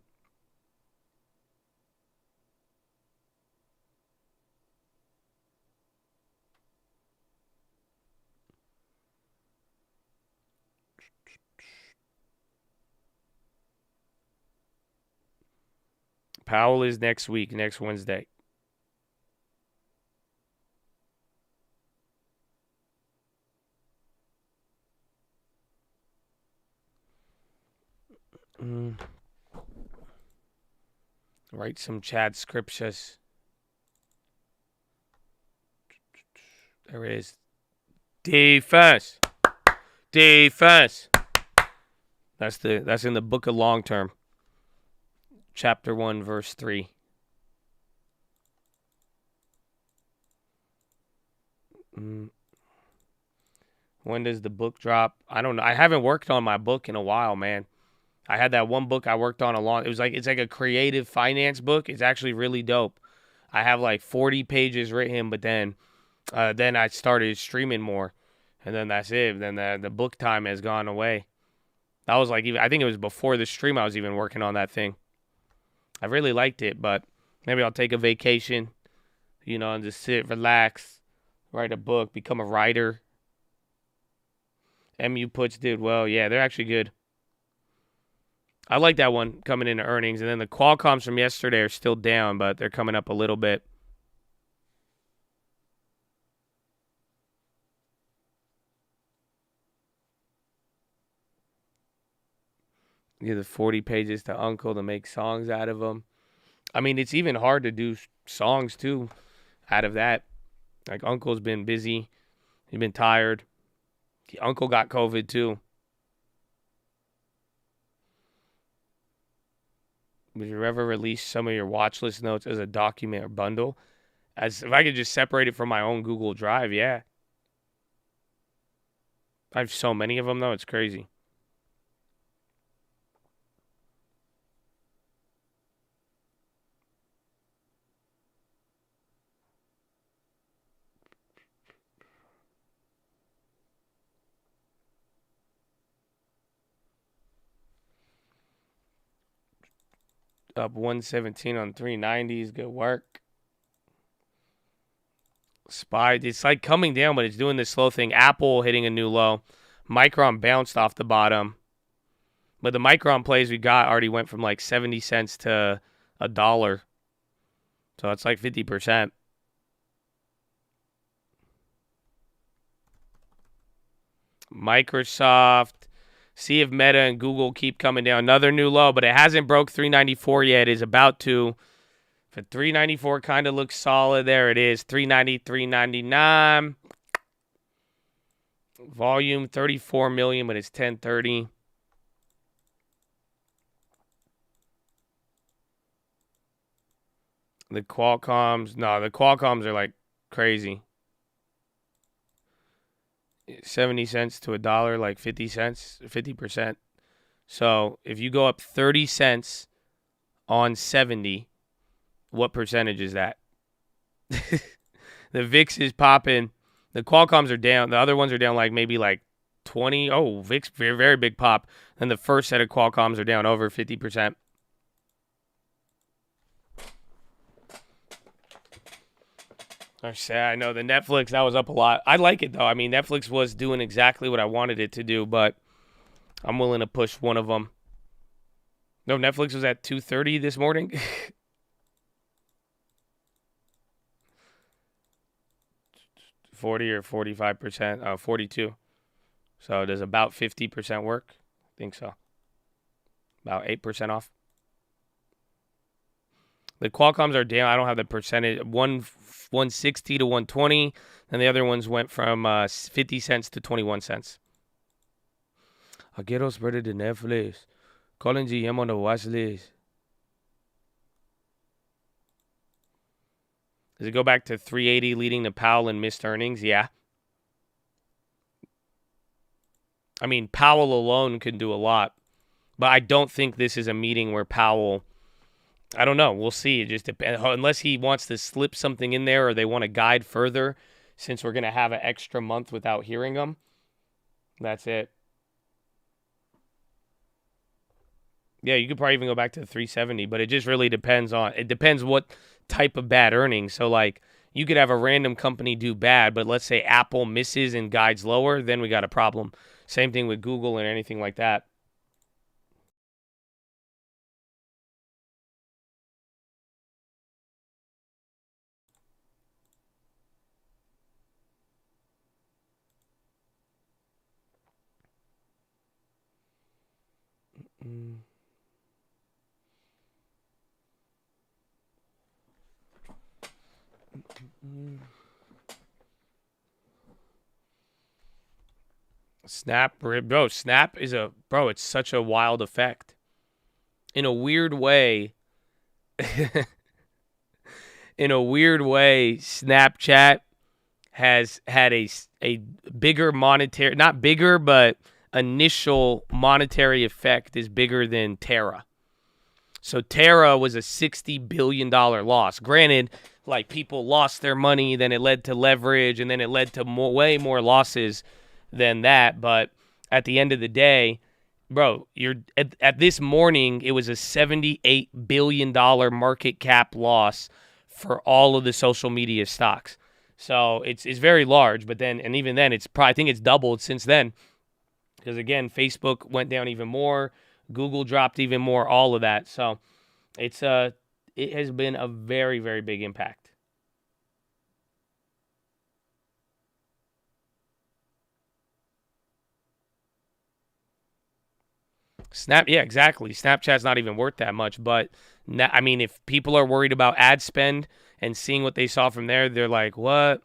Powell is next week, next Wednesday. Write some chat scriptures. There it is. Defense. Defense. That's in the book of long term. Chapter 1, verse 3. When does the book drop? I don't know. I haven't worked on my book in a while, man. I had that one book I worked on it's like a creative finance book. It's actually really dope. I have like 40 pages written, but then I started streaming more, and then that's it. Then the book time has gone away. That was like, I think it was before the stream I was even working on that thing. I really liked it, but maybe I'll take a vacation, and just sit, relax, write a book, become a writer. MU puts did well. Yeah, they're actually good. I like that one coming into earnings. And then the Qualcomms from yesterday are still down, but they're coming up a little bit. Give the 40 pages to Uncle to make songs out of them. I mean, it's even hard to do songs, too, out of that. Like, Uncle's been busy. He's been tired. Uncle got COVID, too. Would you ever release some of your watch list notes as a document or bundle? As if I could just separate it from my own Google Drive, yeah. I have so many of them, though. It's crazy. Up 117 on 390s. Good work. SPY, it's like coming down, but it's doing this slow thing. Apple hitting a new low. Micron bounced off the bottom. But the Micron plays we got already went from like 70 cents to $1. So it's like 50%. Microsoft. See if Meta and Google keep coming down. Another new low, but it hasn't broke 394 yet. It is about to. For 394 kind of looks solid. There it is. 390, 399. Volume 34 million, but it's 1030. The Qualcomms. No, the Qualcomms are like crazy. 70 cents to $1, like 50 cents, 50%. So if you go up 30 cents on 70, what percentage is that? The VIX is popping. The Qualcomms are down. The other ones are down like maybe like 20. Oh, VIX, very, very big pop. And the first set of Qualcomms are down over 50%. I know the Netflix, that was up a lot. I like it, though. I mean, Netflix was doing exactly what I wanted it to do, but I'm willing to push one of them. No, Netflix was at 230 this morning. 40 or 45%, 42. So does about 50% work? I think so. About 8% off. The Qualcomms are down. I don't have the percentage. 160 to 120. And the other ones went from 50 cents to 21 cents. I get us ready to Netflix. Calling GM on the watch list. Does it go back to 380 leading to Powell and missed earnings? Yeah. I mean, Powell alone can do a lot. But I don't think this is a meeting where Powell... I don't know. We'll see. It just depends. Unless he wants to slip something in there or they want to guide further, since we're going to have an extra month without hearing them. That's it. Yeah, you could probably even go back to 370, but it just really depends on... It depends what type of bad earnings. So, like, you could have a random company do bad, but let's say Apple misses and guides lower, then we got a problem. Same thing with Google and anything like that. Snap, bro. Snap is it's such a wild effect. In a weird way, Snapchat has had a bigger monetary, not bigger, but initial monetary effect is bigger than Terra. So Terra was a $60 billion loss. Granted, like people lost their money, then it led to leverage, and then it led to way more losses than that. But at the end of the day, bro, you're at this morning, it was a $78 billion market cap loss for all of the social media stocks. So it's very large, but then, and even then, I think it's doubled since then. Because again, Facebook went down even more, Google dropped even more, all of that. So it has been a very, very big impact. Yeah, exactly. Snapchat's not even worth that much, but I mean, if people are worried about ad spend and seeing what they saw from there, they're like, what?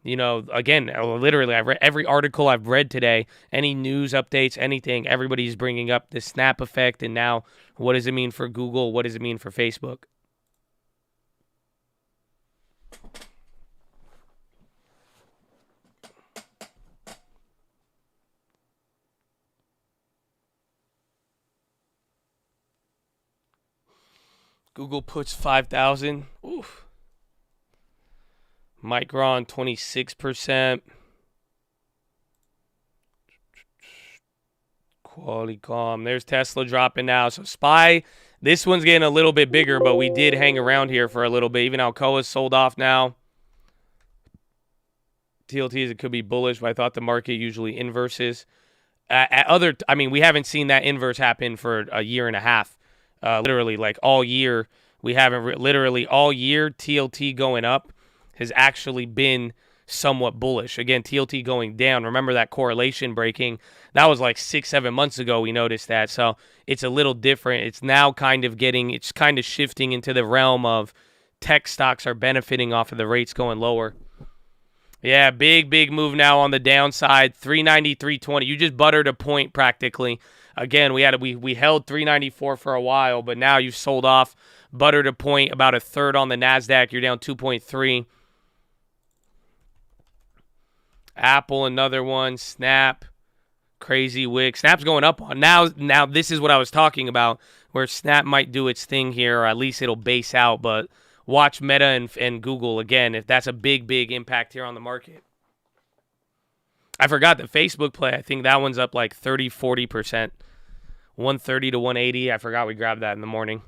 Again, literally, I've read every article I've read today, any news updates, anything, everybody's bringing up the Snap effect, and now what does it mean for Google? What does it mean for Facebook? Google puts 5,000. Oof. Micron 26%. Qualcomm. There's Tesla dropping now. So SPY, this one's getting a little bit bigger, but we did hang around here for a little bit. Even Alcoa's sold off now. TLTs, it could be bullish, but I thought the market usually inverses. We haven't seen that inverse happen for a year and a half. Literally, like all year, we haven't literally all year. TLT going up has actually been somewhat bullish. Again, TLT going down. Remember that correlation breaking? That was like 6-7 months ago. We noticed that, so it's a little different. It's now kind of shifting into the realm of tech stocks are benefiting off of the rates going lower. Yeah, big move now on the downside. 390, 320. You just buttered a point practically. Again, we held 394 for a while, but now you've sold off, buttered a point, about a third on the NASDAQ. You're down 2.3. Apple, another one. Snap, crazy wick. Snap's going up on now. This is what I was talking about, where Snap might do its thing here, or at least it'll base out. But watch Meta and Google again, if that's a big impact here on the market. I forgot the Facebook play. I think that one's up like 30-40%. 130 to 180. I forgot we grabbed that in the morning.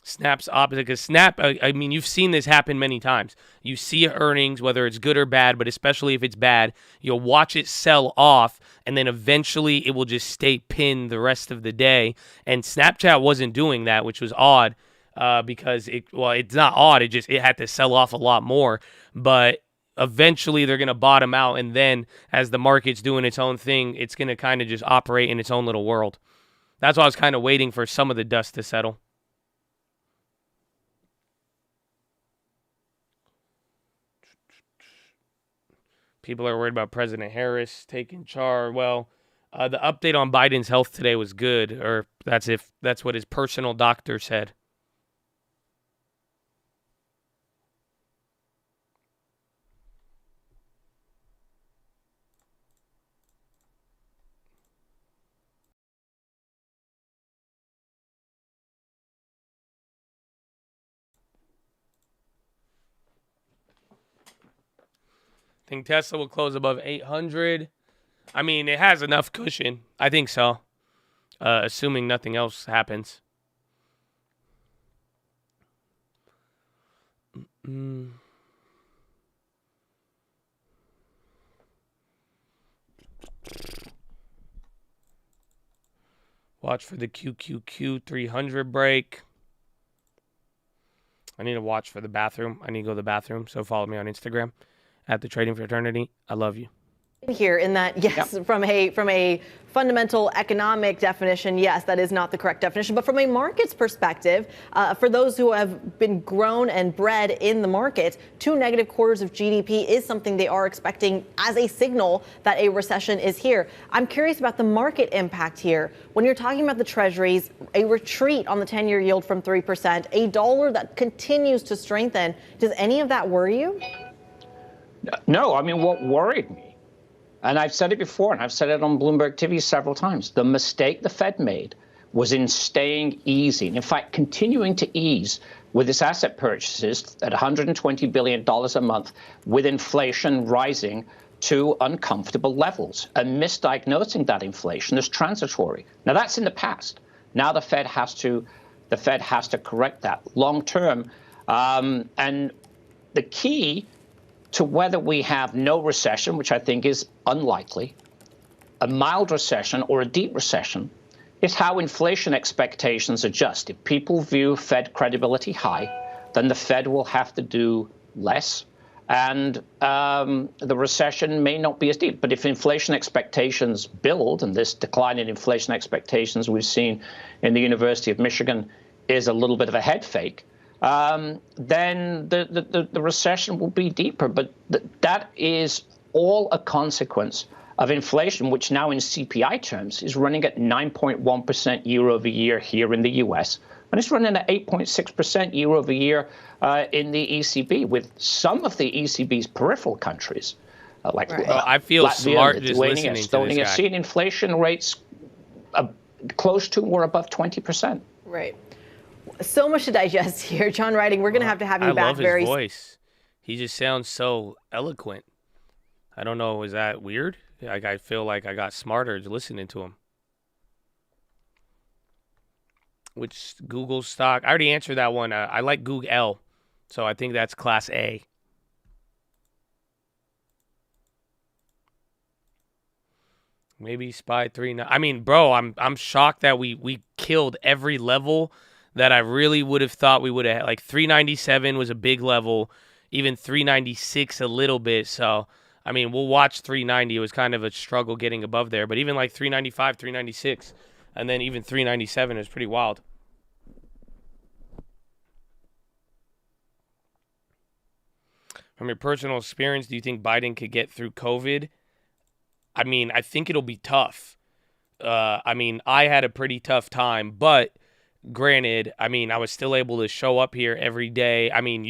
Snap's opposite, because Snap, I mean, you've seen this happen many times. You see earnings, whether it's good or bad, but especially if it's bad, you'll watch it sell off, and then eventually it will just stay pinned the rest of the day. And Snapchat wasn't doing that, which was odd, because it's not odd. It had to sell off a lot more, but eventually they're going to bottom out, and then as the market's doing its own thing, it's going to kind of just operate in its own little world. That's why I was kind of waiting for some of the dust to settle. People are worried about President Harris taking charge. Well, the update on Biden's health today was good, or that's what his personal doctor said. Think Tesla will close above 800. I mean, it has enough cushion. I think so. Assuming nothing else happens. Watch for the QQQ 300 break. I need to watch for the bathroom. I need to go to the bathroom, so follow me on Instagram at the Trading Fraternity. I love you.
here in that, yes, from a fundamental economic definition, yes, that is not the correct definition. But from a market's perspective, for those who have been grown and bred in the market, 2 negative quarters of GDP is something they are expecting as a signal that a recession is here. I'm curious about the market impact here. When you're talking about the treasuries, a retreat on the 10-year yield from 3%, a dollar that continues to strengthen, does any of that worry you?
No, I mean, what worried me, and I've said it before, and I've said it on Bloomberg TV several times, the mistake the Fed made was in staying easy, and in fact, continuing to ease with its asset purchases at $120 billion a month, with inflation rising to uncomfortable levels, and misdiagnosing that inflation as transitory. Now, that's in the past. Now the Fed has to correct that long term, and the key to whether we have no recession, which I think is unlikely, a mild recession or a deep recession, is how inflation expectations adjust. If people view Fed credibility high, then the Fed will have to do less, and the recession may not be as deep. But if inflation expectations build, and this decline in inflation expectations we've seen in the University of Michigan is a little bit of a head fake, then the recession will be deeper. But that is all a consequence of inflation, which now in CPI terms is running at 9.1% year over year here in the U.S. And it's running at 8.6% year over year in the ECB, with some of the ECB's peripheral countries, like
I feel
Latvia,
smart just
Lithuania,
listening to
Estonia,
this guy.
seeing inflation rates close to or above 20%.
Right. So much to digest here. John Riding, we're going to have you back
love his
very
voice. He just sounds so eloquent. I don't know, is that weird? Like, I feel like I got smarter listening to him. Which Google stock? I already answered that one. I like Google L, so I think that's class A. Maybe SPY 3. I mean, bro, I'm shocked that we killed every level that I really would have thought we would have. Like 397 was a big level, even 396 a little bit. So, I mean, we'll watch 390. It was kind of a struggle getting above there, but even like 395, 396, and then even 397 is pretty wild. From your personal experience, do you think Biden could get through COVID? I mean, I think it'll be tough. I mean, I had a pretty tough time, but granted, I mean, I was still able to show up here every day. I mean,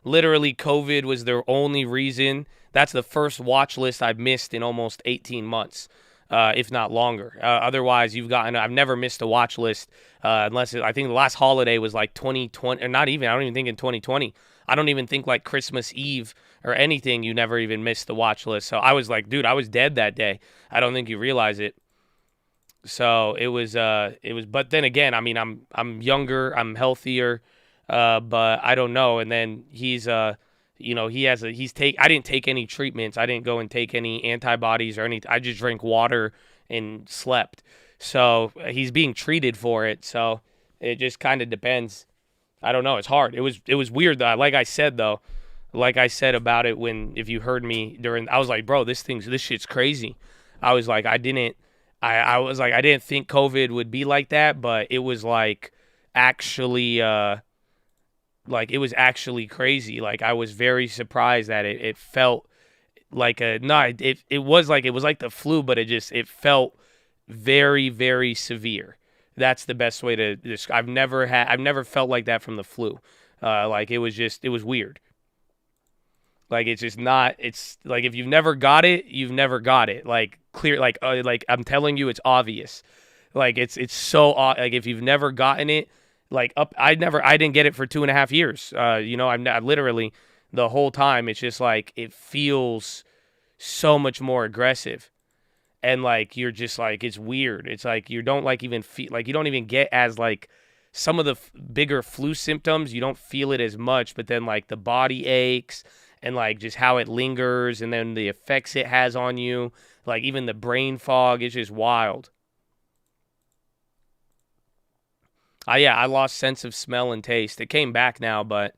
literally, COVID was their only reason. That's the first watch list I've missed in almost 18 months, if not longer. Otherwise, I've never missed a watch list unless I think the last holiday was like 2020, or not even, I don't even think in 2020. I don't even think like Christmas Eve or anything, you never even missed the watch list. So I was like, dude, I was dead that day. I don't think you realize it. So it was, but then again, I mean, I'm younger, I'm healthier, but I don't know. And then he's, I didn't take any treatments. I didn't go and take any antibodies or anything. I just drank water and slept. So he's being treated for it. So it just kind of depends. I don't know. It's hard. It was weird though. Like I said about it if you heard me I was like, bro, this shit's crazy. I was like, I didn't think COVID would be like that, but it was like actually, it was actually crazy. Like I was very surprised that it felt like it was like the flu, but it felt very, very severe. That's the best way to describe. I've never felt like that from the flu. Like it was weird. Like it's just not. It's like if you've never got it, you've never got it. Like clear. Like I'm telling you, it's obvious. Like it's so like if you've never gotten it, like I didn't get it for 2.5 years. I'm literally the whole time. It's just like it feels so much more aggressive. And like you're just like it's weird. It's like you don't like even feel like you don't even get as like some of the bigger flu symptoms. You don't feel it as much, but then like the body aches and like just how it lingers, and then the effects it has on you, like even the brain fog is just wild. I lost sense of smell and taste. It came back now, but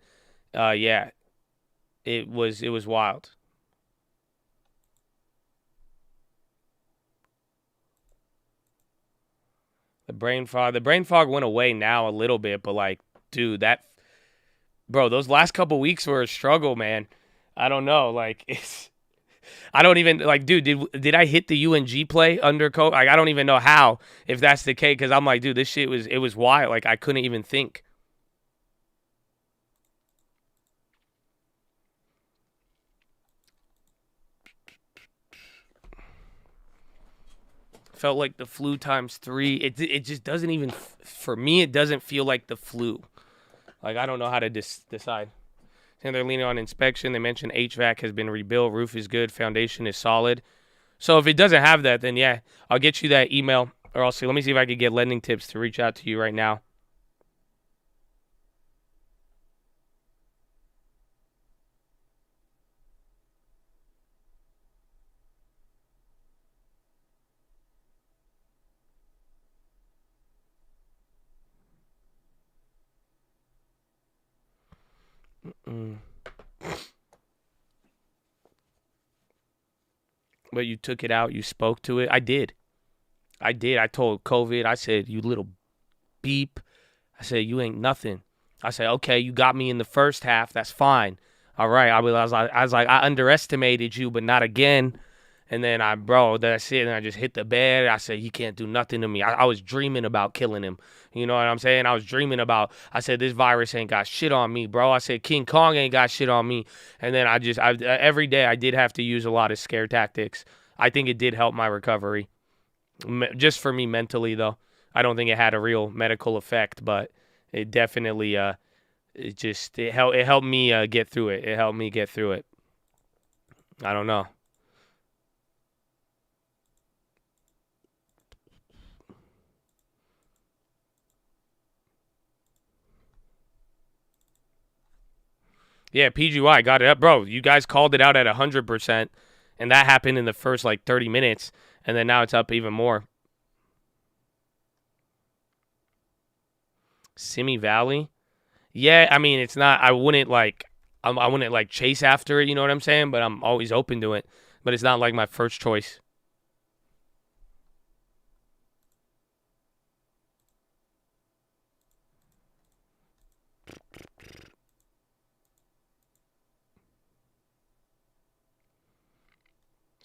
it was wild. The brain fog went away now a little bit, but like, dude, those last couple weeks were a struggle, man. I don't know, like I don't even like, dude. Did I hit the UNG play under COVID? Like, I don't even know how, if that's the case, because I'm like, dude, this shit was wild. Like, I couldn't even think. Felt like the flu times 3. It just doesn't even, for me, it doesn't feel like the flu. Like, I don't know how to decide. And they're leaning on inspection. They mentioned HVAC has been rebuilt. Roof is good. Foundation is solid. So if it doesn't have that, then yeah, I'll get you that email. Or I'll see. Let me see if I could get lending tips to reach out to you right now. But you took it out. You spoke to it. I did. I told COVID. I said, you little beep. I said, you ain't nothing. I said, okay, you got me in the first half. That's fine. All right. I was like, I underestimated you, but not again. And then that's it. And I just hit the bed. I said, he can't do nothing to me. I was dreaming about killing him. You know what I'm saying? I said, this virus ain't got shit on me, bro. I said, King Kong ain't got shit on me. And then every day I did have to use a lot of scare tactics. I think it did help my recovery. Just for me mentally, though. I don't think it had a real medical effect, but it definitely, it helped me get through it. It helped me get through it. I don't know. Yeah, PGY got it up. Bro, you guys called it out at 100%, and that happened in the first, 30 minutes, and then now it's up even more. Simi Valley? Yeah, I mean, it's not, I wouldn't chase after it, you know what I'm saying? But I'm always open to it. But it's not, my first choice.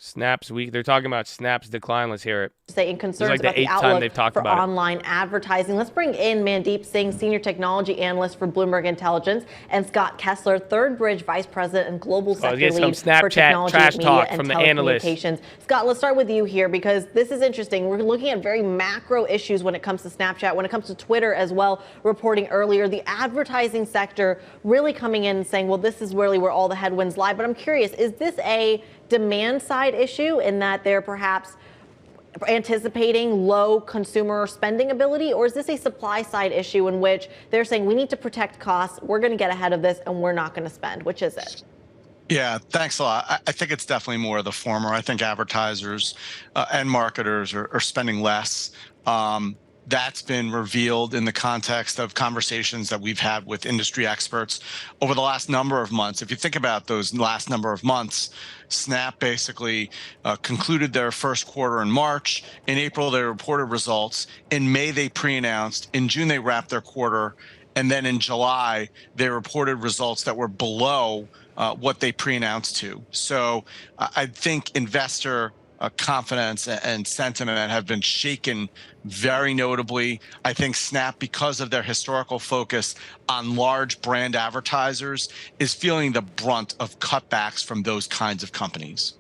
Snaps week. They're talking about Snaps decline. Let's hear it.
Saying concerns about the outlook for online advertising. Let's bring in Mandeep Singh, Senior Technology Analyst for Bloomberg Intelligence, and Scott Kessler, Third Bridge Vice President and Global Sector Lead for Technology, Media, and Telecommunications. Scott, let's start with you here because this is interesting. We're looking at very macro issues when it comes to Snapchat, when it comes to Twitter as well, reporting earlier. The advertising sector really coming in and saying, well, this is really where all the headwinds lie. But I'm curious, is this a demand side issue in that they're perhaps anticipating low consumer spending ability, or is this a supply side issue in which they're saying we need to protect costs, we're going to get ahead of this, and we're not going to spend? Which is it?
Yeah, thanks a lot. I think it's definitely more of the former. I think advertisers and marketers are spending less. That's been revealed in the context of conversations that we've had with industry experts over the last number of months. If you think about those last number of months, Snap basically concluded their first quarter in March. In April, they reported results. In May, they pre-announced. In June, they wrapped their quarter. And then in July, they reported results that were below what they pre-announced to. So I think investor confidence and sentiment have been shaken very notably. I think Snap, because of their historical focus on large brand advertisers, is feeling the brunt of cutbacks from those kinds of companies.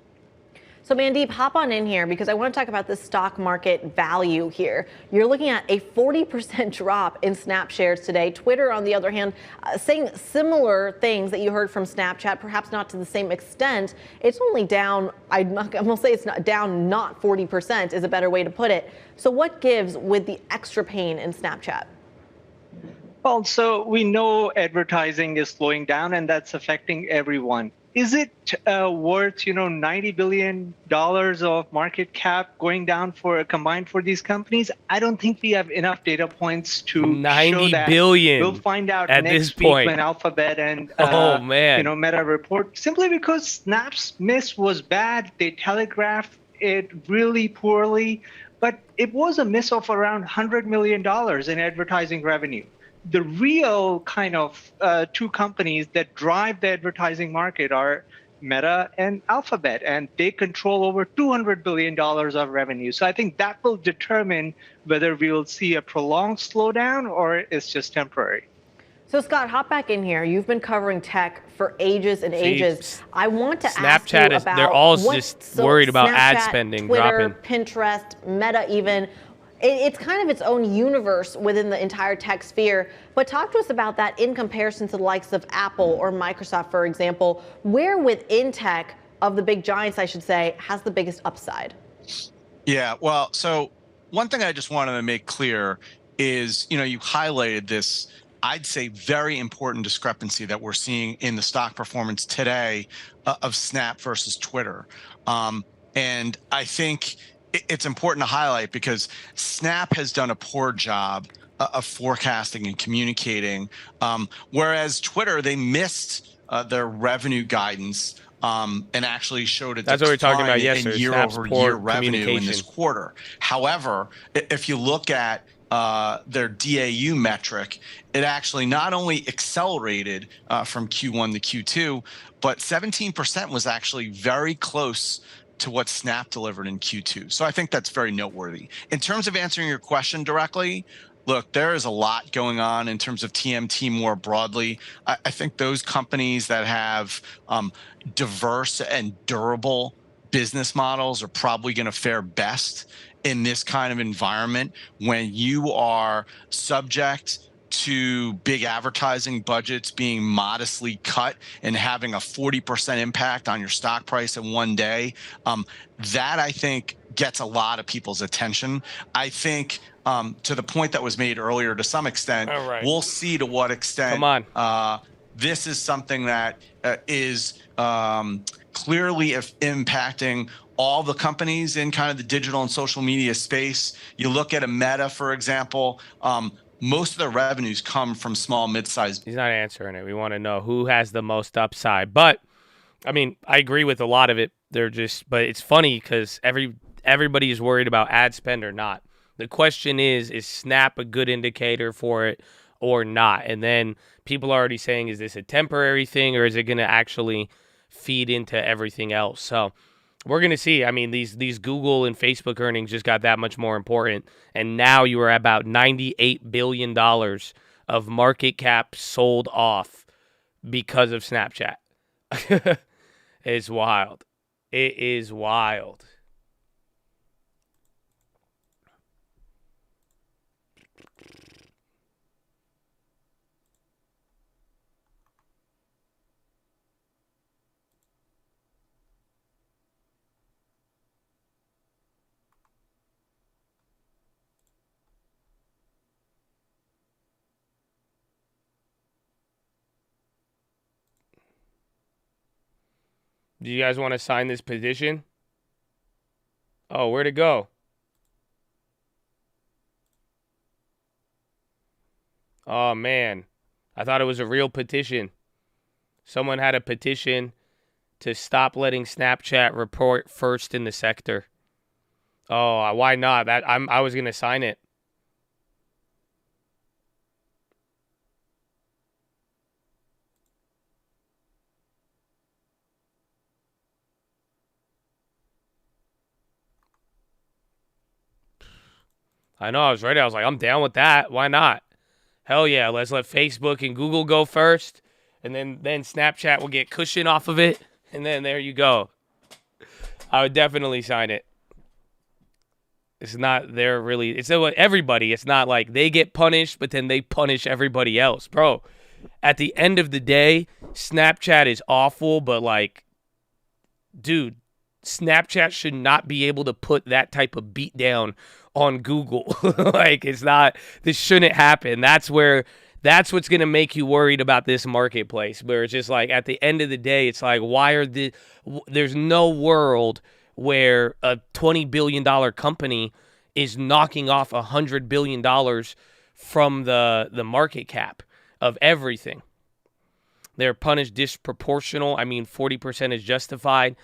So Mandeep, hop on in here because I want to talk about the stock market value here. You're looking at a 40% drop in Snap shares today. Twitter, on the other hand, saying similar things that you heard from Snapchat, perhaps not to the same extent. It's only down, I'm going to say it's not down, not 40% is a better way to put it. So what gives with the extra pain in Snapchat?
Well, so we know advertising is slowing down and that's affecting everyone. Is it worth, $90 billion of market cap going down combined for these companies? I don't think we have enough data points to show that. $90 billion. We'll find out
at
next
this
week
point
when Alphabet and Meta report. Simply because Snap's miss was bad, they telegraphed it really poorly. but it was a miss of around $100 million in advertising revenue. The real kind of two companies that drive the advertising market are Meta and Alphabet, and they control over $200 billion of revenue. So I think that will determine whether we will see a prolonged slowdown or it's just temporary.
So, Scott, hop back in here. You've been covering tech for ages and ages. I want to
Snapchat
ask you about
they're all just worried about ad spending
Twitter,
dropping.
Pinterest, Meta even. It's kind of its own universe within the entire tech sphere. But talk to us about that in comparison to the likes of Apple or Microsoft, for example. Where within tech, of the big giants, I should say, has the biggest upside?
Yeah, well, so one thing I just wanted to make clear is, you highlighted this, I'd say, very important discrepancy that we're seeing in the stock performance today of Snap versus Twitter. And I think it's important to highlight because Snap has done a poor job of forecasting and communicating, whereas Twitter, they missed their revenue guidance and actually showed a
That's what we were talking about
in
yesterday.
year-over-year revenue in this quarter. However, if you look at their DAU metric, it actually not only accelerated from Q1 to Q2, but 17% was actually very close to what Snap delivered in Q2. So I think that's very noteworthy. In terms of answering your question directly, look, there is a lot going on in terms of TMT more broadly. I think those companies that have diverse and durable business models are probably going to fare best in this kind of environment when you are subject to big advertising budgets being modestly cut and having a 40% impact on your stock price in one day. That, I think, gets a lot of people's attention. I think to the point that was made earlier, to some extent, we'll see to what extent this is something that is clearly impacting all the companies in kind of the digital and social media space. You look at a Meta, for example, most of their revenues come from small, mid-sized.
He's not answering it. We want to know who has the most upside. But, I mean, I agree with a lot of it. But it's funny because everybody is worried about ad spend or not. The question is Snap a good indicator for it or not? And then people are already saying, is this a temporary thing or is it going to actually feed into everything else? So we're going to see. I mean, these Google and Facebook earnings just got that much more important. And now you are about $98 billion of market cap sold off because of Snapchat. It's wild. It is wild. Do you guys want to sign this petition? Oh, where'd it go? Oh, man. I thought it was a real petition. Someone had a petition to stop letting Snapchat report first in the sector. Oh, why not? I was going to sign it. I know, I was ready. I was like, I'm down with that. Why not? Hell yeah, let's let Facebook and Google go first, and then Snapchat will get cushion off of it, and then there you go. I would definitely sign it. It's not they're really, it's everybody. It's not like they get punished, but then they punish everybody else. Bro, at the end of the day, Snapchat is awful, but like, dude, Snapchat should not be able to put that type of beat down on Google. Like, it's not, this shouldn't happen. That's what's going to make you worried about this marketplace, where it's just like, at the end of the day, it's like, there's no world where a $20 billion company is knocking off $100 billion from the market cap of everything. They're punished disproportional. I mean, 40% is justified.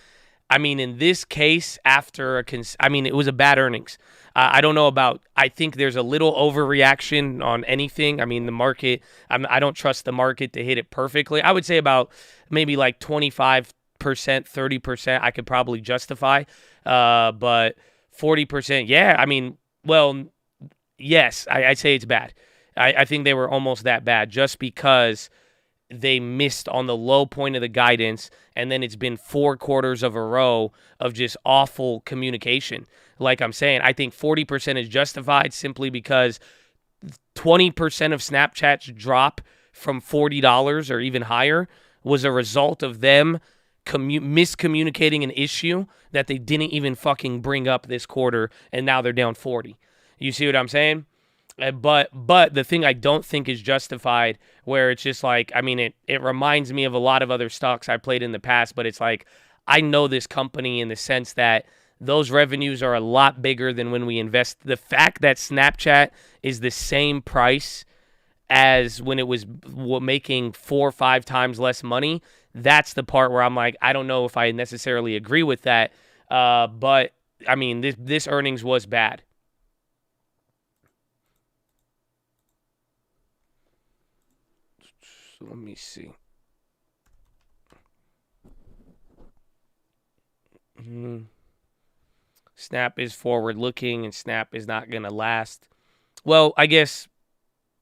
I mean, in this case, after it was a bad earnings. I don't know about. I think there's a little overreaction on anything. I mean, the market. I don't trust the market to hit it perfectly. I would say about maybe like 25%, 30%. I could probably justify, but 40%. Yeah, I mean, well, yes, I'd say it's bad. I think they were almost that bad just because they missed on the low point of the guidance, and then it's been 4 quarters of a row of just awful communication. Like I'm saying, I think 40% is justified simply because 20% of Snapchat's drop from $40 or even higher was a result of them miscommunicating an issue that they didn't even fucking bring up this quarter, and now they're down 40. You see what I'm saying? But the thing I don't think is justified, where it's just like, I mean, it reminds me of a lot of other stocks I played in the past, but it's like, I know this company in the sense that those revenues are a lot bigger than when we invest. The fact that Snapchat is the same price as when it was making 4 or 5 times less money, that's the part where I'm like, I don't know if I necessarily agree with that. But, I mean, this earnings was bad. So let me see. Snap is forward-looking, and Snap is not going to last. Well, I guess,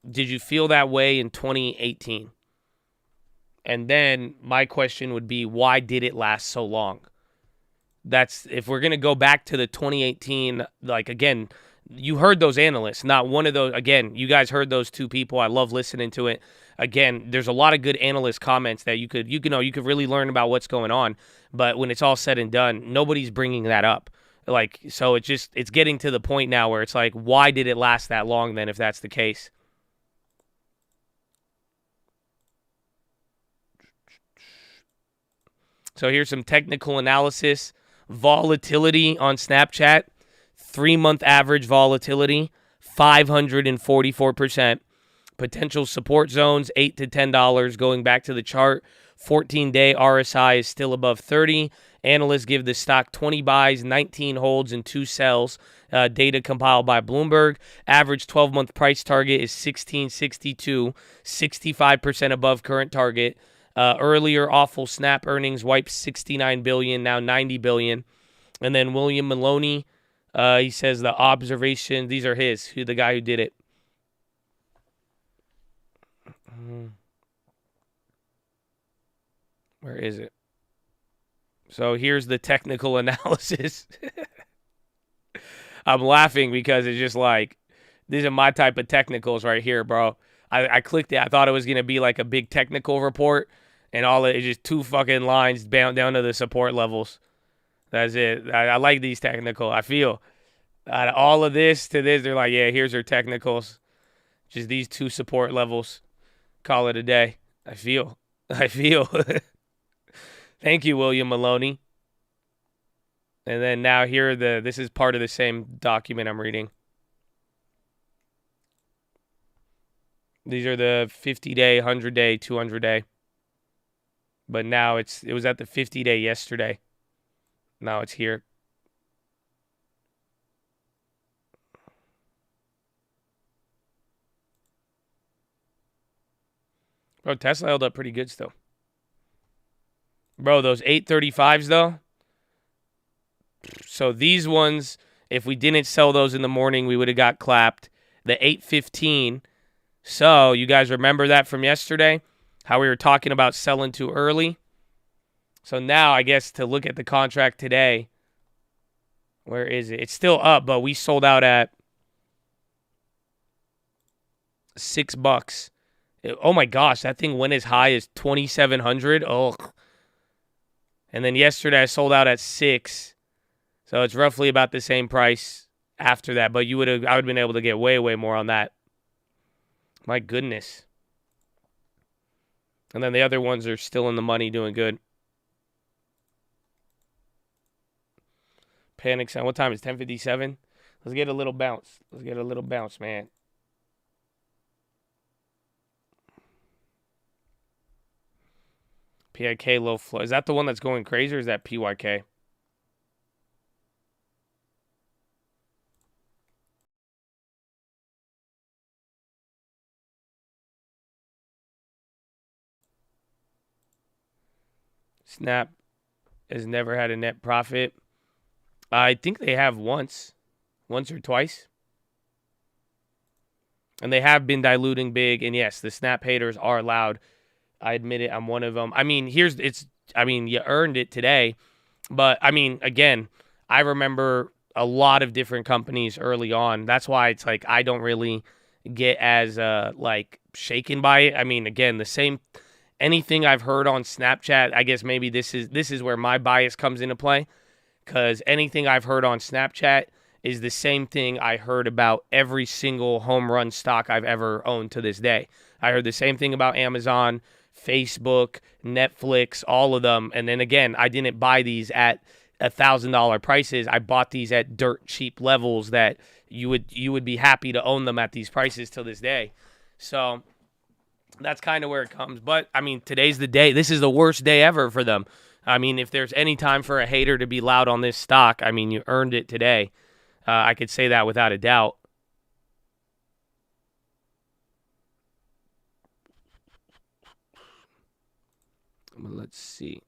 did you feel that way in 2018? And then my question would be, why did it last so long? That's, if we're going to go back to the 2018, like, again, you heard those analysts. Not one of those, again, you guys heard those 2 people. I love listening to it. Again, there's a lot of good analyst comments that you could really learn about what's going on. But when it's all said and done, nobody's bringing that up. Like, so it's getting to the point now where it's like, why did it last that long then if that's the case? So here's some technical analysis. Volatility on Snapchat, 3-month average volatility, 544%. Potential support zones, $8 to $10 going back to the chart. 14-day RSI is still above 30. Analysts give the stock 20 buys, 19 holds, and 2 sells. Data compiled by Bloomberg. Average 12-month price target is $16.62, 65% above current target. Earlier awful Snap earnings wiped $69 billion, now $90 billion. And then William Maloney, he says the observation, these are his, the guy who did it. Where is it? So here's the technical analysis. I'm laughing because it's just like, these are my type of technicals right here, bro. I clicked it. I thought it was going to be like a big technical report, and all it's just 2 fucking lines down to the support levels. That's it. I like these technical. I feel out of all of this to this, they're like, yeah, here's our technicals. Just these 2 support levels. Call it a day. I feel. Thank you, William Maloney. And then now here this is part of the same document I'm reading. These are the 50-day, 100-day, 200-day. But now it was at the 50-day yesterday. Now it's here. Bro, Tesla held up pretty good still. Bro, those 835s though. So these ones, if we didn't sell those in the morning, we would have got clapped. The 815. So you guys remember that from yesterday? How we were talking about selling too early? So now I guess to look at the contract today, where is it? It's still up, but we sold out at $6. Oh my gosh, that thing went as high as 2,700. Oh. And then yesterday I sold out at 6. So it's roughly about the same price after that. But I would have been able to get way, way more on that. My goodness. And then the other ones are still in the money doing good. Panic sound. What time is it? 10:57? Let's get a little bounce. Man. PIK low flow. Is that the one that's going crazy or is that PYK? Snap has never had a net profit. I think they have once or twice. And they have been diluting big. And yes, the Snap haters are loud. I admit it. I'm one of them. I mean, you earned it today. But, I mean, again, I remember a lot of different companies early on. That's why it's like I don't really get as, shaken by it. I mean, again, the same anything I've heard on Snapchat, I guess maybe this is where my bias comes into play. Because anything I've heard on Snapchat is the same thing I heard about every single home run stock I've ever owned to this day. I heard the same thing about Amazon, Facebook, Netflix, all of them. And then again, I didn't buy these at $1,000 prices. I bought these at dirt cheap levels that you would be happy to own them at these prices till this day. So that's kind of where it comes. But I mean, today's the day. This is the worst day ever for them. I mean, if there's any time for a hater to be loud on this stock, I mean, you earned it today. I could say that without a doubt. Let's see.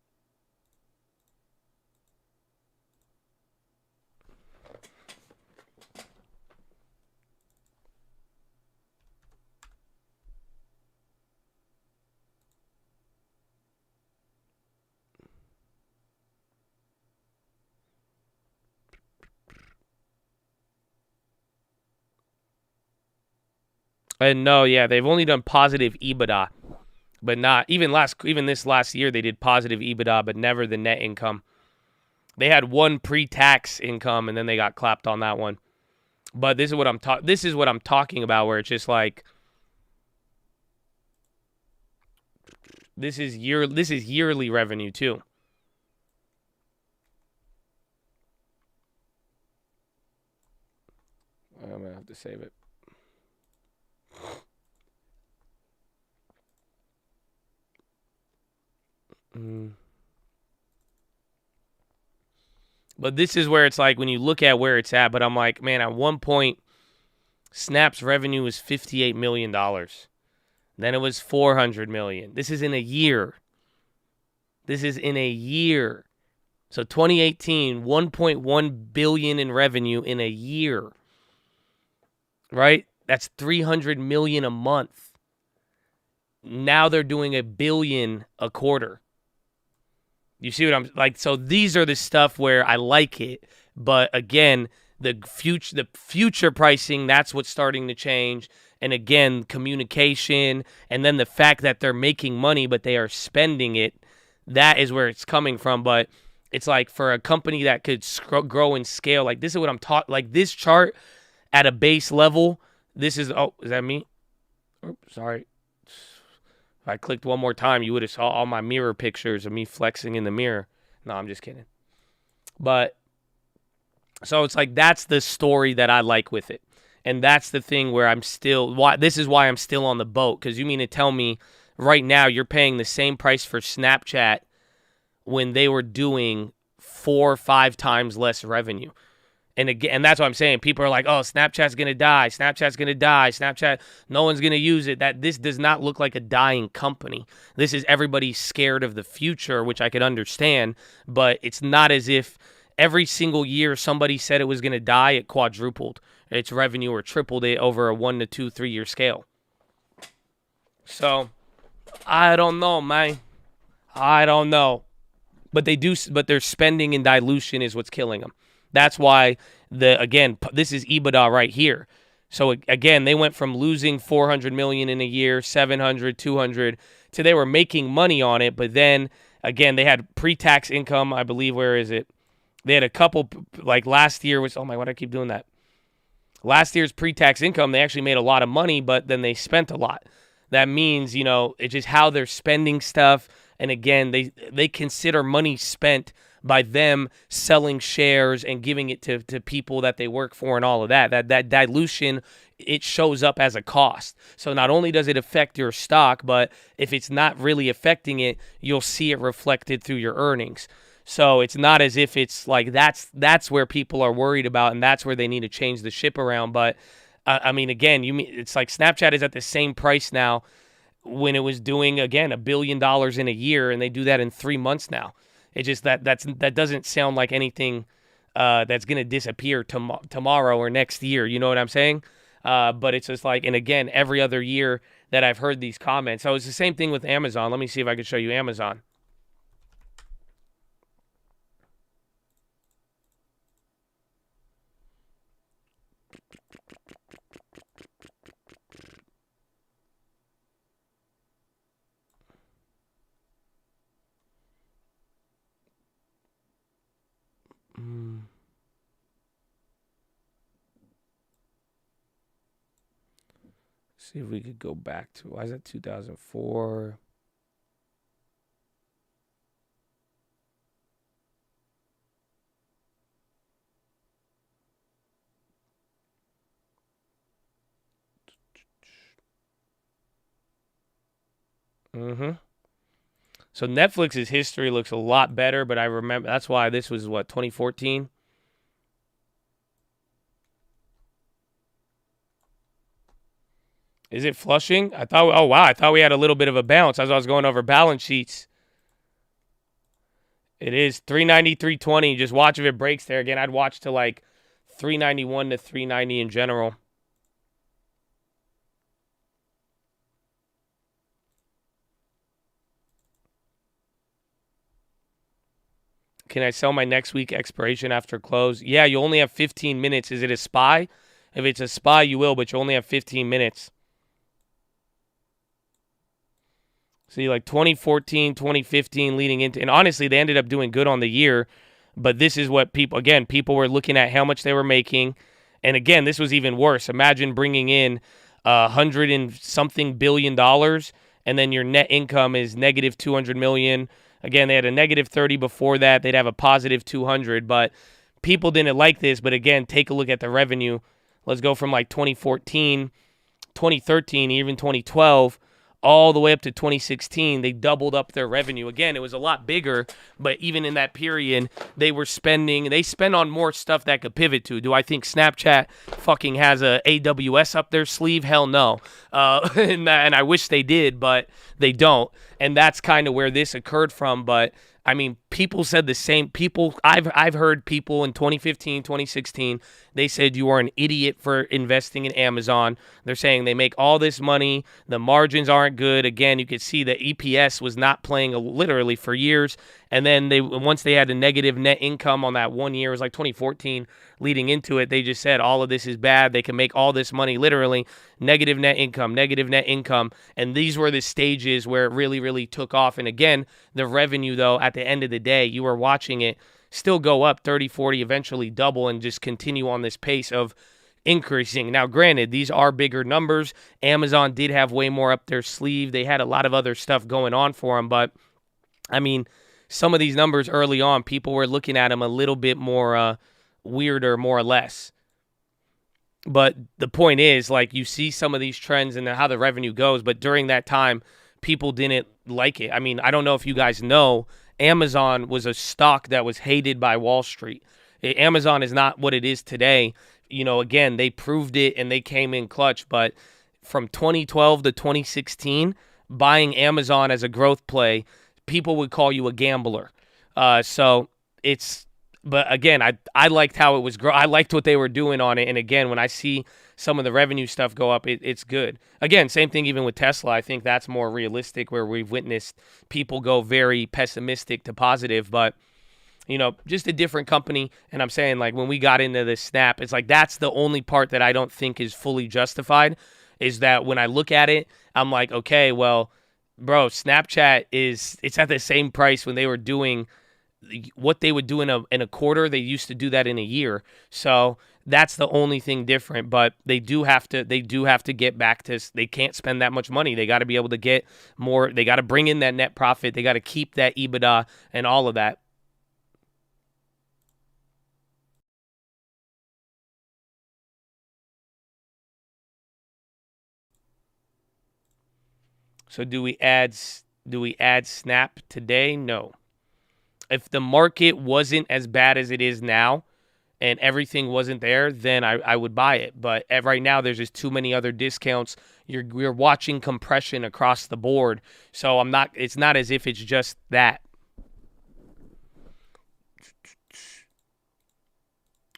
And no, yeah, they've only done positive EBITDA, but not even this last year they did positive EBITDA, but never the net income. They had one pre-tax income, and then they got clapped on that one. But this is what I'm talking about, where it's just like this is yearly revenue too. I'm gonna have to save it. But this is where it's like when you look at where it's at, but I'm like, man, at one point, Snap's revenue was $58 million. Then it was $400 million. This is in a year. So 2018, $1.1 billion in revenue in a year. Right? That's $300 million a month. Now they're doing $1 billion a quarter. You see what I'm like? So these are the stuff where I like it, but again, the future pricing, that's what's starting to change. And again, communication, and then the fact that they're making money but they are spending it, that is where it's coming from. But it's like for a company that could grow and scale, like this is what I'm talking. Like this chart at a base level, this is. Oh, is that me? Oh, sorry. If I clicked one more time, you would have saw all my mirror pictures of me flexing in the mirror. No, I'm just kidding. But so it's like that's the story that I like with it. And that's the thing where this is why I'm still on the boat. Because you mean to tell me right now you're paying the same price for Snapchat when they were doing 4 or 5 times less revenue. And again, and that's what I'm saying. People are like, oh, Snapchat's going to die. Snapchat, no one's going to use it. That this does not look like a dying company. This is everybody scared of the future, which I could understand. But it's not as if every single year somebody said it was going to die, it quadrupled its revenue or tripled it over a 1 to 2, 3 year scale. So I don't know, man. I don't know. But their spending and dilution is what's killing them. That's why, this is EBITDA right here. So, again, they went from losing $400 million in a year, $700, $200, to they were making money on it. But then, again, they had pre-tax income, I believe. Where is it? They had a couple, like last year was, oh my, why do I keep doing that? Last year's pre-tax income, they actually made a lot of money, but then they spent a lot. That means, it's just how they're spending stuff. And, again, they consider money spent by them selling shares and giving it to people that they work for and all of that. That dilution, it shows up as a cost. So not only does it affect your stock, but if it's not really affecting it, you'll see it reflected through your earnings. So it's not as if it's like that's where people are worried about and that's where they need to change the ship around. But, I mean, again, it's like Snapchat is at the same price now when it was doing, again, $1 billion in a year, and they do that in 3 months now. It just that doesn't sound like anything that's going to disappear tomorrow or next year. You know what I'm saying? But it's just like, and again, every other year that I've heard these comments. So it's the same thing with Amazon. Let me see if I can show you Amazon. See if we could go back to, why is that 2004? So Netflix's history looks a lot better, but I remember that's why this was what, 2014? Is it flushing? I thought, oh wow, I thought we had a little bit of a bounce as I was going over balance sheets. It is 390, 320. Just watch if it breaks there. Again, I'd watch to like 391 to 390 in general. Can I sell my next week expiration after close? Yeah, you only have 15 minutes. Is it a SPY? If it's a SPY, you will, but you only have 15 minutes. See, like 2014, 2015 leading into, and honestly, they ended up doing good on the year, but this is what people were looking at how much they were making. And again, this was even worse. Imagine bringing in $100 and something billion, and then your net income is negative 200 million. Again, they had a negative 30 before that. They'd have a positive 200, but people didn't like this. But again, take a look at the revenue. Let's go from like 2014, 2013, even 2012, all the way up to 2016. They doubled up their revenue. Again, it was a lot bigger, but even in that period, they spend on more stuff that could pivot to. Do I think Snapchat fucking has a AWS up their sleeve? Hell no. And I wish they did, but they don't. And that's kind of where this occurred from. But I mean, people said the same. I've heard people in 2015, 2016, they said you are an idiot for investing in Amazon. They're saying they make all this money. The margins aren't good. Again, you could see the EPS was not playing literally for years. And then once they had a negative net income on that 1 year, it was like 2014 leading into it, they just said all of this is bad. They can make all this money, literally negative net income. And these were the stages where it really, really took off. And again, the revenue, though, at the end of the day, you were watching it still go up 30, 40, eventually double, and just continue on this pace of increasing. Now, granted, these are bigger numbers. Amazon did have way more up their sleeve. They had a lot of other stuff going on for them. But, I mean, some of these numbers early on, people were looking at them a little bit more weirder, more or less. But the point is, like, you see some of these trends and how the revenue goes. But during that time, people didn't like it. I mean, I don't know if you guys know, Amazon was a stock that was hated by Wall Street. Amazon is not what it is today. You know, again, they proved it and they came in clutch. But from 2012 to 2016, buying Amazon as a growth play, people would call you a gambler. But again, I liked how it was I liked what they were doing on it. And again, when I see some of the revenue stuff go up, it's good. Again, same thing even with Tesla. I think that's more realistic, where we've witnessed people go very pessimistic to positive. But, you know, just a different company. And I'm saying, like, when we got into this Snap, it's like that's the only part that I don't think is fully justified, is that when I look at it, I'm like, okay, well, bro, Snapchat it's at the same price when they were doing what they would do in a quarter. They used to do that in a year. So that's the only thing different. But they do have to get back to, they can't spend that much money. They got to be able to get more. They got to bring in that net profit. They got to keep that EBITDA and all of that. So do we add Snap today? No. If the market wasn't as bad as it is now, and everything wasn't there, then I would buy it. But right now, there's just too many other discounts. We're watching compression across the board. So it's not as if it's just that.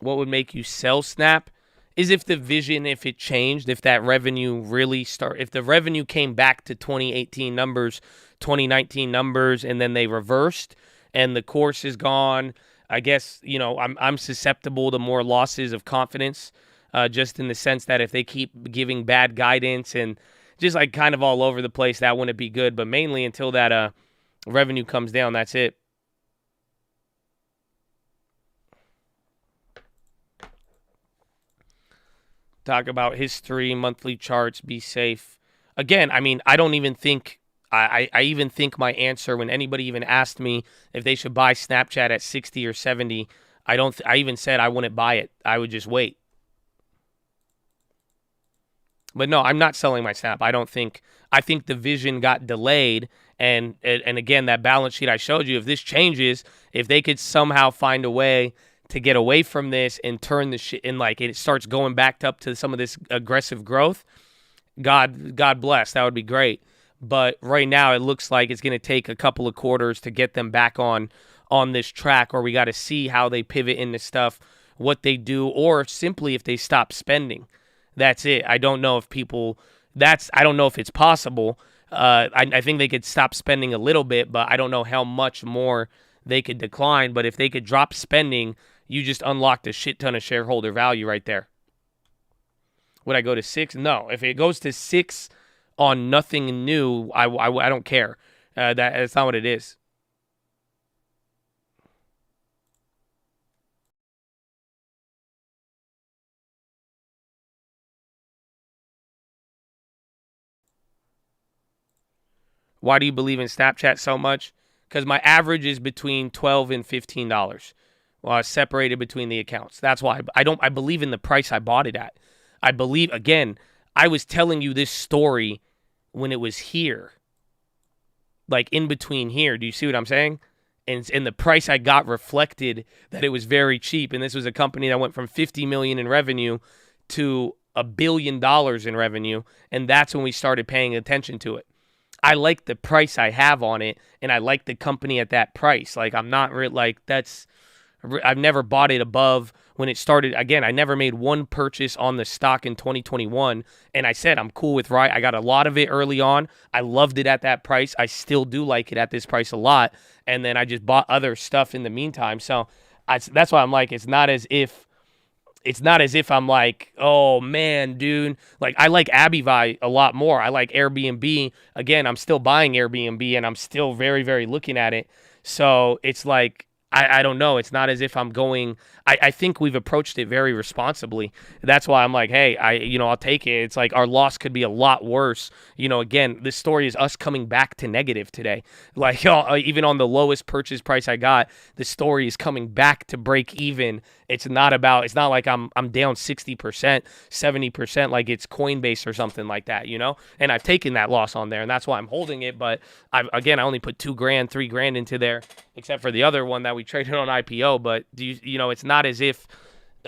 What would make you sell Snap is if the vision, if it changed, if that revenue really if the revenue came back to 2018 numbers, 2019 numbers, and then they reversed and the course is gone. I guess, I'm susceptible to more losses of confidence, just in the sense that if they keep giving bad guidance and just like kind of all over the place, that wouldn't be good. But mainly until that revenue comes down, that's it. Talk about history, monthly charts, be safe. Again, I mean, I don't even think, I even think my answer when anybody even asked me if they should buy Snapchat at 60 or 70, I even said I wouldn't buy it. I would just wait. But no, I'm not selling my Snap. I think the vision got delayed. And again, that balance sheet I showed you, if this changes, if they could somehow find a way to get away from this and turn the shit and like it starts going back up to some of this aggressive growth, God bless, that would be great. But right now it looks like it's going to take a couple of quarters to get them back on this track, or we got to see how they pivot into stuff, what they do, or simply if they stop spending. That's it. I don't know if I don't know if it's possible. I think they could stop spending a little bit, but I don't know how much more they could decline. But if they could drop spending, you just unlocked a shit ton of shareholder value right there. Would I go to 6? No. If it goes to 6 on nothing new, I don't care. That's not what it is. Why do you believe in Snapchat so much? Because my average is between $12 and $15. Well, I separated between the accounts. That's why I believe in the price I bought it at. I believe, again, I was telling you this story when it was here. Like in between here. Do you see what I'm saying? And the price I got reflected that it was very cheap. And this was a company that went from $50 million in revenue to $1 billion in revenue. And that's when we started paying attention to it. I like the price I have on it, and I like the company at that price. Like, I'm not I've never bought it above when it started. Again, I never made one purchase on the stock in 2021, and I said I'm cool with I got a lot of it early on. I loved it at that price. I still do like it at this price a lot, and then I just bought other stuff in the meantime. So that's why I'm like, it's not as if I'm like, oh man, dude. Like, I like Abivai a lot more. I like Airbnb. Again, I'm still buying Airbnb and I'm still very, very looking at it. So it's like, I don't know. It's not as if I'm going. I think we've approached it very responsibly. That's why I'm like, hey, I'll take it. It's like our loss could be a lot worse. Again, this story is us coming back to negative today. Like, even on the lowest purchase price I got, the story is coming back to break even. It's not like I'm down 60%, 70% like it's Coinbase or something like that, And I've taken that loss on there, and that's why I'm holding it. But I only put $2,000, $3,000 into there, except for the other one that we traded on IPO. But it's not as if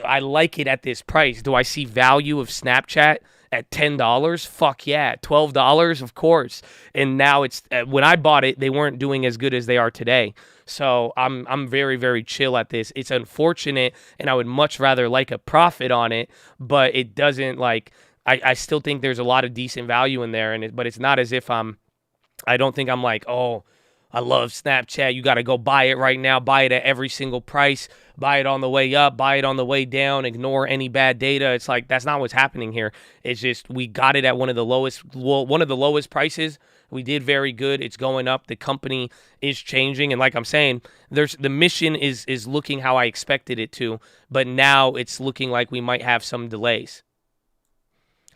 I like it at this price. Do I see value of Snapchat at $10? Fuck yeah. $12? Of course. And now it's when I bought it, they weren't doing as good as they are today. So I'm very, very chill at this. It's unfortunate, and I would much rather like a profit on it, but it doesn't I still think there's a lot of decent value in there, but it's not as if I don't think I'm like, oh, I love Snapchat. You got to go buy it right now. Buy it at every single price. Buy it on the way up. Buy it on the way down. Ignore any bad data. It's like that's not what's happening here. It's just we got it at one of the lowest prices. We did very good. It's going up. The company is changing, and like I'm saying, the mission is looking how I expected it to, but now it's looking like we might have some delays.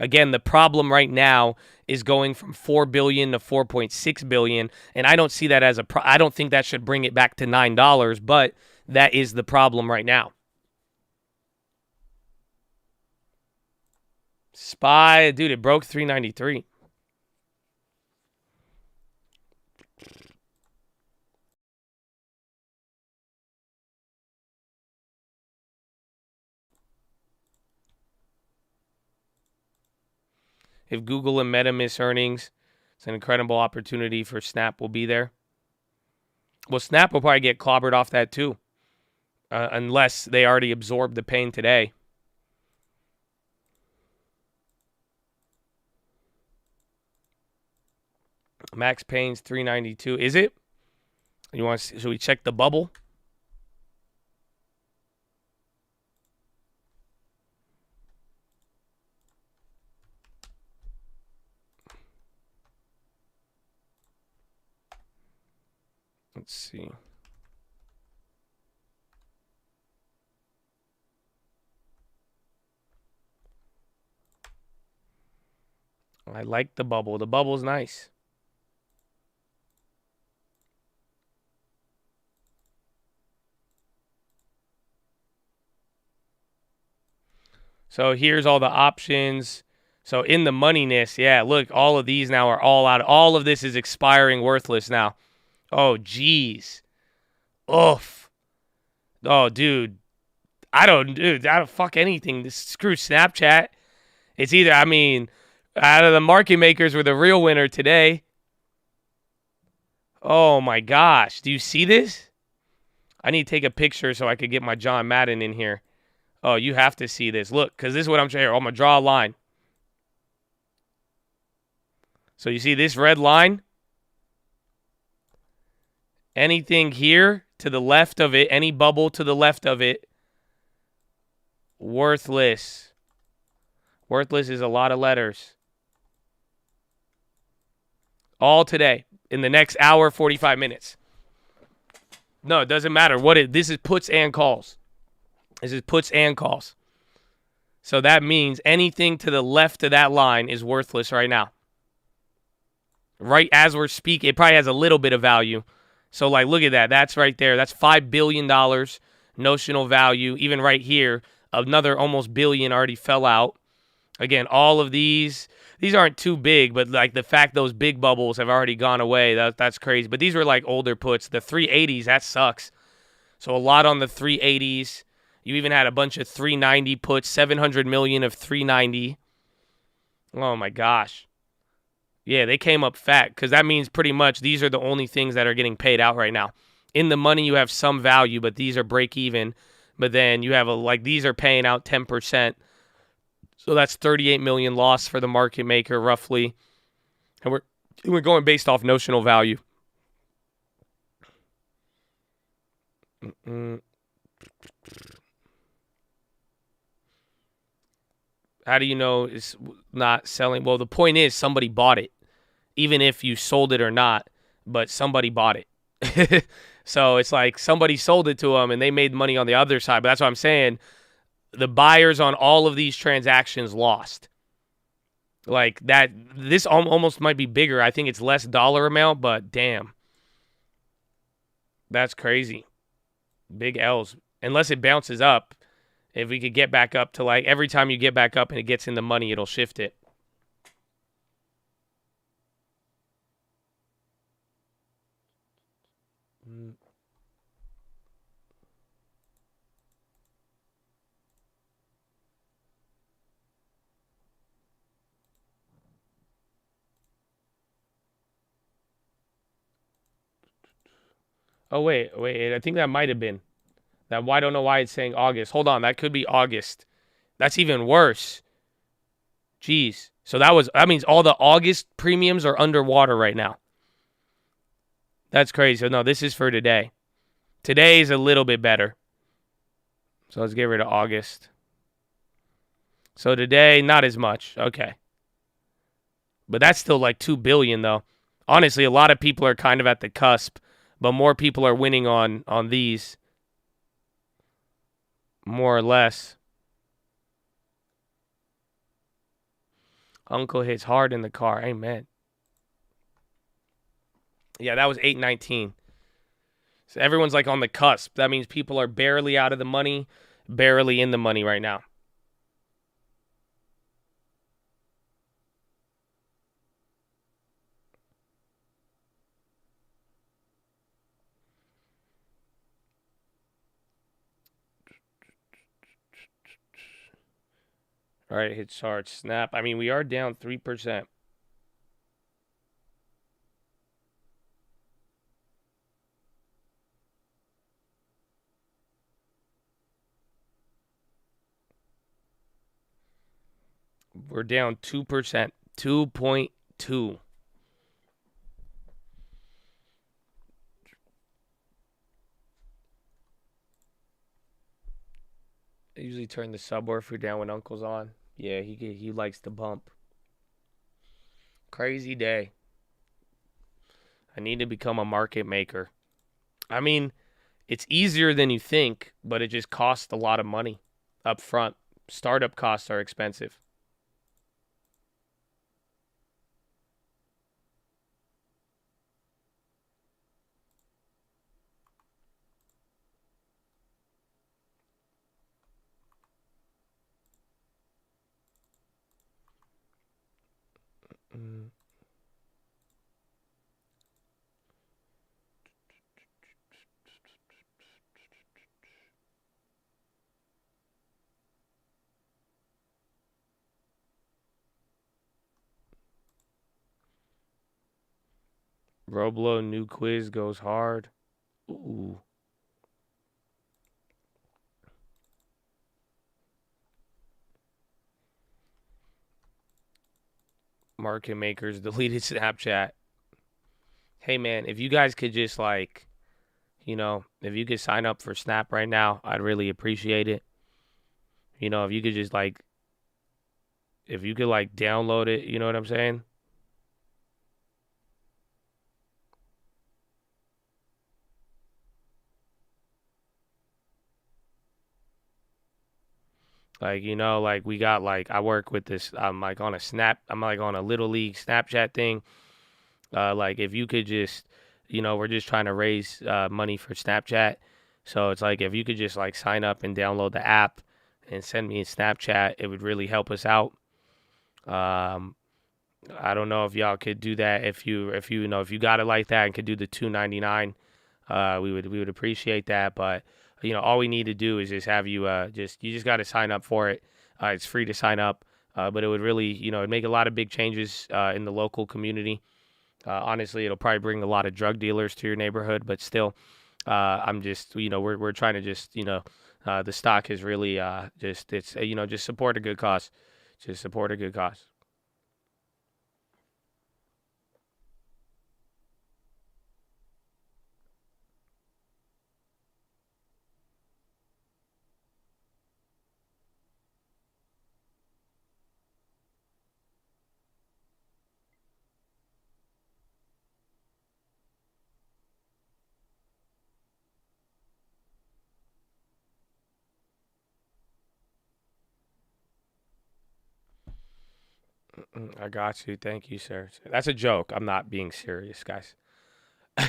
Again, the problem right now is going from $4 billion to $4.6 billion, and I don't see that as I don't think that should bring it back to $9, but that is the problem right now. SPY, dude, it broke 393. If Google and Meta miss earnings, it's an incredible opportunity for Snap will be there. Well, Snap will probably get clobbered off that too, unless they already absorbed the pain today. Max Payne's 392. Is it? You want? Should we check the bubble? Let's see. I like the bubble. The bubble's nice. So here's all the options. So in the moneyness, yeah, look, all of these now are all out. All of this is expiring worthless now. Oh, geez. Oof. Oh, dude. I don't fuck anything. Screw Snapchat. It's either, I mean, out of the market makers were the real winner today. Oh, my gosh. Do you see this? I need to take a picture so I could get my John Madden in here. Oh, you have to see this. Look, because this is what I'm trying. I'm going to draw a line. So you see this red line? Anything here to the left of it, any bubble to the left of it, worthless. Worthless is a lot of letters. All today, in the next hour, 45 minutes. No, it doesn't matter. This is puts and calls. This is puts and calls. So that means anything to the left of that line is worthless right now. Right as we're speaking, it probably has a little bit of value. So, like, look at that. That's right there. That's $5 billion notional value. Even right here, another almost billion already fell out. Again, all of these aren't too big, but, like, the fact those big bubbles have already gone away, that's crazy. But these were, like, older puts. The 380s, that sucks. So, a lot on the 380s. You even had a bunch of 390 puts, 700 million of 390. Oh, my gosh. Yeah, they came up fat because that means pretty much these are the only things that are getting paid out right now. In the money, you have some value, but these are break even. But then you have these are paying out 10%. So that's 38 million loss for the market maker roughly. And we're going based off notional value. How do you know it's not selling? Well, the point is somebody bought it. Even if you sold it or not, but somebody bought it. So it's like somebody sold it to them and they made money on the other side. But that's what I'm saying. The buyers on all of these transactions lost. Like that, this almost might be bigger. I think it's less dollar amount, but damn. That's crazy. Big L's. Unless it bounces up. If we could get back up to like every time you get back up and it gets in the money, it'll shift it. Oh, wait. I think that might have been. I don't know why it's saying August. Hold on. That could be August. That's even worse. Jeez. So that means all the August premiums are underwater right now. That's crazy. So, no, this is for today. Today is a little bit better. So, let's get rid of August. So, today, not as much. Okay. But that's still like $2 billion, though. Honestly, a lot of people are kind of at the cusp. But more people are winning on these. More or less. Uncle hits hard in the car. Amen. Yeah, that was 819. So everyone's like on the cusp. That means people are barely out of the money, barely in the money right now. All right, hit start, snap. I mean, we are down 3%. We're down 2%, 2.2. I usually turn the subwoofer down when Uncle's on. Yeah, he likes to bump. Crazy day. I need to become a market maker. I mean, it's easier than you think, but it just costs a lot of money up front. Startup costs are expensive. Roblo new quiz goes hard. Ooh. Market makers deleted Snapchat. Hey man, if you guys could just like, if you could sign up for Snap right now, I'd really appreciate it. If you could just like, if you could like download it, you know what I'm saying? Like, like we got like, I work with this, I'm like on a Little League Snapchat thing. Like if you could just, we're just trying to raise money for Snapchat. So it's like if you could just like sign up and download the app and send me a Snapchat, it would really help us out. I don't know if y'all could do that if you got it like that and could do the $2.99. We would appreciate that. But all we need to do is just have you you just got to sign up for it. It's free to sign up, but it would really it'd make a lot of big changes in the local community. Honestly, it'll probably bring a lot of drug dealers to your neighborhood, but still, I'm just we're trying to just the stock is really just support a good cause, just support a good cause. I got you. Thank you, sir. That's a joke. I'm not being serious, guys.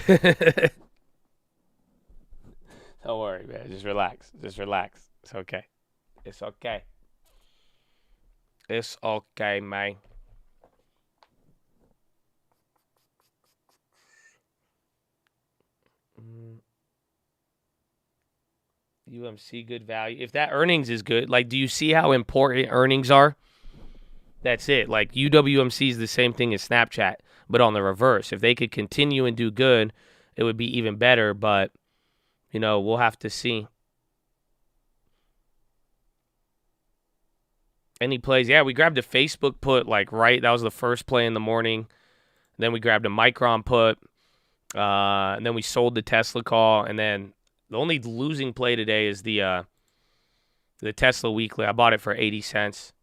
Don't worry, man. Just relax. Just relax. It's okay. It's okay. It's okay, man. UMC good value. If that earnings is good, like, do you see how important earnings are? That's it. Like, UWMC is the same thing as Snapchat, but on the reverse. If they could continue and do good, it would be even better, but, we'll have to see. Any plays? Yeah, we grabbed a Facebook put, like, right. That was the first play in the morning. Then we grabbed a Micron put. And then we sold the Tesla call. And then the only losing play today is the Tesla weekly. I bought it for 80 cents.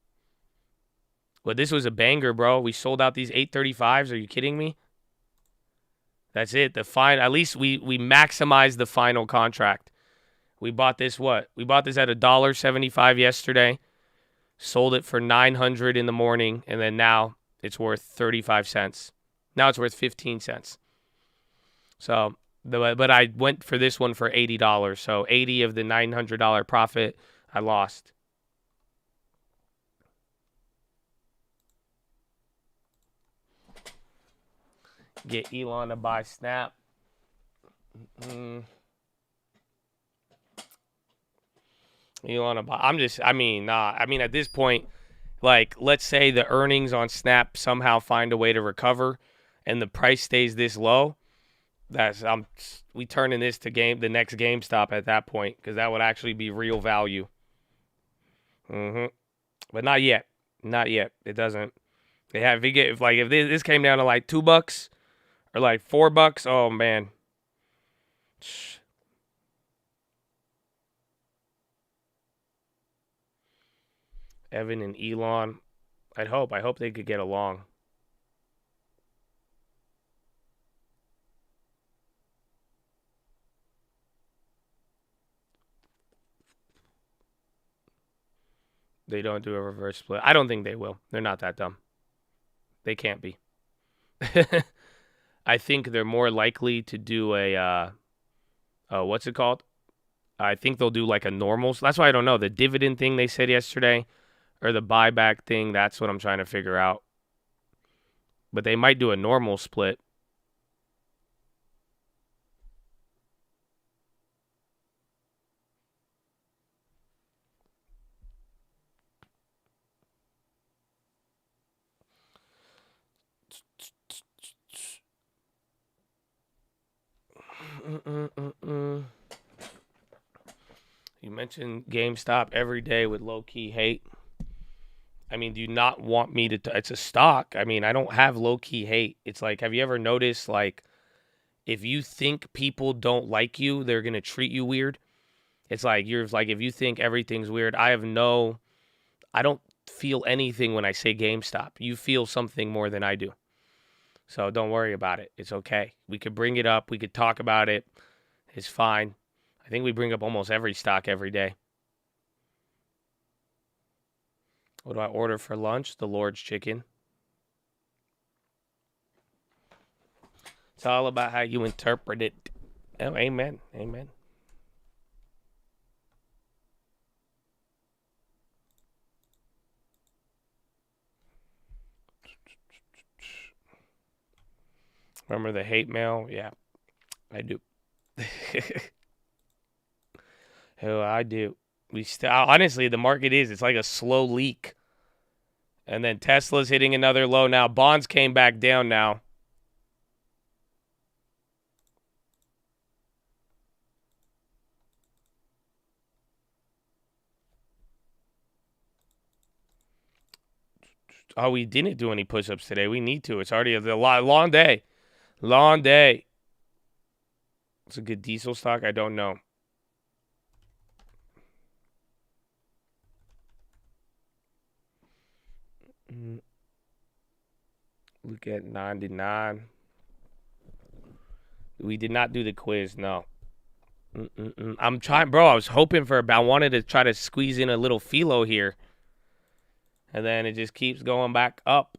But this was a banger, bro. We sold out these 835s. Are you kidding me? That's it. At least we maximized the final contract. We bought this We bought this at $1.75 yesterday. Sold it for $900 in the morning, and then now it's worth 35 cents. Now it's worth 15 cents. So, but I went for this one for $80. So 80 of the $900 profit I lost. Get Elon to buy Snap. Elon to buy. At this point, like, let's say the earnings on Snap somehow find a way to recover and the price stays this low, we turning this to the next GameStop at that point, because that would actually be real value. But not yet. Not yet. It doesn't. If this came down to like $2 or like $4, oh man. Evan and Elon. I hope they could get along. They don't do a reverse split. I don't think they will. They're not that dumb. They can't be. I think they're more likely to do what's it called? I think they'll do like a normal. That's why I don't know. The dividend thing they said yesterday or the buyback thing, that's what I'm trying to figure out. But they might do a normal split. You mentioned GameStop every day with low-key hate. I mean, do you not want me to... It's a stock. I mean, I don't have low-key hate. It's like, have you ever noticed, like, if you think people don't like you, they're going to treat you weird? It's like, if you think everything's weird, I don't feel anything when I say GameStop. You feel something more than I do. So don't worry about it. It's okay. We could bring it up. We could talk about it. It's fine. I think we bring up almost every stock every day. What do I order for lunch? The Lord's chicken. It's all about how you interpret it. Oh, amen. Amen. Remember the hate mail? Yeah, I do. Oh, I do. Honestly, the market it's like a slow leak. And then Tesla's hitting another low now. Bonds came back down now. Oh, we didn't do any push-ups today. We need to. It's already a long day. Long day. It's a good diesel stock? I don't know. Look at 99. We did not do the quiz, no. I'm trying, bro. I was hoping I wanted to try to squeeze in a little PHILO here. And then it just keeps going back up.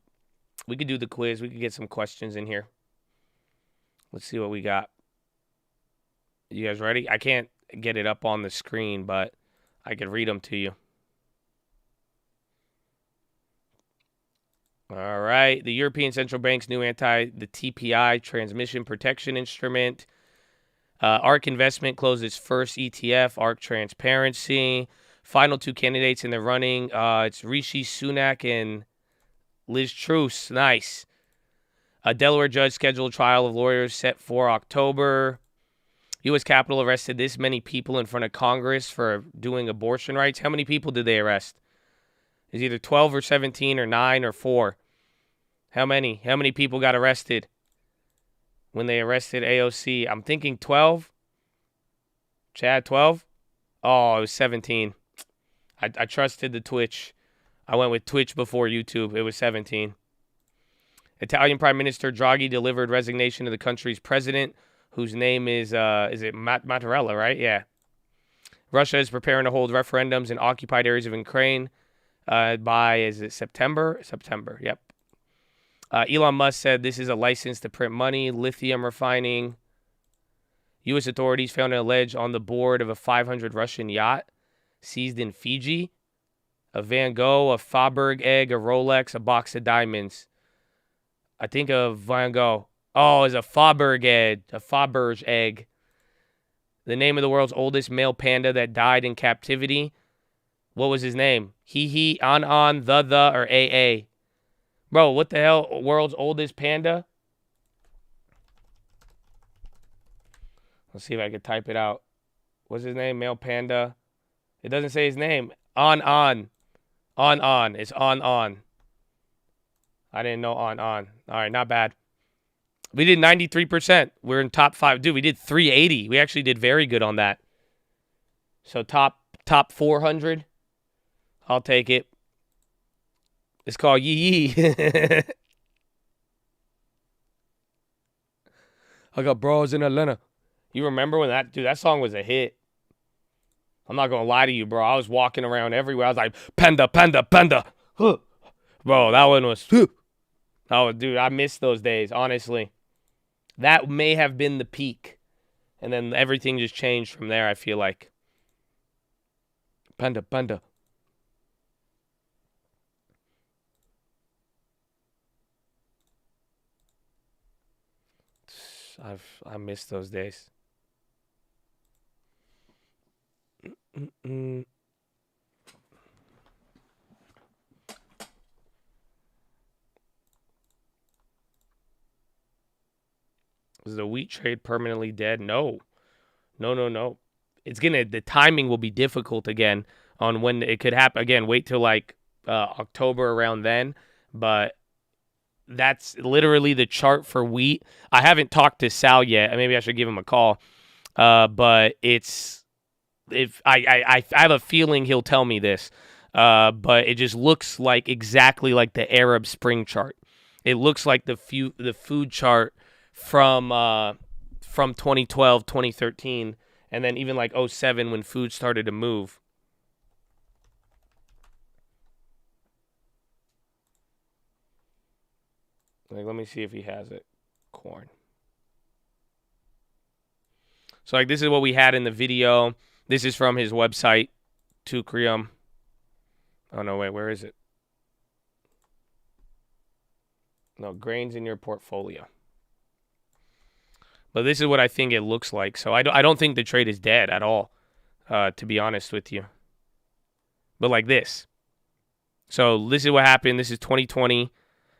We could do the quiz. We could get some questions in here. Let's see what we got. You guys ready? I can't get it up on the screen, but I can read them to you. All right. The European Central Bank's new the TPI transmission protection instrument. ARK Investment closed its first ETF, ARK Transparency. Final two candidates in the running. It's Rishi Sunak and Liz Truss. Nice. A Delaware judge scheduled trial of lawyers set for October. U.S. Capitol arrested this many people in front of Congress for doing abortion rights. How many people did they arrest? It's either 12 or 17 or 9 or 4. How many? How many people got arrested when they arrested AOC? I'm thinking 12. Chad, 12? Oh, it was 17. I trusted the Twitch. I went with Twitch before YouTube. It was 17. Italian Prime Minister Draghi delivered resignation to the country's president, whose name is it Mattarella, right? Yeah. Russia is preparing to hold referendums in occupied areas of Ukraine is it September? September, yep. Elon Musk said this is a license to print money, lithium refining. U.S. authorities found an alleged on the board of a 500 Russian yacht seized in Fiji. A Van Gogh, a Faubourg egg, a Rolex, a box of diamonds. I think of Van Gogh. Oh, it's a Faubourg egg. A Faubourg egg. The name of the world's oldest male panda that died in captivity What was his name? He, on, the, or AA. Bro, what the hell? World's oldest panda? Let's see if I can type it out. What's his name? Male panda. It doesn't say his name. On. It's on. I didn't know on. All right, not bad. We did 93%. We're in top 5. Dude, we did 380. We actually did very good on that. So top 400. I'll take it. It's called Yee Yee. I got bros in Atlanta. You remember when that song was a hit? I'm not going to lie to you, bro. I was walking around everywhere. I was like, panda, panda, panda. Huh. Bro, that one was... Oh, dude, I miss those days, honestly. That may have been the peak. And then everything just changed from there, I feel like. Panda, panda. I miss those days. Is the wheat trade permanently dead? No. The timing will be difficult again on when it could happen. Again, wait till like October around then. But that's literally the chart for wheat. I haven't talked to Sal yet. Maybe I should give him a call. But it's... If I have a feeling he'll tell me this, but it just looks like exactly like the Arab Spring chart. It looks like the food chart from 2012, 2013, and then even like 2007 when food started to move. Like, let me see if he has it. Corn. So like this is what we had in the video. This is from his website, Tukrium. Oh, no, wait, where is it? No, grains in your portfolio. But this is what I think it looks like. So I don't think the trade is dead at all, to be honest with you. But like this. So this is what happened. This is 2020,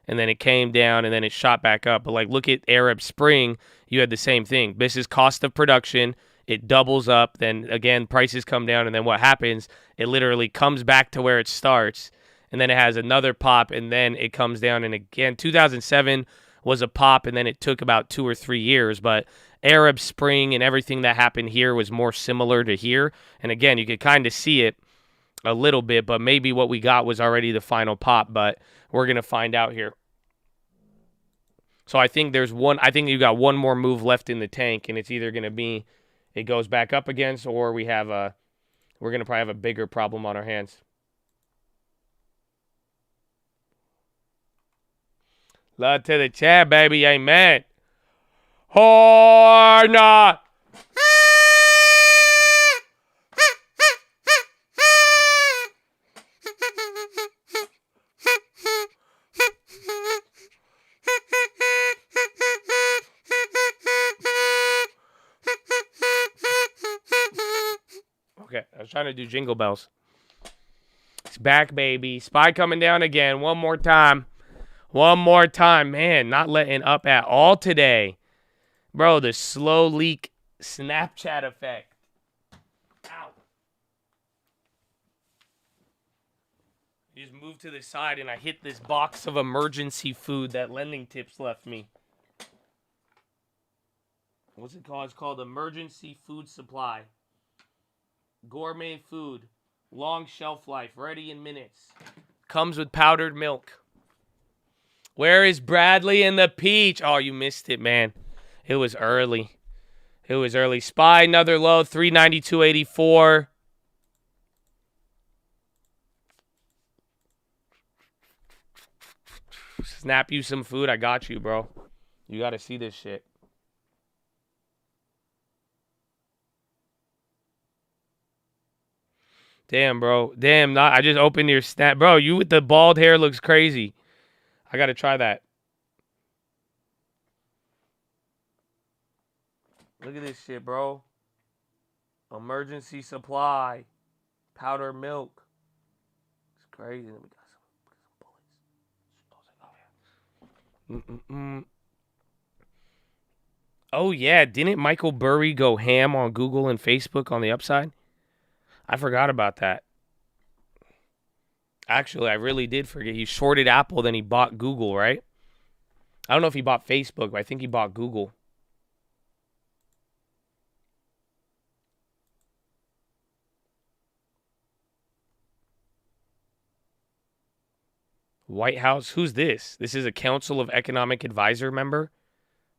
and then it came down, and then it shot back up. But like look at Arab Spring. You had the same thing. This is cost of production. It doubles up, then again, prices come down, and then what happens, it literally comes back to where it starts, and then it has another pop, and then it comes down, and again, 2007 was a pop, and then it took about 2 or 3 years, but Arab Spring and everything that happened here was more similar to here, and again, you could kind of see it a little bit, but maybe what we got was already the final pop, but we're going to find out here. So I think you got one more move left in the tank, and it's either going to be it goes back up against, or we're going to probably have a bigger problem on our hands. Love to the chat, baby. Amen. Or not. Okay, I was trying to do jingle bells. It's back, baby. SPY coming down again. One more time. Man, not letting up at all today. Bro, the slow leak Snapchat effect. Ow. You just moved to the side and I hit this box of emergency food that Lending Tips left me. What's it called? It's called Emergency Food Supply. Gourmet food. Long shelf life. Ready in minutes. Comes with powdered milk. Where is Bradley and the Peach? Oh, you missed it, man. It was early. SPY, another low. 392.84. Snap you some food. I got you, bro. You got to see this shit. Damn, bro. Damn, I just opened your snap. Bro, you with the bald hair looks crazy. I got to try that. Look at this shit, bro. Emergency supply. Powder milk. crazy. Then we got some bullets. Oh yeah, didn't Michael Burry go ham on Google and Facebook on the upside? I forgot about that. Actually, I really did forget. He shorted Apple, then he bought Google, right? I don't know if he bought Facebook, but I think he bought Google. White House, who's this? This is a Council of Economic Advisor member?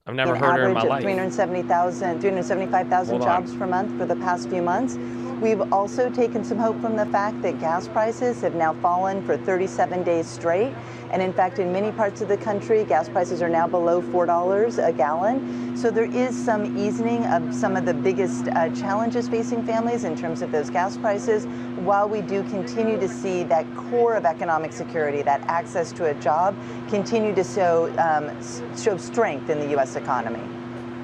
I've never heard her in my life.
375,000 jobs per month for the past few months. We've also taken some hope from the fact that gas prices have now fallen for 37 days straight. And in fact, in many parts of the country, gas prices are now below $4 a gallon. So there is some easing of some of the biggest challenges facing families in terms of those gas prices, while we do continue to see that core of economic security, that access to a job, continue to show strength in the U.S. economy.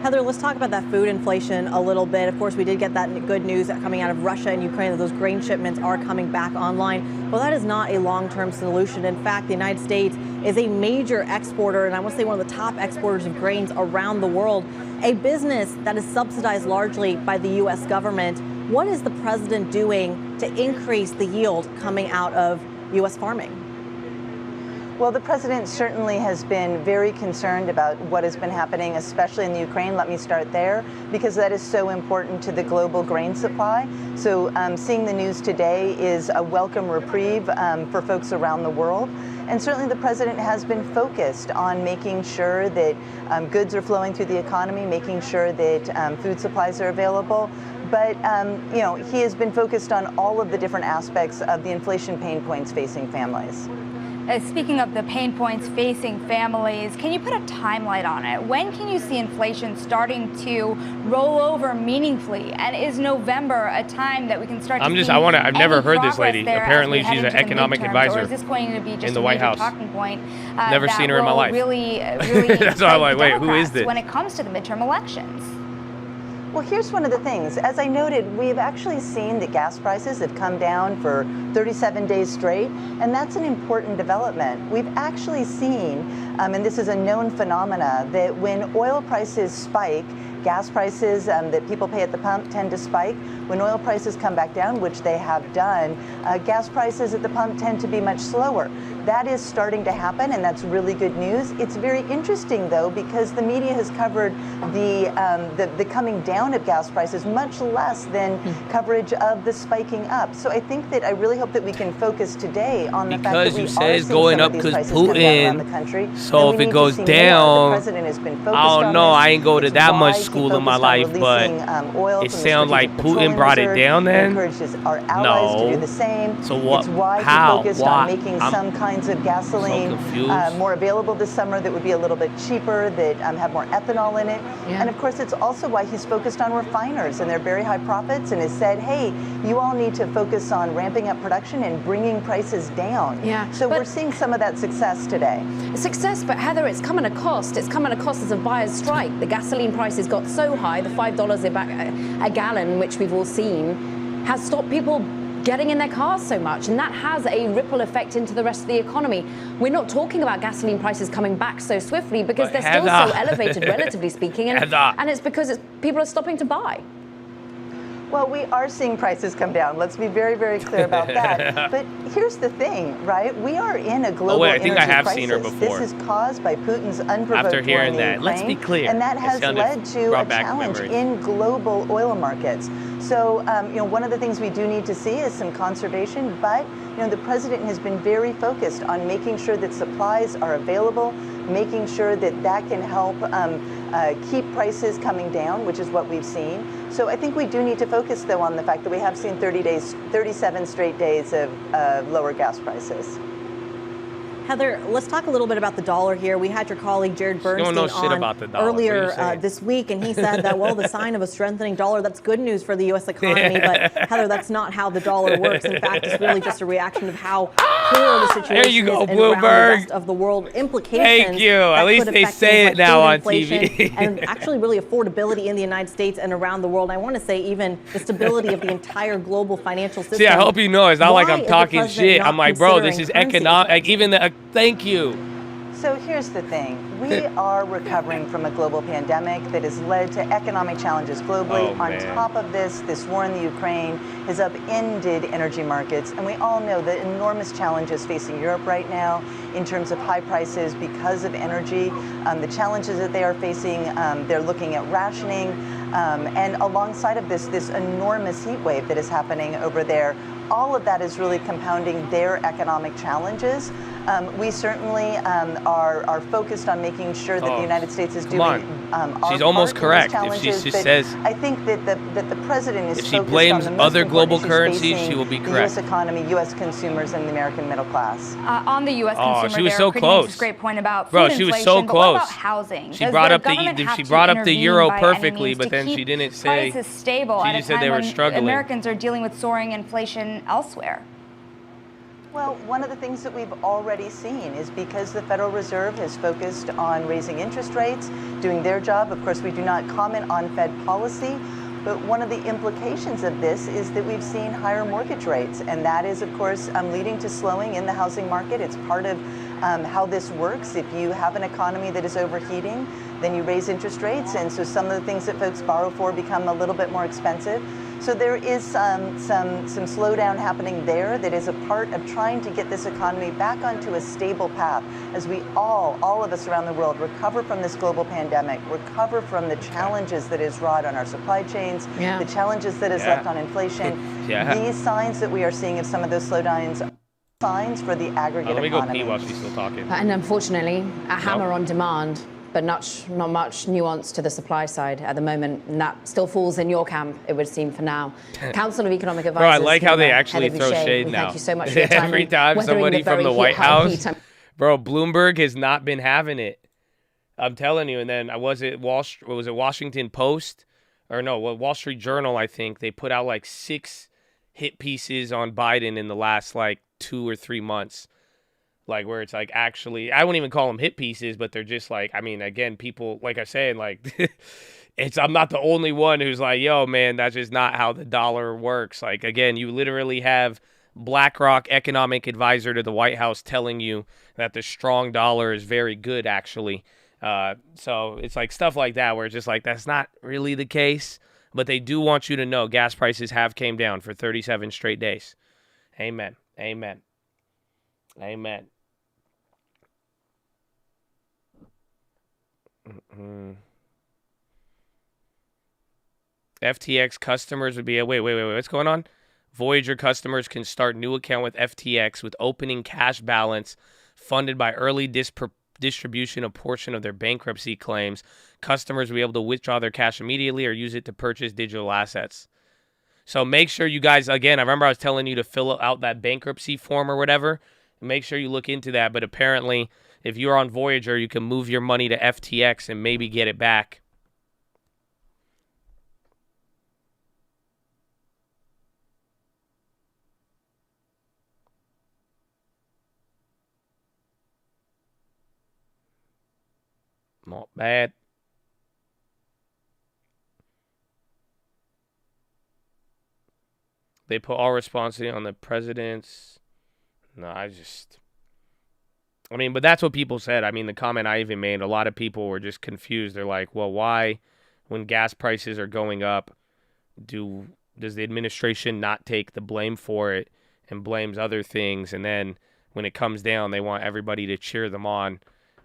Heather, let's talk about that food inflation a little bit. Of course, we did get that good news coming out of Russia and Ukraine that those grain shipments are coming back online. Well, that is not a long-term solution. In fact, the United States is a major exporter, and I want to say one of the top exporters of grains around the world, a business that is subsidized largely by the U.S. government. What is the president doing to increase the yield coming out of U.S. farming?
Well, the president certainly has been very concerned about what has been happening, especially in the Ukraine. Let me start there, because that is so important to the global grain supply. So seeing the news today is a welcome reprieve for folks around the world. And certainly the president has been focused on making sure that goods are flowing through the economy, making sure that food supplies are available. But, you know, he has been focused on all of the different aspects of the inflation pain points facing families.
Speaking of the pain points facing families, can you put a timeline on it? When can you see inflation starting to roll over meaningfully? And is November a time that we can start to see
I've never heard this lady.
there
Apparently she's an economic advisor.
Or is this going to be just
in the
a
White
major
House.
talking point?
Never seen her in my life.
Really
That's why I'm like, wait, who is this?
When it comes to the midterm elections.
Well, here's one of the things. As I noted, we've actually seen that gas prices have come down for 37 days straight, and that's an important development. We've actually seen, and this is a known phenomena, that when oil prices spike, gas prices that people pay at the pump tend to spike. When oil prices come back down, which they have done, gas prices at the pump tend to be much slower. That is starting to happen, and that's really good news. It's very interesting, though, because the media has covered the coming down of gas prices much less than coverage of the spiking up. So I think that I really hope that we can focus today on the fact that we are seeing some of these prices come down around the country.
So if it goes down,
the president has been focused
I don't know.
on this.
I ain't go to
It's
that much
why he
school in my
focused on
life, but
releasing, oil
it
from the
sounds like
Strategic
Putin
Petroleum
brought it
Reserve.
down
He
then?
encourages our allies to do the same.
So what?
It's why
How?
he focused
Why?
on making some kinds of gasoline more available this summer that would be a little bit cheaper, that have more ethanol in it.
Yeah.
And of course, it's also why he's focused on refiners and their very high profits, and has said, hey, you all need to focus on ramping up production and bringing prices down.
Yeah,
so we're seeing some of that success today.
Success, but Heather, it's come at a cost. It's come at a cost as a buyer's strike. The gasoline prices got so high, the $5 a gallon, which we've all seen, has stopped people getting in their cars so much, and that has a ripple effect into the rest of the economy. We're not talking about gasoline prices coming back so swiftly because they're still so elevated, relatively speaking, and it's because people are stopping to buy.
Well, we are seeing prices come down. Let's be very, very clear about that. But here's the thing, right? We are in a global energy crisis.
I have seen her before.
This is caused by Putin's unprovoked
After hearing
war in
that,
Ukraine,
let's be clear.
and that has led to a challenge in global oil markets. So, you know, one of the things we do need to see is some conservation, but, you know, the president has been very focused on making sure that supplies are available, making sure that that can help keep prices coming down, which is what we've seen. So I think we do need to focus, though, on the fact that we have seen 37 straight days of lower gas prices.
Heather, let's talk a little bit about the dollar here. We had your colleague Jared Bernstein on earlier this week, and he said that, well, the sign of a strengthening dollar, that's good news for the U.S. economy. But, Heather, that's not how the dollar works. In fact, it's really just a reaction of how poor the situation is around the rest of the world. Implications.
Thank you. At least they say it now on TV.
And actually really affordability in the United States and around the world. I want to say even the stability of the entire global financial system.
See, I hope you know, it's not like I'm talking shit. I'm like, bro, this is economic. Like, even the, thank you.
So here's the thing. We are recovering from a global pandemic that has led to economic challenges globally. On top of this war in the Ukraine has upended energy markets. And we all know the enormous challenges facing Europe right now in terms of high prices because of energy. The challenges that they are facing, they're looking at rationing. And alongside of this enormous heat wave that is happening over there, all of that is really compounding their economic challenges. We certainly are focused on making sure that the United States is doing our
She's almost correct
if
she says.
I think that the president is
if she
focused
blames
on the most
other global
important issues
currencies, she will be
the
correct.
U.S. economy, U.S. consumers, and the American middle class.
On the U.S. consumer,
she was so close.
Great point about
Bro,
food
she was
inflation,
so
but
close.
what about housing?
She brought up the euro perfectly, but then she didn't say.
Prices stable
she
at
just
a time
said they were
when
struggling.
Americans are dealing with soaring inflation elsewhere.
Well, one of the things that we've already seen is because the Federal Reserve has focused on raising interest rates, doing their job. Of course, we do not comment on Fed policy, but one of the implications of this is that we've seen higher mortgage rates, and that is, of course, leading to slowing in the housing market. It's part of how this works. If you have an economy that is overheating, then you raise interest rates, and so some of the things that folks borrow for become a little bit more expensive. So there is some slowdown happening there that is a part of trying to get this economy back onto a stable path as we all of us around the world recover from this global pandemic, recover from the challenges that is wrought on our supply chains, the challenges that is left on inflation. These signs that we are seeing of some of those slowdowns are signs for the aggregate economy.
Let me go pee while she's still talking.
And unfortunately, a hammer on demand, but not much nuance to the supply side at the moment. And that still falls in your camp, it would seem, for now. Council of Economic Advisors.
Bro, I like how they actually throw shade now.
Thank you so much for your time.
Every time somebody from the White House. Bro, Bloomberg has not been having it. I'm telling you. And then was it Washington Post? Or no, Wall Street Journal, I think. They put out like 6 hit pieces on Biden in the last like 2 or 3 months. Like where it's like actually, I wouldn't even call them hit pieces, but they're just like, I mean, again, people, like I said, like I'm not the only one who's like, yo, man, that's just not how the dollar works. Like, again, you literally have BlackRock economic advisor to the White House telling you that the strong dollar is very good, actually. So it's like stuff like that where it's just like, that's not really the case, but they do want you to know gas prices have came down for 37 straight days. Amen. Amen. Amen. FTX customers would be wait, what's going on? Voyager customers can start new account with FTX with opening cash balance funded by early distribution of portion of their bankruptcy claims. Customers will be able to withdraw their cash immediately or use it to purchase digital assets. So make sure you guys, again, I remember I was telling you to fill out that bankruptcy form or whatever. Make sure you look into that. But apparently, if you're on Voyager, you can move your money to FTX and maybe get it back. Not bad. They put all responsibility on the president's. No, but that's what people said. I mean, the comment I even made, a lot of people were just confused. They're like, well, why, when gas prices are going up, does the administration not take the blame for it and blames other things? And then when it comes down, they want everybody to cheer them on.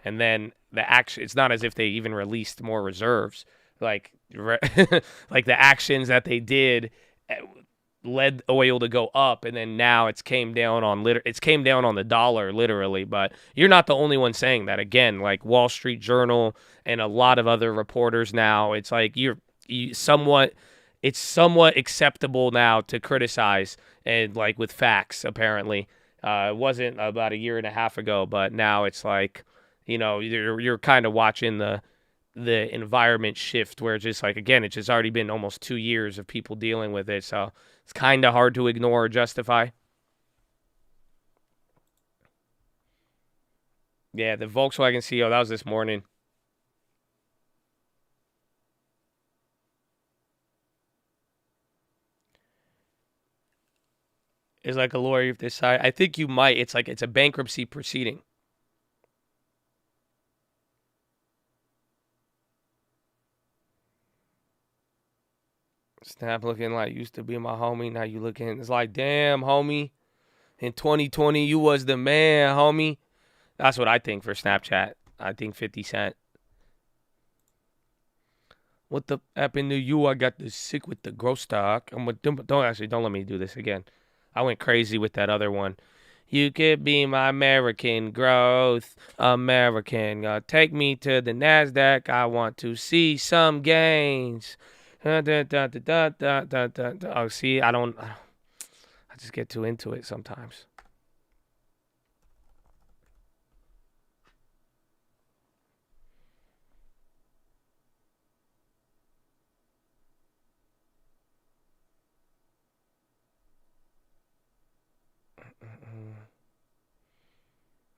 And then it's not as if they even released more reserves. Like the actions that they did led oil to go up, and then now it's came down on the dollar, literally. But you're not the only one saying that. Again, like Wall Street Journal and a lot of other reporters now, it's like it's somewhat acceptable now to criticize, and like with facts, apparently. It wasn't about a year and a half ago, but now it's like, you're kind of watching the environment shift where it's just like, again, it's just already been almost 2 years of people dealing with it. So it's kind of hard to ignore or justify. Yeah, the Volkswagen CEO, that was this morning. Is like a lawyer if decide. I think you might. It's a bankruptcy proceeding. Snap looking like used to be my homie. Now you looking. It's like, damn, homie. In 2020, you was the man, homie. That's what I think for Snapchat. I think 50 Cent. What the happened to you? I got this sick with the growth stock. Don't let me do this again. I went crazy with that other one. You could be my American growth, American. Take me to the NASDAQ. I want to see some gains. Oh, see, I just get too into it sometimes.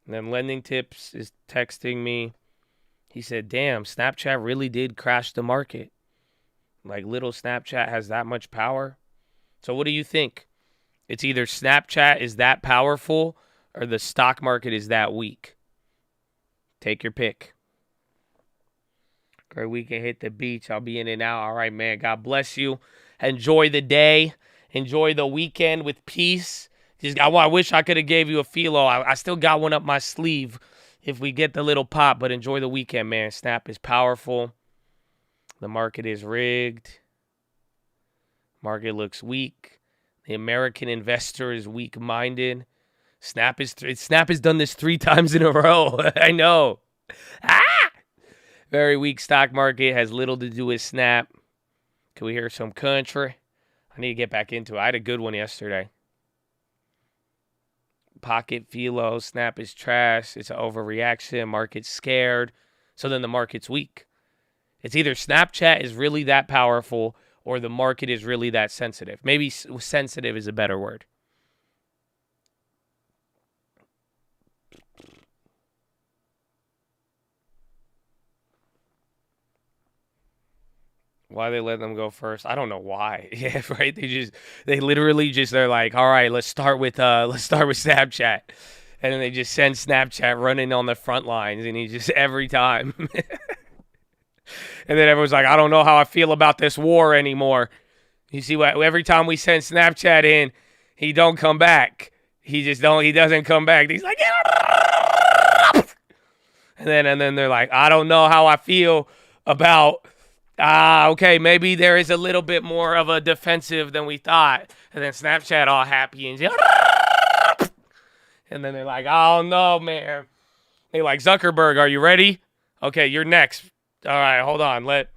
And then Lending Tips is texting me. He said, damn, Snapchat really did crash the market. Like, little Snapchat has that much power. So what do you think? It's either Snapchat is that powerful or the stock market is that weak. Take your pick. Great weekend. Hit the beach. I'll be in and out. All right, man. God bless you. Enjoy the day. Enjoy the weekend with peace. I wish I could have gave you a PHILO. I still got one up my sleeve if we get the little pop, but enjoy the weekend, man. Snap is powerful. The market is rigged. Market looks weak. The American investor is weak-minded. Snap has done this 3 times in a row. I know. Very weak stock market. Has little to do with Snap. Can we hear some country? I need to get back into it. I had a good one yesterday. Pocket PHILO, Snap is trash. It's an overreaction. Market's scared. So then the market's weak. It's either Snapchat is really that powerful or the market is really that sensitive. Maybe sensitive is a better word. Why they let them go first? I don't know why. Yeah, right. They're like, all right, let's start with Snapchat, and then they just send Snapchat running on the front lines, and he just every time, and then everyone's like, I don't know how I feel about this war anymore. You see what? Every time we send Snapchat in, he don't come back. He doesn't come back. He's like, and then they're like, I don't know how I feel about. Okay, maybe there is a little bit more of a defensive than we thought. And then Snapchat all happy and then they're like, oh no, man. They like, Zuckerberg, are you ready? Okay, you're next. All right, hold on. Let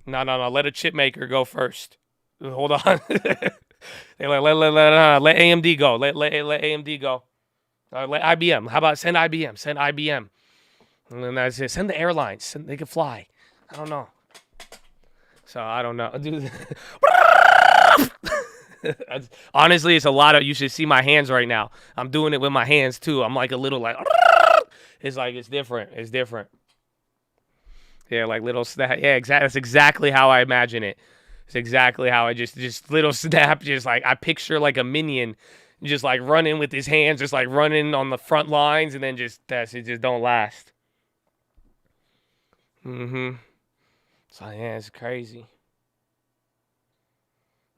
a chip maker go first. Hold on. They like, let AMD go. Let AMD go. Let IBM. How about send IBM? Send IBM. And then that's it. Send the airlines. They can fly. I don't know. So I don't know. Honestly, it's a lot of. You should see my hands right now. I'm doing it with my hands too. I'm like a little like. It's different. It's different. Yeah, like little snap. Yeah, exactly. That's exactly how I imagine it. It's exactly how I just little snap. Just like I picture like a minion, just like running with his hands, just like running on the front lines, and then it just don't last. So, yeah, it's crazy.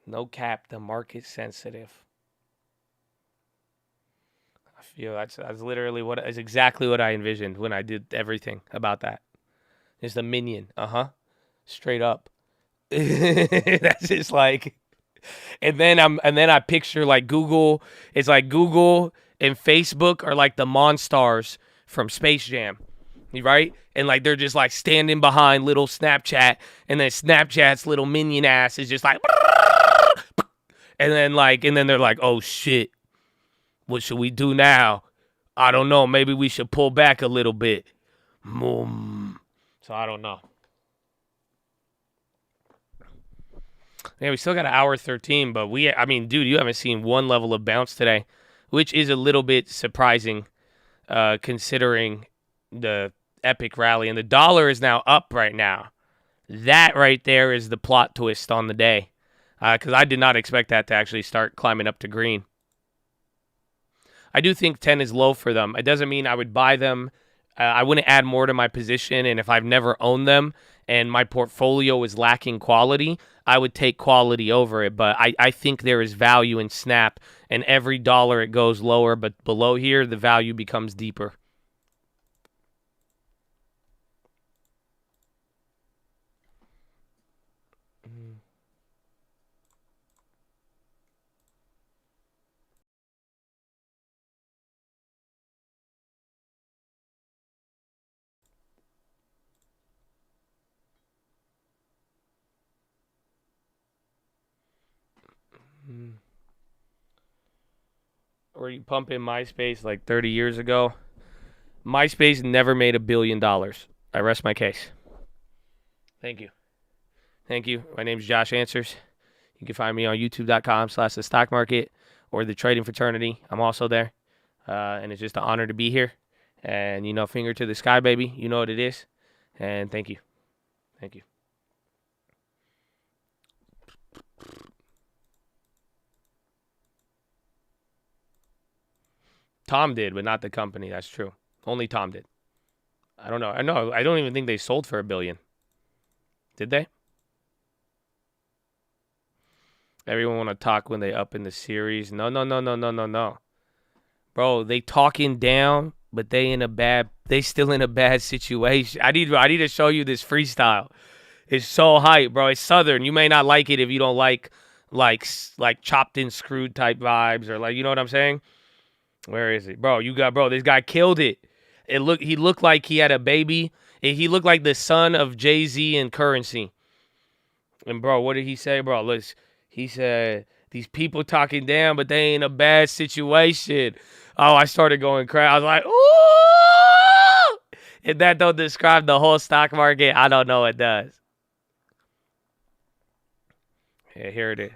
No cap, the market's sensitive. I feel that's literally that's exactly what I envisioned when I did everything about that. It's the minion. Straight up. That's just like, and then I picture like Google. It's like Google and Facebook are like the Monstars from Space Jam. Right? And like they're just like standing behind little Snapchat, and then Snapchat's little minion ass is just like, and then they're like, oh shit, What should we do now? I don't know. Maybe we should pull back a little bit. So I don't know. Yeah, we still got an hour 13, but I mean, dude, you haven't seen one level of bounce today, which is a little bit surprising considering the epic rally. And the dollar is now up right now. That right there is the plot twist on the day, because I did not expect that to actually start climbing up to green. I do think 10 is low for them. It doesn't mean I would buy them. I wouldn't add more to my position, and if I've never owned them and my portfolio is lacking quality, I would take quality over it. But I think there is value in Snap, and every dollar it goes lower, but below here, the value becomes deeper. Or you pump in MySpace like 30 years ago. MySpace never made $1 billion. I rest my case. Thank you. Thank you. My name's Josh Answers. You can find me on youtube.com/the stock market or the trading fraternity. I'm also there. And it's just an honor to be here. And, finger to the sky, baby. You know what it is. And thank you. Thank you. Tom did, but not the company. That's true. Only Tom did. I don't know. I don't even think they sold for $1 billion. Did they? Everyone want to talk when they up in the series. No. Bro, they talking down, but they still in a bad situation. I need to show you this freestyle. It's so hype, bro. It's Southern. You may not like it if you don't like chopped and screwed type vibes, or you know what I'm saying? Where is it? Bro, this guy killed it. He looked like he had a baby. He looked like the son of Jay-Z and Currency. And bro, what did he say, bro? Listen, he said, these people talking down, but they ain't a bad situation. Oh, I started going crazy. I was like, ooh! If that don't describe the whole stock market, I don't know what does. Yeah, here it is.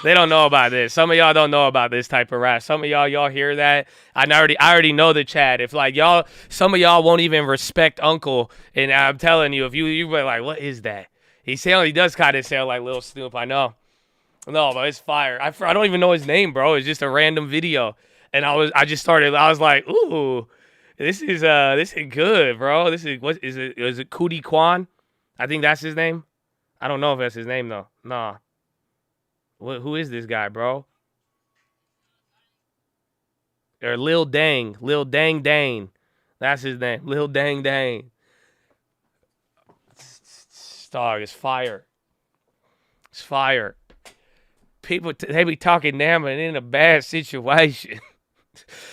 They don't know about this. Some of y'all don't know about this type of rap. Some of y'all hear that. I already know the chat. If some of y'all won't even respect Uncle, and I'm telling you, if you be like, what is that? He does kind of sound like Lil Snoop. I know. No, but it's fire. I don't even know his name, bro. It's just a random video, and I was like, ooh, this is good, bro. This is what is it? Is it Cootie Kwan? I think that's his name. I don't know if that's his name though. Nah. Who is this guy, bro? Or Lil Dang. Lil Dang Dang. That's his name. Lil Dang Dang. Dog, it's fire. It's fire. People, they be talking damn but in a bad situation.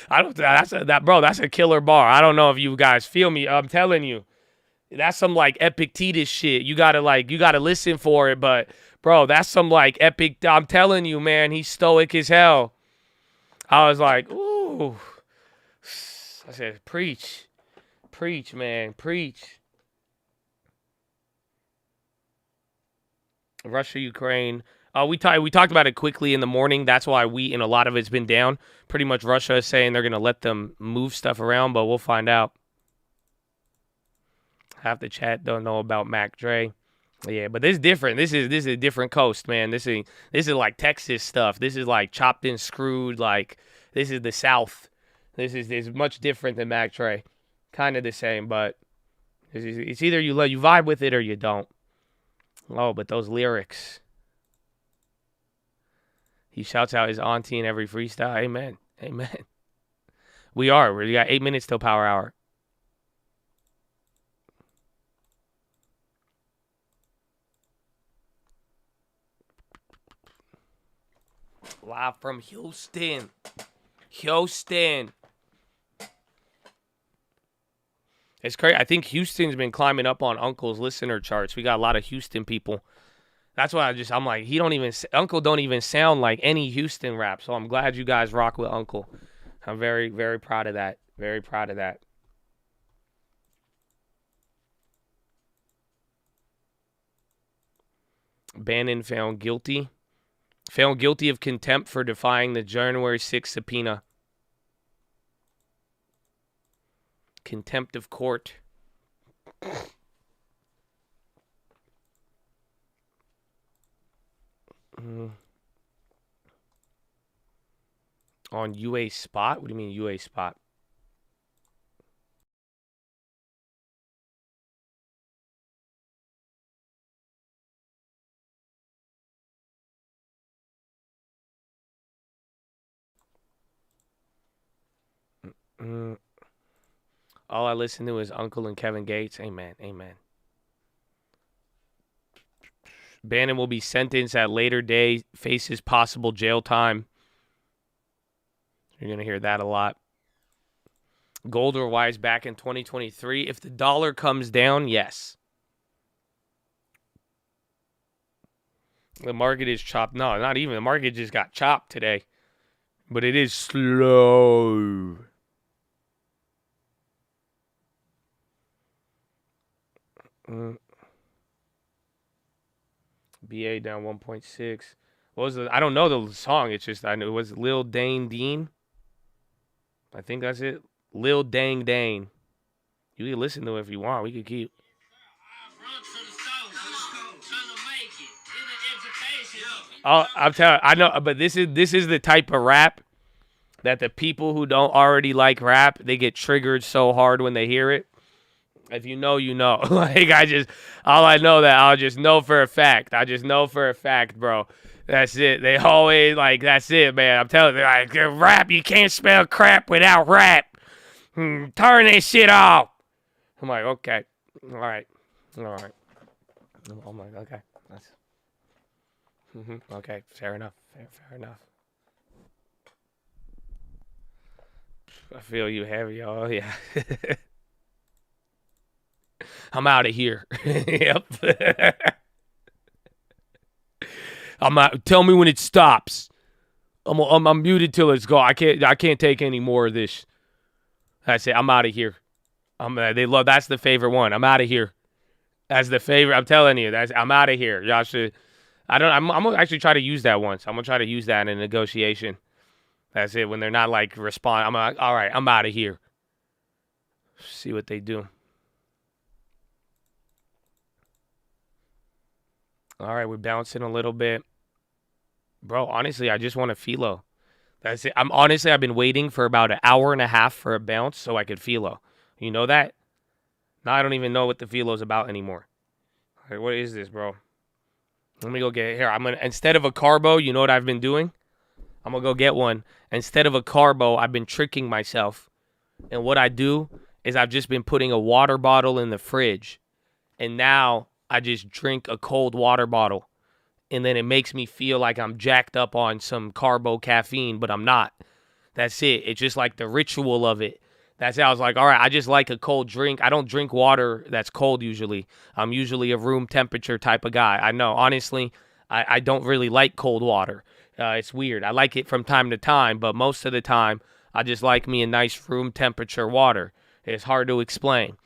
That's a killer bar. I don't know if you guys feel me. I'm telling you. That's some Epictetus shit. You gotta listen for it, but bro, that's some epic. I'm telling you, man, he's stoic as hell. I was like, ooh. I said, preach, man, preach. Russia, Ukraine. We talked about it quickly in the morning. That's why and a lot of it's been down. Pretty much Russia is saying they're gonna let them move stuff around, but we'll find out. Half the chat don't know about Mac Dre. Yeah, but this is different. This is a different coast, man. This is like Texas stuff. This is like chopped and screwed. This is the South. This is much different than Mac Dre. Kind of the same, but it's either you vibe with it or you don't. Oh, but those lyrics. He shouts out his auntie in every freestyle. Amen. Amen. We got 8 minutes till power hour. Live from Houston. Houston. It's crazy. I think Houston's been climbing up on Uncle's listener charts. We got a lot of Houston people. That's why I'm like, Uncle don't even sound like any Houston rap. So I'm glad you guys rock with Uncle. I'm very, very proud of that. Very proud of that. Bannon found guilty. Found guilty of contempt for defying the January 6th subpoena. Contempt of court. On UA spot? What do you mean UA spot? All I listened to is Uncle and Kevin Gates. Amen. Amen. Bannon will be sentenced at later day, faces possible jail time. You're going to hear that a lot. Gold or wise back in 2023. If the dollar comes down, yes. The market is chopped. No, not even. The market just got chopped today. But it is slow. BA down 1.6. What was I don't know the song. It's just I knew it was Lil Dane Dean. I think that's it. Lil Dang Dane. You can listen to it if you want. We could keep. Oh, I'm telling you, I know, but this is the type of rap that the people who don't already like rap, they get triggered so hard when they hear it. If you know, you know. Like I'll just know for a fact. I just know for a fact, bro. That's it. They always that's it, man. I'm telling you, like rap, you can't spell crap without rap. Turn this shit off. I'm like, okay. All right. I'm like, okay. That's okay. Fair enough. Fair enough. I feel you heavy, y'all. Yeah. I'm out of here. Yep. I'm out. Tell me when it stops. I'm muted till it's gone. I can't take any more of this. That's it. I'm out of here. That's the favorite one. I'm out of here. That's the favorite. I'm telling you. I'm out of here. Y'all should. I'm gonna actually try to use that once. I'm gonna try to use that in a negotiation. That's it. When they're not respond. I'm like, all right. I'm out of here. See what they do. All right, we're bouncing a little bit. Bro, honestly, I just want a PHILO. That's it. I've been waiting for about an hour and a half for a bounce so I could PHILO. You know that? Now I don't even know what the PHILO's about anymore. All right, what is this, bro? Let me go get it. Here, instead of a carbo, you know what I've been doing? I'm going to go get one. Instead of a carbo, I've been tricking myself. And what I do is I've just been putting a water bottle in the fridge. And now I just drink a cold water bottle. And then it makes me feel like I'm jacked up on some carbo caffeine, but I'm not. That's it. It's just like the ritual of it. That's how I was like, all right, I just like a cold drink. I don't drink water that's cold usually. I'm usually a room temperature type of guy. I know, honestly, I don't really like cold water. It's weird. I like it from time to time, but most of the time, I just like me a nice room temperature water. It's hard to explain.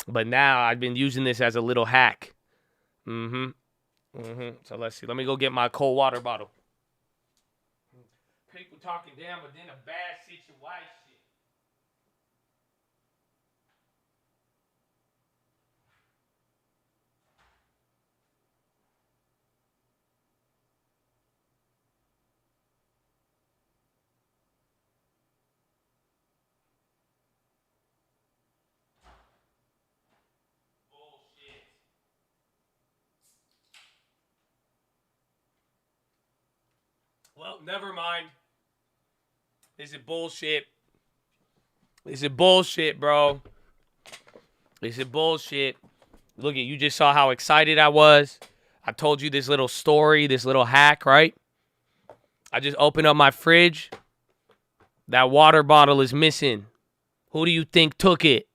But now I've been using this as a little hack. So let's see. Let me go get my cold water bottle. People talking down, but then a bad situation. Well, never mind. This is bullshit. This is bullshit, bro. This is bullshit. Look at you just saw how excited I was. I told you this little story, this little hack, right? I just opened up my fridge. That water bottle is missing. Who do you think took it?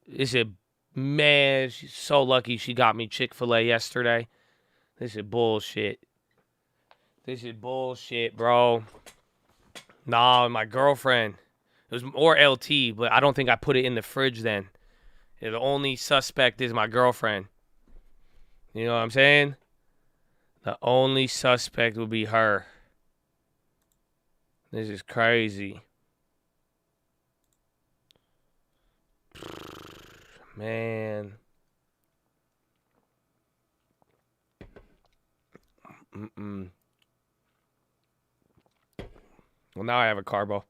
Is it, man, she's so lucky she got me Chick-fil-A yesterday. This is bullshit. This is bullshit, bro. Nah, my girlfriend. It was more LT, but I don't think I put it in the fridge then. Yeah, the only suspect is my girlfriend. You know what I'm saying? The only suspect would be her. This is crazy. Man. Well, now I have a carbo.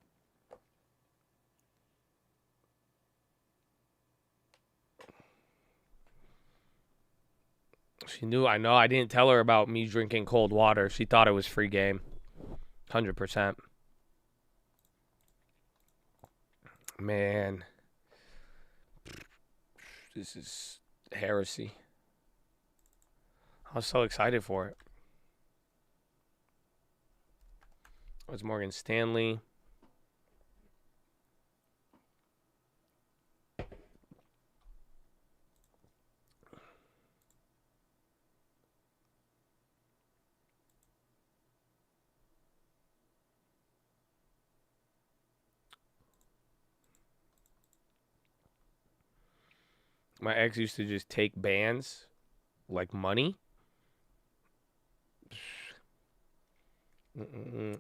She knew, I know. I didn't tell her about me drinking cold water. She thought it was free game. 100%. Man. This is heresy. I was so excited for it. It was Morgan Stanley. My ex used to just take bands like money.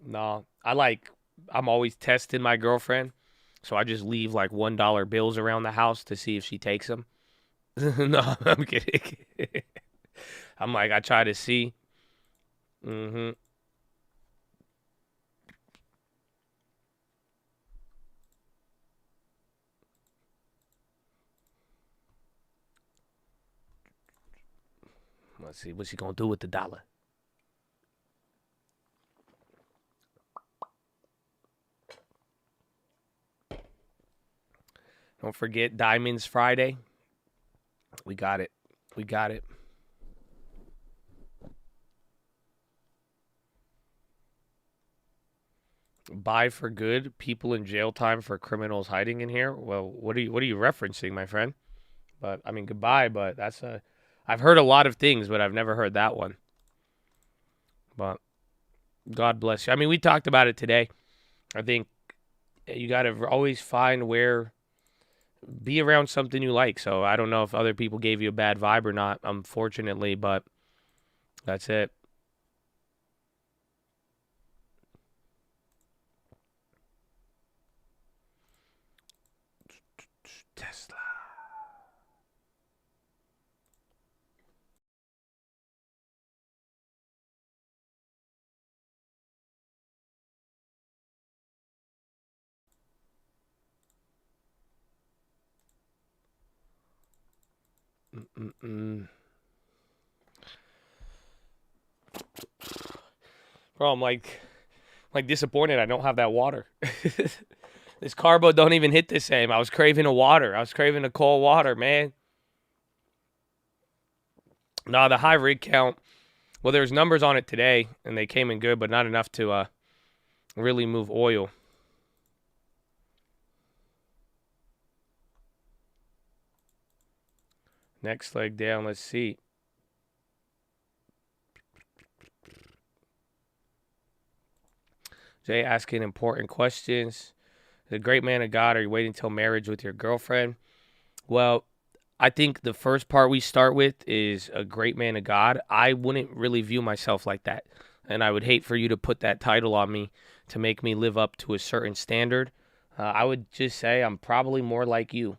No, I'm always testing my girlfriend. So I just leave like $1 bills around the house to see if she takes them. No, I'm kidding. I'm like, I try to see. Let's see, what's she gonna do with the dollar? Don't forget Diamonds Friday. We got it. We got it. Buy for good. People in jail time for criminals hiding in here. Well, what are you referencing, my friend? But I mean, goodbye. But I've heard a lot of things, but I've never heard that one. But God bless you. I mean, we talked about it today. I think you got to always find be around something you like. So I don't know if other people gave you a bad vibe or not, unfortunately, but that's it. Tesla. Bro, I'm like disappointed I don't have that water. This carbo don't even hit the same. I was craving a water. I was craving a cold water, man. No, the high rig count. Well, there's numbers on it today, and they came in good, but not enough to really move oil. Next leg down, let's see. Jay asking important questions. The great man of God, are you waiting until marriage with your girlfriend? Well, I think the first part we start with is a great man of God. I wouldn't really view myself like that. And I would hate for you to put that title on me to make me live up to a certain standard. I would just say I'm probably more like you.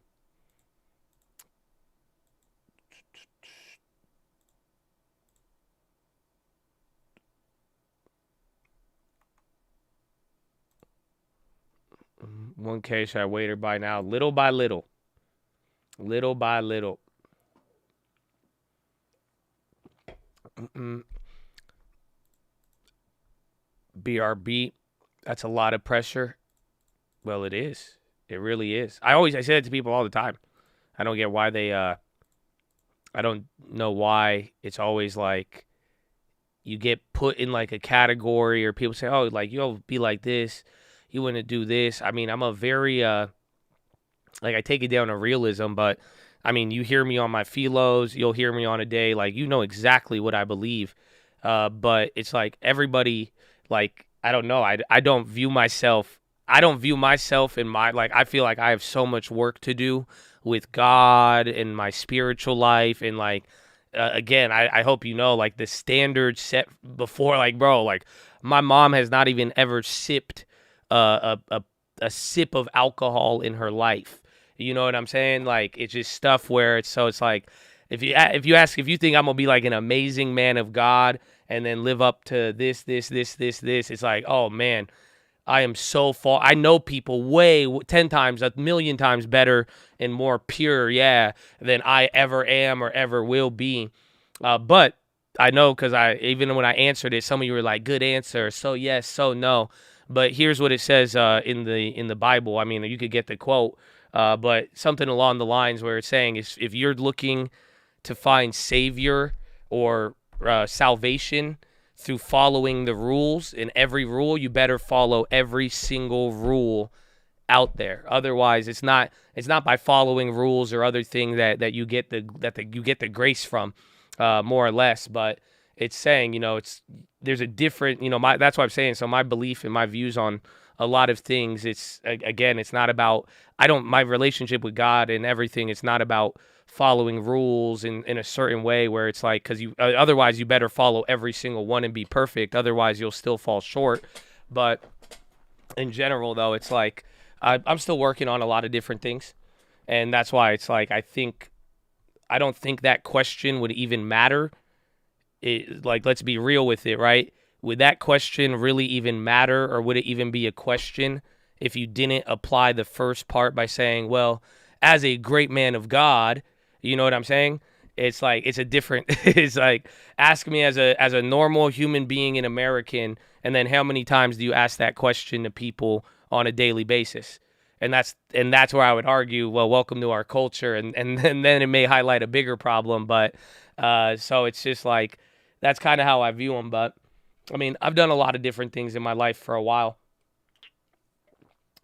$1K, should I wait or buy now? Little by little. Little by little. BRB, that's a lot of pressure. Well, it is. It really is. I say it to people all the time. I don't get why I don't know why it's always like you get put in like a category, or people say, oh, like you'll be like this. he wouldn't do this. I mean, I'm a very like I take it down to realism, but I mean, you hear me on my PHILOs, you'll hear me on a day, like you know exactly what I believe. But it's like everybody, like I don't know, I don't view myself. I don't view myself in my, like, I feel like I have so much work to do with God and my spiritual life. And, like, again, I hope you know, like, the standard set before, like, bro, like, my mom has not even ever sipped a sip of alcohol in her life. You know what I'm saying? Like, it's just stuff where it's like, if you think I'm going to be, like, an amazing man of God and then live up to this, it's like, oh, man. I am so far. I know people way 10 times, a million times better and more pure, than I ever am or ever will be. But I know because even when I answered it, some of you were like, good answer. So yes, so no. But here's what it says in the Bible. I mean, you could get the quote, but something along the lines where it's saying is if you're looking to find savior or salvation through following the rules, in every rule, you better follow every single rule out there. Otherwise, it's not by following rules or other thing that you get the grace from, more or less. But it's saying, there's a different, that's what I'm saying. So my belief and my views on a lot of things, it's not about, my relationship with God and everything, it's not about following rules in a certain way where it's like, because otherwise you better follow every single one and be perfect. Otherwise you'll still fall short. But in general, though, it's like I'm still working on a lot of different things. And that's why it's like I don't think that question would even matter. Like, let's be real with it, right? Would that question really even matter, or would it even be a question if you didn't apply the first part by saying, well, as a great man of God, you know what I'm saying? It's like, it's a different, it's like, ask me as a normal human being in American, and then how many times do you ask that question to people on a daily basis? And that's where I would argue, well, welcome to our culture. And then it may highlight a bigger problem. But so it's just like, that's kind of how I view them. But I mean, I've done a lot of different things in my life for a while.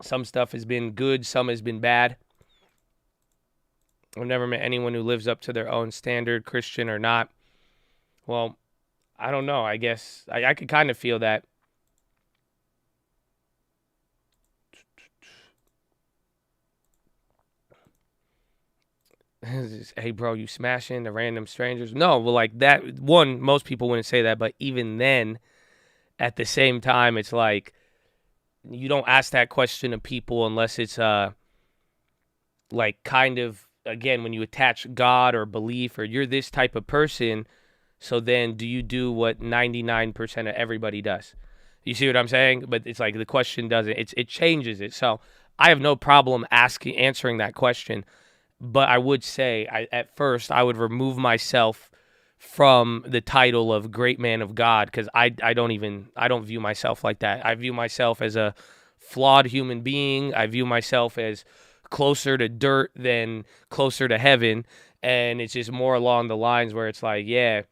Some stuff has been good, some has been bad. I've never met anyone who lives up to their own standard, Christian or not. Well, I don't know. I guess I could kind of feel that. Hey, bro, you smashing the random strangers? No, well, like that one, most people wouldn't say that. But even then, at the same time, it's like you don't ask that question of people unless it's like kind of, again, when you attach God or belief or you're this type of person, so then do you do what 99% of everybody does? You see what I'm saying? But it's like the question doesn't, it changes it. So I have no problem answering that question. But I would say, at first, I would remove myself from the title of great man of God, because I don't view myself like that. I view myself as a flawed human being. I view myself as closer to dirt than closer to heaven. And it's just more along the lines where it's like, yeah,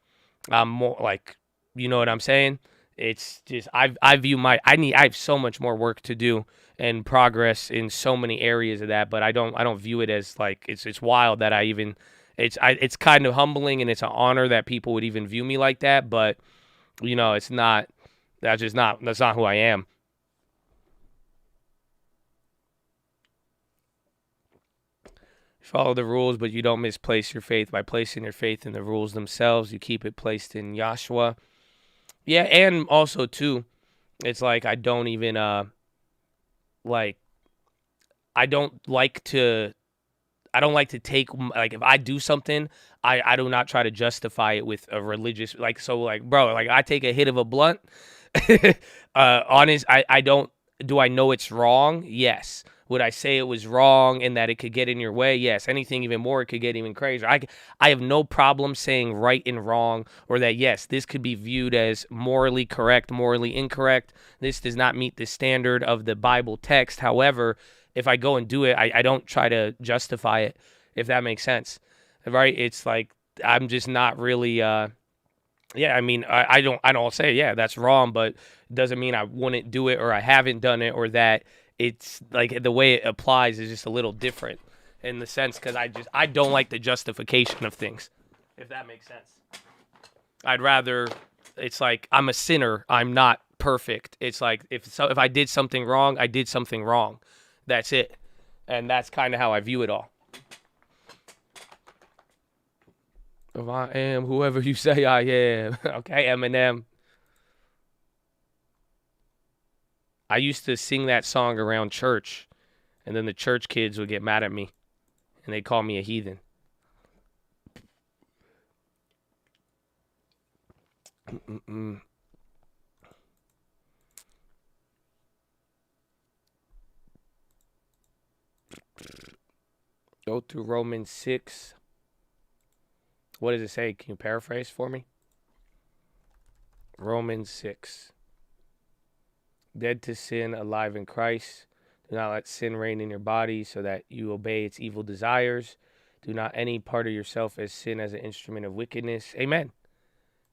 I'm more like, you know what I'm saying? It's just, I have so much more work to do and progress in so many areas of that, but I don't view it as like, it's wild that it's kind of humbling, and it's an honor that people would even view me like that. But that's not who I am. Follow the rules, but you don't misplace your faith by placing your faith in the rules themselves. You keep it placed in Yahshua. Yeah, and also too, it's like I don't even I don't like to take, like, if I do something, I do not try to justify it with a religious, like, so like, bro, like I take a hit of a blunt. Honest, I don't, do I know it's wrong? Yes. Would I say it was wrong and that it could get in your way? Yes. Anything even more, it could get even crazier. I have no problem saying right and wrong, or that, yes, this could be viewed as morally correct, morally incorrect. This does not meet the standard of the Bible text. However, if I go and do it, I don't try to justify it, if that makes sense. Right? It's like, I'm just not really, Yeah, I mean, I don't say, yeah, that's wrong, but doesn't mean I wouldn't do it or I haven't done it or that it's like the way it applies is just a little different in the sense because I don't like the justification of things, if that makes sense. I'd rather, it's like I'm a sinner, I'm not perfect. It's like if I did something wrong, I did something wrong. That's it. And that's kind of how I view it all. If I am whoever you say I am. Okay, Eminem. I used to sing that song around church, and then the church kids would get mad at me, and they'd call me a heathen. Go to Romans 6. What does it say? Can you paraphrase for me? Romans 6. Dead to sin, alive in Christ. Do not let sin reign in your body so that you obey its evil desires. Do not any part of yourself as sin as an instrument of wickedness. Amen.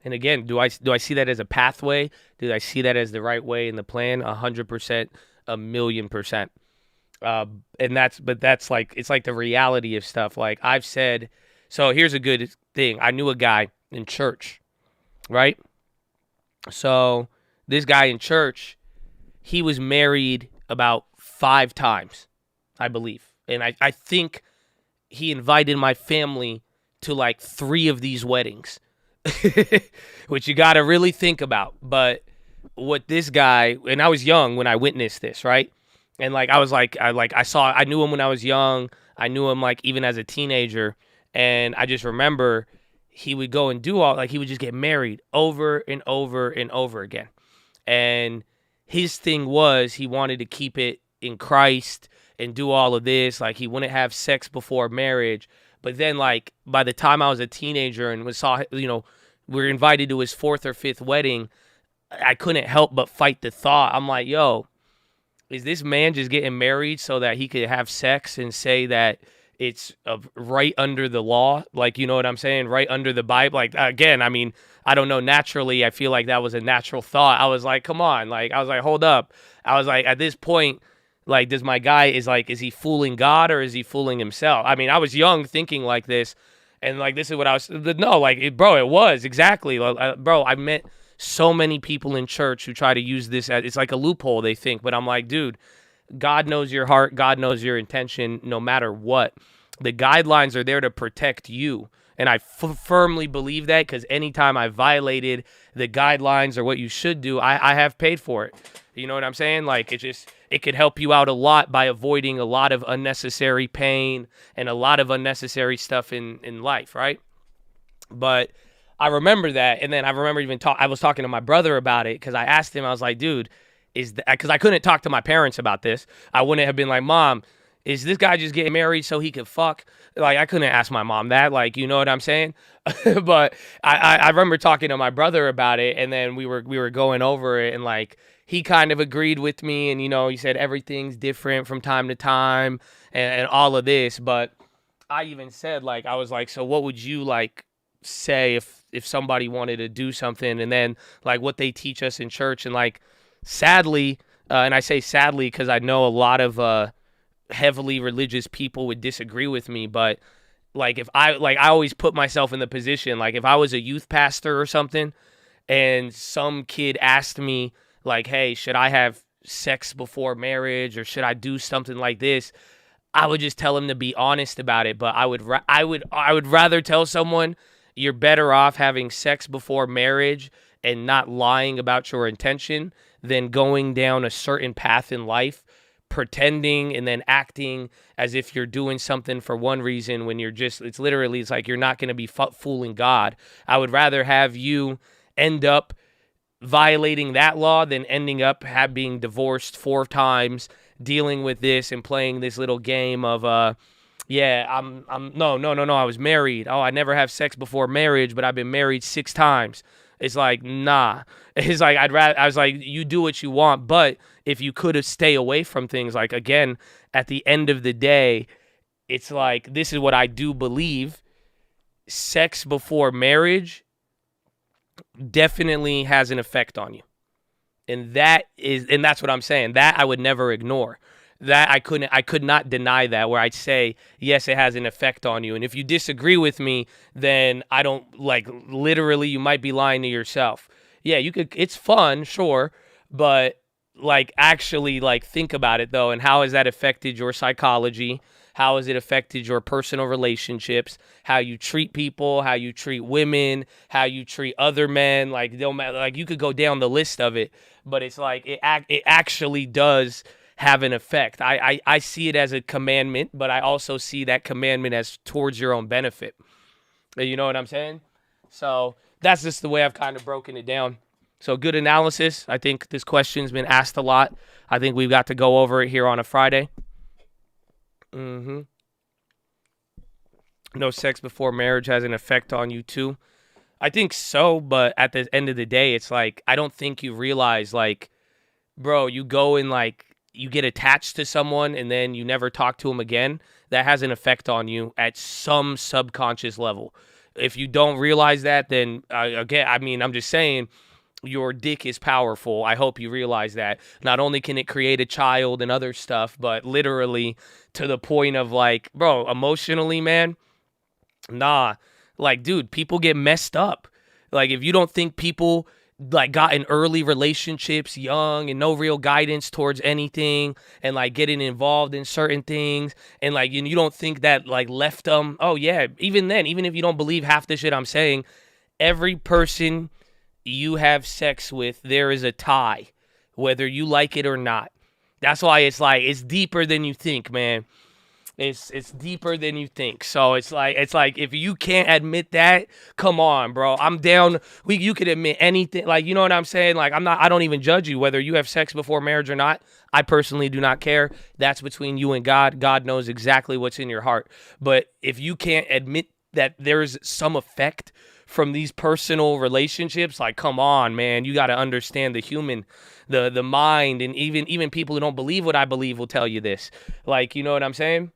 And again, do I see that as a pathway? Do I see that as the right way in the plan? 100%, 1,000,000%. And that's like, it's like the reality of stuff. Like I've said, so here's a good thing. I knew a guy in church, right? So this guy in church, he was married about 5 times, I believe. And I think he invited my family to like 3 of these weddings, which you got to really think about. But what this guy, and I was young when I witnessed this, right? And like, I knew him when I was young. I knew him like even as a teenager. And I just remember he would go and do he would just get married over and over and over again. And his thing was he wanted to keep it in Christ and do all of this. Like he wouldn't have sex before marriage. But then like by the time I was a teenager and we were invited to his 4th or 5th wedding, I couldn't help but fight the thought. I'm like, yo, is this man just getting married so that he could have sex and say that it's right under the law? Like, you know what I'm saying? Right under the Bible. Like, again, I mean, I don't know. Naturally, I feel like that was a natural thought. I was like, come on. Like, I was like, hold up. I was like, at this point, like, is he fooling God or is he fooling himself? I mean, I was young thinking like this. And like, this is what I was, no, like, bro, it was exactly. Bro, I met so many people in church who try to use this as, it's like a loophole, they think. But I'm like, dude, God knows your heart. God knows your intention no matter what. The guidelines are there to protect you. And I firmly believe that because anytime I violated the guidelines or what you should do, I have paid for it. You know what I'm saying? Like, it could help you out a lot by avoiding a lot of unnecessary pain and a lot of unnecessary stuff in life, right? But I remember that. And then I remember I was talking to my brother about it because I asked him, I was like, dude, because I couldn't talk to my parents about this. I wouldn't have been like, Mom, is this guy just getting married so he could fuck? Like, I couldn't ask my mom that. Like, you know what I'm saying? But I remember talking to my brother about it, and then we were going over it, and like he kind of agreed with me, and he said everything's different from time to time, and all of this. But I even said, like, I was like, so what would you like say if somebody wanted to do something, and then like what they teach us in church, and like sadly, and I say sadly because I know a lot of heavily religious people would disagree with me, but like I always put myself in the position, like if I was a youth pastor or something and some kid asked me like, hey, should I have sex before marriage or should I do something like this, I would just tell him to be honest about it. But I would rather tell someone you're better off having sex before marriage and not lying about your intention than going down a certain path in life, pretending and then acting as if you're doing something for one reason when it's like you're not going to be fooling God. I would rather have you end up violating that law than ending up being divorced 4 times, dealing with this and playing this little game of I was married. Oh, I never have sex before marriage, but I've been married 6 times. It's like, nah. It's like, I was like, you do what you want, but if you could have stay away from things, like, again, at the end of the day, it's like, this is what I do believe. Sex before marriage definitely has an effect on you. And that's what I'm saying. That I would never ignore. That I could not deny that, where I'd say, yes, it has an effect on you. And if you disagree with me, then I don't, like, literally, you might be lying to yourself. Yeah, you could, it's fun, sure, but like actually like think about it though, and how has that affected your psychology? How has it affected your personal relationships? How you treat people, how you treat women, how you treat other men? Like, don't matter. Like, you could go down the list of it, but it's like it actually does have an effect. I see it as a commandment, but I also see that commandment as towards your own benefit. You know what I'm saying? So that's just the way I've kind of broken it down. So good analysis. I think this question's been asked a lot. I think we've got to go over it here on a Friday. No sex before marriage has an effect on you too. I think so, but at the end of the day, it's like, I don't think you realize, like, bro, you go and like, you get attached to someone and then you never talk to them again. That has an effect on you at some subconscious level. If you don't realize that, then again, I mean, I'm just saying, your dick is powerful. I hope you realize that. Not only can it create a child and other stuff, but literally to the point of like, bro, emotionally, man, nah. Like, dude, people get messed up. Like, if you don't think people like got in early relationships young and no real guidance towards anything and like getting involved in certain things and like you don't think that like left them, oh yeah, even then, even if you don't believe half the shit I'm saying, every person you have sex with, there is a tie, whether you like it or not. That's why it's like, it's deeper than you think, man. It's deeper than you think. So it's like if you can't admit that, come on, bro. I'm down. You could admit anything. Like, you know what I'm saying? Like, I don't even judge you whether you have sex before marriage or not. I personally do not care. That's between you and God. God knows exactly what's in your heart. But if you can't admit that there's some effect from these personal relationships, like, come on, man, you got to understand the human, the mind, and even people who don't believe what I believe will tell you this. Like, you know what I'm saying?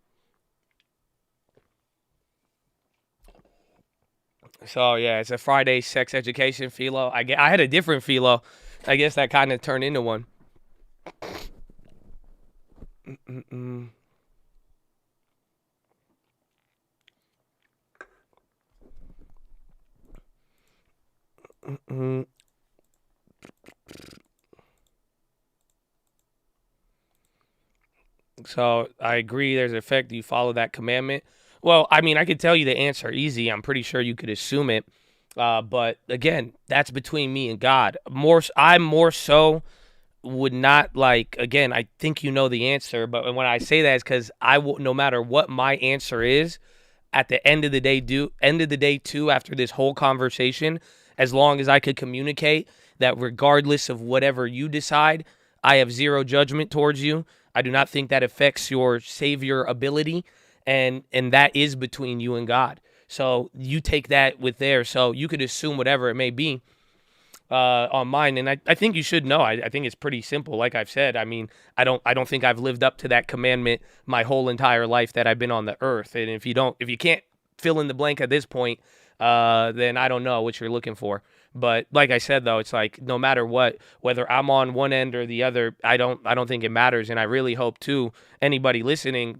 So yeah, it's a Friday sex education philo. I had a different philo. I guess that kind of turned into one. So I agree there's an effect. Do you follow that commandment? Well, I mean, I could tell you the answer easy. I'm pretty sure you could assume it. But again, that's between me and God. I more so would not like, again, I think you know the answer, but when I say that is because no matter what my answer is, at the end of the day too, after this whole conversation, as long as I could communicate that regardless of whatever you decide, I have zero judgment towards you. I do not think that affects your savior ability, and that is between you and God. So you take that with there. So you could assume whatever it may be on mine, and I think you should know. I think it's pretty simple. Like I've said, I mean, I don't think I've lived up to that commandment my whole entire life that I've been on the earth. And if you can't fill in the blank at this point, then I don't know what you're looking for. But like I said, though, it's like no matter what, whether I'm on one end or the other, I don't think it matters. And I really hope too, anybody listening,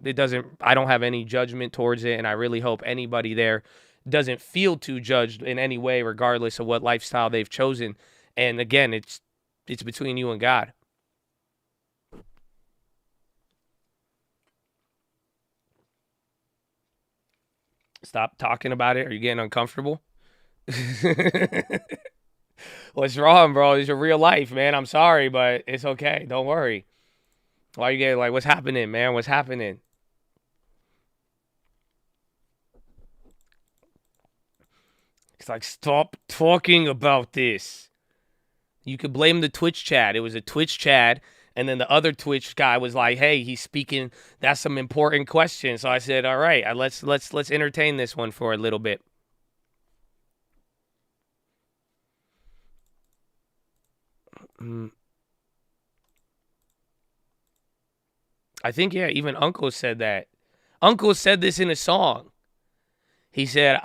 I don't have any judgment towards it. And I really hope anybody there doesn't feel too judged in any way, regardless of what lifestyle they've chosen. And again, it's between you and God. Stop talking about it. Are you getting uncomfortable? What's wrong, bro? It's your real life, man. I'm sorry, but it's okay. Don't worry. Why are you getting like, what's happening, man? What's happening? It's like, stop talking about this. You could blame the Twitch chat. It was a Twitch chat, and then the other Twitch guy was like, hey, he's speaking. That's some important questions. So I said, all right, let's entertain this one for a little bit. I think, yeah, even Uncle said that. Uncle said this in a song. He said,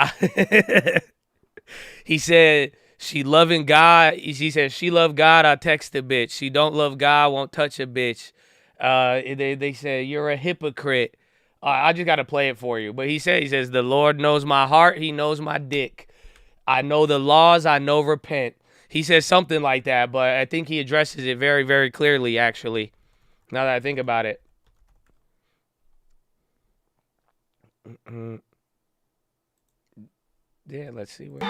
She loving God. She says she love God. I text a bitch. She don't love God. Won't touch a bitch. They say you're a hypocrite. I just gotta play it for you. But he says the Lord knows my heart. He knows my dick. I know the laws. I know repent. He says something like that, but I think he addresses it very, very clearly. Actually, now that I think about it. Yeah, let's see where.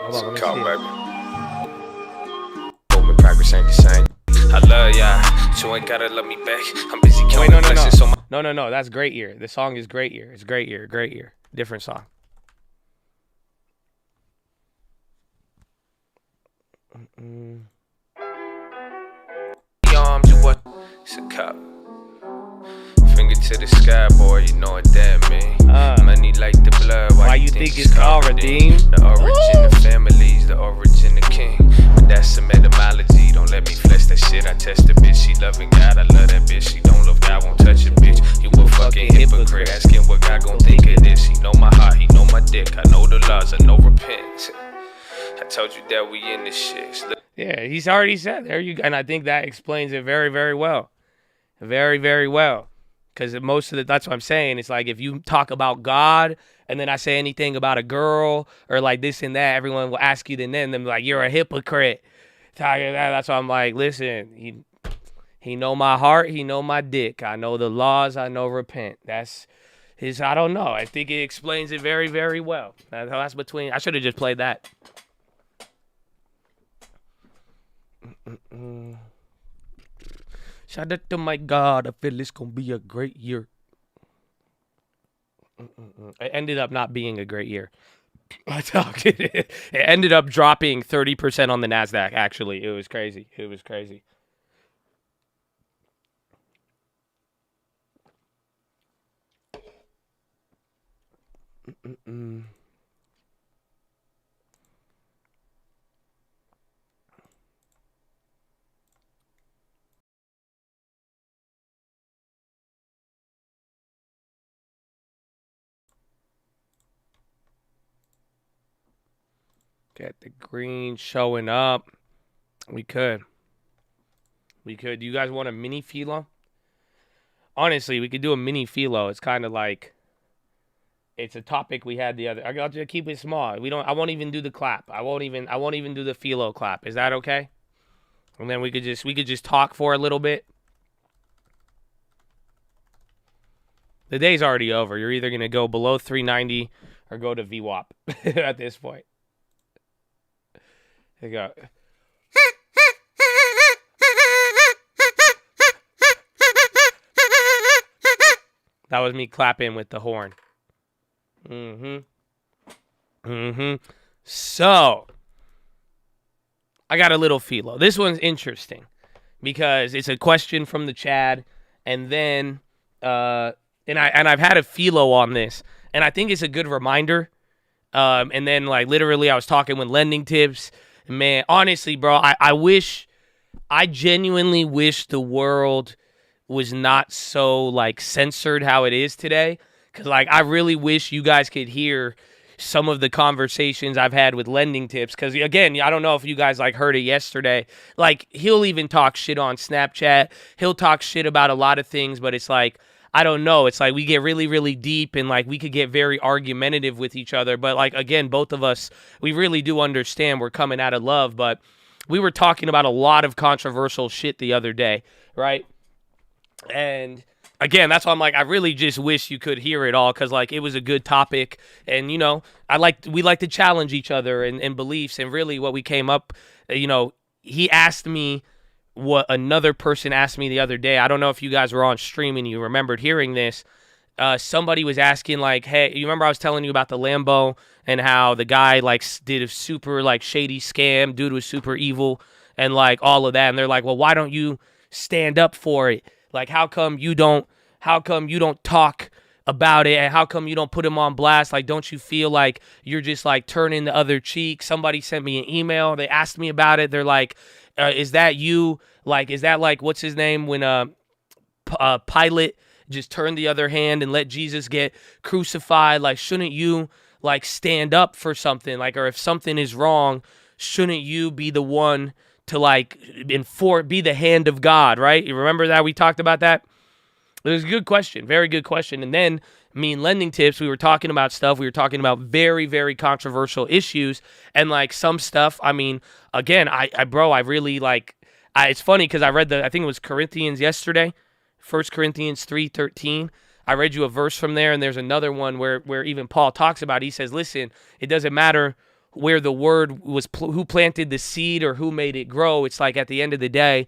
Hold on, let me see. Baby. Progress ain't the same. I love ya, so ain't gotta love me back. I'm busy counting blessings. No. That's Great Year. The song is Great Year. It's Great Year. Great Year. Different song. Arms, what? It's a cup. Finger to the sky, boy, you know what that mean. Money like the blood, why you think it's called redeemed? The origin of families, the origin of king. But that's some etymology, don't let me flesh that shit. I test the bitch, she loving God, I love that bitch. She don't love God, won't touch a bitch. You a fucking hypocrite, asking what God gon' think of this. He know my heart, he know my dick. I know the laws, I know repent. I told you that we in this shit. Yeah, he's already said there you go. And I think that explains it very, very well. Very, very well. Because that's what I'm saying. It's like if you talk about God and then I say anything about a girl or like this and that, everyone will ask you then like, you're a hypocrite. That's why I'm like, listen, he know my heart, he know my dick. I know the laws, I know repent. That's his, I don't know. I think it explains it very, very well. That's between, I should have just played that. Shout out to my God. I feel it's going to be a great year. It ended up not being a great year. It ended up dropping 30% on the NASDAQ, actually. It was crazy. It was crazy. Get the green showing up. We could. Do you guys want a mini PHILO? Honestly, we could do a mini PHILO. It's kind of like, it's a topic we had the other. I'll just keep it small. I won't even do the clap. I won't even do the PHILO clap. Is that okay? And then we could just talk for a little bit. The day's already over. You're either gonna go below 390 or go to VWAP at this point. There you go. That was me clapping with the horn. So, I got a little PHILO. This one's interesting because it's a question from the Chad, and then and I've had a PHILO on this, and I think it's a good reminder. And then like literally, I was talking with Lending Tips. Man, honestly, bro, I genuinely wish the world was not so like censored how it is today. Cause like I really wish you guys could hear some of the conversations I've had with Lending Tips. Cause again, I don't know if you guys like heard it yesterday. Like he'll even talk shit on Snapchat. He'll talk shit about a lot of things, but it's like, I don't know. It's like we get really, really deep and like we could get very argumentative with each other. But like, again, both of us, we really do understand we're coming out of love. But we were talking about a lot of controversial shit the other day, right? And again, that's why I'm like, I really just wish you could hear it all because like it was a good topic. And, you know, we like to challenge each other and beliefs. And really what we came up, you know, he asked me what another person asked me the other day. I don't know if you guys were on stream and you remembered hearing this. Somebody was asking like, hey, you remember I was telling you about the Lambo and how the guy like did a super like shady scam, dude was super evil and like all of that. And they're like, well, why don't you stand up for it? Like, how come you don't talk about it? And how come you don't put him on blast? Like, don't you feel like you're just like turning the other cheek? Somebody sent me an email. They asked me about it. They're like, is that you? Like, is that like, what's his name? When Pilate just turned the other hand and let Jesus get crucified? Like, shouldn't you like stand up for something, like, or if something is wrong, shouldn't you be the one to like be the hand of God, right? You remember that we talked about that? It was a good question, very good question. And then lending tips, we were talking about stuff. We were talking about very, very controversial issues, and like some stuff. I mean, again, I really like. It's funny because I read I think it was Corinthians yesterday, 1 Corinthians 3:13. I read you a verse from there, and there's another one where even Paul talks about it. He says, listen, it doesn't matter where the word was, who planted the seed or who made it grow. It's like at the end of the day,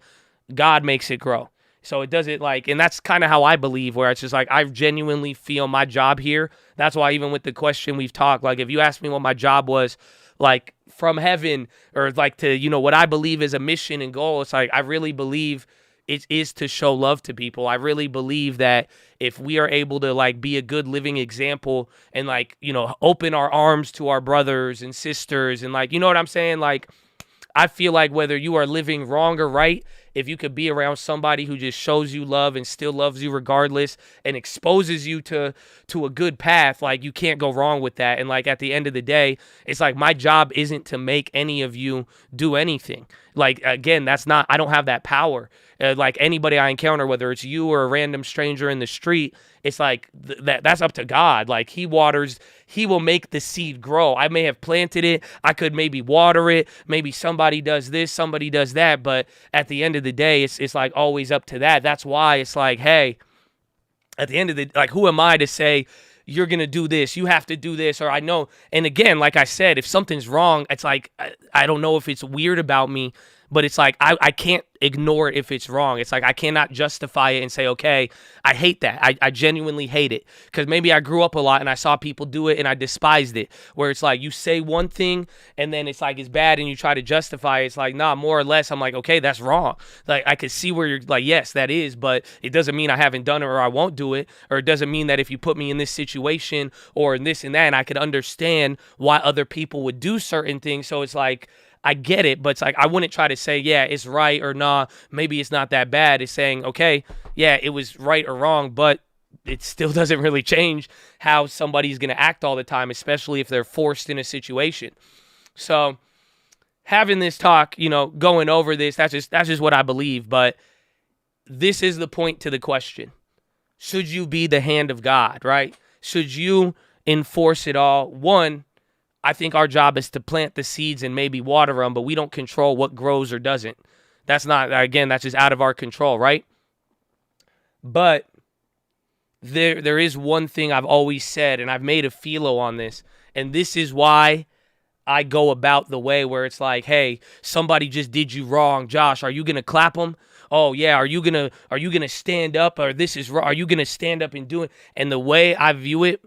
God makes it grow. So it doesn't like, and that's kind of how I believe, where it's just like, I genuinely feel my job here. That's why even with the question we've talked, like if you asked me what my job was, like from heaven, or like to, you know, what I believe is a mission and goal, it's like, I really believe it is to show love to people. I really believe that if we are able to like be a good living example and like, you know, open our arms to our brothers and sisters and like, you know what I'm saying? Like, I feel like whether you are living wrong or right, if you could be around somebody who just shows you love and still loves you regardless and exposes you to a good path, like you can't go wrong with that. And like at the end of the day, it's like my job isn't to make any of you do anything. Like, again, I don't have that power. Like anybody I encounter, whether it's you or a random stranger in the street, it's like that's up to God. Like he waters, he will make the seed grow. I may have planted it. I could maybe water it. Maybe somebody does this, somebody does that. But at the end of the day, it's like always up to that. That's why it's like, hey, at the end of the, like, who am I to say you're going to do this? You have to do this. Or I know. And again, like I said, if something's wrong, it's like, I don't know if it's weird about me, but it's like, I can't ignore it if it's wrong. It's like, I cannot justify it and say, okay, I hate that. I genuinely hate it. Because maybe I grew up a lot and I saw people do it and I despised it. Where it's like, you say one thing and then it's like, it's bad and you try to justify it. It's like, nah, more or less, I'm like, okay, that's wrong. Like, I could see where you're like, yes, that is, but it doesn't mean I haven't done it or I won't do it. Or it doesn't mean that if you put me in this situation or in this and that, and I could understand why other people would do certain things. So it's like, I get it, but it's like, I wouldn't try to say, yeah, it's right, or nah, maybe it's not that bad. It's saying, okay, yeah, it was right or wrong, but it still doesn't really change how somebody's going to act all the time, especially if they're forced in a situation. So having this talk, you know, going over this, that's just what I believe. But this is the point to the question. Should you be the hand of God, right? Should you enforce it all? One, I think our job is to plant the seeds and maybe water them, but we don't control what grows or doesn't. That's not, again, that's just out of our control, right? But there is one thing I've always said, and I've made a PHILO on this, and this is why I go about the way where it's like, hey, somebody just did you wrong. Josh, are you going to clap them? Oh, yeah, are you gonna stand up, or this is wrong? Are you going to stand up and do it? And the way I view it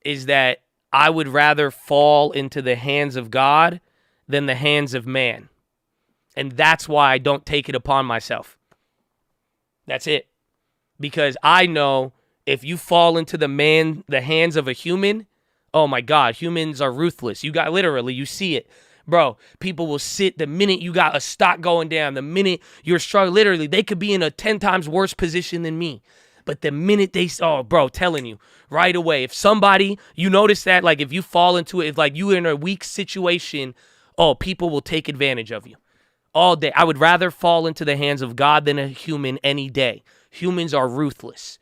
is that I would rather fall into the hands of God than the hands of man. And that's why I don't take it upon myself. That's it. Because I know if you fall into the hands of a human, oh my God, humans are ruthless. You see it. Bro, people will sit the minute you got a stock going down, the minute you're struggling, literally, they could be in a 10 times worse position than me. But the minute telling you right away, if somebody, you notice that, like if you fall into it, if like you're in a weak situation, people will take advantage of you all day. I would rather fall into the hands of God than a human any day. Humans are ruthless.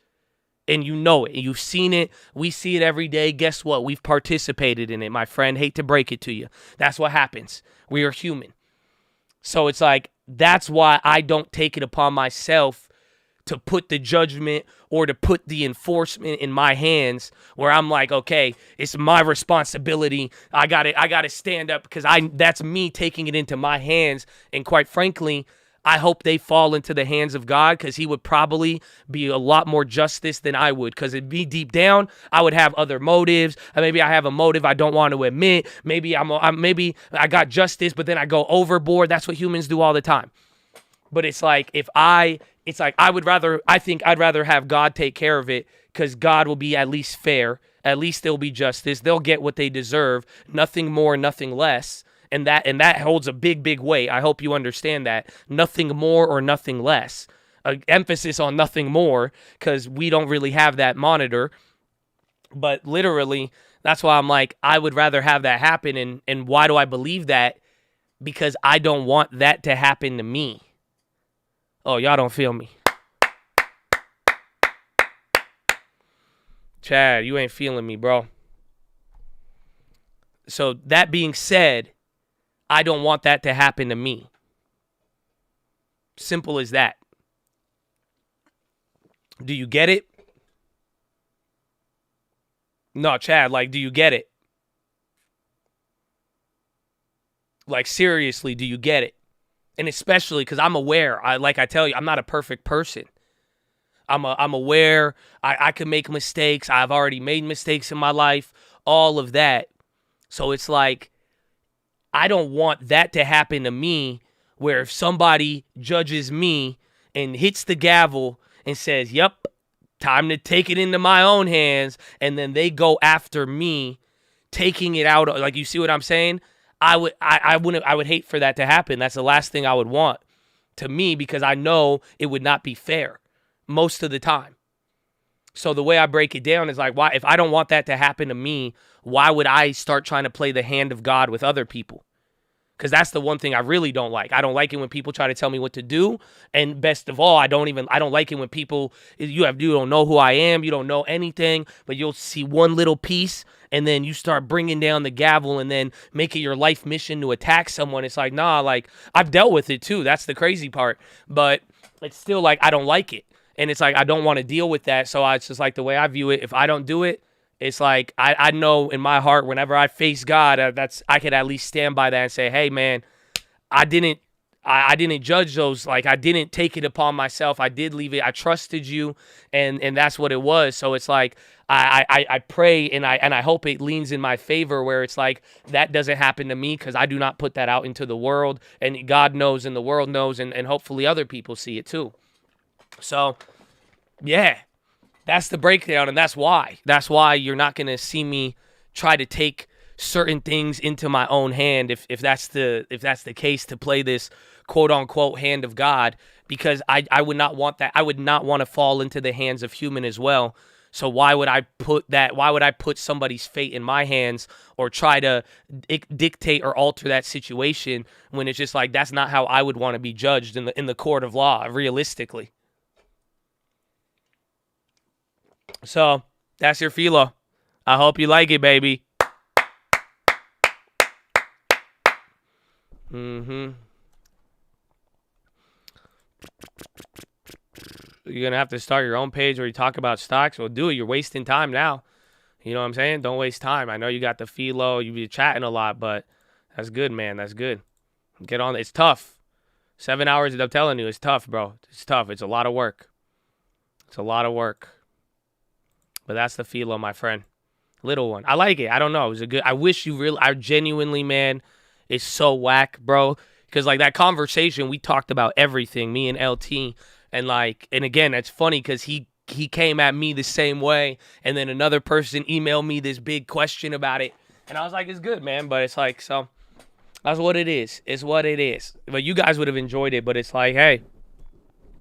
And you know it. You've seen it. We see it every day. Guess what? We've participated in it, my friend. Hate to break it to you. That's what happens. We are human. So it's like, that's why I don't take it upon myself to put the judgment or to put the enforcement in my hands, where I'm like, okay, it's my responsibility. I got to stand up, because that's me taking it into my hands. And quite frankly, I hope they fall into the hands of God, because he would probably be a lot more justice than I would, because it'd be deep down, I would have other motives. Maybe I have a motive I don't want to admit. Maybe maybe I got justice, but then I go overboard. That's what humans do all the time. But it's like, I think I'd rather have God take care of it, because God will be at least fair. At least there'll be justice. They'll get what they deserve. Nothing more, nothing less. And that holds a big, big weight. I hope you understand that. Nothing more or nothing less. Emphasis on nothing more, because we don't really have that monitor. But literally, That's why I'm like, I would rather have that happen. And why do I believe that? Because I don't want that to happen to me. Oh, y'all don't feel me. Chad, you ain't feeling me, bro. So that being said, I don't want that to happen to me. Simple as that. Do you get it? No, Chad, like, do you get it? Like, seriously, do you get it? And especially because I'm aware, I tell you, I'm not a perfect person. I'm aware I can make mistakes. I've already made mistakes in my life, all of that. So it's like, I don't want that to happen to me, where if somebody judges me and hits the gavel and says, yep, time to take it into my own hands, and then they go after me, taking it out. Like, you see what I'm saying? I would hate for that to happen. That's the last thing I would want to me, because I know it would not be fair most of the time. So the way I break it down is like, why, if I don't want that to happen to me, why would I start trying to play the hand of God with other people? Because that's the one thing I really don't like. I don't like it when people try to tell me what to do. And best of all, I don't like it when people, you don't know who I am. You don't know anything, but you'll see one little piece and then you start bringing down the gavel and then make it your life mission to attack someone. It's like, nah, like, I've dealt with it too. That's the crazy part. But it's still like, I don't like it. And it's like, I don't want to deal with that. So it's just like the way I view it. If I don't do it, it's like, I know in my heart, whenever I face God, I could at least stand by that and say, hey, man, I didn't judge those. Like, I didn't take it upon myself. I did leave it. I trusted you. And that's what it was. So it's like, I pray and I hope it leans in my favor, where it's like, that doesn't happen to me, because I do not put that out into the world. And God knows and the world knows, and hopefully other people see it too. So, yeah. That's the breakdown, and that's why. That's why you're not going to see me try to take certain things into my own hand if that's the case, to play this quote-unquote hand of God, because I would not want that. I would not want to fall into the hands of human as well. So why would I put somebody's fate in my hands or try to dictate or alter that situation, when it's just like, that's not how I would want to be judged in the court of law, realistically. So, that's your PHILO. I hope you like it, baby. You're going to have to start your own page where you talk about stocks. Well, do it. You're wasting time now. You know what I'm saying? Don't waste time. I know you got the PHILO. You be chatting a lot, but that's good, man. That's good. Get on. It's tough. 7 hours, I'm telling you, it's tough, bro. It's tough. It's a lot of work. It's a lot of work. But that's the PHILO, my friend. Little one. I like it. I don't know. It was a good. I wish you really. I genuinely, man, it's so whack, bro. Because like that conversation, we talked about everything, me and LT, and like, and again, it's funny because he came at me the same way, and then another person emailed me this big question about it, and I was like, it's good, man. But it's like, so that's what it is. It's what it is. But you guys would have enjoyed it. But it's like, hey,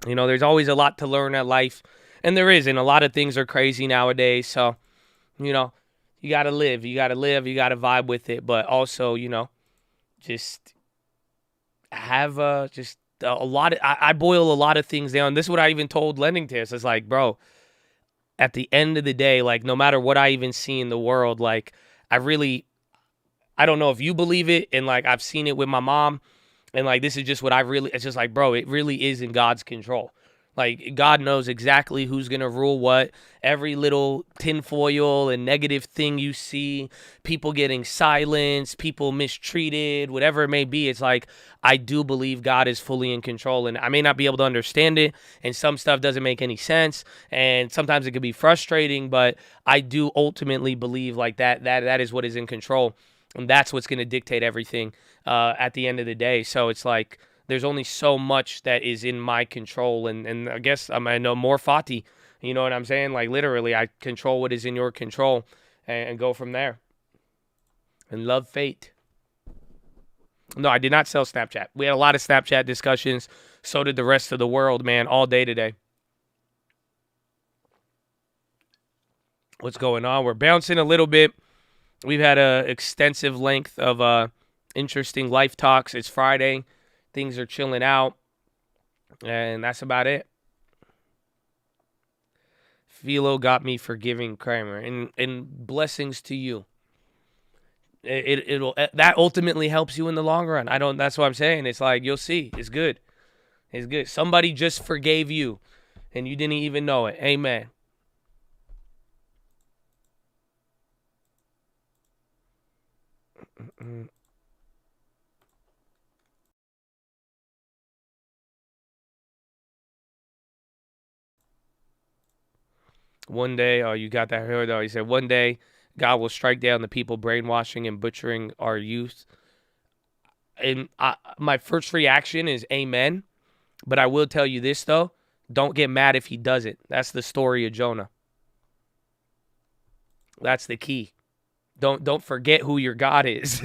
you know, there's always a lot to learn at life. And there is, and a lot of things are crazy nowadays. So, you know, you got to live. You got to live. You got to vibe with it. But also, you know, just have just a lot of, I boil a lot of things down. This is what I even told Lending Tips. It's like, bro, at the end of the day, like, no matter what I even see in the world, like, I don't know if you believe it. And like, I've seen it with my mom. And like, this is just what it's just like, bro, it really is in God's control. Like, God knows exactly who's going to rule what. Every little tinfoil and negative thing you see, people getting silenced, people mistreated, whatever it may be, it's like, I do believe God is fully in control. And I may not be able to understand it, and some stuff doesn't make any sense, and sometimes it could be frustrating, but I do ultimately believe like that is what is in control. And that's what's going to dictate everything at the end of the day. So it's like, there's only so much that is in my control. And I guess I know more Fati. You know what I'm saying? Like, literally, I control what is in your control and go from there. And love fate. No, I did not sell Snapchat. We had a lot of Snapchat discussions. So did the rest of the world, man, all day today. What's going on? We're bouncing a little bit. We've had a extensive length of interesting life talks. It's Friday. Things are chilling out. And that's about it. PHILO got me forgiving Kramer. And blessings to you. It'll that ultimately helps you in the long run. That's what I'm saying. It's like, you'll see. It's good. It's good. Somebody just forgave you and you didn't even know it. Amen. One day, oh, you got that heard though. He said, one day God will strike down the people brainwashing and butchering our youth. And my first reaction is amen. But I will tell you this, though. Don't get mad if he doesn't. That's the story of Jonah. That's the key. Don't forget who your God is.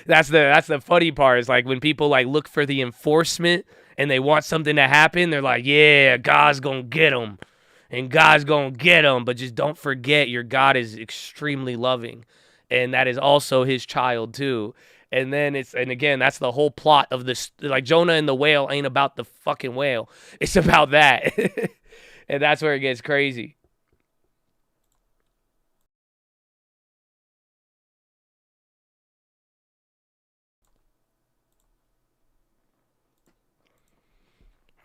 That's the funny part. Is like when people like look for the enforcement and they want something to happen, they're like, yeah, God's going to get them. And God's going to get them. But just don't forget your God is extremely loving. And that is also his child too. And then and again, that's the whole plot of this. Like Jonah and the whale ain't about the fucking whale. It's about that. And that's where it gets crazy.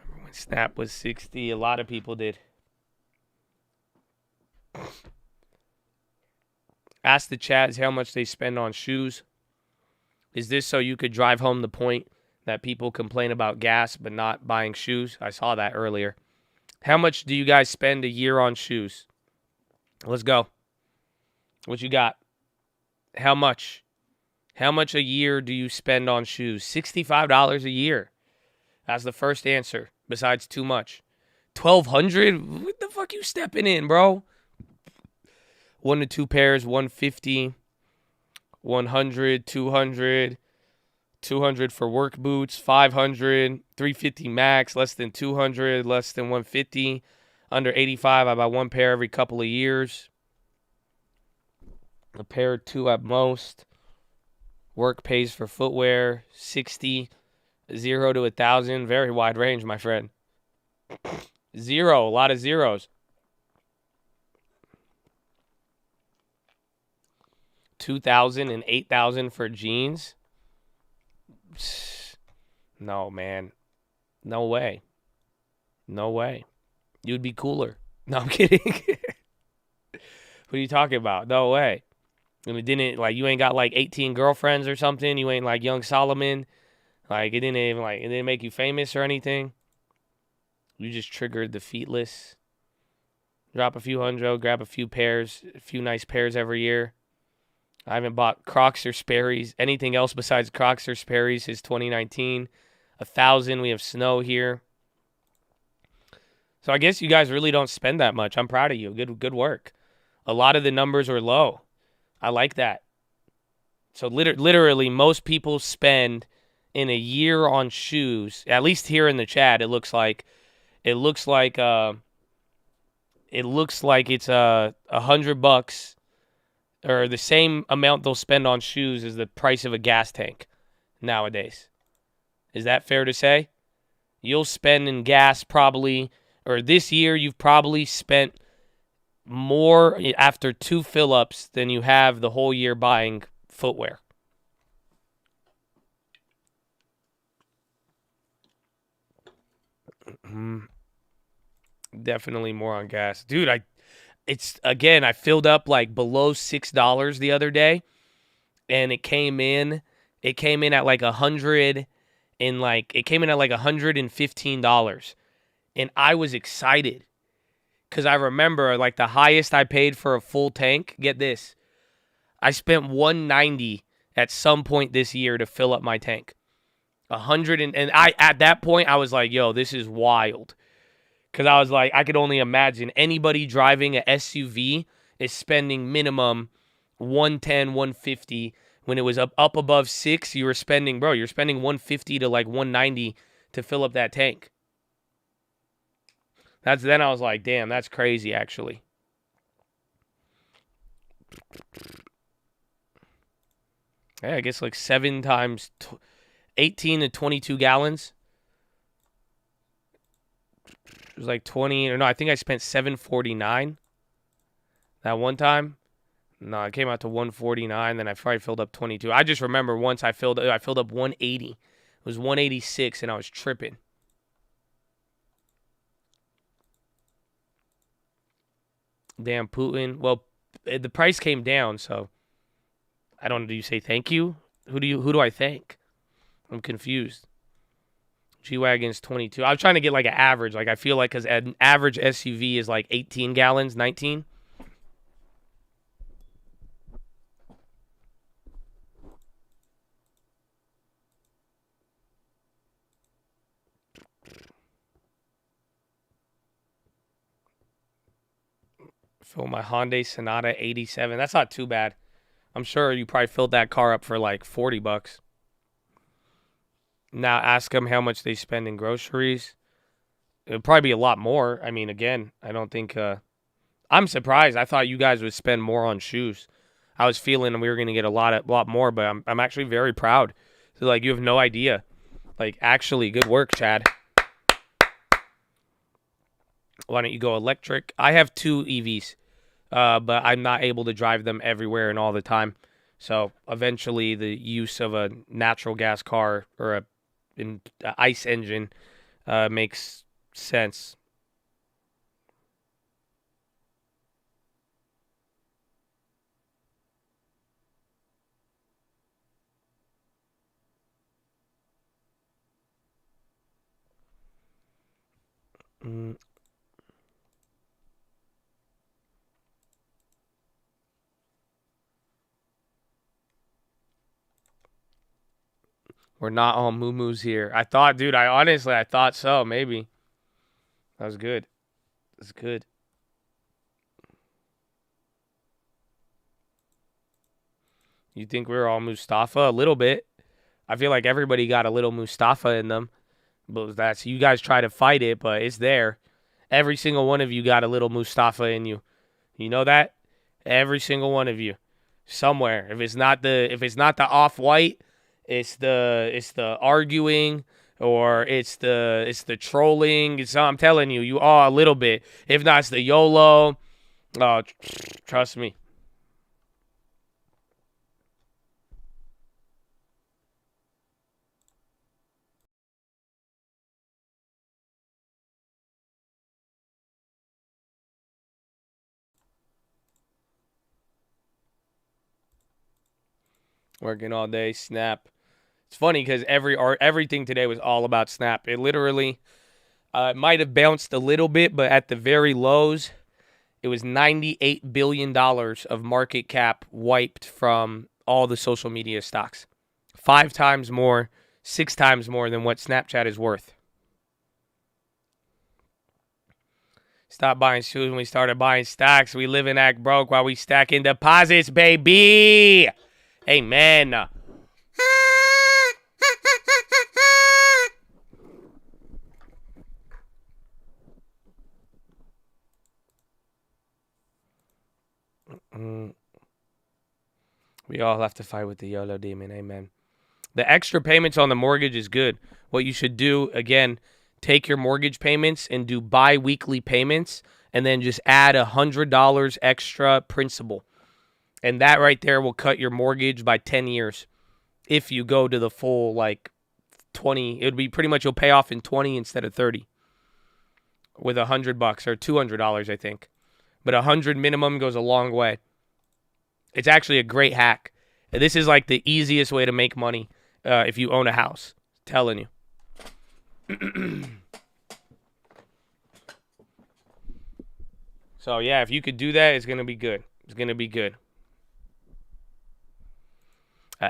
Remember when Snap was 60? A lot of people did. Ask the Chads how much they spend on shoes. Is this so you could drive home the point that people complain about gas but not buying shoes? I saw that earlier. How much do you guys spend a year on shoes? Let's go. What you got? How much? How much a year do you spend on shoes? $65 a year. That's the first answer, besides too much. $1,200? What the fuck you stepping in, bro? 1 to 2 pairs, $150. 100, 200, 200 for work boots, 500, 350 max, less than 200, less than 150, under 85. I buy 1 pair every couple of years. A pair or 2 at most. Work pays for footwear, 60, 0 to 1,000. Very wide range, my friend. 0, a lot of zeros. 2,000 and 8,000 for jeans. No, man. No way. No way. You'd be cooler. No, I'm kidding. What are you talking about? No way. I mean, you ain't got like 18 girlfriends or something. You ain't like young Solomon. Like, it didn't make you famous or anything. You just triggered the feetless. Drop a few hundred, grab a few nice pairs every year. I haven't bought Crocs or Sperry's, anything else besides Crocs or Sperry's since 2019. 1,000. We have snow here. So I guess you guys really don't spend that much. I'm proud of you. Good work. A lot of the numbers are low. I like that. So literally, most people spend in a year on shoes. At least here in the chat, it looks like it's $100. Or the same amount they'll spend on shoes as the price of a gas tank nowadays. Is that fair to say? You'll spend in gas probably, or this year you've probably spent more after 2 fill-ups than you have the whole year buying footwear. Definitely more on gas. Dude, I filled up like below $6 the other day, and it came in at like $115, and I was excited because I remember like the highest I paid for a full tank. Get this, I spent $190 at some point this year to fill up my tank. At that point I was like, yo, this is wild. Because I was like, I could only imagine anybody driving an SUV is spending minimum $110, $150. When it was up above 6, you're spending $150 to like $190 to fill up that tank. Then I was like, damn, that's crazy actually. Yeah, I guess like 7 times 18 to 22 gallons. It was like 20, or no, I think I spent $7.49 that one time. No, it came out to 149. Then I probably filled up 22. I just remember once I filled up 180. It was 186, and I was tripping. Damn Putin. Well, the price came down, so I don't know. Do you say thank you? Who do I thank? I'm confused. G-Wagon's 22. I was trying to get like an average. Like I feel like because an average SUV is like 18 gallons, 19. Fill my Hyundai Sonata 87. That's not too bad. I'm sure you probably filled that car up for like $40. Now ask them how much they spend in groceries. It'll probably be a lot more. I mean, again, I don't think... I'm surprised. I thought you guys would spend more on shoes. I was feeling we were going to get a lot more, but I'm actually very proud. So, like, you have no idea. Like, actually, good work, Chad. Why don't you go electric? I have 2 EVs, but I'm not able to drive them everywhere and all the time. So, eventually, the use of a natural gas car or an ICE engine makes sense. We're not all moo-moos here. I thought, dude, I thought so, maybe. That was good. That's good. You think we're all Mustafa? A little bit. I feel like everybody got a little Mustafa in them. But that's, you guys try to fight it, but it's there. Every single one of you got a little Mustafa in you. You know that? Every single one of you. Somewhere. If it's not the off-white, it's the arguing, or it's the trolling. I'm telling you, you are a little bit. If not, it's the YOLO. Oh, trust me. Working all day, Snap. It's funny because everything today was all about Snap. It literally might have bounced a little bit, but at the very lows, it was $98 billion of market cap wiped from all the social media stocks. 5 times more, 6 times more than what Snapchat is worth. Stop buying shoes when we started buying stocks. We live and act broke while we stack in deposits, baby. Amen. We all have to fight with the YOLO demon. Amen. The extra payments on the mortgage is good. What you should do, again, take your mortgage payments and do bi-weekly payments, and then just add $100 extra principal. And that right there will cut your mortgage by 10 years. If you go to the full, like, 20, it would be pretty much you'll pay off in 20 instead of 30 with $100 or $200, I think. But 100 minimum goes a long way. It's actually a great hack. This is like the easiest way to make money if you own a house. Telling you. So, yeah, if you could do that, it's going to be good. It's going to be good.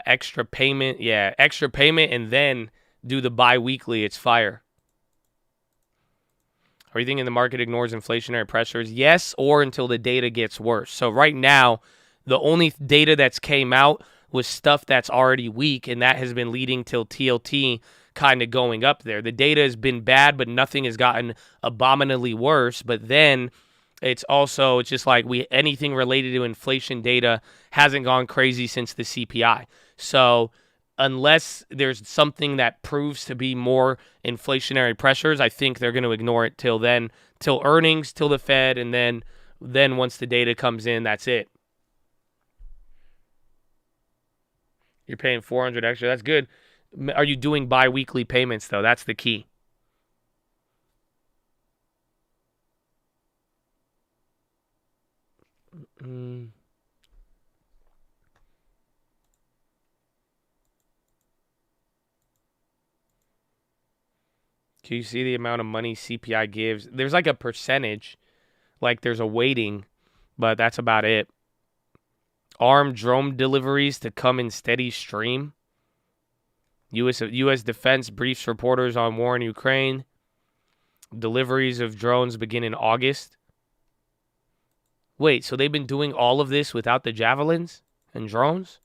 Extra payment. Yeah, extra payment and then do the bi-weekly. It's fire. Are you thinking the market ignores inflationary pressures? Yes, or until the data gets worse. So right now, the only data that's came out was stuff that's already weak, and that has been leading till TLT kind of going up there. The data has been bad, but nothing has gotten abominably worse. But then It's just like anything related to inflation data hasn't gone crazy since the CPI. So unless there's something that proves to be more inflationary pressures, I think they're going to ignore it till then, till earnings, till the Fed, and then once the data comes in, that's it. You're paying $400 extra. That's good. Are you doing bi-weekly payments, though? That's the key. Can you see the amount of money CPI gives? There's like a percentage, like there's a weighting, but that's about it. Armed drone deliveries to come in steady stream. U.S. defense briefs reporters on war in Ukraine. Deliveries of drones begin in August. Wait, so they've been doing all of this without the javelins and drones?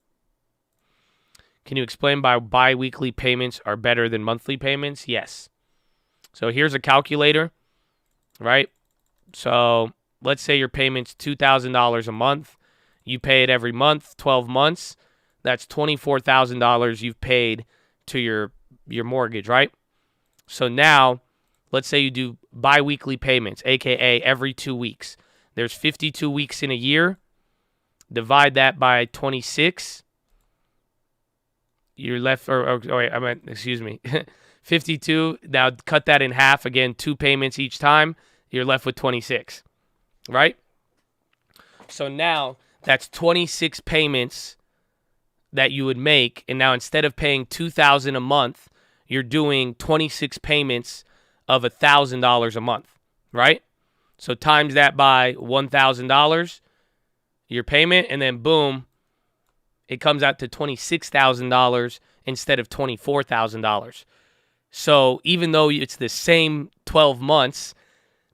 Can you explain why bi-weekly payments are better than monthly payments? Yes. So here's a calculator, right? So let's say your payment's $2,000 a month. You pay it every month, 12 months. That's $24,000 you've paid to your mortgage, right? So now, let's say you do bi-weekly payments, aka every 2 weeks. There's 52 weeks in a year. Divide that by 26. You're left, excuse me, 52. Now cut that in half. Again, 2 payments each time. You're left with 26, right? So now that's 26 payments that you would make. And now instead of paying $2,000 a month, you're doing 26 payments of $1,000 a month, right? So times that by $1,000, your payment, and then boom, it comes out to $26,000 instead of $24,000. So even though it's the same 12 months,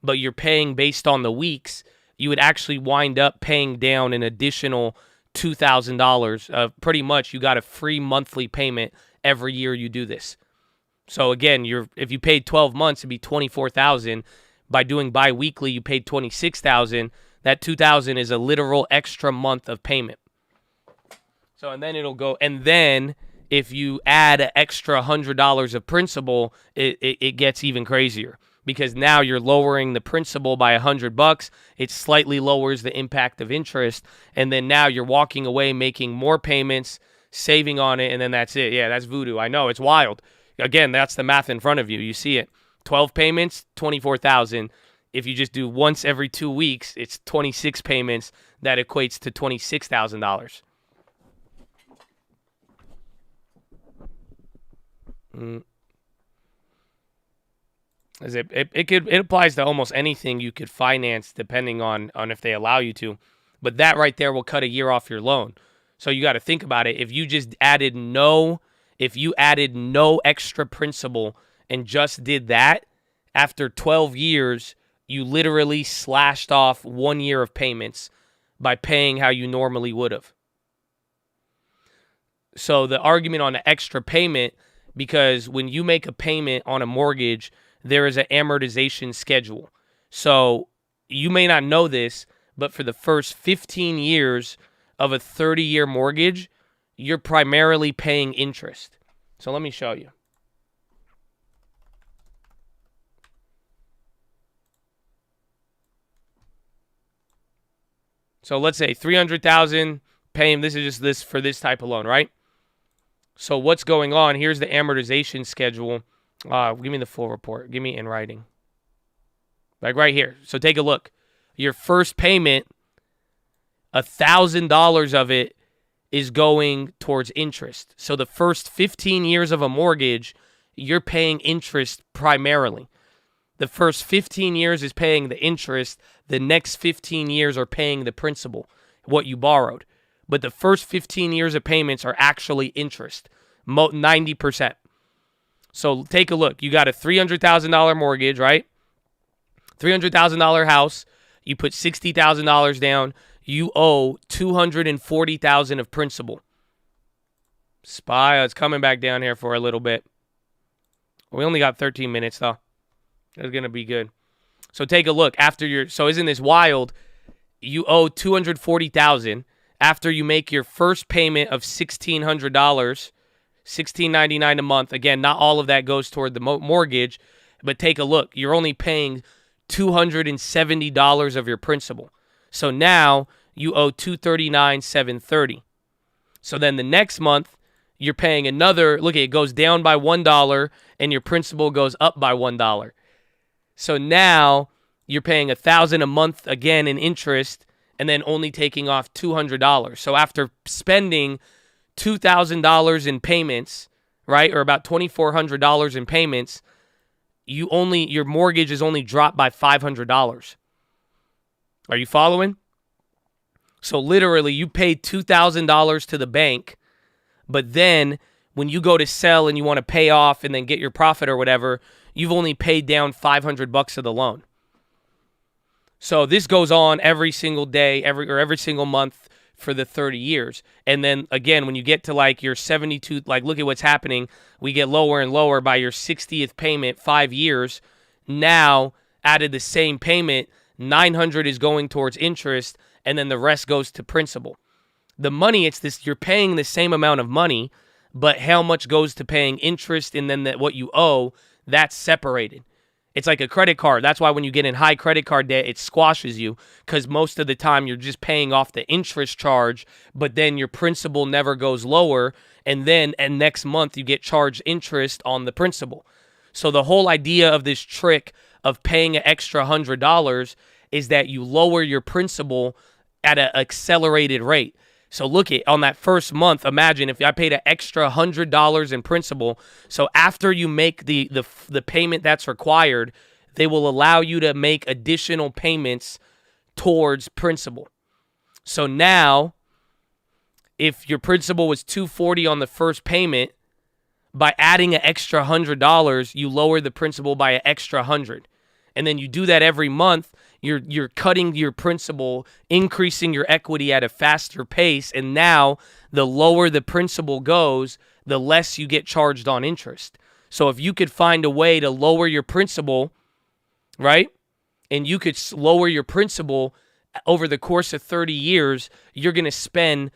but you're paying based on the weeks, you would actually wind up paying down an additional $2,000. Pretty much you got a free monthly payment every year you do this. So again, if you paid 12 months, it'd be $24,000. By doing bi-weekly, you paid $26,000. That $2,000 is a literal extra month of payment. So, and then it'll go, and then if you add an extra $100 of principal, it gets even crazier, because now you're lowering the principal by $100. It slightly lowers the impact of interest, and then now you're walking away making more payments, saving on it, and then that's it. Yeah, that's voodoo. I know, it's wild. Again, that's the math in front of you. You see it. 12 payments, $24,000. If you just do once every 2 weeks, it's 26 payments. That equates to $26,000. It applies to almost anything you could finance, depending on if they allow you to. But that right there will cut a year off your loan. So you got to think about it. If you added no extra principal and just did that, after 12 years, you literally slashed off 1 year of payments by paying how you normally would have. So the argument on the extra payment, because when you make a payment on a mortgage, there is an amortization schedule. So you may not know this, but for the first 15 years of a 30-year mortgage, you're primarily paying interest. So let me show you. So let's say $300,000 paying. This is just this for this type of loan, right? So what's going on? Here's the amortization schedule. Give me the full report. Give me in writing. Like right here. So take a look. Your first payment, $1,000 of it is going towards interest. So the first 15 years of a mortgage, you're paying interest primarily. The first 15 years is paying the interest. The next 15 years are paying the principal, what you borrowed. But the first 15 years of payments are actually interest, 90%. So take a look. You got a $300,000 mortgage, right? $300,000 house. You put $60,000 down. You owe $240,000 of principal. Spy, it's coming back down here for a little bit. We only got 13 minutes, though. It's going to be good. So take a look after so isn't this wild? You owe $240,000 after you make your first payment of $1,600, $1,699 a month. Again, not all of that goes toward the mortgage, but take a look. You're only paying $270 of your principal. So now you owe $239,730. So then the next month you're paying another. Look, it goes down by $1 and your principal goes up by $1. So now you're paying $1,000 a month again in interest, and then only taking off $200. So after spending $2,000 in payments, right, or about $2,400 in payments, your mortgage is only dropped by $500. Are you following? So literally, you paid $2,000 to the bank, but then when you go to sell and you want to pay off and then get your profit or whatever, you've only paid down $500 of the loan. So this goes on every single day, every single month for the 30 years. And then again, when you get to like your 72, like look at what's happening. We get lower and lower by your 60th payment, 5 years. Now, out of the same payment, $900 is going towards interest, and then the rest goes to principal. The money, you're paying the same amount of money, but how much goes to paying interest and then what you owe, that's separated. It's like a credit card. That's why when you get in high credit card debt, it squashes you, because most of the time you're just paying off the interest charge, but then your principal never goes lower, and next month you get charged interest on the principal. So the whole idea of this trick of paying an extra $100 is that you lower your principal at an accelerated rate. So look on that first month, imagine if I paid an extra $100 in principal. So after you make the payment that's required, they will allow you to make additional payments towards principal. So now, if your principal was $240 on the first payment, by adding an extra $100, you lower the principal by an extra $100. And then you do that every month, you're cutting your principal, increasing your equity at a faster pace, and now the lower the principal goes, the less you get charged on interest. So if you could find a way to lower your principal, right, and you could lower your principal over the course of 30 years, you're going to spend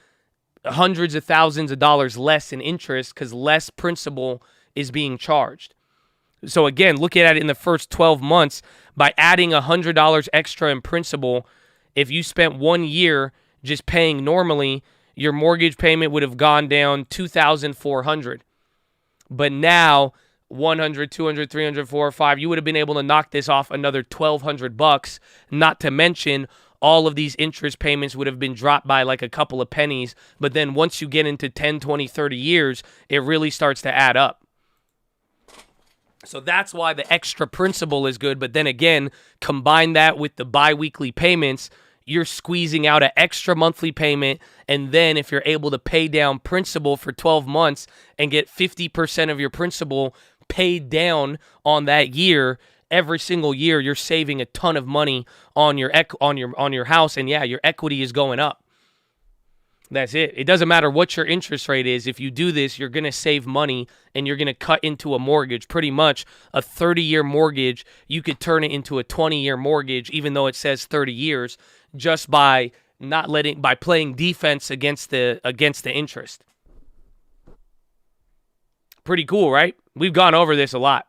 hundreds of thousands of dollars less in interest because less principal is being charged. So again, look at it in the first 12 months. By adding $100 extra in principal, if you spent 1 year just paying normally, your mortgage payment would have gone down $2,400. But now, 100, 200, 300, 400, 500, you would have been able to knock this off another $1,200. Not to mention, all of these interest payments would have been dropped by like a couple of pennies. But then once you get into 10, 20, 30 years, it really starts to add up. So that's why the extra principal is good. But then again, combine that with the biweekly payments, you're squeezing out an extra monthly payment. And then if you're able to pay down principal for 12 months and get 50% of your principal paid down on that year, every single year, you're saving a ton of money on your house. And yeah, your equity is going up. That's it. It doesn't matter what your interest rate is. If you do this, you're going to save money and you're going to cut into a mortgage. Pretty much a 30-year mortgage, you could turn it into a 20-year mortgage, even though it says 30 years, just by playing defense against the interest. Pretty cool, right? We've gone over this a lot.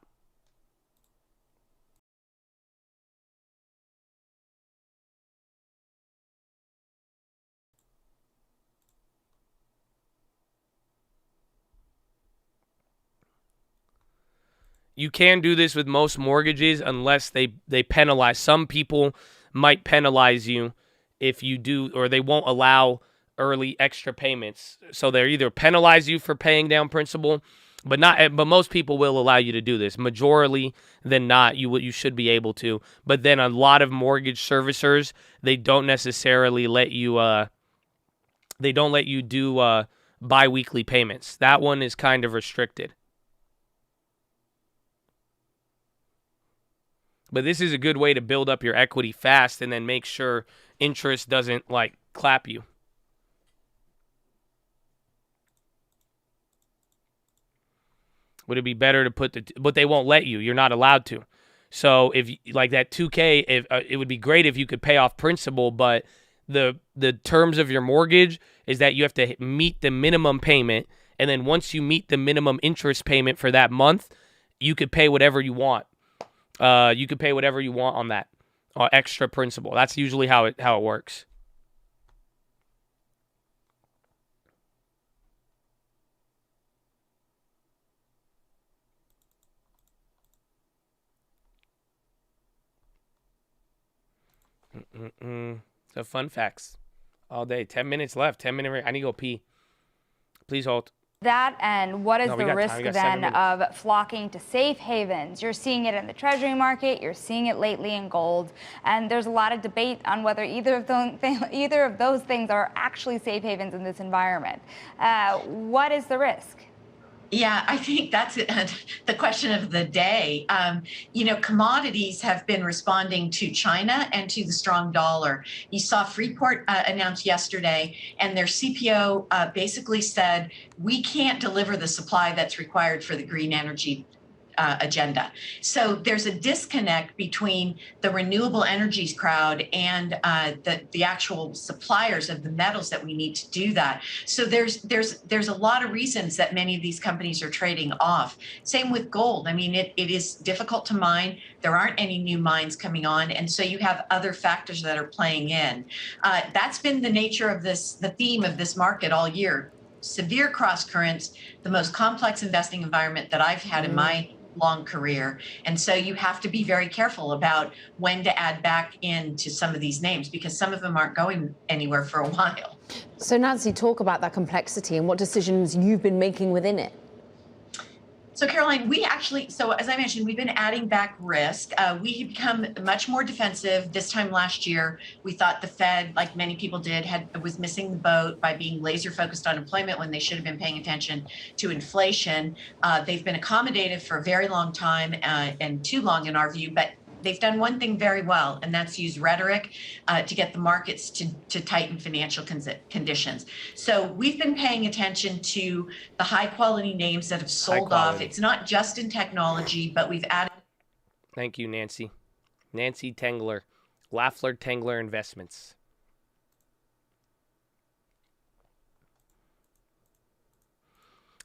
You can do this with most mortgages unless they penalize. Some people might penalize you if you do, or they won't allow early extra payments. So they either penalize you for paying down principal, but most people will allow you to do this. Majority than not, you should be able to. But then a lot of mortgage servicers, they don't necessarily let you do biweekly payments. That one is kind of restricted. But this is a good way to build up your equity fast and then make sure interest doesn't clap you. Would it be better to but they won't let you. You're not allowed to. So if like that 2K, if it would be great if you could pay off principal, but the terms of your mortgage is that you have to meet the minimum payment, and then once you meet the minimum interest payment for that month, you could pay whatever you want. You could pay whatever you want on that extra principal. That's usually how it works. So fun facts all day. 10 minutes left. 10-minute. I need to go pee. Please hold.
That, and what is the risk then of flocking to safe havens? You're seeing it in the treasury market, you're seeing it lately in gold, and there's a lot of debate on whether either of those things are actually safe havens in this environment. What is the risk?
Yeah, I think that's the question of the day. Commodities have been responding to China and to the strong dollar. You saw Freeport announced yesterday, and their CPO basically said, we can't deliver the supply that's required for the green energy agenda. So there's a disconnect between the renewable energies crowd and the actual suppliers of the metals that we need to do that. So there's a lot of reasons that many of these companies are trading off. Same with gold. I mean, it is difficult to mine. There aren't any new mines coming on, and so you have other factors that are playing in. That's been the nature of the theme of this market all year. Severe cross currents, the most complex investing environment that I've had in my long career. And so you have to be very careful about when to add back into some of these names, because some of them aren't going anywhere for a while.
So Nancy, talk about that complexity and what decisions you've been making within it.
So Caroline, so as I mentioned, we've been adding back risk. We have become much more defensive this time last year. We thought the Fed, like many people did, was missing the boat by being laser focused on employment when they should have been paying attention to inflation. They've been accommodative for a very long time, and too long in our view, but they've done one thing very well, and that's use rhetoric to get the markets to tighten financial conditions. So we've been paying attention to the high quality names that have sold off. It's not just in technology, but we've added.
Thank you, Nancy. Nancy Tengler, Lafler Tengler Investments.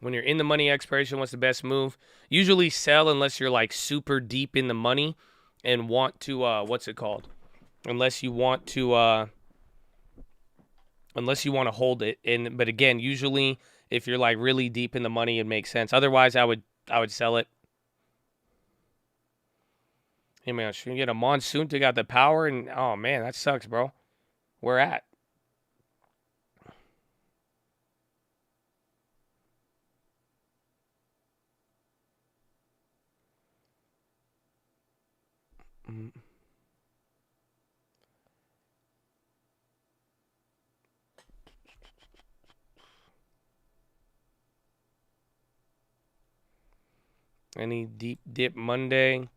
When you're in the money expiration, what's the best move? Usually sell unless you're like super deep in the money and want to, what's it called? Unless you want to hold it. But again, usually if you're like really deep in the money, it makes sense. Otherwise, I would sell it. Hey man, should we get a monsoon to got the power? And oh man, that sucks, bro. Where at? Any deep dip Monday?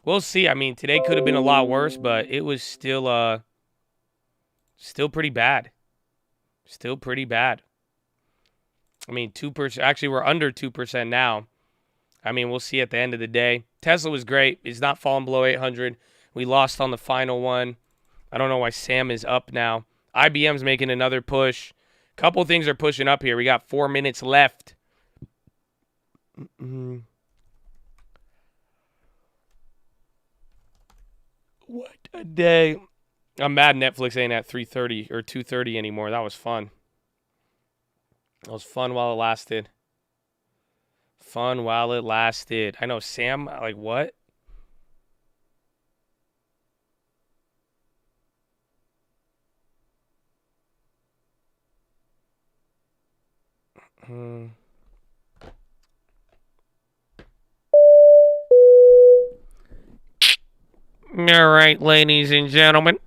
We'll see. I mean, today could have been a lot worse, but it was still pretty bad. Still pretty bad. I mean, 2%. Actually, we're under 2% now. I mean, we'll see at the end of the day. Tesla was great. It's not falling below 800. We lost on the final one. I don't know why Sam is up now. IBM's making another push. Couple things are pushing up here. We got 4 minutes left. What a day. I'm mad Netflix ain't at 3:30 or 2:30 anymore. That was fun. That was fun while it lasted. Fun while it lasted. I know Sam, like what? All right, ladies and gentlemen.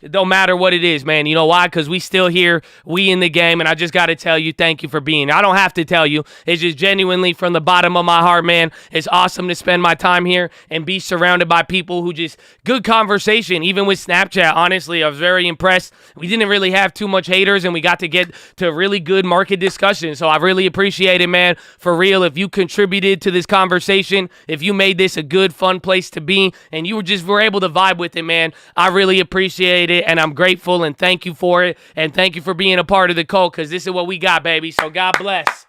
It don't matter what it is, man. You know why? Because we still here, we in the game, and I just got to tell you, thank you for being here. I don't have to tell you. It's just genuinely from the bottom of my heart, man. It's awesome to spend my time here and be surrounded by people who just good conversation, even with Snapchat. Honestly, I was very impressed. We didn't really have too much haters, and we got to get to really good market discussion. So I really appreciate it, man. For real, if you contributed to this conversation, if you made this a good, fun place to be, and you were able to vibe with it, man, I really appreciate it, and I'm grateful, and thank you for it, and thank you for being a part of the cult, because this is what we got, baby. So God bless.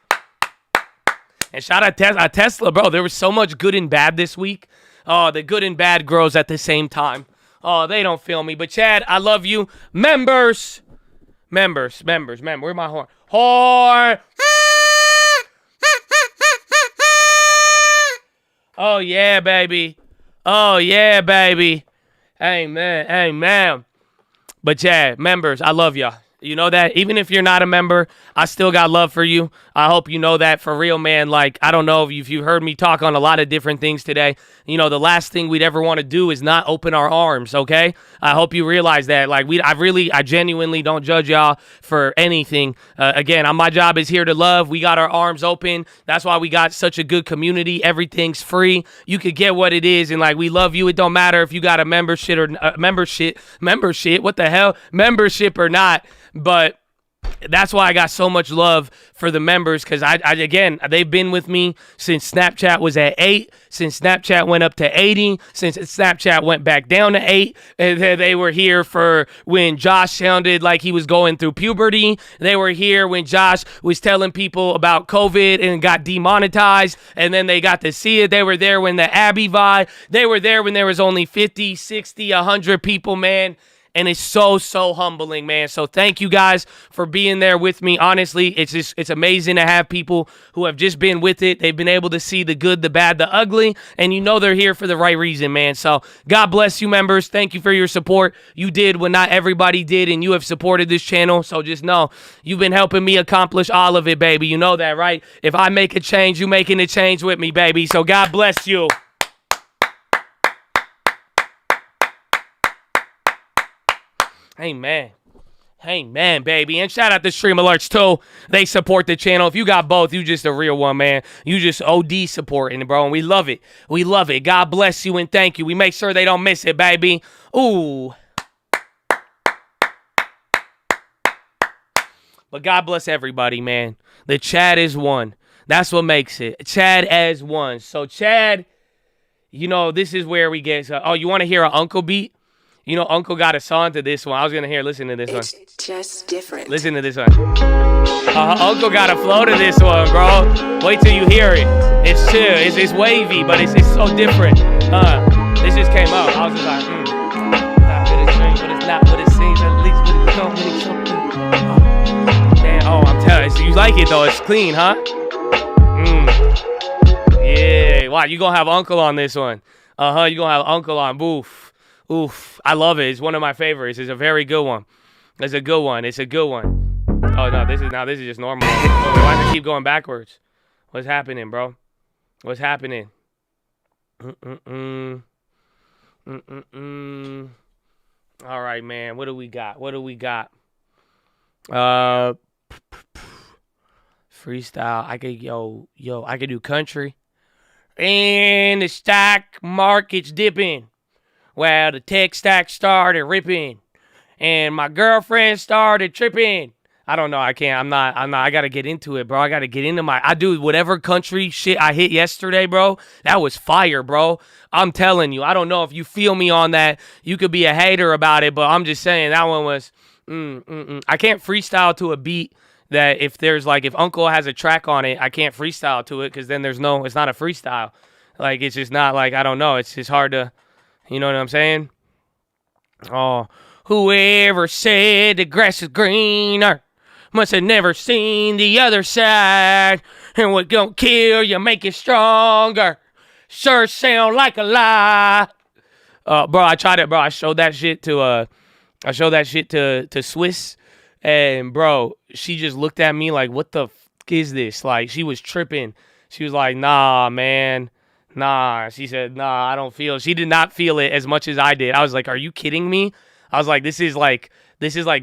And shout out Tesla, bro. There was so much good and bad this week. Oh, the good and bad grows at the same time. Oh, they don't feel me. But Chad, I love you. Members. Where's my horn? Horn. Oh, yeah, baby. Amen. But Chad, members, I love y'all. You know that? Even if you're not a member, I still got love for you. I hope you know that for real, man. Like, I don't know if you heard me talk on a lot of different things today. You know, the last thing we'd ever want to do is not open our arms, okay? I hope you realize that. Like, I genuinely don't judge y'all for anything. Again, my job is here to love. We got our arms open. That's why we got such a good community. Everything's free. You could get what it is, and like, we love you. It don't matter if you got a membership or what the hell? Membership or not. But that's why I got so much love for the members, because again, they've been with me since Snapchat was at 8, since Snapchat went up to 80, since Snapchat went back down to 8. They were here for when Josh sounded like he was going through puberty. They were here when Josh was telling people about COVID and got demonetized, and then they got to see it. They were there when the Abby vibe. They were there when there was only 50, 60, 100 people, man. And it's so humbling, man. So thank you guys for being there with me. Honestly, it's amazing to have people who have just been with it. They've been able to see the good, the bad, the ugly, and you know they're here for the right reason, man. So God bless you, members. Thank you for your support. You did what not everybody did, and you have supported this channel. So just know you've been helping me accomplish all of it, baby. You know that, right? If I make a change, you making a change with me, baby. So God bless you. Amen, baby. And shout out to Stream Alerts, too. They support the channel. If you got both, you just a real one, man. You just OD supporting, bro, and we love it. We love it. God bless you and thank you. We make sure they don't miss it, baby. Ooh. But God bless everybody, man. The Chad is one. That's what makes it. Chad as one. So, Chad, you know, this is where we get... oh, you want to hear an Uncle beat? You know, Uncle got a song to this one. I was going to listen to this one.
It's just different.
Listen to this one. Uncle got a flow to this one, bro. Wait till you hear it. It's chill. It's wavy, but it's so different. This just came out. I was just like, Not what it seems, but it's not what it seems. At least what it don't really show. Damn, I'm telling you. So you like it, though. It's clean, huh? Yeah. Wow, you going to have Uncle on this one. You going to have Uncle on. Oof, I love it. It's one of my favorites. It's a very good one. It's a good one. Oh, no, this is just normal. Why does it keep going backwards? What's happening, bro? What's happening? All right, man. What do we got? Freestyle. I could do country. And the stock market's dipping. Well, the tech stack started ripping, and my girlfriend started tripping. I don't know. I can't. I'm not. I got to get into it, bro. I got to get into I do whatever country shit I hit yesterday, bro. That was fire, bro. I'm telling you. I don't know if you feel me on that. You could be a hater about it, but I'm just saying that one was, I can't freestyle to a beat that if Uncle has a track on it, I can't freestyle to it because then it's not a freestyle. Like, it's just not I don't know. It's just hard to. You know what I'm saying? Oh, whoever said the grass is greener must have never seen the other side. And what gonna kill you make you stronger. Sure sound like a lie. Bro, I tried it, bro. I showed that shit to Swiss, and bro, she just looked at me like, "What the fuck is this?" Like, she was tripping. She was like, "Nah, man." Nah, she said, nah, I don't feel. She did not feel it as much as I did. I was like, are you kidding me? I was like, this is like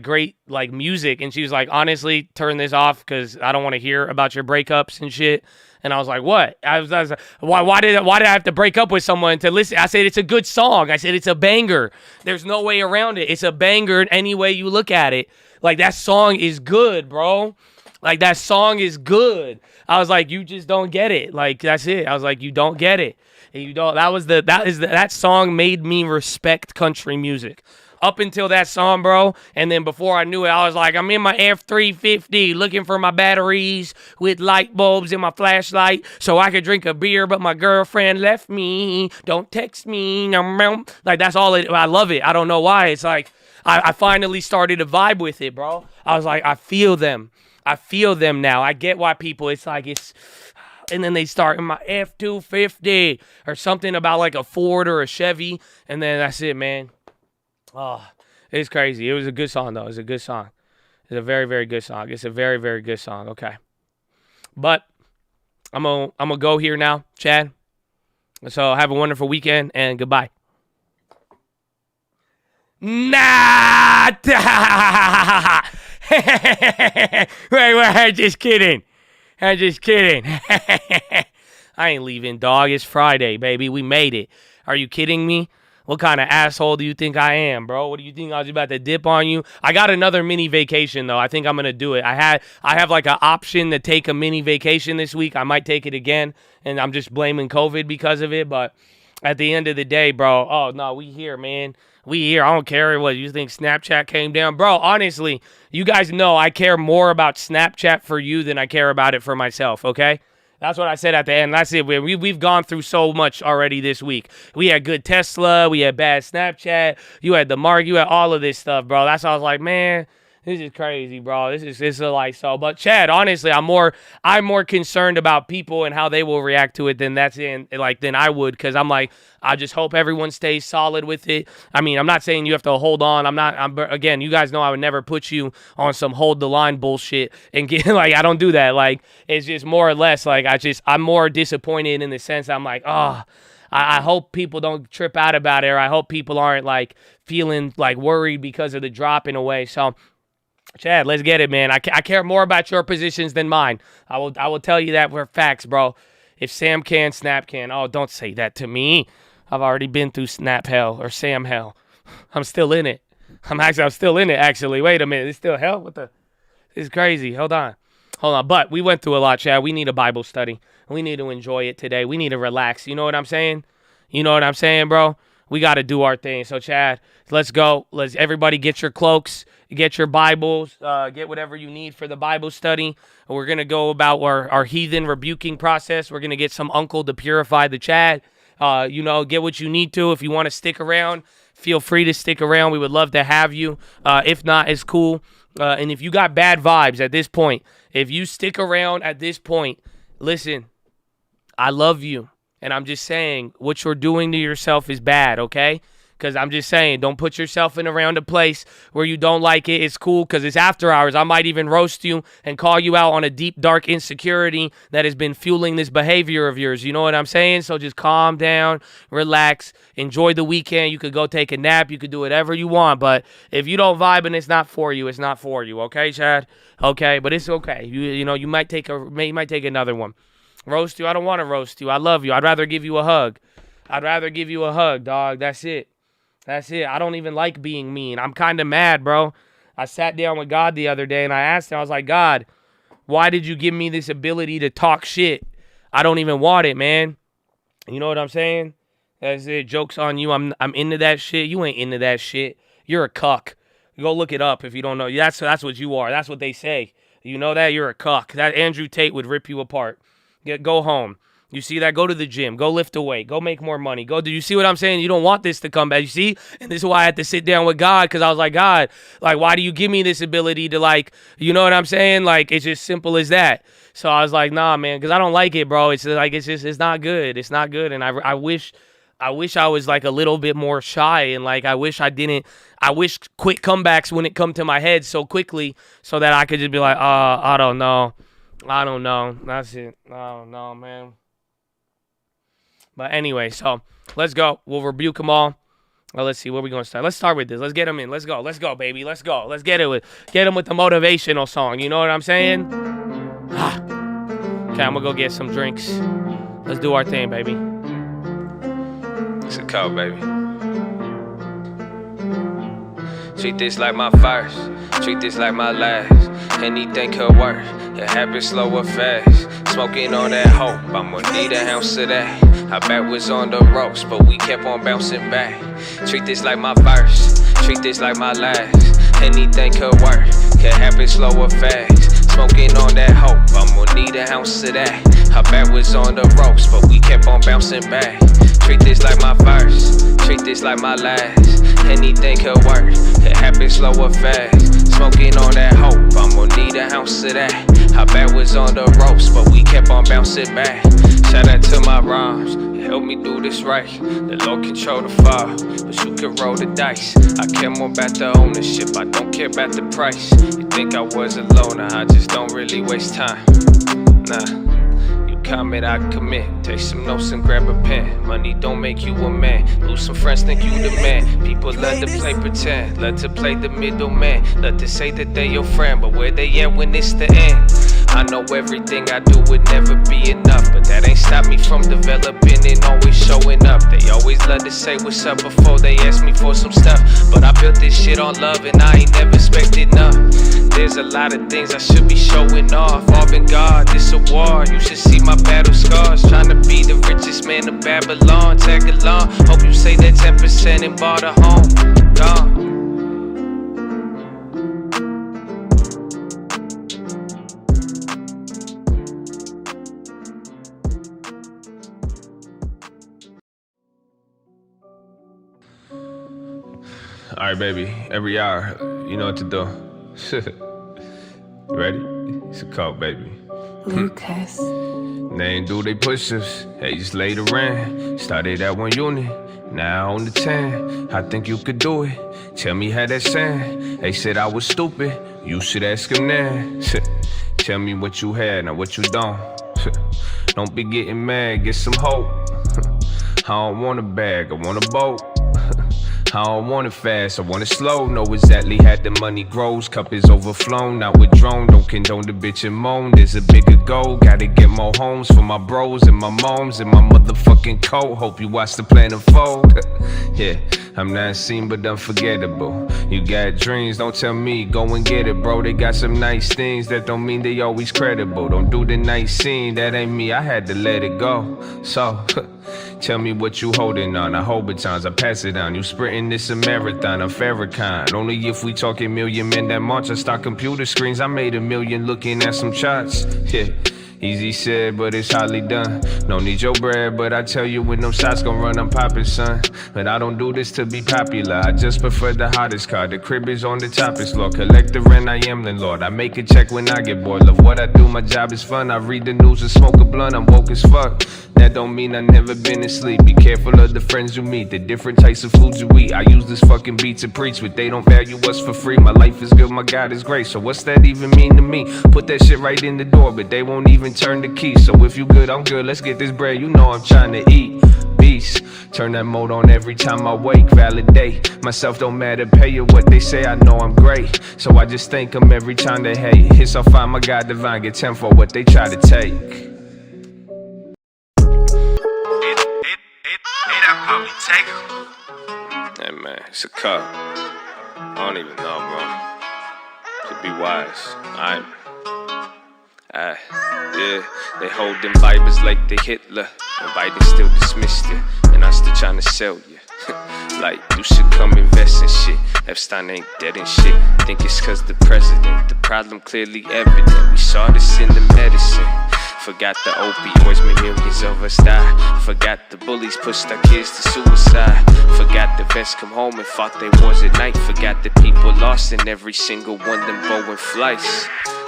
great like music. And she was like, honestly, turn this off because I don't want to hear about your breakups and shit. And I was like, what? I was like, why did I have to break up with someone to listen? I said, it's a good song. I said, it's a banger. There's no way around it. It's a banger in any way you look at it. Like, that song is good, bro. Like, that song is good. I was like, you just don't get it. Like, that's it. I was like, you don't get it. And you don't. That song made me respect country music. Up until that song, bro, and then before I knew it, I was like, I'm in my F-350 looking for my batteries with light bulbs and my flashlight so I could drink a beer, but my girlfriend left me. Don't text me. Like, that's all it. I love it. I don't know why. It's like I finally started to vibe with it, bro. I was like, I feel them. I feel them now. I get why people, it's like, it's... And then they start in my F-250 or something about like a Ford or a Chevy, and then that's it, man. Oh, it's crazy. It was a good song, though. It's a good song. It's a very, very good song. It's a very, very good song. Okay. But I'm gonna go here now, Chad. So have a wonderful weekend, and goodbye. Nah. Wait, just kidding. I'm just kidding. I ain't leaving, dog. It's Friday, baby. We made it. Are you kidding me? What kind of asshole do you think I am, bro? What do you think I was about to dip on you? I got another mini vacation, though. I think I'm going to do it. I have like an option to take a mini vacation this week. I might take it again, and I'm just blaming COVID because of it. But at the end of the day, bro, oh, no, we here, man. We here. I don't care what you think Snapchat came down. Bro, honestly, you guys know I care more about Snapchat for you than I care about it for myself, okay? That's what I said at the end. That's it. We've gone through so much already this week. We had good Tesla. We had bad Snapchat. You had the mark. You had all of this stuff, bro. That's why I was like, man, this is crazy, bro. This is like so. But Chad, honestly, I'm more concerned about people and how they will react to it than I would, because I'm like, I just hope everyone stays solid with it. I mean, I'm not saying you have to hold on. Again, you guys know I would never put you on some hold the line bullshit and get like, I don't do that. Like, it's just more or less like, I'm more disappointed in the sense I'm like, oh, I hope people don't trip out about it, or I hope people aren't like feeling like worried because of the drop in a way. So, Chad, let's get it, man. I care more about your positions than mine. I will tell you that for facts, bro. If Sam can, Snap can. Oh, don't say that to me. I've already been through Snap hell or Sam hell. I'm still in it. I'm still in it, actually. Wait a minute. It's still hell? This is crazy. Hold on. But we went through a lot, Chad. We need a Bible study. We need to enjoy it today. We need to relax. You know what I'm saying? You know what I'm saying, bro? We got to do our thing. So, Chad, let's go. Let's everybody get your cloaks, get your Bibles, get whatever you need for the Bible study. We're going to go about our heathen rebuking process. We're going to get some uncle to purify the Chad. Get what you need to. If you want to stick around, feel free to stick around. We would love to have you. If not, it's cool. And if you got bad vibes at this point, if you stick around at this point, listen, I love you. And I'm just saying, what you're doing to yourself is bad, okay? Because I'm just saying, don't put yourself in around a place where you don't like it. It's cool because it's after hours. I might even roast you and call you out on a deep, dark insecurity that has been fueling this behavior of yours. You know what I'm saying? So just calm down, relax, enjoy the weekend. You could go take a nap. You could do whatever you want. But if you don't vibe and it's not for you, it's not for you. Okay, Chad? Okay, but it's okay. You might take another one. Roast you? I don't want to roast you. I love you. I'd rather give you a hug. Dog. That's it. I don't even like being mean. I'm kind of mad, bro. I sat down with God the other day and I asked him, I was like, God, why did you give me this ability to talk shit? I don't even want it, man. You know what I'm saying? That's it. Joke's on you. I'm into that shit. You ain't into that shit. You're a cuck. Go look it up if you don't know. That's what you are. That's what they say. You know that? You're a cuck. That Andrew Tate would rip you apart. Go home. You see that? Go to the gym. Go lift a weight. Go make more money. Do you see what I'm saying? You don't want this to come back. You see? And this is why I had to sit down with God, because I was like, God, like, why do you give me this ability to, like, you know what I'm saying? Like, it's just simple as that. So I was like, nah, man, because I don't like it, bro. It's like, it's not good. It's not good. And I wish I was like a little bit more shy, and like I wish quick comebacks wouldn't come to my head so quickly so that I could just be like, I don't know. That's it. I don't know, man. But anyway, so let's go. We'll rebuke them all. Well, let's see where we gonna start. Let's start with this. Let's get them in. Let's go, baby. Let's go. Let's get them with the motivational song. You know what I'm saying? Okay, I'm gonna go get some drinks. Let's do our thing, baby.
It's a call, baby. Treat this like my first, treat this like my last. Anything could work, it happens slow or fast. Smoking on that hope, I'ma need an ounce of that. Our back was on the ropes, but we kept on bouncing back. Treat this like my first, treat this like my last. Anything could work, could happen slow or fast. Smoking on that hope, I'ma need an ounce of that. Our back was on the ropes, but we kept on bouncing back. Treat this like my first, treat this like my last. Anything could work, could happen slow or fast. Smoking on that hope, I'ma need an ounce of that. Our back was on the ropes, but we kept on bouncing back. Shout out to my rhymes, it helped me do this right. The Lord control the fire, but you can roll the dice. I care more about the ownership, I don't care about the price. You think I was a loner, I just don't really waste time. Nah. Comment, I commit. Take some notes and grab a pen. Money don't make you a man. Lose some friends, think you the man. People love to play pretend, love to play the middleman. Love to say that they your friend, but where they at when it's the end? I know everything I do would never be enough, but that ain't stopped me from developing and always showing up. They always love to say what's up before they ask me for some stuff, but I built this shit on love and I ain't never expected none. There's a lot of things I should be showing off. All in God, this a war. You should see my battle scars. Trying to be the richest man of Babylon. Tag along. Hope you say that 10% and bought a home. Gone.
All right, baby. Every hour, you know what to do. Ready? It's a call, baby.
Lucas.
They ain't do they push-ups. They just laid around. Started at 1 unit, now on the 10. I think you could do it. Tell me how that sound. They said I was stupid. You should ask them now. Tell me what you had, not what you don't. Don't be getting mad, get some hope. I don't want a bag, I want a boat. I don't want it fast, I want it slow. Know exactly how the money grows. Cup is overflown, not withdrawn. Don't condone the bitch and moan. There's a bigger goal. Gotta get more homes for my bros and my moms and my motherfucking coat. Hope you watch the plan unfold. Yeah, I'm not seen but unforgettable. You got dreams, don't tell me, go and get it, bro. They got some nice things, that don't mean they always credible. Don't do the nice scene, that ain't me, I had to let it go. So, tell me what you holding on. I hold batons, I pass it on. You sprinting, this a marathon, I'm Farrakhan. Only if we talking million men that march. I start computer screens, I made a million looking at some charts. Yeah. Easy said, but it's hardly done. No need your bread, but I tell you when them shots gon' run, I'm poppin', son. But I don't do this to be popular, I just prefer the hottest car. The crib is on the toppest floor. Collect the rent, I am landlord. I make a check when I get bored. Love what I do, my job is fun. I read the news and smoke a blunt, I'm woke as fuck. That don't mean I never been asleep. Be careful of the friends you meet, the different types of foods you eat. I use this fucking beat to preach, but they don't value us for free. My life is good, my God is great, so what's that even mean to me? Put that shit right in the door, but they won't even turn the key. So if you good, I'm good, let's get this bread, you know I'm trying to eat. Beast, turn that mode on every time I wake. Validate myself, don't matter, pay you what they say, I know I'm great. So I just thank them every time they hate. Hits I'll find my God divine, get 10 for what they try to take. Hey man, it's a cup. I don't even know, bro. To be wise, yeah, they hold them Bibles like they Hitler, and Biden still dismissed it, and I'm still trying to sell you. Like, you should come invest in shit. Epstein ain't dead and shit. Think it's cause the president. The problem clearly evident. We saw this in the medicine. Forgot the opioids, made millions of us die. Forgot the bullies pushed our kids to suicide. Forgot the vets come home and fought their wars at night. Forgot the people lost in every single one them Boeing flights.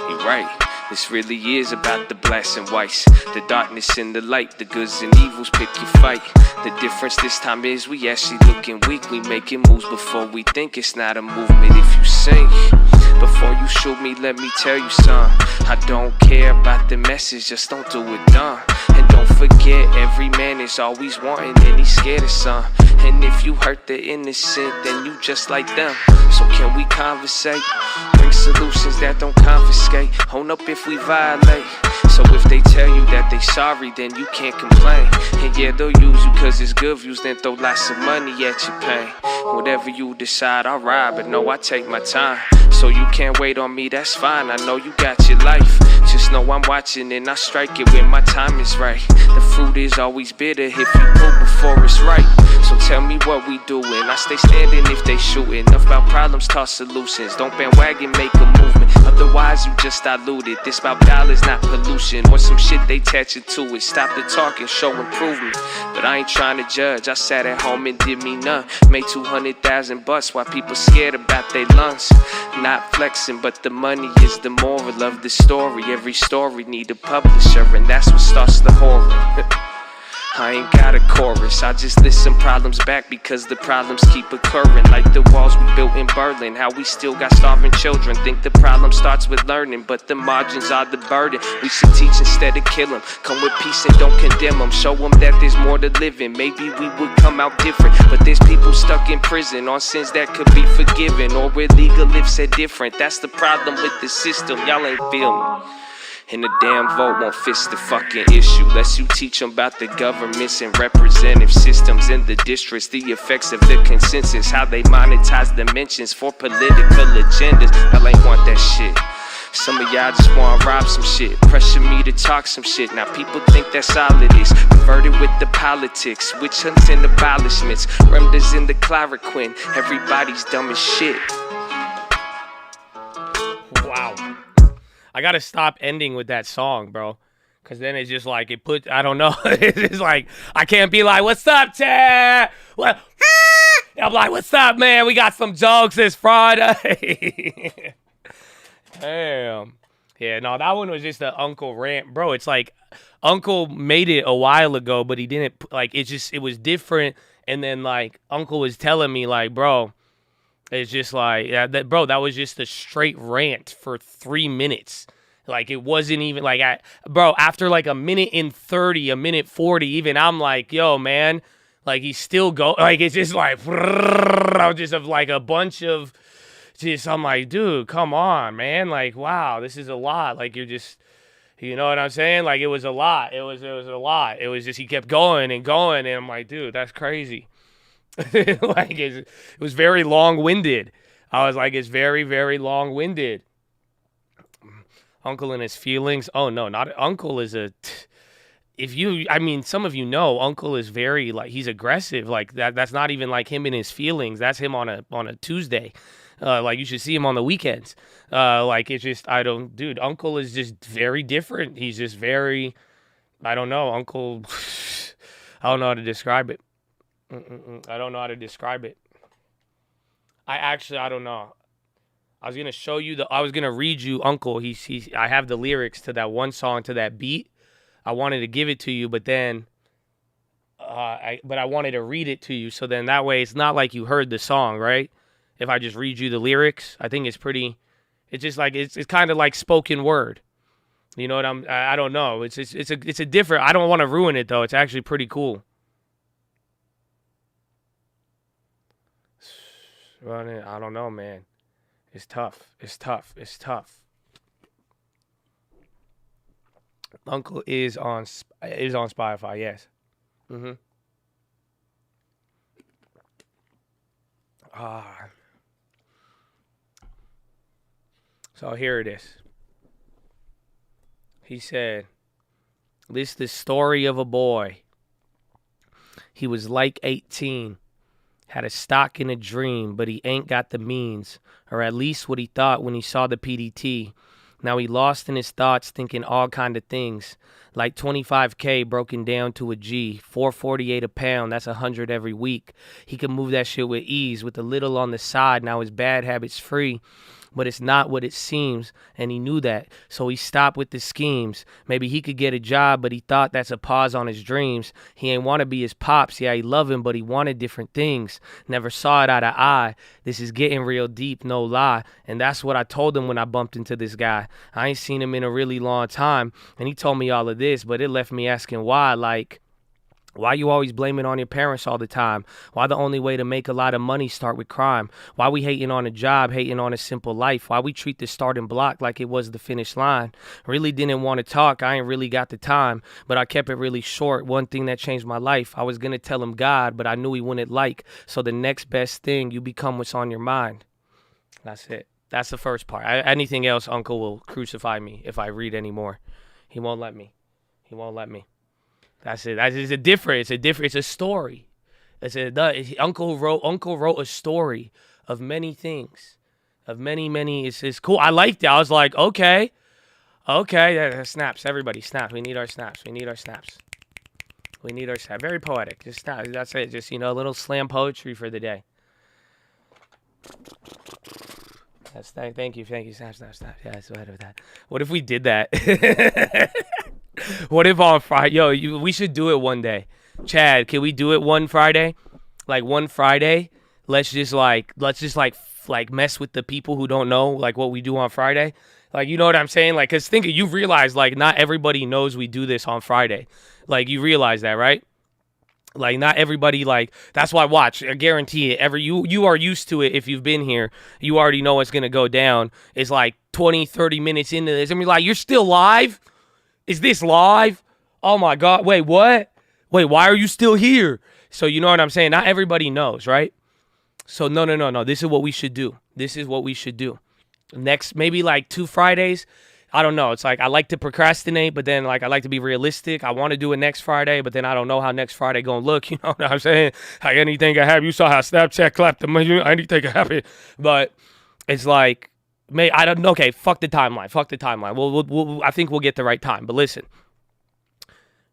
You right. This really is about the blacks and whites, the darkness and the light, the goods and evils, pick your fight. The difference this time is we actually looking weak. We making moves before we think. It's not a movement if you sink. Before you shoot me, let me tell you something. I don't care about the message, just don't do it dumb. And don't forget, every man is always wanting and he's scared of something.
And if you hurt the innocent, then you just like them. So can we conversate? Bring solutions that don't confiscate. Own up if we violate. So if they tell you that they sorry, then you can't complain. And yeah, they'll use you cause it's good views, then throw lots of money at your pain. Whatever you decide, I'll ride, but no, I take my time. So you can't wait on me, that's fine, I know you got your life. Just know I'm watching and I strike it when my time is right. The fruit is always bitter if you move before it's right. So tell me what we doing, I stay standing if they shooting. Enough about problems, toss solutions. Don't bandwagon, make a movement. Otherwise you just diluted. This about dollars, not pollution. Or some shit they attach it to it. Stop the talk and show improvement. But I ain't trying to judge, I sat at home and did me none. Made 200,000 bucks while people scared about their lungs. Not flexing, but the money is the moral of the story. Every story need a publisher, and that's what starts the horror. I ain't got a chorus, I just list some problems back because the problems keep occurring. Like the walls we built in Berlin, how we still got starving children. Think the problem starts with learning, but the margins are the burden. We should teach instead of kill them. Come with peace and don't condemn them. Show them that there's more to living. Maybe we would come out different, but there's people stuck in prison on sins that could be forgiven. Or where legal if said different. That's the problem with the system, y'all ain't feel me. And the damn vote won't fix the fucking issue. Lest you teach them about the governments and representative systems in the districts, the effects of the consensus, how they monetize the mentions for political agendas. Y'all ain't want that shit. Some of y'all just wanna rob some shit, pressure me to talk some shit. Now people think that's all it is. Converted with the politics, witch hunts and abolishments, remnants in the chloroquine. Everybody's dumb as shit.
Wow. I gotta stop ending with that song, bro. Cause then it's just like I don't know. It's just like I can't be like, "What's up, Chad?" Well, I'm like, "What's up, man? We got some jokes this Friday." Damn. Yeah, no, that one was just an Uncle rant, bro. It's like Uncle made it a while ago, but he didn't like. It was different. And then like Uncle was telling me like, bro. It's just like, yeah, that was just a straight rant for 3 minutes. Like, it wasn't even like, after like a minute and 30, a minute 40, even I'm like, yo, man, like, he's still going. Like, it's just like, just of like a bunch of, I'm like, dude, come on, man. Like, wow, this is a lot. Like, you're just, you know what I'm saying? Like, it was a lot. It was a lot. It was just, he kept going and going. And I'm like, dude, that's crazy. Like it was very long-winded. I was like, it's very, very long-winded. Uncle and his feelings. Oh no, not Uncle is a. Some of you know, Uncle is very like he's aggressive. Like that. That's not even like him in his feelings. That's him on a Tuesday. Like you should see him on the weekends. Like it's just dude. Uncle is just very different. He's just very. I don't know, Uncle. I don't know how to describe it. I don't know how to describe it. I don't know. I was gonna show you I was gonna read you Uncle. I have the lyrics to that one song, to that beat. I wanted to give it to you, but then I wanted to read it to you, so then that way it's not like you heard the song, right? If I just read you the lyrics, I think it's just like it's kind of like spoken word. You know what I don't know. It's a different. I don't want to ruin it though. It's actually pretty cool. I don't know, man. It's tough. Uncle is on Spotify, yes. So here it is. He said, "This is the story of a boy. He was like 18. Had a stock in a dream, but he ain't got the means, or at least what he thought when he saw the PDT. Now he lost in his thoughts, thinking all kind of things, like 25K broken down to a G, $4.48 a pound, that's 100 every week. He could move that shit with ease, with a little on the side. Now his bad habits free. But it's not what it seems, and he knew that, so he stopped with the schemes. Maybe he could get a job, but he thought that's a pause on his dreams. He ain't want to be his pops, yeah, he love him, but he wanted different things. Never saw it eye to eye. This is getting real deep, no lie, and that's what I told him when I bumped into this guy. I ain't seen him in a really long time, and he told me all of this, but it left me asking why, like, Why you always blaming on your parents all the time? Why the only way to make a lot of money start with crime? Why we hating on a job, hating on a simple life? Why we treat the starting block like it was the finish line? Really didn't want to talk. I ain't really got the time, but I kept it really short. One thing that changed my life, I was going to tell him God, but I knew he wouldn't like. So the next best thing, you become what's on your mind. That's it. That's the first part. Anything else, Uncle will crucify me if I read any more. He won't let me. He won't let me. That's it. It's a different. It's a story. Uncle wrote a story of many things, of many. It's cool. I liked it. I was like, okay. Snaps. Everybody, snaps. We need our snaps. We need our snaps. Very poetic. Just snaps. That's it. Just a little slam poetry for the day. Thank you. Snap. Yeah, so ahead of that. What if we did that? What if on Friday? We should do it one day. Chad, can we do it one Friday? Like one Friday, let's just mess with the people who don't know like what we do on Friday. Like, you know what I'm saying? Like, cause you realize like not everybody knows we do this on Friday. Like, you realize that, right? Like, not everybody, like, that's why watch. I guarantee it. You are used to it if you've been here. You already know what's gonna go down. It's like 20, 30 minutes into this, and we're like, you're still live? Is this live? Oh my God. Wait, what? Wait, why are you still here? So you know what I'm saying? Not everybody knows, right? So no. This is what we should do. Next, maybe like 2 Fridays. I don't know. It's like I like to procrastinate, but then like I like to be realistic. I want to do it next Friday, but then I don't know how next Friday gonna look. You know what I'm saying? Like anything can happen. You saw how Snapchat clapped the money. Anything can happen. But it's like, I don't know. Okay, fuck the timeline. We'll I think we'll get the right time. But listen,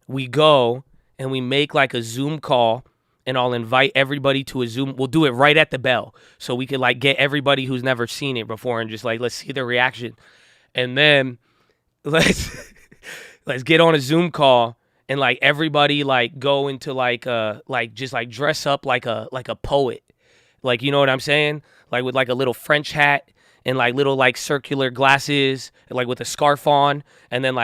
we go and we make like a Zoom call, and I'll invite everybody to a Zoom. We'll do it right at the bell, so we can like get everybody who's never seen it before and just like let's see their reaction, and then let's get on a Zoom call and like everybody like go into like just like dress up like a poet, like, you know what I'm saying, like with like a little French hat and like little like circular glasses, like with a scarf on, and then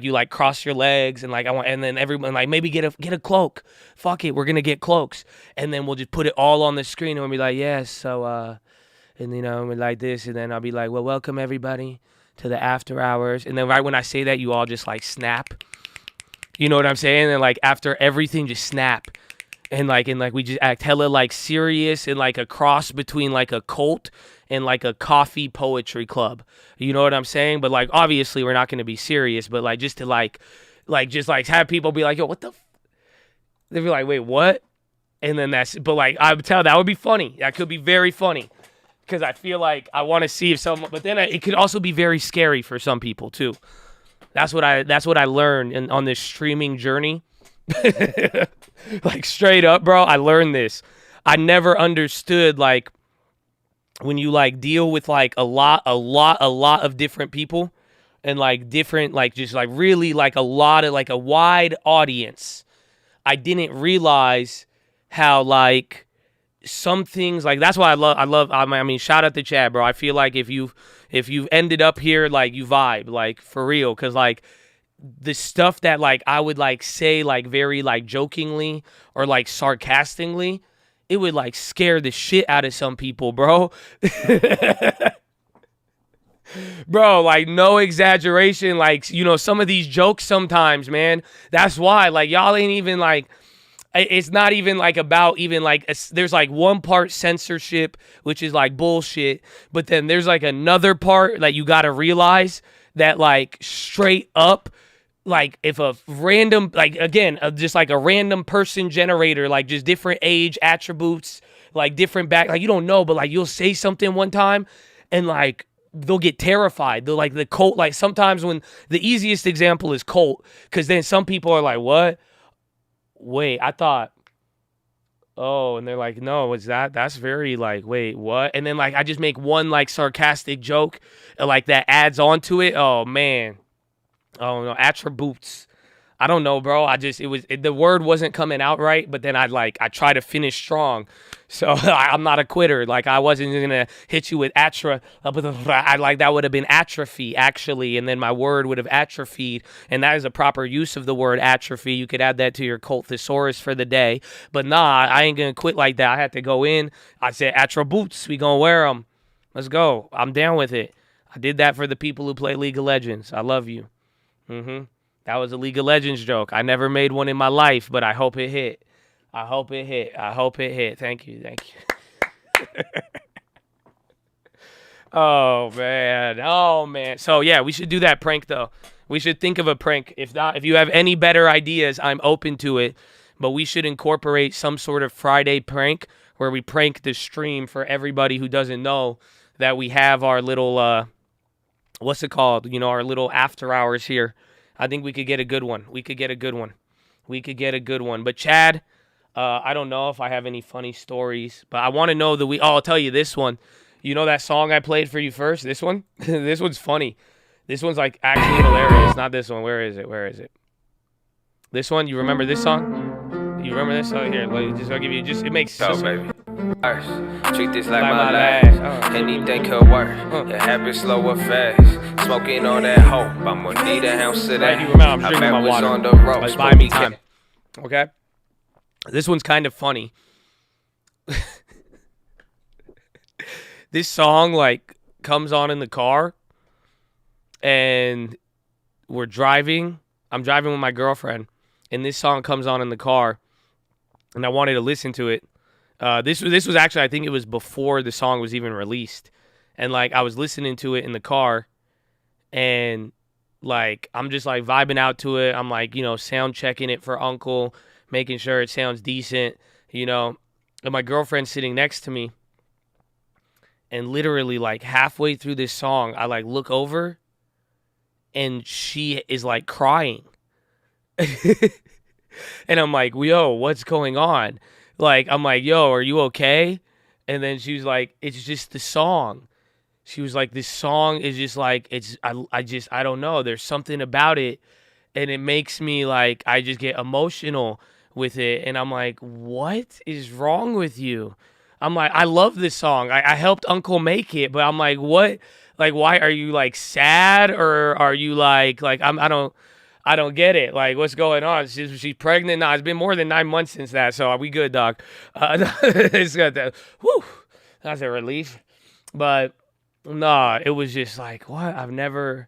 you like cross your legs and like and then everyone like maybe get a cloak. Fuck it, we're gonna get cloaks, and then we'll just put it all on the screen and we'll be like, yes, so and we're like this, and then I'll be like, well, welcome everybody to the after hours, and then right when I say that, you all just like snap. You know what I'm saying? And like after everything, just snap. And we just act hella like serious and like a cross between like a cult and like a coffee poetry club. You know what I'm saying? But like obviously we're not going to be serious, but like just to like have people be like, yo, what the they'd be like, wait, what? And then but like I would tell that would be funny. That could be very funny, because I feel like I want to see if someone, but then it could also be very scary for some people too. That's what I learned on this streaming journey. Like straight up, bro, I learned this. I never understood like when you like deal with like a lot of different people and like different, like just like really like a lot of like a wide audience. I didn't realize how like some things, like that's why I mean shout out to Chad, bro. I feel like if you've ended up here, like you vibe, like for real, because like the stuff that like I would like say like very like jokingly or like sarcastically, it would like scare the shit out of some people, bro. Bro, like no exaggeration, like, some of these jokes sometimes, man, that's why like y'all ain't even like, it's not even like about even like there's like one part censorship, which is like bullshit, but then there's like another part that you gotta realize that like straight up, like if a random, like again, just like a random person generator, like just different age attributes, like different back, like you don't know, but like you'll say something one time and like they'll get terrified. They'll like the cult, like sometimes when the easiest example is cult, because then some people are like, what? Wait, I thought, oh, and they're like, no, that's very like, wait, what? And then like I just make one like sarcastic joke like that adds on to it. Oh man. Oh no, attributes. I don't know, bro. The word wasn't coming out right, but then I try to finish strong. So I'm not a quitter. Like, I wasn't going to hit you with that would have been atrophy, actually. And then my word would have atrophied. And that is a proper use of the word atrophy. You could add that to your cult thesaurus for the day. But nah, I ain't going to quit like that. I had to go in. I said, attributes, we going to wear them. Let's go. I'm down with it. I did that for the people who play League of Legends. I love you. That was a League of Legends joke. I never made one in my life, but I hope it hit. I hope it hit. Thank you. Oh, man. So, yeah, we should do that prank, though. We should think of a prank. If you have any better ideas, I'm open to it. But we should incorporate some sort of Friday prank where we prank the stream for everybody who doesn't know that we have our little, what's it called? Our little after hours here. I think we could get a good one. But Chad, I don't know if I have any funny stories, but I want to know I'll tell you this one. You know that song I played for you first? This one? This one's funny. This one's like actually hilarious. Not this one. Where is it? This one? You remember this song? You remember this song? Here, I'll give you it makes sense.
Baby. Treat this like my last. Anything could work. It happens slow or fast. Smoking on that hope. I'm gonna need a ounce of that.
I'm drinking my water.
On the ropes,
buy me time. Okay? This one's kind of funny. This song comes on in the car, and we're driving. I'm driving with my girlfriend, and this song comes on in the car, and I wanted to listen to it. This was actually, I think it was before the song was even released, and I was listening to it in the car, and I'm just vibing out to it. I'm sound checking it for Uncle, making sure it sounds decent, and my girlfriend's sitting next to me. And literally, halfway through this song, I, look over, and she is, crying. And I'm like, yo, what's going on? I'm like, yo, are you okay? And then she was like, it's just the song. She was like, this song is just, I don't know. There's something about it, and it makes me, I just get emotional with it. And I'm like, what is wrong with you? I'm like, I love this song. I helped Uncle make it, but I'm like, what? Why are you sad, or are you I don't get it. What's going on? She's pregnant now. It's been more than 9 months since that, so are we good, dog? It's good. Whew, that's a relief. But no, it was just what? I've never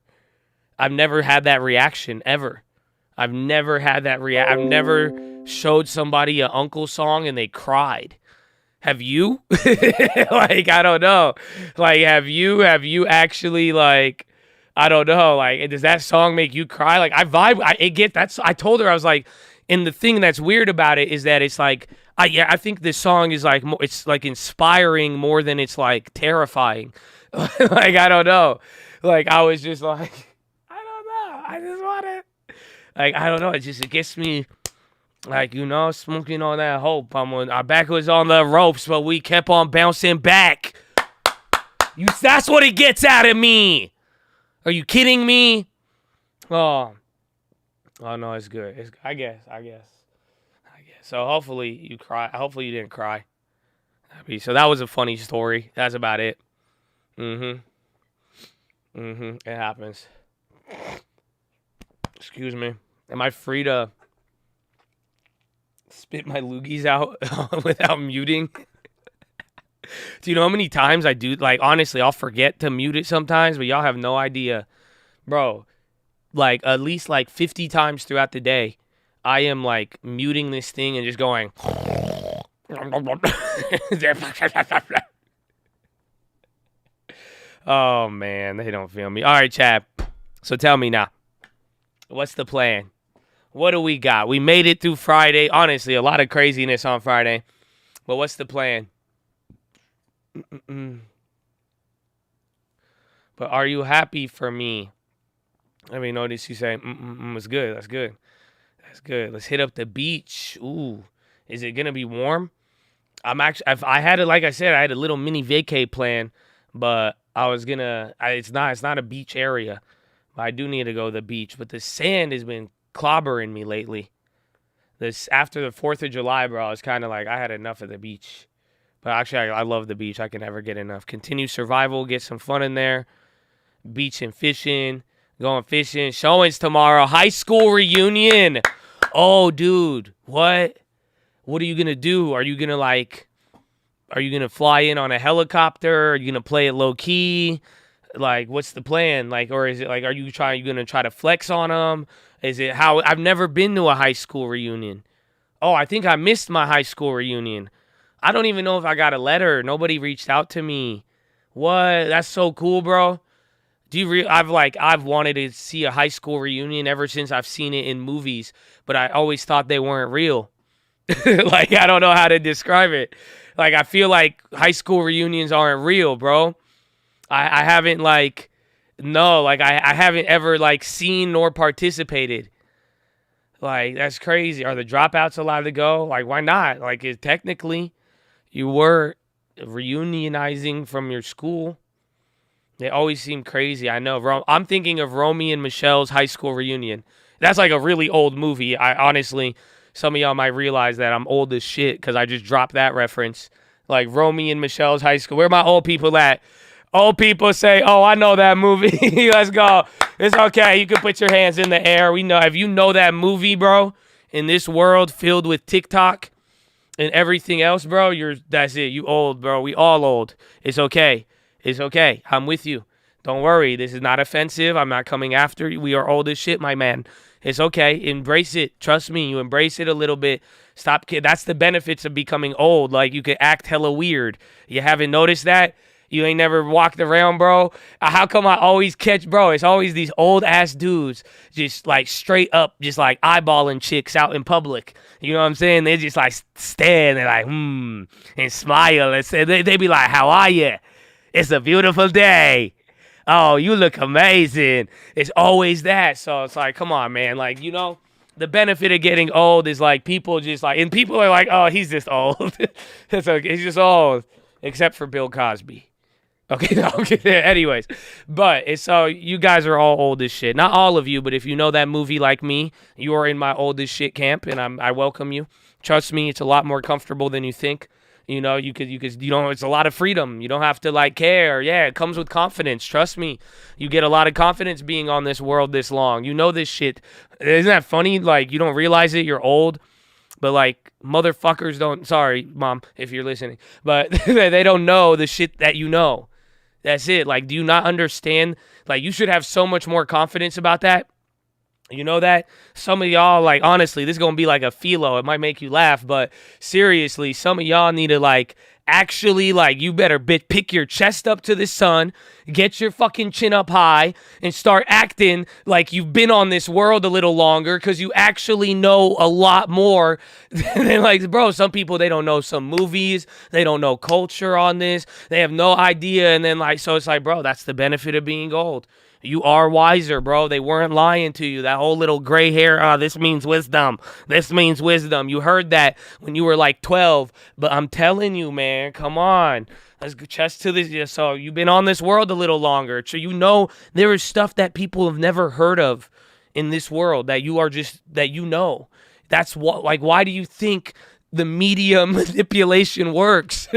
had that reaction ever. I've never had that I've never showed somebody an Uncle song and they cried. Have you? I don't know. Have you actually, I don't know. Does that song make you cry? I vibe. I told her, I was and the thing that's weird about it is that it's I think this song is more, it's inspiring more than it's terrifying. I don't know. I was just I don't know. I just want it. I don't know. It gets me. Smoking on that hope. Our back was on the ropes, but we kept on bouncing back. That's what it gets out of me. Are you kidding me? Oh no, it's good. I guess. So hopefully you cry. Hopefully you didn't cry. So that was a funny story. That's about it. It happens. Excuse me. Am I free to spit my loogies out without muting? Do you know how many times I do? Honestly, I'll forget to mute it sometimes, but y'all have no idea. Bro, at least 50 times throughout the day, I am muting this thing and just going. Oh, man, they don't feel me. All right, Chad. So tell me now, what's the plan? What do we got? We made it through Friday. Honestly, a lot of craziness on Friday. But what's the plan? But are you happy for me? I mean, notice you say, it's good. That's good. Let's hit up the beach. Ooh, is it going to be warm? I had it, like I said, I had a little mini vacay plan, but I was going to, it's not a beach area. But I do need to go to the beach. But the sand has been clobbering me lately. This after the 4th of July, bro, I was kind of like, I had enough of the beach. But actually, I love the beach. I can never get enough. Continue survival, get some fun in there. Beach and fishing, going fishing. Showings tomorrow. High school reunion. Oh, dude, what? What are you going to do? Are you going to fly in on a helicopter? Are you going to play it low key? Like, what's the plan? Like, or is it like, are you going to try to flex on them? Is it how? I've never been to a high school reunion. Oh, I think I missed my high school reunion. I don't even know if I got a letter. Nobody reached out to me. What? That's so cool, bro. I've wanted to see a high school reunion ever since I've seen it in movies, but I always thought they weren't real. Like, I don't know how to describe it. Like, I feel like high school reunions aren't real, bro. I haven't I haven't ever seen nor participated. Like, that's crazy. Are the dropouts allowed to go? Like, why not? Like, technically, you were reunionizing from your school. They always seem crazy. I know. I'm thinking of Romy and Michelle's high school reunion. That's like a really old movie. I honestly, some of y'all might realize that I'm old as shit because I just dropped that reference. Like Romy and Michelle's high school. Where my old people at? Old people say, oh, I know that movie. Let's go. It's okay. You can put your hands in the air. We know. If you know that movie, bro, in this world filled with TikTok and everything else, bro, that's it. You old, bro. We all old. It's okay. It's okay. I'm with you. Don't worry. This is not offensive. I'm not coming after you. We are old as shit, my man. It's okay. Embrace it. Trust me. You embrace it a little bit. Stop. That's the benefits of becoming old. Like, you could act hella weird. You haven't noticed that? You ain't never walked around, bro? How come I always catch, bro? It's always these old-ass dudes just, straight up, just, eyeballing chicks out in public. You know what I'm saying? They just, stand and, and smile and say, they be like, how are you? It's a beautiful day. Oh, you look amazing. It's always that. So it's like, come on, man. The benefit of getting old is, people just, and people are like, oh, he's just old. It's okay. He's just old. Except for Bill Cosby. Okay, no, okay. Anyways, but it's so you guys are all old as shit. Not all of you, but if you know that movie like me, you are in my old as shit camp, and I welcome you. Trust me, it's a lot more comfortable than you think. You know, it's a lot of freedom. You don't have to care. Yeah, it comes with confidence. Trust me, you get a lot of confidence being on this world this long. You know this shit. Isn't that funny? You don't realize it. You're old. But, motherfuckers don't, sorry, Mom, if you're listening, but they don't know the shit that you know. That's it. Do you not understand? You should have so much more confidence about that. You know that? Some of y'all, honestly, this is going to be like a PHILO. It might make you laugh, but seriously, some of y'all need to, actually, you better pick your chest up to the sun, get your fucking chin up high, and start acting like you've been on this world a little longer because you actually know a lot more than, bro, some people, they don't know some movies. They don't know culture on this. They have no idea. And then, so it's bro, that's the benefit of being old. You are wiser, bro. They weren't lying to you. That whole little gray hair, this means wisdom. This means wisdom. You heard that when you were 12. But I'm telling you, man, come on. Let's go chest to this. So you've been on this world a little longer. So you know there is stuff that people have never heard of in this world that you know. That's what, why do you think the media manipulation works?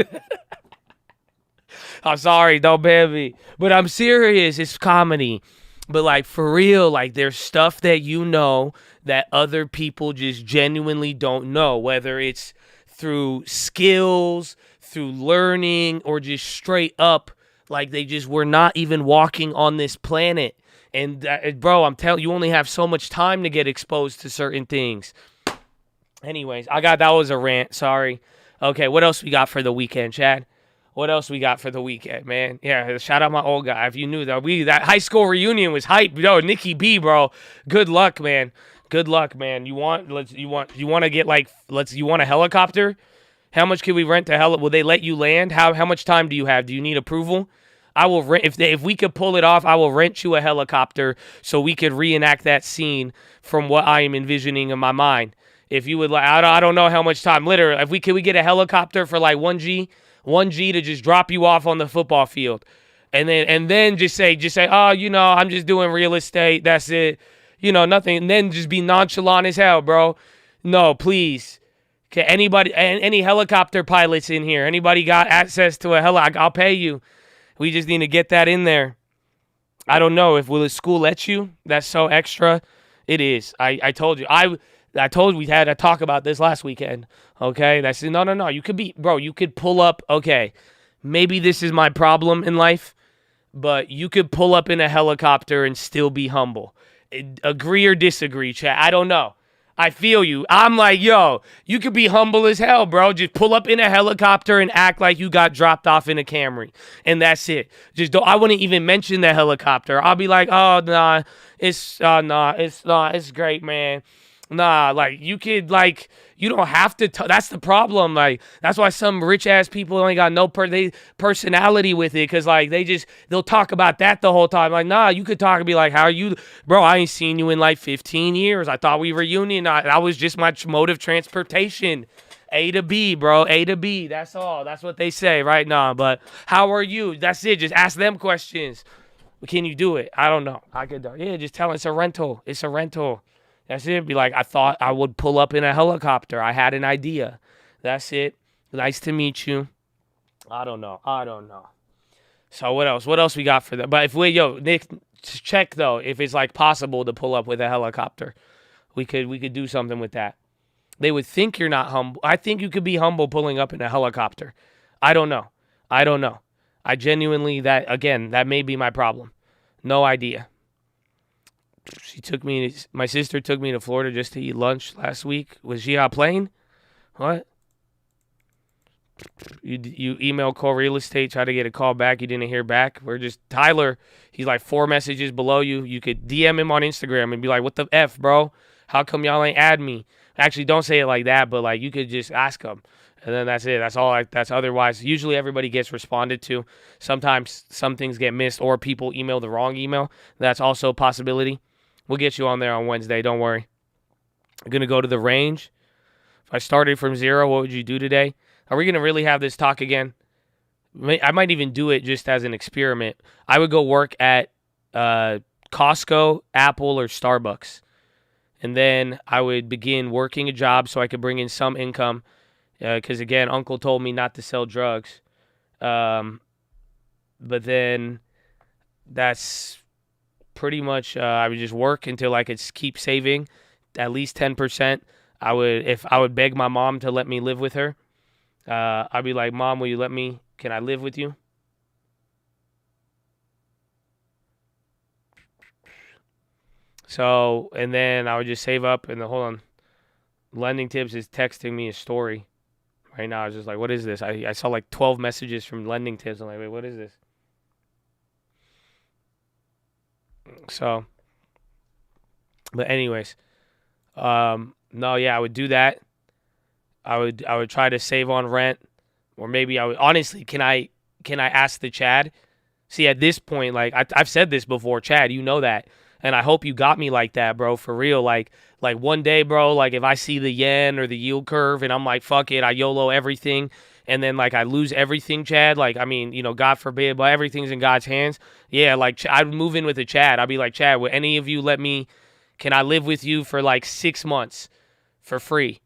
I'm sorry, don't ban me. But I'm serious. It's comedy. But, for real, there's stuff that you know that other people just genuinely don't know, whether it's through skills, through learning, or just straight up, they just were not even walking on this planet. And, bro, I'm telling you, only have so much time to get exposed to certain things. Anyways, that was a rant. Sorry. Okay, what else we got for the weekend, Chad? What else we got for the weekend, man? Yeah, shout out my old guy. If you knew that high school reunion was hype. Yo, Nikki B, bro. Good luck, man. Good luck, man. You want to get you want a helicopter? How much can we rent to will they let you land? How much time do you have? Do you need approval? I will rent if we could pull it off, I will rent you a helicopter so we could reenact that scene from what I am envisioning in my mind. If you would I don't know how much time. Literally, can we get a helicopter for $1G to just drop you off on the football field, and then just say, oh, I'm just doing real estate. That's it. nothing, and then just be nonchalant as hell, bro. No, please. Okay, any helicopter pilots in here? Anybody got access to a I'll pay you. We just need to get that in there. I don't know will the school let you? That's so extra. It is. I told you. I told we had a talk about this last weekend. Okay, that's no. You could pull up. Okay, maybe this is my problem in life, but you could pull up in a helicopter and still be humble. Agree or disagree, chat? I don't know. I feel you. I'm like, yo, you could be humble as hell, bro. Just pull up in a helicopter and act like you got dropped off in a Camry. And that's it. Just don't. I wouldn't even mention the helicopter. I'll be like, oh, nah, it's great, man. Nah, like, you could, like, you don't have to. That's the problem. Like, that's why some rich-ass people ain't got no personality with it. Because, like, they'll talk about that the whole time. Like, nah, you could talk and be like, how are you? Bro, I ain't seen you in, like, 15 years. I thought we were union. That was just my mode of transportation. A to B, bro. A to B. That's all. That's what they say right now. But how are you? That's it. Just ask them questions. Can you do it? I don't know. I could. Yeah, just tell them it's a rental. It's a rental. That's it. Be like, I thought I would pull up in a helicopter. I had an idea. That's it. Nice to meet you. I don't know. So what else? What else we got for that? But Nick, check though if it's like possible to pull up with a helicopter. We could do something with that. They would think you're not humble. I think you could be humble pulling up in a helicopter. I don't know. I genuinely, that may be my problem. No idea. My sister took me to Florida just to eat lunch last week. Was she on a plane? What? You email Core Real Estate, try to get a call back. You didn't hear back. Tyler, he's like 4 messages below you. You could DM him on Instagram and be like, what the F, bro? How come y'all ain't add me? Actually, don't say it like that, but like you could just ask him. And then that's it. That's all. That's otherwise. Usually everybody gets responded to. Sometimes some things get missed or people email the wrong email. That's also a possibility. We'll get you on there on Wednesday. Don't worry. I'm going to go to the range. If I started from 0, what would you do today? Are we going to really have this talk again? I might even do it just as an experiment. I would go work at Costco, Apple, or Starbucks. And then I would begin working a job so I could bring in some income. Because, again, Uncle told me not to sell drugs. But then that's pretty much I would just work until I could keep saving at least 10%. I would beg my mom to let me live with her. I'd be like, Mom, can I live with you? So, and then I would just save up and hold on. Lending Tips is texting me a story right now. I was just like, what is this? I saw like 12 messages from Lending Tips. I'm like, wait, what is this? So, but anyways, I would do that. I would try to save on rent, or maybe I would honestly. Can I ask the Chad? See, at this point, like I've said this before, Chad, you know that, and I hope you got me like that, bro, for real. Like one day, bro, like if I see the yen or the yield curve, and I'm like, fuck it, I YOLO everything. And then, like, I lose everything, Chad. Like, I mean, God forbid, but everything's in God's hands. Yeah, like, I'd move in with a Chad. I'd be like, Chad, would any of you can I live with you for, like, 6 months for free?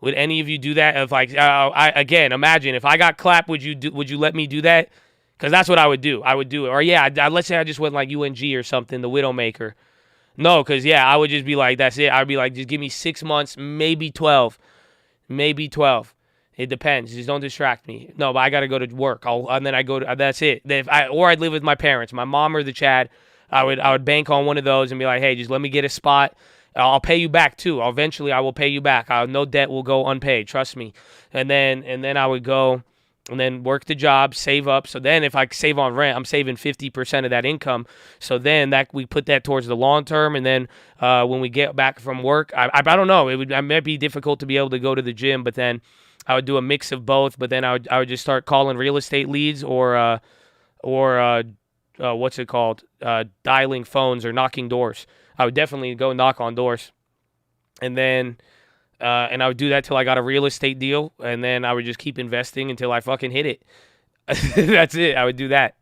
Would any of you do that? If, like, again, imagine, if I got clapped, would you let me do that? Because that's what I would do. I would do it. Or, yeah, let's say I just went, like, UNG or something, the Widowmaker. No, because, yeah, I would just be like, that's it. I'd be like, just give me 6 months, maybe 12. Maybe 12. It depends. Just don't distract me. No, but I got to go to work. And then I go to, that's it. Or I'd live with my parents, my mom or the Chad. I would bank on one of those and be like, hey, just let me get a spot. I'll pay you back too. Eventually I will pay you back. No debt will go unpaid. Trust me. And then I would go and then work the job, save up. So then if I save on rent, I'm saving 50% of that income. So then we put that towards the long term. And then when we get back from work, I don't know. It might be difficult to be able to go to the gym, but then I would do a mix of both, but then I would just start calling real estate leads or what's it called? Dialing phones or knocking doors. I would definitely go knock on doors. And then and I would do that till I got a real estate deal, and then I would just keep investing until I fucking hit it. That's it. I would do that.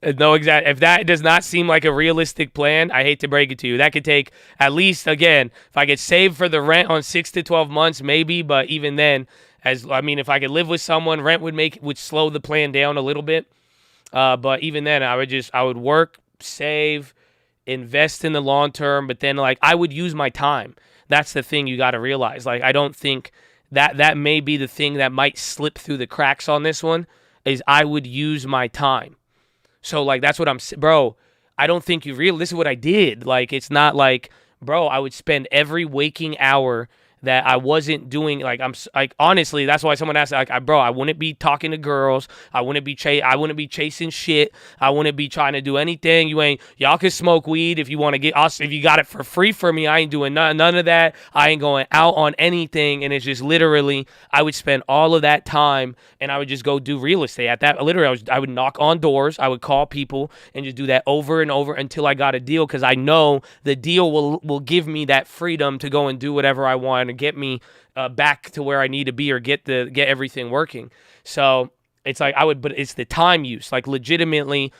No, exact. If that does not seem like a realistic plan, I hate to break it to you. That could take at least, again, if I could save for the rent on 6 to 12 months, maybe. But even then, if I could live with someone, rent would slow the plan down a little bit. But even then, I would work, save, invest in the long term. But then, I would use my time. That's the thing you got to realize. I don't think that may be the thing that might slip through the cracks on this one. Is I would use my time. So, that's what bro, I don't think you this is what I did. It's not bro, I would spend every waking hour that I wasn't doing, honestly, that's why someone asked, bro, I wouldn't be talking to girls. I wouldn't be chasing shit. I wouldn't be trying to do anything. Y'all can smoke weed if you want to get us. If you got it for free for me, I ain't doing none of that. I ain't going out on anything. And it's just literally, I would spend all of that time and I would just go do real estate. At that, literally, I would knock on doors. I would call people and just do that over and over until I got a deal, because I know the deal will give me that freedom to go and do whatever I want and get me back to where I need to be, or get everything working. So it's but it's the time use, legitimately,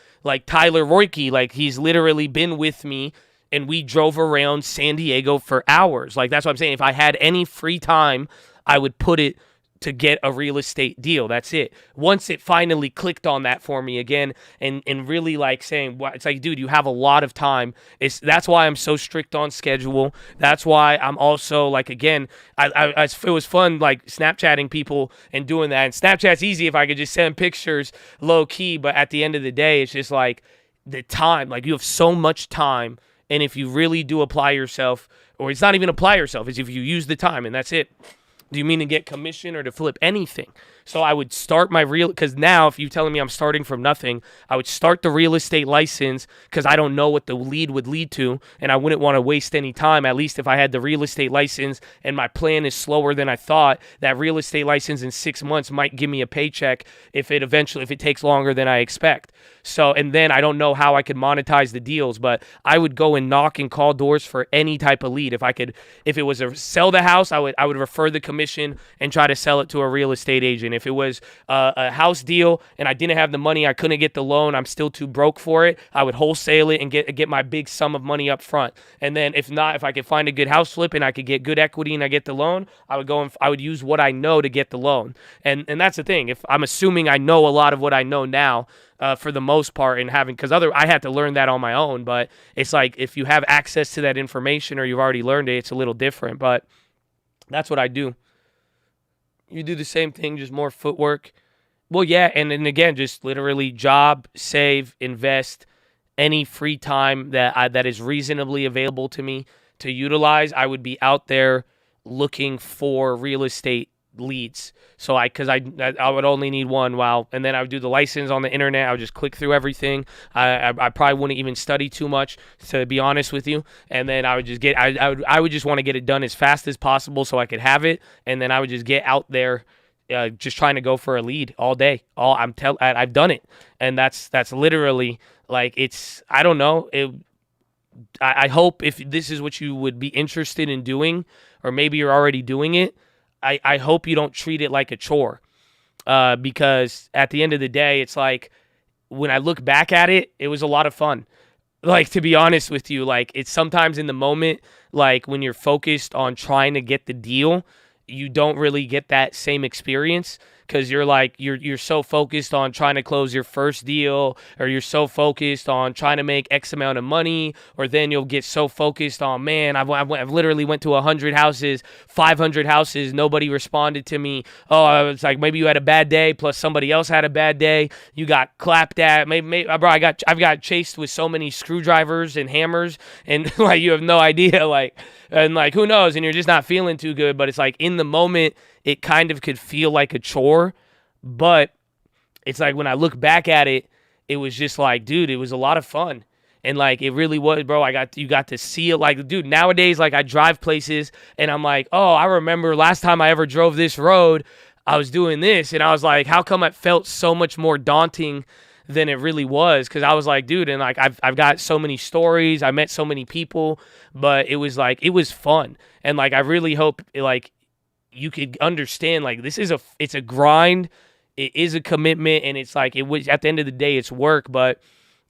Tyler Royke, he's literally been with me and we drove around San Diego for hours. That's what I'm saying. If I had any free time, I would put it to get a real estate deal. That's it. Once it finally clicked on that for me again, and really saying, it's dude, you have a lot of time. That's why I'm so strict on schedule. That's why I'm also again, it was fun Snapchatting people and doing that. And Snapchat's easy if I could just send pictures low key, but at the end of the day, it's just the time. You have so much time, and if you really do apply yourself, or it's not even apply yourself, it's if you use the time, and that's it. Do you mean to get commission or to flip anything? So I would start because now if you're telling me I'm starting from nothing, I would start the real estate license, because I don't know what the lead would lead to, and I wouldn't want to waste any time. At least if I had the real estate license and my plan is slower than I thought, that real estate license in 6 months might give me a paycheck if it takes longer than I expect. So, and then I don't know how I could monetize the deals, but I would go and knock and call doors for any type of lead. If it was a sell the house, I would refer the commission and try to sell it to a real estate agent. If it was a house deal and I didn't have the money, I couldn't get the loan, I'm still too broke for it, I would wholesale it and get my big sum of money up front. And then if I could find a good house flip and I could get good equity and I get the loan, I would use what I know to get the loan. And that's the thing. If I'm assuming I know a lot of what I know now, for the most part, and because I had to learn that on my own, but it's if you have access to that information or you've already learned it, it's a little different. But that's what I do. You do the same thing, just more footwork. Well, yeah, and then again, just literally job, save, invest, any free time that is reasonably available to me to utilize. I would be out there looking for real estate leads. So because I would only need one, and then I would do the license on the internet. I would just click through everything. I probably wouldn't even study too much, to be honest with you. And then I would just I would just want to get it done as fast as possible so I could have it. And then I would just get out there, just trying to go for a lead all day. I've done it, and that's literally I don't know. I hope if this is what you would be interested in doing, or maybe you're already doing it, I hope you don't treat it like a chore, because at the end of the day, it's when I look back at it, it was a lot of fun. To be honest with you, it's sometimes in the moment, when you're focused on trying to get the deal, you don't really get that same experience, because you're so focused on trying to close your first deal, or you're so focused on trying to make X amount of money, or then you'll get so focused on, man, I've literally went to 100 houses, 500 houses, nobody responded to me. Oh, it's maybe you had a bad day, plus somebody else had a bad day. You got clapped at. Maybe bro, I've got chased with so many screwdrivers and hammers, and you have no idea, and who knows, and you're just not feeling too good. But it's in the moment, it kind of could feel like a chore, but it's when I look back at it, it was just dude, it was a lot of fun. And it really was, bro. You got to see it. Dude, nowadays, I drive places and I'm oh, I remember last time I ever drove this road, I was doing this. And I was how come it felt so much more daunting than it really was? Because I was dude, and I've got so many stories, I met so many people, but it was it was fun. And I really hope you could understand it's a grind, it is a commitment, and it's it was, at the end of the day, it's work. But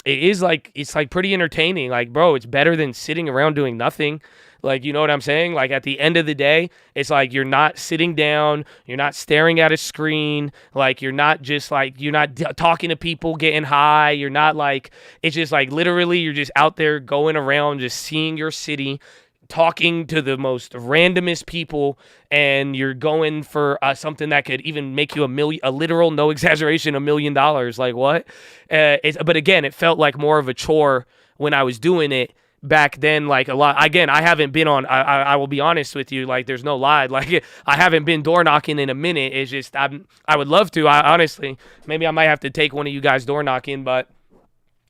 it is like, it's like pretty entertaining. Like, bro, it's better than sitting around doing nothing. Like, you know what I'm saying? Like, at the end of the day, it's like you're not sitting down, you're not staring at a screen, like, you're not just like, you're not talking to people, getting high, you're not like, it's just like literally you're just out there going around, just seeing your city, talking to the most randomest people, and you're going for something that could even make you a literal, no exaggeration, $1 million. Like, what? But again, it felt like more of a chore when I was doing it back then. Like, a lot, again, I haven't been on, I will be honest with you, like, there's no lie, like, I haven't been door knocking in a minute. It's just, I would love to. Honestly, maybe I might have to take one of you guys door knocking, but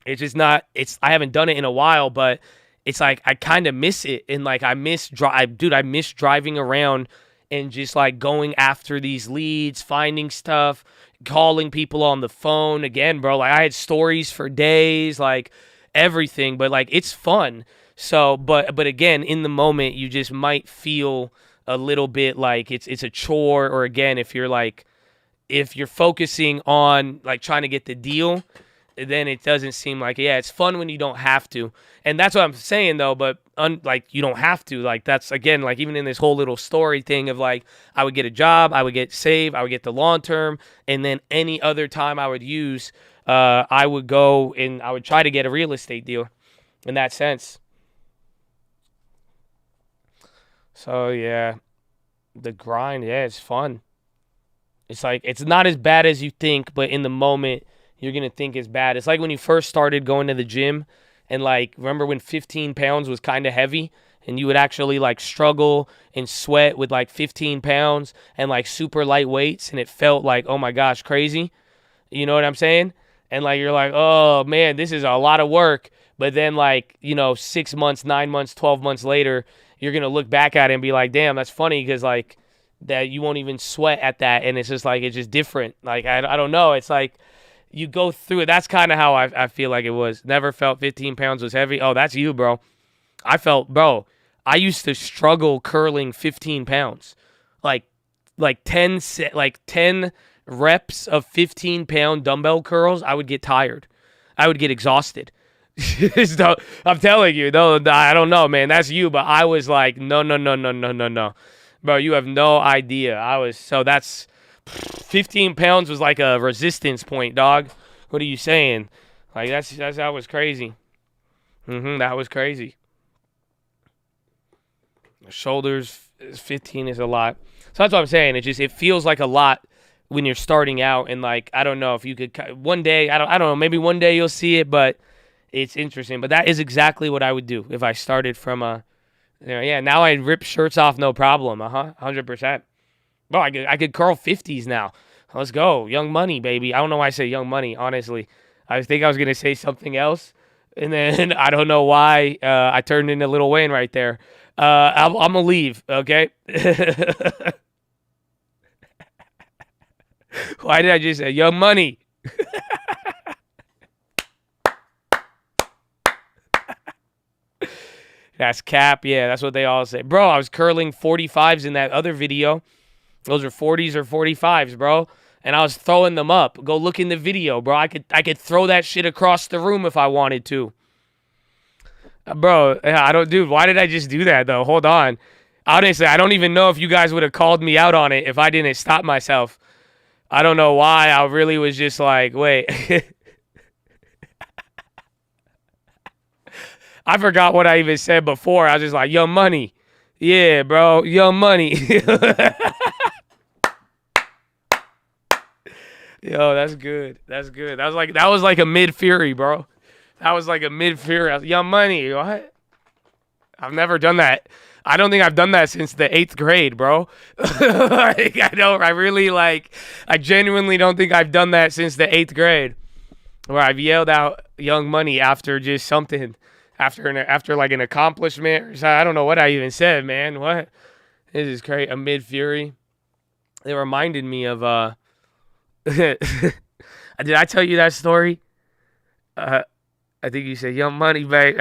it's just not, I haven't done it in a while, but it's like I kind of miss it. And like, I miss driving around and just like going after these leads, finding stuff, calling people on the phone. Again, bro, like, I had stories for days, like everything, but like, it's fun. So, but again, in the moment, you just might feel a little bit like it's a chore. Or again, if you're focusing on like trying to get the deal, then it doesn't seem like, yeah, it's fun when you don't have to. And that's what I'm saying, though, but like, you don't have to. Like, that's, again, like, even in this whole little story thing of like, I would get a job, I would get saved, I would get the long term, and then any other time I would use, I would go and I would try to get a real estate deal in that sense. So, yeah, the grind, yeah, it's fun. It's like, it's not as bad as you think, but in the moment, you're going to think it's bad. It's like when you first started going to the gym and like, remember when 15 pounds was kind of heavy and you would actually like struggle and sweat with like 15 pounds and like super light weights and it felt like, oh my gosh, crazy. You know what I'm saying? And like, you're like, oh man, this is a lot of work. But then like, 6 months, 9 months, 12 months later, you're going to look back at it and be like, damn, that's funny because like that you won't even sweat at that. And it's just like, it's just different. Like, I don't know. It's like, you go through it. That's kind of how I feel like it was. Never felt 15 pounds was heavy. Oh, that's you, bro. I used to struggle curling 15 pounds. Like 10 reps of 15-pound dumbbell curls, I would get tired. I would get exhausted. I'm telling you, no, I don't know, man. That's you, but I was like, no. Bro, you have no idea. That's 15 pounds was like a resistance point, dog. What are you saying? Like, that was crazy. That was crazy. Shoulders, 15 is a lot. So that's what I'm saying. It feels like a lot when you're starting out. And like, I don't know if you could, one day, I don't know, maybe one day you'll see it, but it's interesting. But that is exactly what I would do if I started from now I rip shirts off, no problem. 100%. Bro, I could curl 50s now. Let's go. Young Money, baby. I don't know why I say Young Money, honestly. I think I was going to say something else. And then I don't know why I turned into Lil Wayne right there. I'm going to leave, okay? Why did I just say Young Money? That's cap. Yeah, that's what they all say. Bro, I was curling 45s in that other video. Those are 40s or 45s, bro. And I was throwing them up. Go look in the video, bro. I could throw that shit across the room if I wanted to. Bro, dude, why did I just do that, though? Hold on. Honestly, I don't even know if you guys would have called me out on it if I didn't stop myself. I don't know why. I really was just like, wait. I forgot what I even said before. I was just like, Young Money. Yeah, bro. Young Money. Yo, that's good. That's good. That was like a mid-Fury, bro. That was like a mid-Fury. Young Money. What? I've never done that. I don't think I've done that since the 8th grade, bro. I genuinely don't think I've done that since the 8th grade, where I've yelled out Young Money after just something, after like an accomplishment or something. I don't know what I even said, man. What? This is crazy. A mid-Fury. It reminded me of did I tell you that story? I think you said Young Money, babe.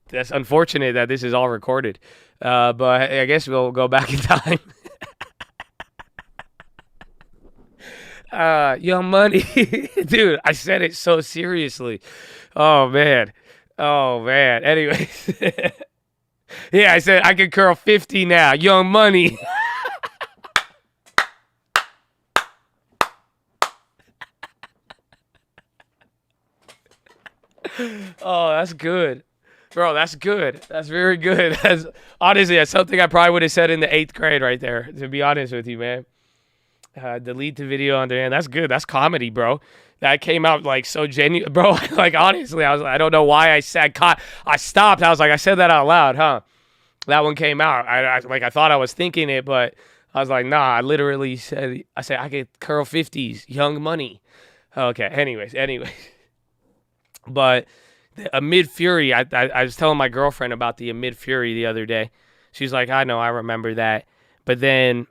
That's unfortunate that this is all recorded. But I guess we'll go back in time. Young Money. Dude, I said it so seriously. Oh, man. Anyways. Yeah, I said I could curl 50 now. Young Money. Oh, that's good. Bro, that's good. That's very good. Honestly, that's something I probably would have said in the 8th grade right there, to be honest with you, man. Delete the video on demand. That's good. That's comedy, bro. That came out like so genuine, bro. Like honestly, I don't know why I said I stopped. I was like, I said that out loud, huh? That one came out. I thought I was thinking it, but I was like, nah. I literally said I could curl 50s, Young Money. Okay. Anyways. But Amid Fury, I was telling my girlfriend about the Amid Fury the other day. She's like, I know, I remember that. But then,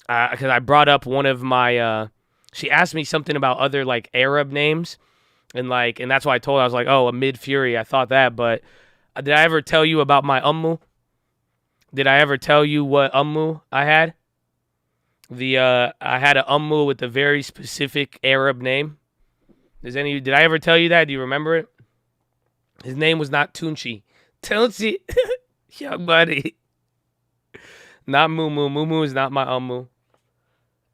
because I brought up one of my, she asked me something about other like Arab names, and that's why I told her, I was like, oh, Amid Fury, I thought that. But did I ever tell you about my Ummu? Did I ever tell you what Ummu I had? I had an Ummu with a very specific Arab name. Did I ever tell you that? Do you remember it? His name was not Tunchi. Tunchi. Young buddy. Not Mumu. Mumu is not my Ummu.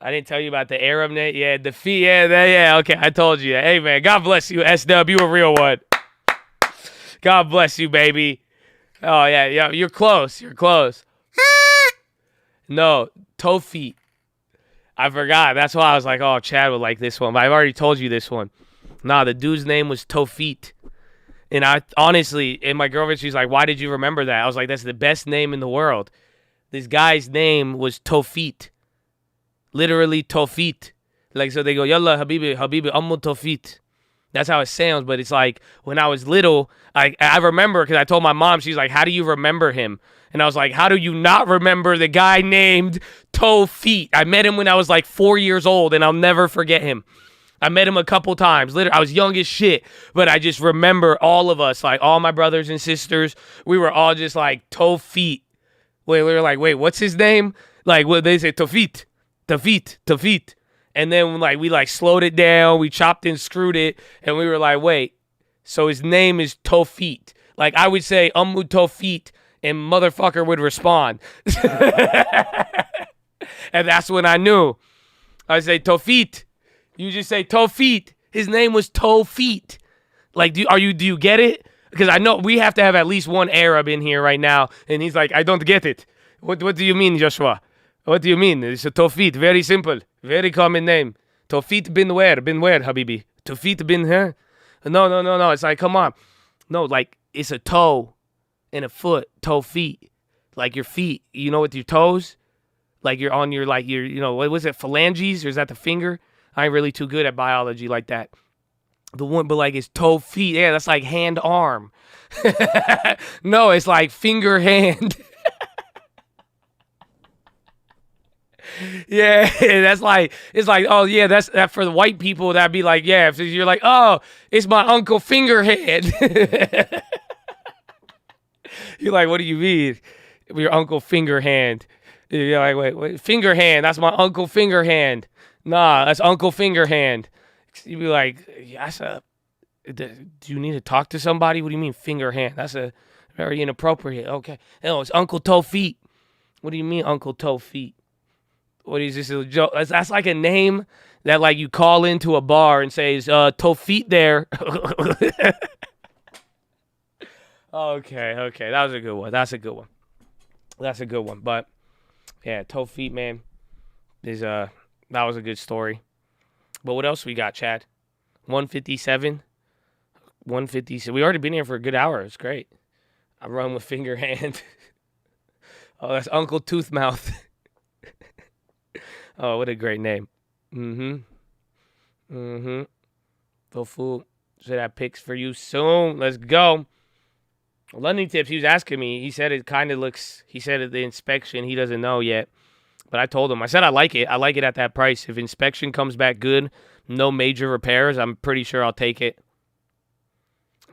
I didn't tell you about the Arab name. Yeah, yeah. Okay, I told you that. Hey, man, God bless you, SW. You a real one. God bless you, baby. Oh, yeah, you're close. No, Tofit. I forgot. That's why I was like, oh, Chad would like this one. But I've already told you this one. Nah, the dude's name was Tofit. And I honestly, and my girlfriend, she's like, why did you remember that? I was like, that's the best name in the world. This guy's name was Tofit. Literally Tofit. Like, so they go, Yalla, Habibi, Ummu Tofit. That's how it sounds. But it's like, when I was little, I remember, because I told my mom, she's like, how do you remember him? And I was like, how do you not remember the guy named Tofit? I met him when I was like 4 years old, and I'll never forget him. I met him a couple times. Literally, I was young as shit, but I just remember all of us, like all my brothers and sisters, we were all just like Tofit. We were like, wait, what's his name? Like, what they say, Tofit. And then like we like slowed it down, we chopped and screwed it, and we were like, wait, so his name is Tofit. Like I would say Ummu Tofit, and motherfucker would respond. And that's when I knew. I say Tofit. You just say Tofit. His name was Tofit. Like, do you get it? Because I know we have to have at least one Arab in here right now, and he's like, I don't get it. What do you mean, Joshua? What do you mean? It's a Tofit. Very simple. Very common name. Tofit bin where? Bin where, Habibi? Tofit bin here? No. It's like, come on. No, like, it's a toe and a foot. Toe feet. Like your feet. You know, with your toes? Like you're on your, like, your, you know, what was it? Phalanges? Or is that the finger? I ain't really too good at biology like that. The one, but like it's toe, feet. Yeah, that's like hand, arm. No, it's like finger, hand. Yeah, that's like, it's like, oh yeah, that's that for the white people. That'd be like, yeah, if you're like, oh, it's my uncle Fingerhead. You're like, what do you mean? Your uncle Fingerhand. You're like, wait, Fingerhand. That's my uncle Fingerhand. Nah, that's Uncle Fingerhand. You'd be like, yes, do you need to talk to somebody? What do you mean Fingerhand? That's a very inappropriate. Okay. No, it's Uncle Toe Feet. What do you mean Uncle Toe Feet? What is this? A joke? That's like a name that like you call into a bar and says, Toe Feet there. Okay. That was a good one. That's a good one. But yeah, Toe Feet, man, is that was a good story. But what else we got, Chad? 157. 157. We already been here for a good hour. It's great. I run with finger hand. Oh, that's Uncle Toothmouth. Oh, what a great name. Tofu. Should have picks for you soon. Let's go. London Tips, he was asking me. He said it kind of looks, he said at the inspection, he doesn't know yet. But I told him, I said I like it. I like it at that price. If inspection comes back good, no major repairs, I'm pretty sure I'll take it.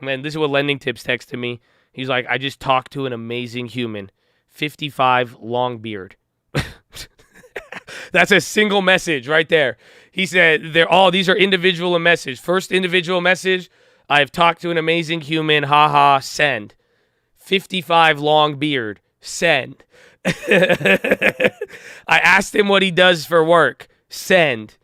Man, this is what Lending Tips texted me. He's like, I just talked to an amazing human. 55, long beard. That's a single message right there. He said, these are individual messages. First individual message, I have talked to an amazing human, haha, send. 55 long beard, send. I asked him what he does for work, send.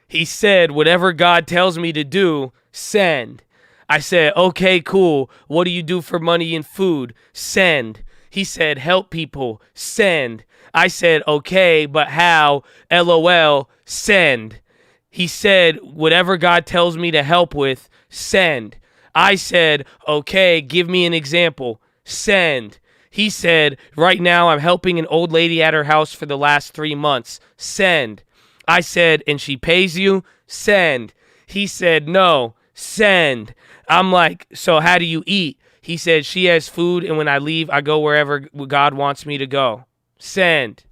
He said, whatever God tells me to do, send. I said, okay, cool. What do you do for money and food? Send. He said, help people, send. I said, okay, but how? LOL, send. He said, whatever God tells me to help with, send. I said, okay, give me an example, send. He said, right now I'm helping an old lady at her house for the last 3 months, send. I said, and she pays you? Send. He said, no, send. I'm like, so how do you eat? He said, she has food, and when I leave, I go wherever God wants me to go. Send.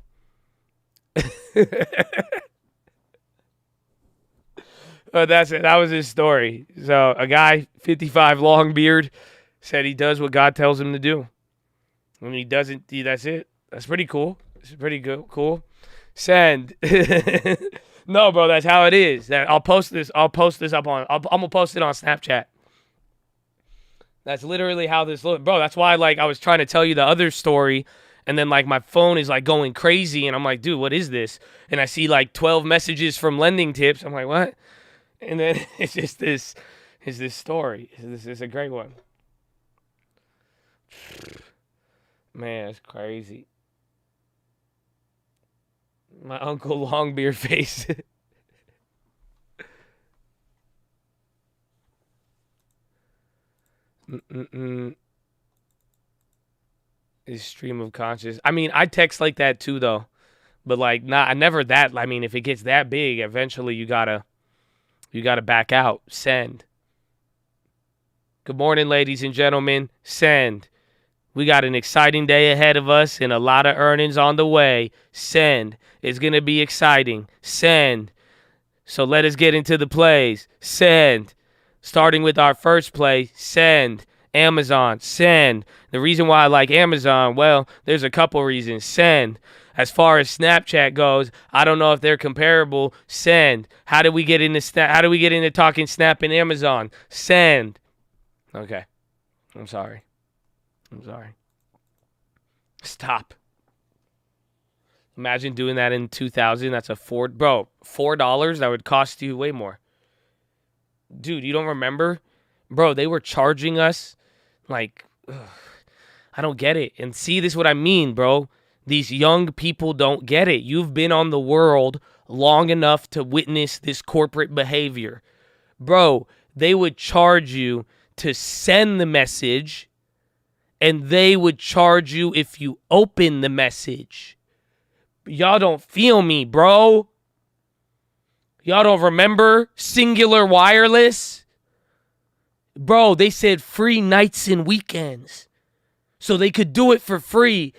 Oh, that's it. That was his story. So a guy, 55, long beard, said he does what God tells him to do. When he doesn't, that's it. That's pretty cool. It's pretty good. Cool. Send. No, bro, that's how it is. I'll post this up on. I'm gonna post it on Snapchat. That's literally how this looks, bro. That's why, like, I was trying to tell you the other story, and then like my phone is like going crazy, and I'm like, dude, what is this? And I see like 12 messages from Lending Tips. I'm like, what? And then it's just this. Is this story? This is a great one. Man, it's crazy. My Uncle Longbeard face. Is stream of conscious. I mean, I text like that too, though. But like, I never that. I mean, if it gets that big, eventually you gotta back out. Send. Good morning, ladies and gentlemen. Send. We got an exciting day ahead of us and a lot of earnings on the way. Send. It's going to be exciting. Send. So let us get into the plays. Send. Starting with our first play, send. Amazon, send. The reason why I like Amazon, well, there's a couple reasons. Send. As far as Snapchat goes, I don't know if they're comparable. Send. How do we get into talking Snap and Amazon? Send. Okay. I'm sorry. Stop. Imagine doing that in 2000. That's $4. That would cost you way more. Dude, you don't remember? Bro, they were charging us like, I don't get it. And see, this is what I mean, bro. These young people don't get it. You've been on the world long enough to witness this corporate behavior. Bro, they would charge you to send the message, and they would charge you if you open the message. Y'all don't feel me, bro. Y'all don't remember Singular Wireless? Bro, they said free nights and weekends. So they could do it for free,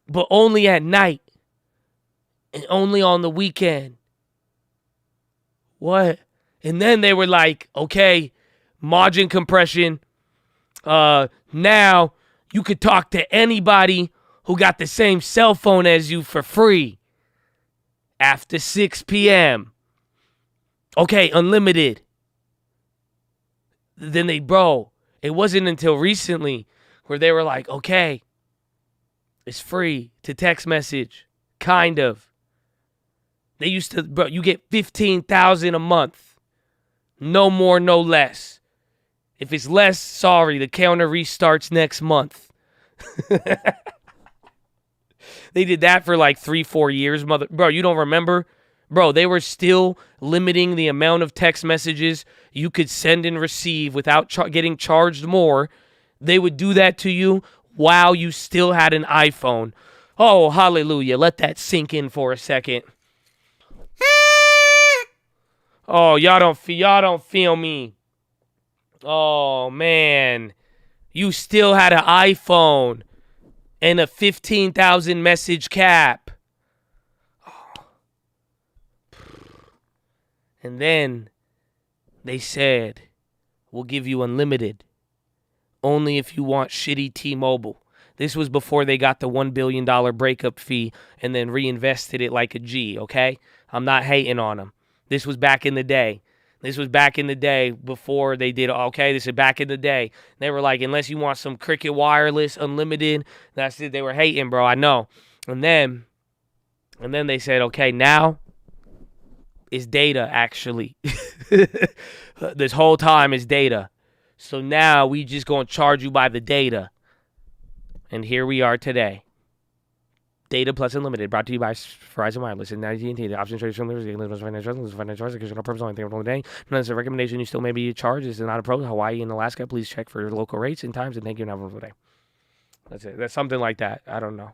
but only at night. And only on the weekend. What? And then they were like, okay, margin compression. Now you could talk to anybody who got the same cell phone as you for free after 6 p.m. Okay, unlimited. Then it wasn't until recently where they were like, okay, it's free to text message. Kind of. They used to, you get $15,000 a month. No more, no less. If it's less, sorry, the counter restarts next month. They did that for like 3-4 years, bro, you don't remember? Bro, they were still limiting the amount of text messages you could send and receive without getting charged more. They would do that to you while you still had an iPhone. Oh, hallelujah. Let that sink in for a second. Oh, y'all don't feel me. Oh, man. You still had an iPhone and a 15,000 message cap. And then they said, we'll give you unlimited. Only if you want shitty T-Mobile. This was before they got the $1 billion breakup fee and then reinvested it like a G, okay? I'm not hating on them. This was back in the day. This was back in the day before they did, okay, this is back in the day. They were like, unless you want some Cricket Wireless, unlimited, that's it. They were hating, bro, I know. And then they said, okay, now it's data, actually. This whole time is data. So now we just going to charge you by the data. And here we are today. Data plus unlimited, brought to you by Verizon Wireless and AT&T. The options trade from financial educational purpose only. Thing of the day. None of a recommendation. You still may be charged. This is not a pro. Hawaii and Alaska. Please check for local rates and times. And thank you. And have a wonderful day. That's it. That's something like that. I don't know.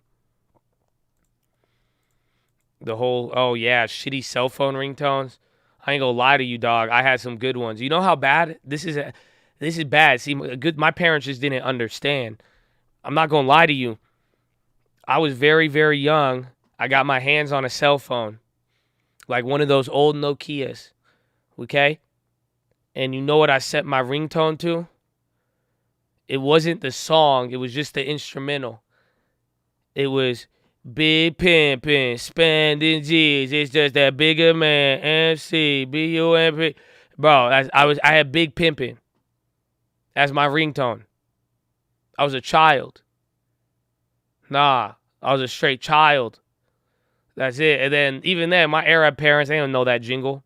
The whole shitty cell phone ringtones. I ain't gonna lie to you, dog. I had some good ones. You know how bad this is? This is bad. See, my parents just didn't understand. I'm not gonna lie to you. I was very, very young. I got my hands on a cell phone. Like one of those old Nokias. Okay? And you know what I set my ringtone to? It wasn't the song. It was just the instrumental. It was Big Pimpin', spending G's. It's just that bigger man, MC, B-U-M-P. Bro, I had Big Pimpin' as my ringtone. I was a child. Nah, I was a straight child. That's it. And then, even then, my Arab parents, they don't know that jingle.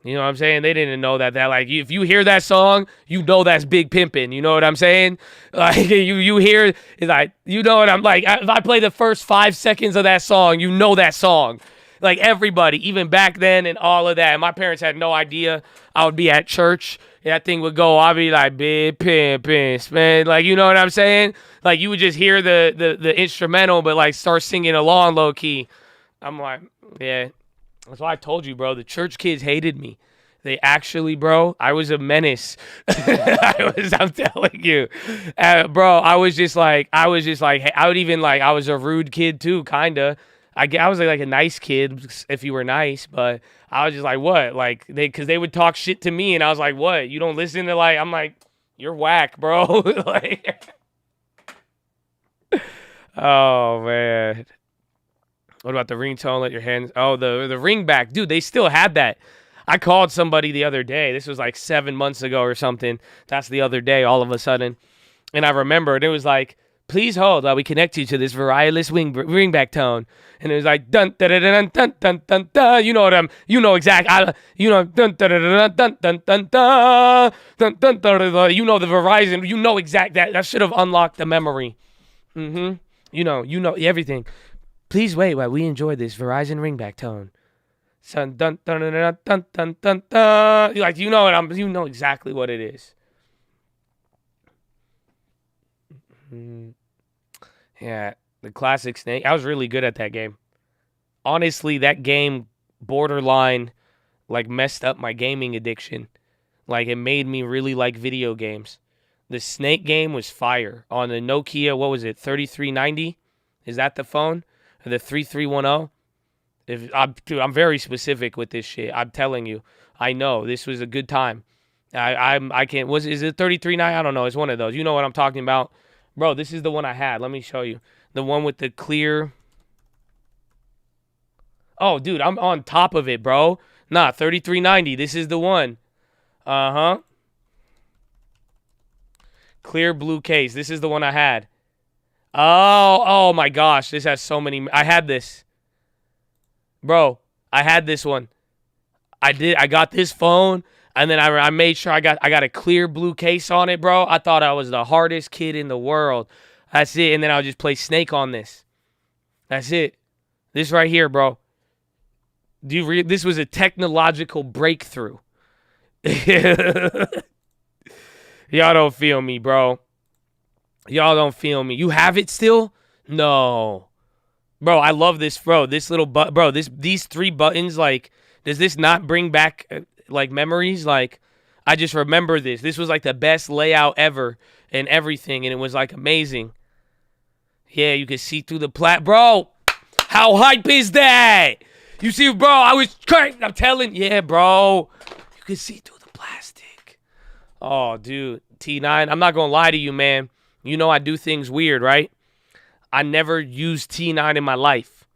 You know what I'm saying? They didn't know that. Like, if you hear that song, you know that's Big Pimpin'. You know what I'm saying? Like, you hear, it's like, you know what I'm like. If I play the first 5 seconds of that song, you know that song. Like, everybody, even back then and all of that. And my parents had no idea I would be at church. That thing would go, I'll be like, Big Pimpin', man. Like, you know what I'm saying? Like, you would just hear the instrumental, but, like, start singing along low-key. I'm like, yeah. That's why I told you, bro. The church kids hated me. They actually, bro, I was a menace. I'm telling you. Bro, I was just like, I was a rude kid, too, kind of. I was like a nice kid if you were nice, but I was just like, what? Like, because they would talk shit to me, and I was like, what? You don't listen to, like, I'm like, you're whack, bro. Like, oh, man. What about the ringtone? Let your hands, oh, the ring back. Dude, they still had that. I called somebody the other day. This was like 7 months ago or something. That's the other day, all of a sudden. And I remembered, it was like, please hold while we connect you to this wireless ringback tone. And it was like dun dun dun dun dun dun dun dun. You know what you know exactly. Dun dun dun dun dun dun dun dun dun dun. You know the Verizon. You know exact that should have unlocked the memory. You know everything. Please wait while we enjoy this Verizon ringback tone. Dun dun dun dun dun dun dun dun. Like you know exactly what it is. Yeah, the classic Snake. I was really good at that game. Honestly, that game borderline like messed up my gaming addiction. Like it made me really like video games. The Snake game was fire. On the Nokia, what was it, 3390? Is that the phone? Or the 3310? I'm very specific with this shit. I'm telling you. I know. This was a good time. I can't, is it 3390? I don't know. It's one of those. You know what I'm talking about. Bro, this is the one I had. Let me show you. The one with the clear. Oh, dude, I'm on top of it, bro. Nah, 3390. This is the one. Uh-huh. Clear blue case. This is the one I had. Oh my gosh. This has so many. I had this. Bro, I had this one. I got this phone. And then I made sure I got a clear blue case on it, bro. I thought I was the hardest kid in the world. That's it. And then I'll just play Snake on this. That's it. This right here, bro. This was a technological breakthrough. Y'all don't feel me, bro. Y'all don't feel me. You have it still? No. Bro, I love this, bro. This little bro, these 3 buttons, like, does this not bring back like memories? Like, I just remember this. This was like the best layout ever and everything, and it was like amazing. Yeah, you could see through the bro. How hype is that? You see, bro, I'm telling, yeah, bro. You could see through the plastic. Oh, dude, T9. I'm not gonna lie to you, man. You know I do things weird, right? I never used T9 in my life.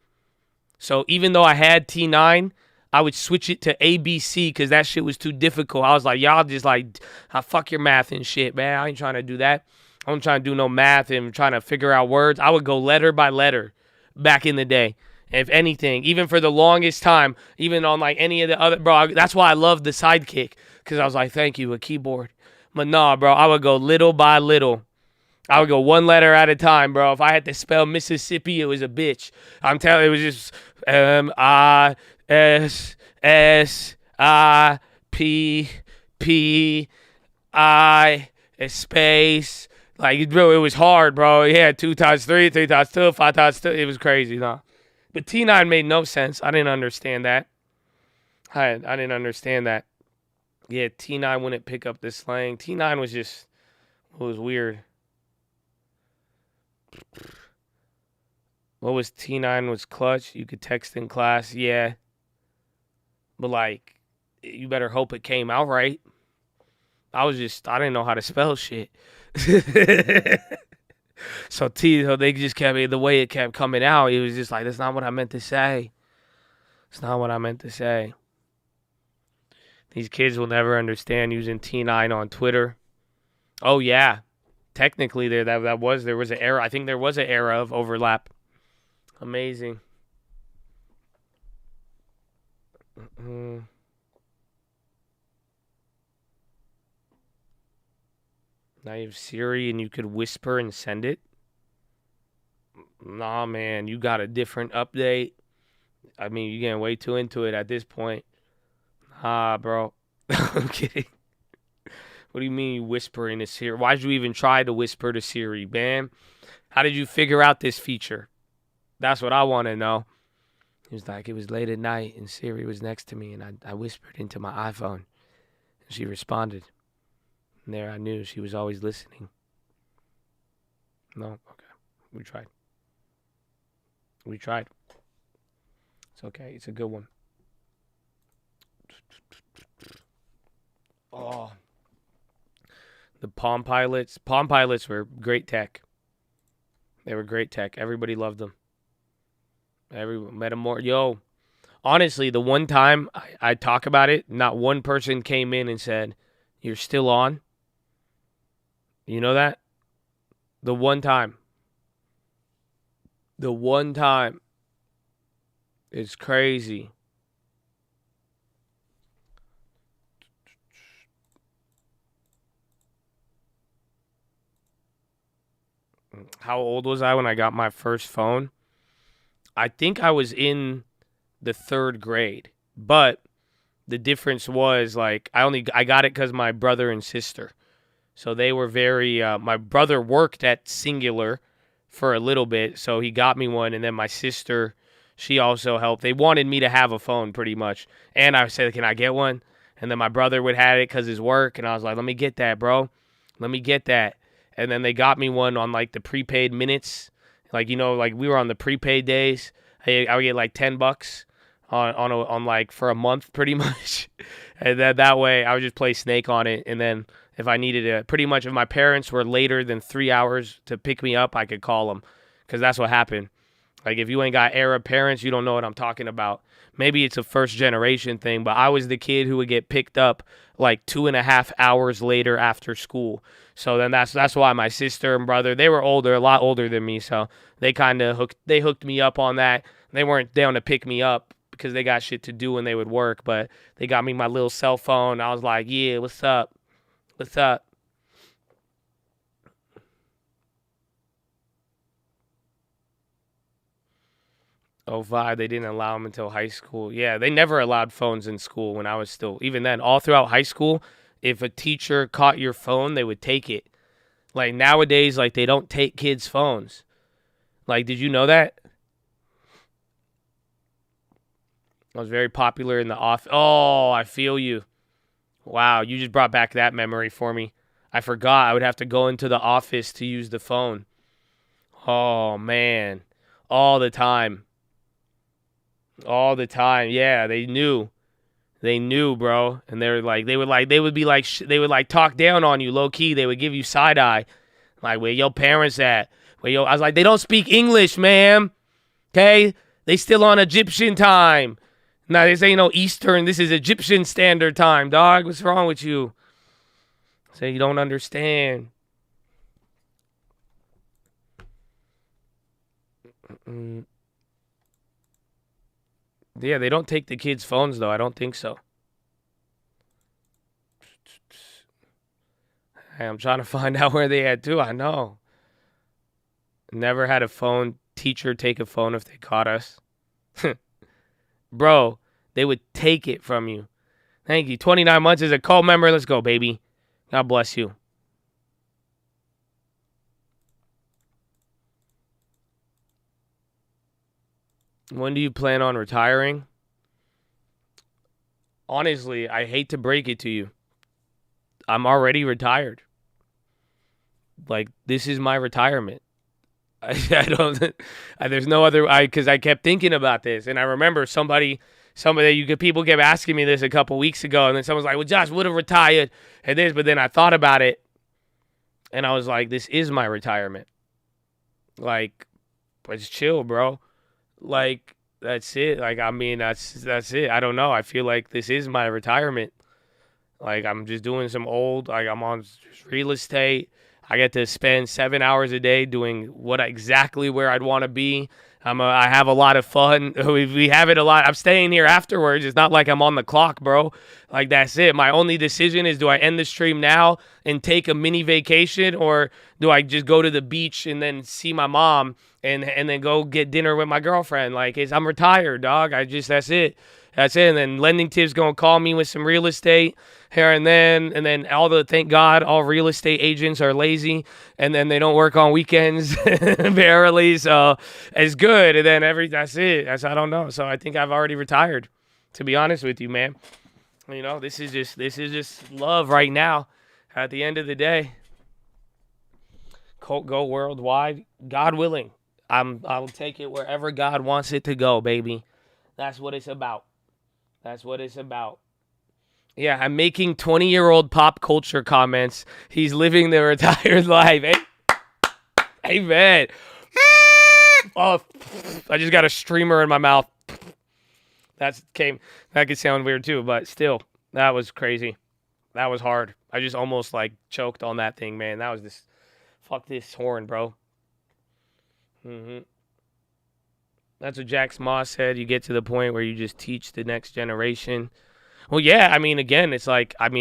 So even though I had T9, I would switch it to ABC because that shit was too difficult. I was like, y'all just like, fuck your math and shit, man. I ain't trying to do that. I'm trying to do no math and trying to figure out words. I would go letter by letter back in the day. If anything, even for the longest time, even on like any of the other, bro, that's why I love the Sidekick, because I was like, thank you, a keyboard. But nah, bro, I would go little by little. I would go one letter at a time, bro. If I had to spell Mississippi, it was a bitch. I'm telling you, it was just M-I-S-S-I-P-P-I space. Like, bro, it was hard, bro. Yeah, 2 times 3, 3 times 2, 5 times 2. It was crazy, nah. But T9 made no sense. I didn't understand that. I didn't understand that. Yeah, T9 wouldn't pick up the slang. T9 was just, it was weird. What was T9 was clutch? You could text in class, yeah. But, like, you better hope it came out right. I didn't know how to spell shit. So they just kept, the way it kept coming out, it was just like, that's not what I meant to say. It's not what I meant to say. These kids will never understand using T9 on Twitter. Oh, yeah. Technically, there was an era. I think there was an era of overlap. Amazing. Now you have Siri and you could whisper and send it. Nah, man, you got a different update. I mean, you're getting way too into it at this point. Nah, bro. I'm kidding. What do you mean you whisper into Siri? Why did you even try to whisper to Siri, man? How did you figure out this feature? That's what I want to know. He was like, it was late at night and Siri was next to me and I whispered into my iPhone. And she responded. And there I knew she was always listening. No? Okay. We tried. It's okay. It's a good one. Oh. The Palm Pilots. Palm Pilots were great tech. They were great tech. Everybody loved them. Everyone met them more. Yo, honestly, the one time I talk about it, not one person came in and said, you're still on? You know that? The one time. It's crazy. How old was I when I got my first phone? I think I was in the 3rd grade. But the difference was, like, I got it because my brother and sister. So they were very, my brother worked at Singular for a little bit, so he got me one. And then my sister, she also helped. They wanted me to have a phone pretty much. And I said, can I get one? And then my brother would have it because his work. And I was like, let me get that, bro. Let me get that. And then they got me one on, like, the prepaid minutes. Like, you know, like, we were on the prepaid days. I would get, like, $10 on like, for a month, pretty much. And then that way, I would just play Snake on it. And then if I needed it, pretty much if my parents were later than 3 hours to pick me up, I could call them. Because that's what happened. Like, if you ain't got Arab parents, you don't know what I'm talking about. Maybe it's a first-generation thing, but I was the kid who would get picked up, like, 2.5 hours later after school. So then that's why my sister and brother, they were older, a lot older than me, so they kind of hooked me up on that. They weren't down to pick me up because they got shit to do when they would work, but they got me my little cell phone. I was like, yeah, what's up? What's up? Oh, 05, they didn't allow them until high school. Yeah, they never allowed phones in school when I was still, even then, all throughout high school, if a teacher caught your phone, they would take it. Like, nowadays, like, they don't take kids' phones. Like, did you know that? I was very popular in the office. Oh, I feel you. Wow, you just brought back that memory for me. I forgot I would have to go into the office to use the phone. Oh, man. All the time. All the time. Yeah, they knew. They knew, bro. And they would talk down on you low key. They would give you side eye. Like, where your parents at? I was like, they don't speak English, ma'am. Okay? They still on Egyptian time. Nah, this ain't no Eastern. This is Egyptian Standard Time, dog. What's wrong with you? Say you don't understand. Yeah, they don't take the kids' phones, though. I don't think so. Hey, I'm trying to find out where they at, too. I know. Never had a phone teacher take a phone if they caught us. Bro, they would take it from you. Thank you. 29 months as a cult member. Let's go, baby. God bless you. When do you plan on retiring? Honestly, I hate to break it to you. I'm already retired. Like, this is my retirement. I don't, there's no other, because I kept thinking about this, and I remember people kept asking me this a couple weeks ago, and then someone's like, well, Josh would have retired and this, but then I thought about it, and I was like, this is my retirement. Like, it's chill, bro. Like, that's it. Like, I mean, that's it. I don't know. I feel like this is my retirement. Like, I'm just doing some I'm on real estate. I get to spend 7 hours a day doing exactly where I'd want to be. I have a lot of fun. We have it a lot. I'm staying here afterwards. It's not like I'm on the clock, bro. Like, that's it. My only decision is, do I end the stream now and take a mini vacation, or do I just go to the beach and then see my mom and then go get dinner with my girlfriend? Like, I'm retired, dog. That's it. That's it. And then Lending Tips going to call me with some real estate here and then. And then thank God, all real estate agents are lazy. And then they don't work on weekends, barely. So it's good. And then that's it. I don't know. So I think I've already retired, to be honest with you, man. You know, this is just love right now at the end of the day. Cult go worldwide, God willing. I'll take it wherever God wants it to go, baby. That's what it's about. That's what it's about. Yeah, I'm making 20-year-old pop culture comments. He's living the retired life. Hey, man. Oh, I just got a streamer in my mouth. That could sound weird too, but still, that was crazy. That was hard. I just almost choked on that thing, man. That was fuck this horn, bro. That's what Jax Moss said. You get to the point where you just teach the next generation. Well, yeah, I mean, again, it's I have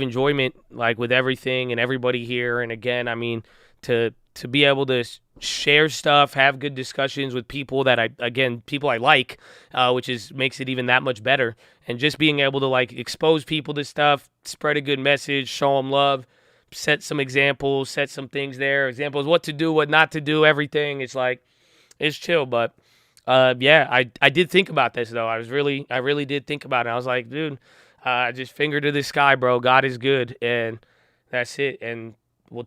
enjoyment, with everything and everybody here. And again, I mean, to be able to share stuff, have good discussions with people people I like, which makes it even that much better. And just being able to expose people to stuff, spread a good message, show them love, set some examples, set some things there, examples, what to do, what not to do, everything. It's chill, but yeah, I did think about this though. I really did think about it. I was like, dude, just finger to the sky, bro. God is good, and that's it. And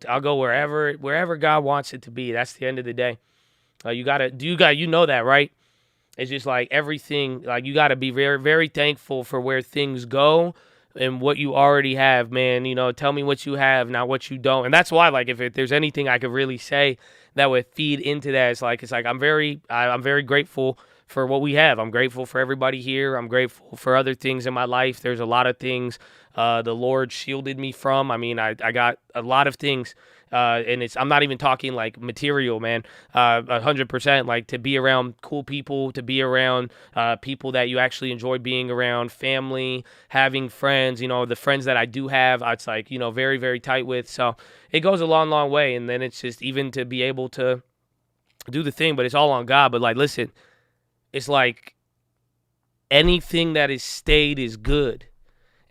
I'll go wherever God wants it to be. That's the end of the day. You know that, right? It's just everything. You gotta be very, very thankful for where things go and what you already have, man. You know, tell me what you have, not what you don't. And that's why, if there's anything I could really say that would feed into that, it's I'm very grateful for what we have. I'm grateful for everybody here. I'm grateful for other things in my life. There's a lot of things the Lord shielded me from. I mean, I got a lot of things, and I'm not even talking material, man. 100%, to be around cool people, to be around people that you actually enjoy being around, family, having friends. You know, the friends that I do have, it's very, very tight with. So it goes a long, long way. And then it's just even to be able to do the thing, but it's all on God. But listen, it's anything that is stayed is good.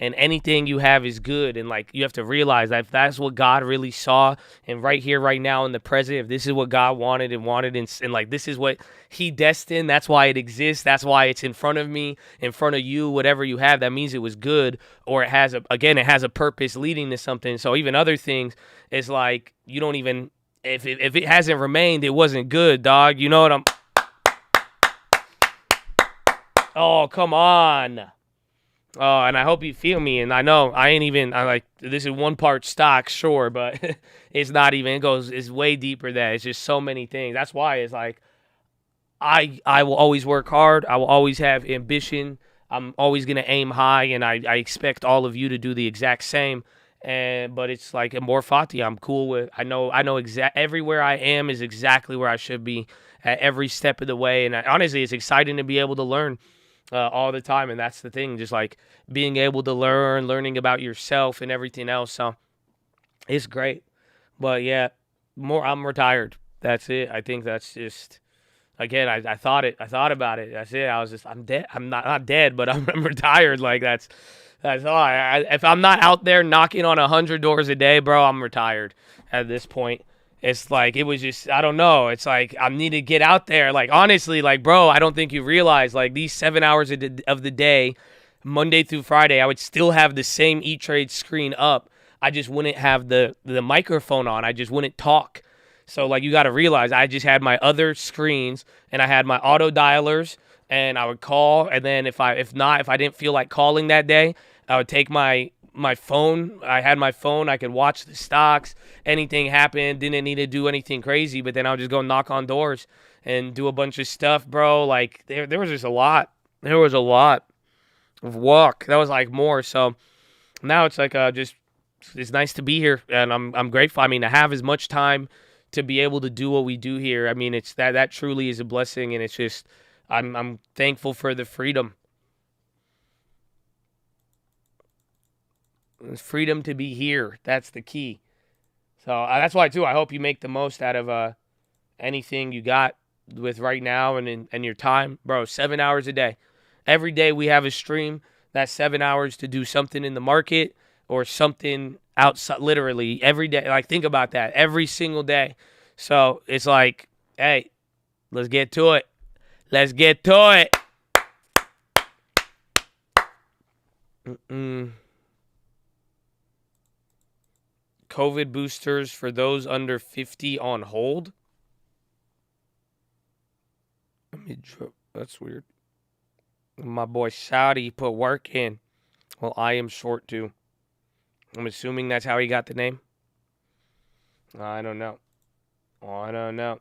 And anything you have is good. And you have to realize that if that's what God really saw, and right here, right now in the present, if this is what God wanted, and this is what he destined, that's why it exists. That's why it's in front of me, in front of you, whatever you have, that means it was good, or it has a purpose leading to something. So even other things, it's you don't even, if it hasn't remained, it wasn't good, dog. You know what Oh, come on. Oh, and I hope you feel me. And I know I ain't even, this is one part stock, sure, but it's not even, it's way deeper than that. It's just so many things. That's why it's I will always work hard. I will always have ambition. I'm always going to aim high, and I expect all of you to do the exact same. But it's like amor fati. I'm cool with. I know everywhere I am is exactly where I should be at every step of the way. And honestly, it's exciting to be able to learn all the time. And that's the thing, just like being able to learning about yourself and everything else. So it's great. But yeah, I'm retired. That's it. I think that's just. Again, I thought about it. That's it. I was just, I'm dead. I'm not dead, but I'm retired. Like that's all. If I'm not out there knocking on 100 doors a day, bro, I'm retired at this point. It's like, it was just, I don't know. It's like, I need to get out there. Like, honestly, like, bro, I don't think you realize, like, these 7 hours of the day, Monday through Friday, I would still have the same E-Trade screen up. I just wouldn't have the microphone on. I just wouldn't talk. So, like, you got to realize I just had my other screens, and I had my auto dialers, and I would call. And then if I didn't feel like calling that day, I would take my phone. I had my phone. I could watch the stocks. Anything happened, didn't need to do anything crazy. But then I would just go knock on doors and do a bunch of stuff, bro. Like, there was just a lot. There was a lot of work. That was, like, more. So now it's like just it's nice to be here, and I'm grateful. I mean, to have as much time to be able to do what we do here. I mean, it's that truly is a blessing, and it's just I'm thankful for the freedom. It's freedom to be here. That's the key. So that's why too. I hope you make the most out of anything you got with right now and your time, bro. 7 hours a day. Every day we have a stream. That's 7 hours to do something in the market or something outside, literally every day. Like, think about that. Every single day. So it's like, hey, let's get to it. Let's get to it. COVID boosters for those under 50 on hold. That's weird. My boy Saudi put work in. Well, I am short too. I'm assuming that's how he got the name. I don't know. I don't know.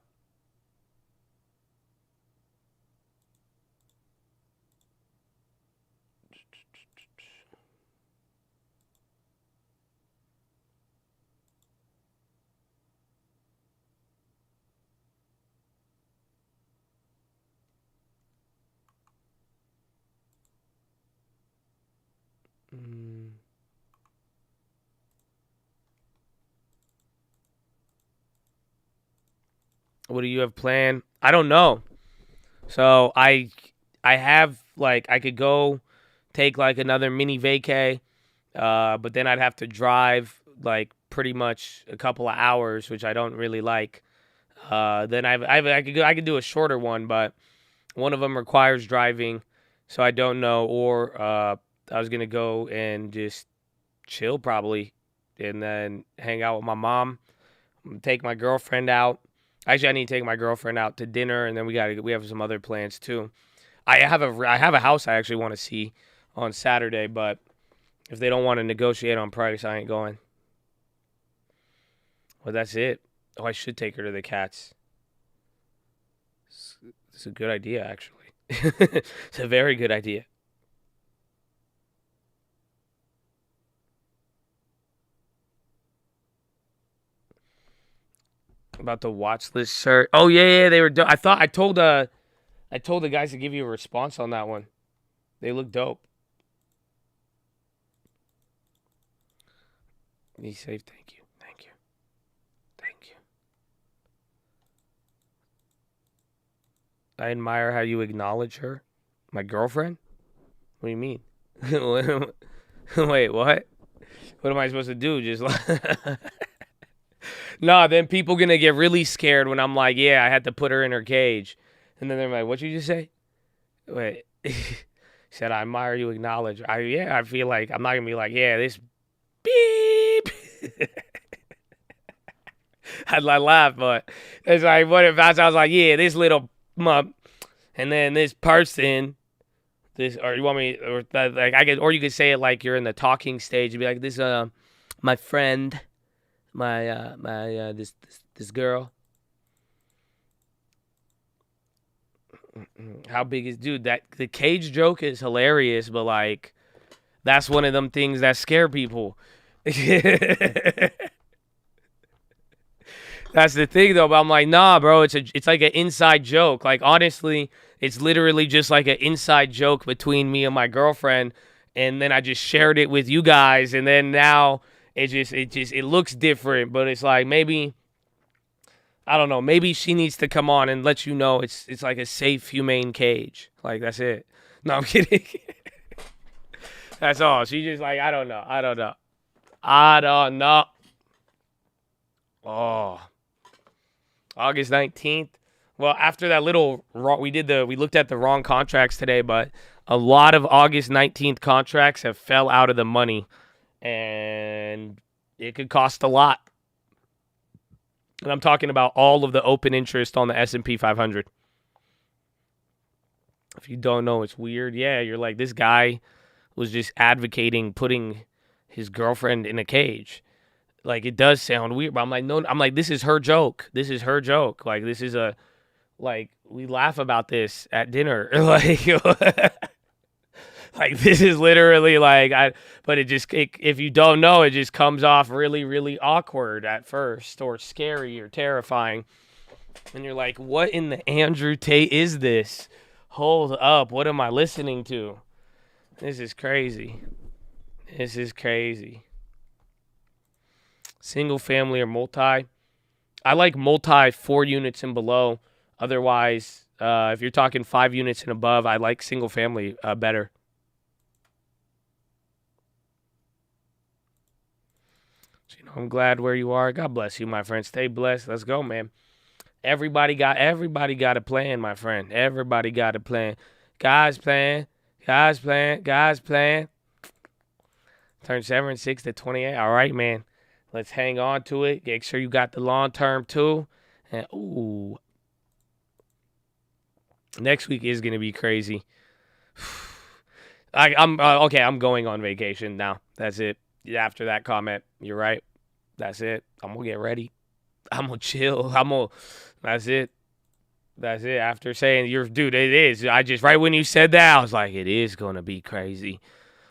What do you have planned? I don't know. So I have, like, I could go take like another mini vacay, but then I'd have to drive like pretty much a couple of hours, which I don't really like. Then I could do a shorter one, but one of them requires driving, so I don't know. Or I was gonna go and just chill probably, and then hang out with my mom, take my girlfriend out. Actually, I need to take my girlfriend out to dinner, and then we have some other plans too. I have a house I actually want to see on Saturday, but if they don't want to negotiate on price, I ain't going. Well, that's it. Oh, I should take her to the cats. It's a good idea, actually. It's a very good idea. About the watch list, sir. Oh yeah, they were. I told the guys to give you a response on that one. They look dope. Be safe. Thank you. Thank you. Thank you. I admire how you acknowledge her. My girlfriend? What do you mean? Wait, what? What am I supposed to do? Just like... No, then people gonna get really scared when I'm like, yeah, I had to put her in her cage. And then they're like, what'd you just say? Wait. Said, I admire you acknowledge. I feel like I'm not gonna be like, yeah, this beep. I'd laugh, but it's like, what if I was like, yeah, this little mump, and then this person, this, or you want me, or like I could, or you could say it like you're in the talking stage. You'd be like, this, my friend, this girl. How big is, dude, that the cage joke is hilarious, but like that's one of them things that scare people. That's the thing though, but I'm like, nah, bro, it's like an inside joke. Like honestly, it's literally just like an inside joke between me and my girlfriend, and then I just shared it with you guys, and then now it looks different, but it's like maybe I don't know, maybe she needs to come on and let you know it's like a safe, humane cage. Like that's it. No, I'm kidding. That's all. She just like, I don't know. Oh. August 19th. Well, after that little we looked at the wrong contracts today, but a lot of August 19th contracts have fell out of the money, and it could cost a lot. And I'm talking about all of the open interest on the S&P 500. If you don't know, it's weird. Yeah, you're like, this guy was just advocating putting his girlfriend in a cage. Like, it does sound weird, but I'm like, no, I'm like, this is her joke. Like, this is we laugh about this at dinner. Like, this is literally but if you don't know, it just comes off really, really awkward at first, or scary or terrifying. And you're like, what in the Andrew Tate is this? Hold up, what am I listening to? This is crazy. Single family or multi? I like multi 4 units and below. Otherwise, if you're talking 5 units and above, I like single family better. So, I'm glad where you are. God bless you, my friend. Stay blessed. Let's go, man. Everybody got a plan, my friend. Everybody got a plan. God's plan. Turn 7 6 to 28. All right, man. Let's hang on to it. Make sure you got the long term too. And next week is gonna be crazy. I'm okay. I'm going on vacation now. That's it. After that comment, you're right. That's it. I'm gonna get ready. I'm gonna chill. That's it. After saying it is. Right when you said that, I was like, it is gonna be crazy.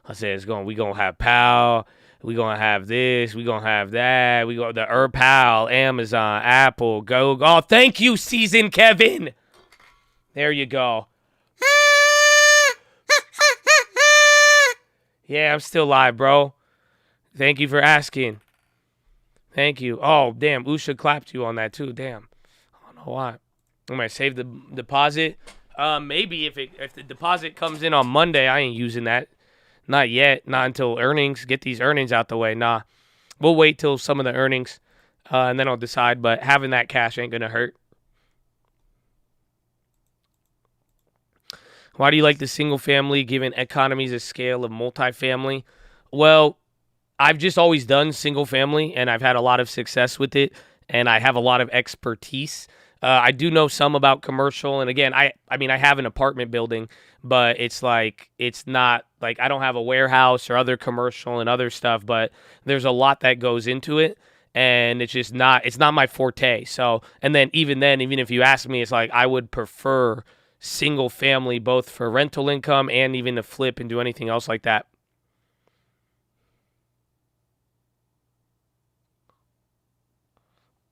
I said we gonna have PAL. We gonna have this. We gonna have that. We got the PAL, Amazon, Apple, Go. Oh, thank you, Season Kevin. There you go. Yeah, I'm still live, bro. Thank you for asking. Thank you. Oh, damn. Usha clapped you on that, too. Damn. I don't know why. I'm going to save the deposit. Maybe if the deposit comes in on Monday, I ain't using that. Not yet. Not until earnings. Get these earnings out the way. Nah. We'll wait till some of the earnings, and then I'll decide. But having that cash ain't going to hurt. Why do you like the single family given economies of scale of multifamily? Well, I've just always done single family, and I've had a lot of success with it, and I have a lot of expertise. I do know some about commercial, and again, I mean, I have an apartment building, but it's not like I don't have a warehouse or other commercial and other stuff, but there's a lot that goes into it, and it's not my forte. So, and then even if you ask me, it's like I would prefer single family both for rental income and even to flip and do anything else like that.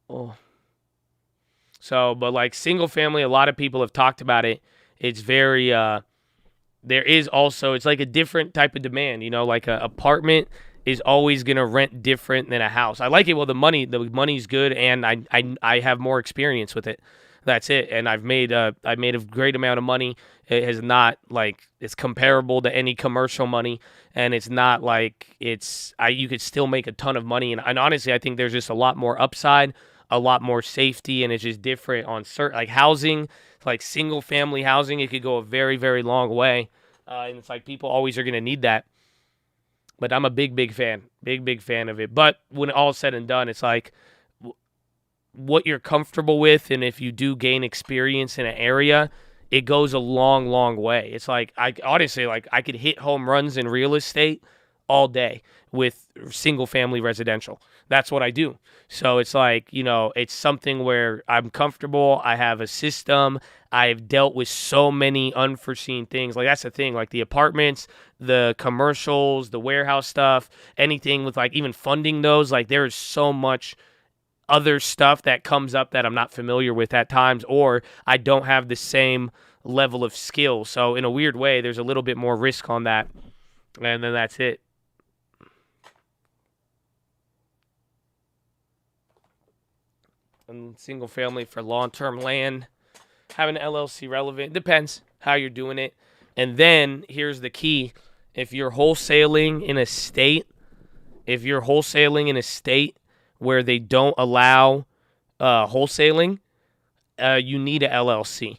Oh. So, but like single family, a lot of people have talked about it. It's very, there is also, it's like a different type of demand, like an apartment is always going to rent different than a house. I like it. Well, the money's good, and I have more experience with it. That's it. And I made a great amount of money. It has not it's comparable to any commercial money, and it's not like you could still make a ton of money. And honestly, I think there's just a lot more upside, a lot more safety, and it's just different on certain housing, like single family housing. It could go a very, very long way, and it's like people always are going to need that. But I'm a big fan of it. But when all's said and done, it's like what you're comfortable with, and if you do gain experience in an area, it goes a long way. It's like I honestly I could hit home runs in real estate all day with single family residential. That's what I do. So it's like, it's something where I'm comfortable. I have a system. I've dealt with so many unforeseen things. Like, that's the thing, like the apartments, the commercials, the warehouse stuff, anything with like even funding those, like there is so much other stuff that comes up that I'm not familiar with at times, or I don't have the same level of skill. So in a weird way, there's a little bit more risk on that. And then that's it. And single family for long-term land, having an LLC relevant, depends how you're doing it. And then here's the key. If you're wholesaling in a state where they don't allow wholesaling, you need a LLC,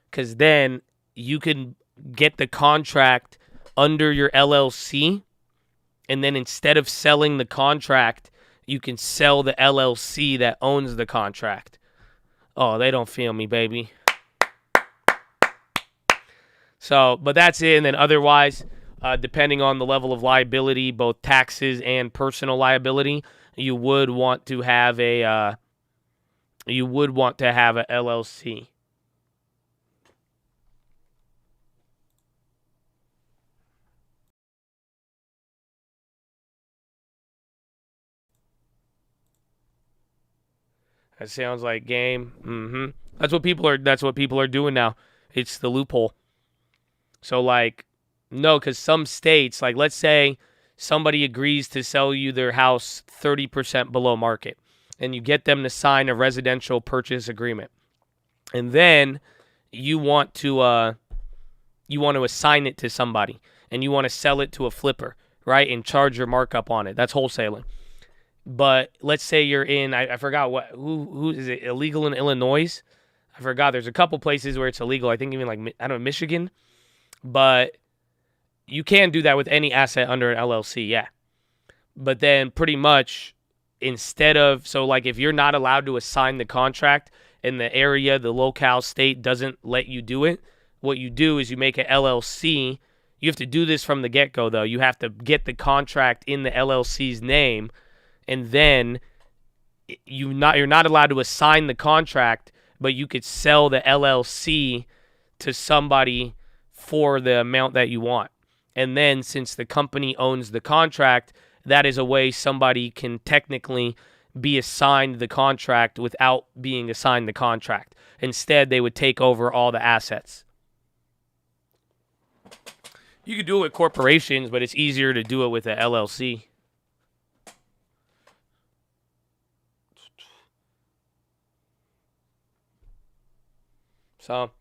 because then you can get the contract under your LLC, and then instead of selling the contract, you can sell the LLC that owns the contract. Oh, they don't feel me, baby. So, but that's it. And then otherwise, depending on the level of liability, both taxes and personal liability, you would want to have a LLC. That sounds like game. That's what people are doing now. It's the loophole. So like, no, because some states, like let's say somebody agrees to sell you their house 30% below market, and you get them to sign a residential purchase agreement, and then you want to assign it to somebody, and you want to sell it to a flipper, right, and charge your markup on it. That's wholesaling. But let's say you're in, I forgot who is it, illegal in Illinois? I forgot. There's a couple places where it's illegal. I think even like, I don't know, Michigan. But you can do that with any asset under an LLC, yeah. But then pretty much instead of, so like if you're not allowed to assign the contract and the area, the locale state doesn't let you do it, what you do is you make an LLC. You have to do this from the get-go, though. You have to get the contract in the LLC's name, and then you're not allowed to assign the contract, but you could sell the LLC to somebody for the amount that you want. And then since the company owns the contract, that is a way somebody can technically be assigned the contract without being assigned the contract. Instead, they would take over all the assets. You could do it with corporations, but it's easier to do it with an LLC. So,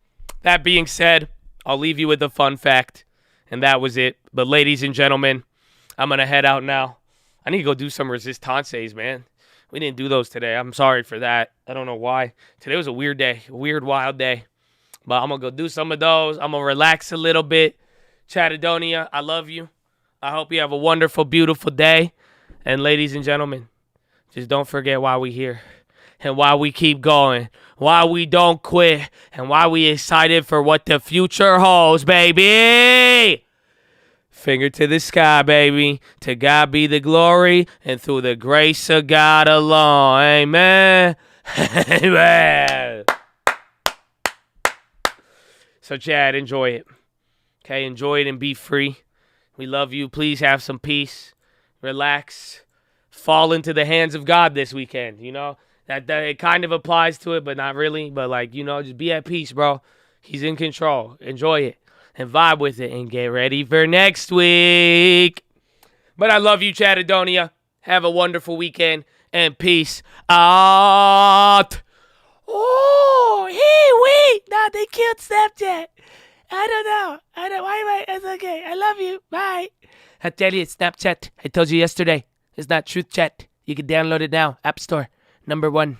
that being said, I'll leave you with a fun fact, and that was it. But ladies and gentlemen, I'm going to head out now. I need to go do some resistances, man. We didn't do those today. I'm sorry for that. I don't know why. Today was a weird day, a weird, wild day. But I'm going to go do some of those. I'm going to relax a little bit. Chattadonia, I love you. I hope you have a wonderful, beautiful day. And ladies and gentlemen, just don't forget why we're here and why we keep going, why we don't quit, and why we excited for what the future holds, baby. Finger to the sky, baby. To God be the glory, and through the grace of God alone. Amen. Amen. So, Chad, enjoy it. Okay, enjoy it and be free. We love you. Please have some peace. Relax. Fall into the hands of God this weekend, you know? That it kind of applies to it, but not really. But, like, you know, just be at peace, bro. He's in control. Enjoy it and vibe with it and get ready for next week. But I love you, Chattadonia. Have a wonderful weekend and peace out. Oh, hey, wait. No, they killed Snapchat. I don't know. Why am I? It's okay. I love you. Bye. I tell you, it's Snapchat. I told you yesterday. It's not Truth Chat. You can download it now. App Store. Number one,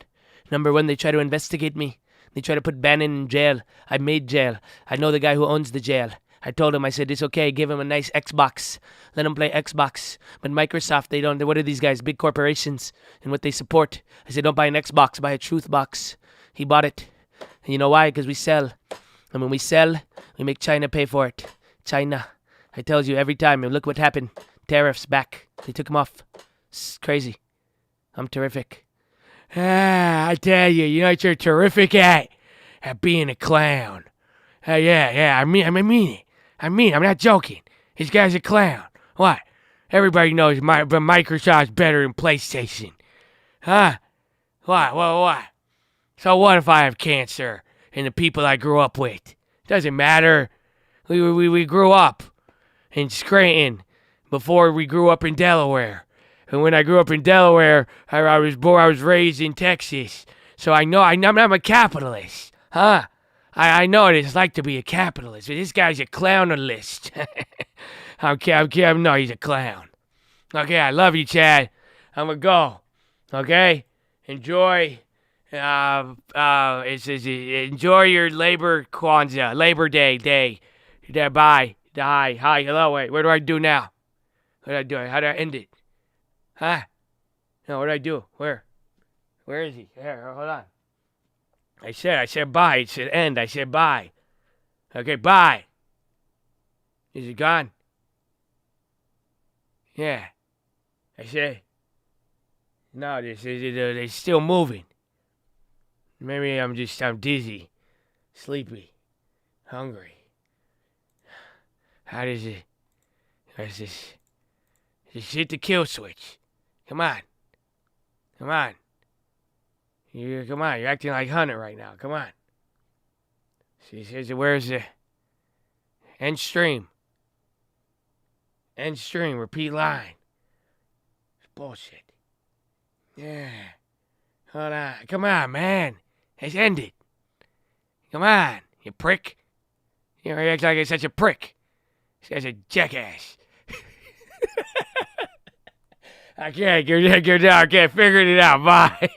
they try to investigate me. They try to put Bannon in jail. I made jail. I know the guy who owns the jail. I told him, I said, it's okay. Give him a nice Xbox. Let him play Xbox. But Microsoft, they don't. What are these guys? Big corporations and what they support. I said, don't buy an Xbox. Buy a Truth Box. He bought it. And you know why? Because we sell. And when we sell, we make China pay for it. China. I tell you every time. And look what happened. Tariffs back. They took them off. It's crazy. I'm terrific. I tell you, you know what you're terrific at being a clown. Yeah, I mean it. I'm not joking. This guy's a clown. What? Everybody knows Microsoft's better than PlayStation. Huh? What? So what if I have cancer and the people I grew up with? Doesn't matter. We grew up in Scranton before we grew up in Delaware. And when I grew up in Delaware, I was raised in Texas. So I'm a capitalist. Huh? I know what it's like to be a capitalist. But this guy's a clownalist. No, he's a clown. Okay, I love you, Chad. I'm gonna go. Okay? Enjoy. Enjoy your Labor Day. Bye. Hi. Hello. Wait. What do I do now? What do I do? How do I end it? Huh? No. What do I do? Where is he? Here. Hold on. I said bye. It said end. I said bye. Okay. Bye. Is it gone? Yeah. I said. No. They're still moving. Maybe I'm dizzy, sleepy, hungry. How does it? Just hit the kill switch. Come on. Come on. You're acting like Hunter right now. Come on. See, where's the end stream? End stream, repeat line. It's bullshit. Yeah. Hold on. Come on, man. It's ended. Come on, you prick. You act like you're such a prick. This guy's a jackass. I can't figure it out. Bye.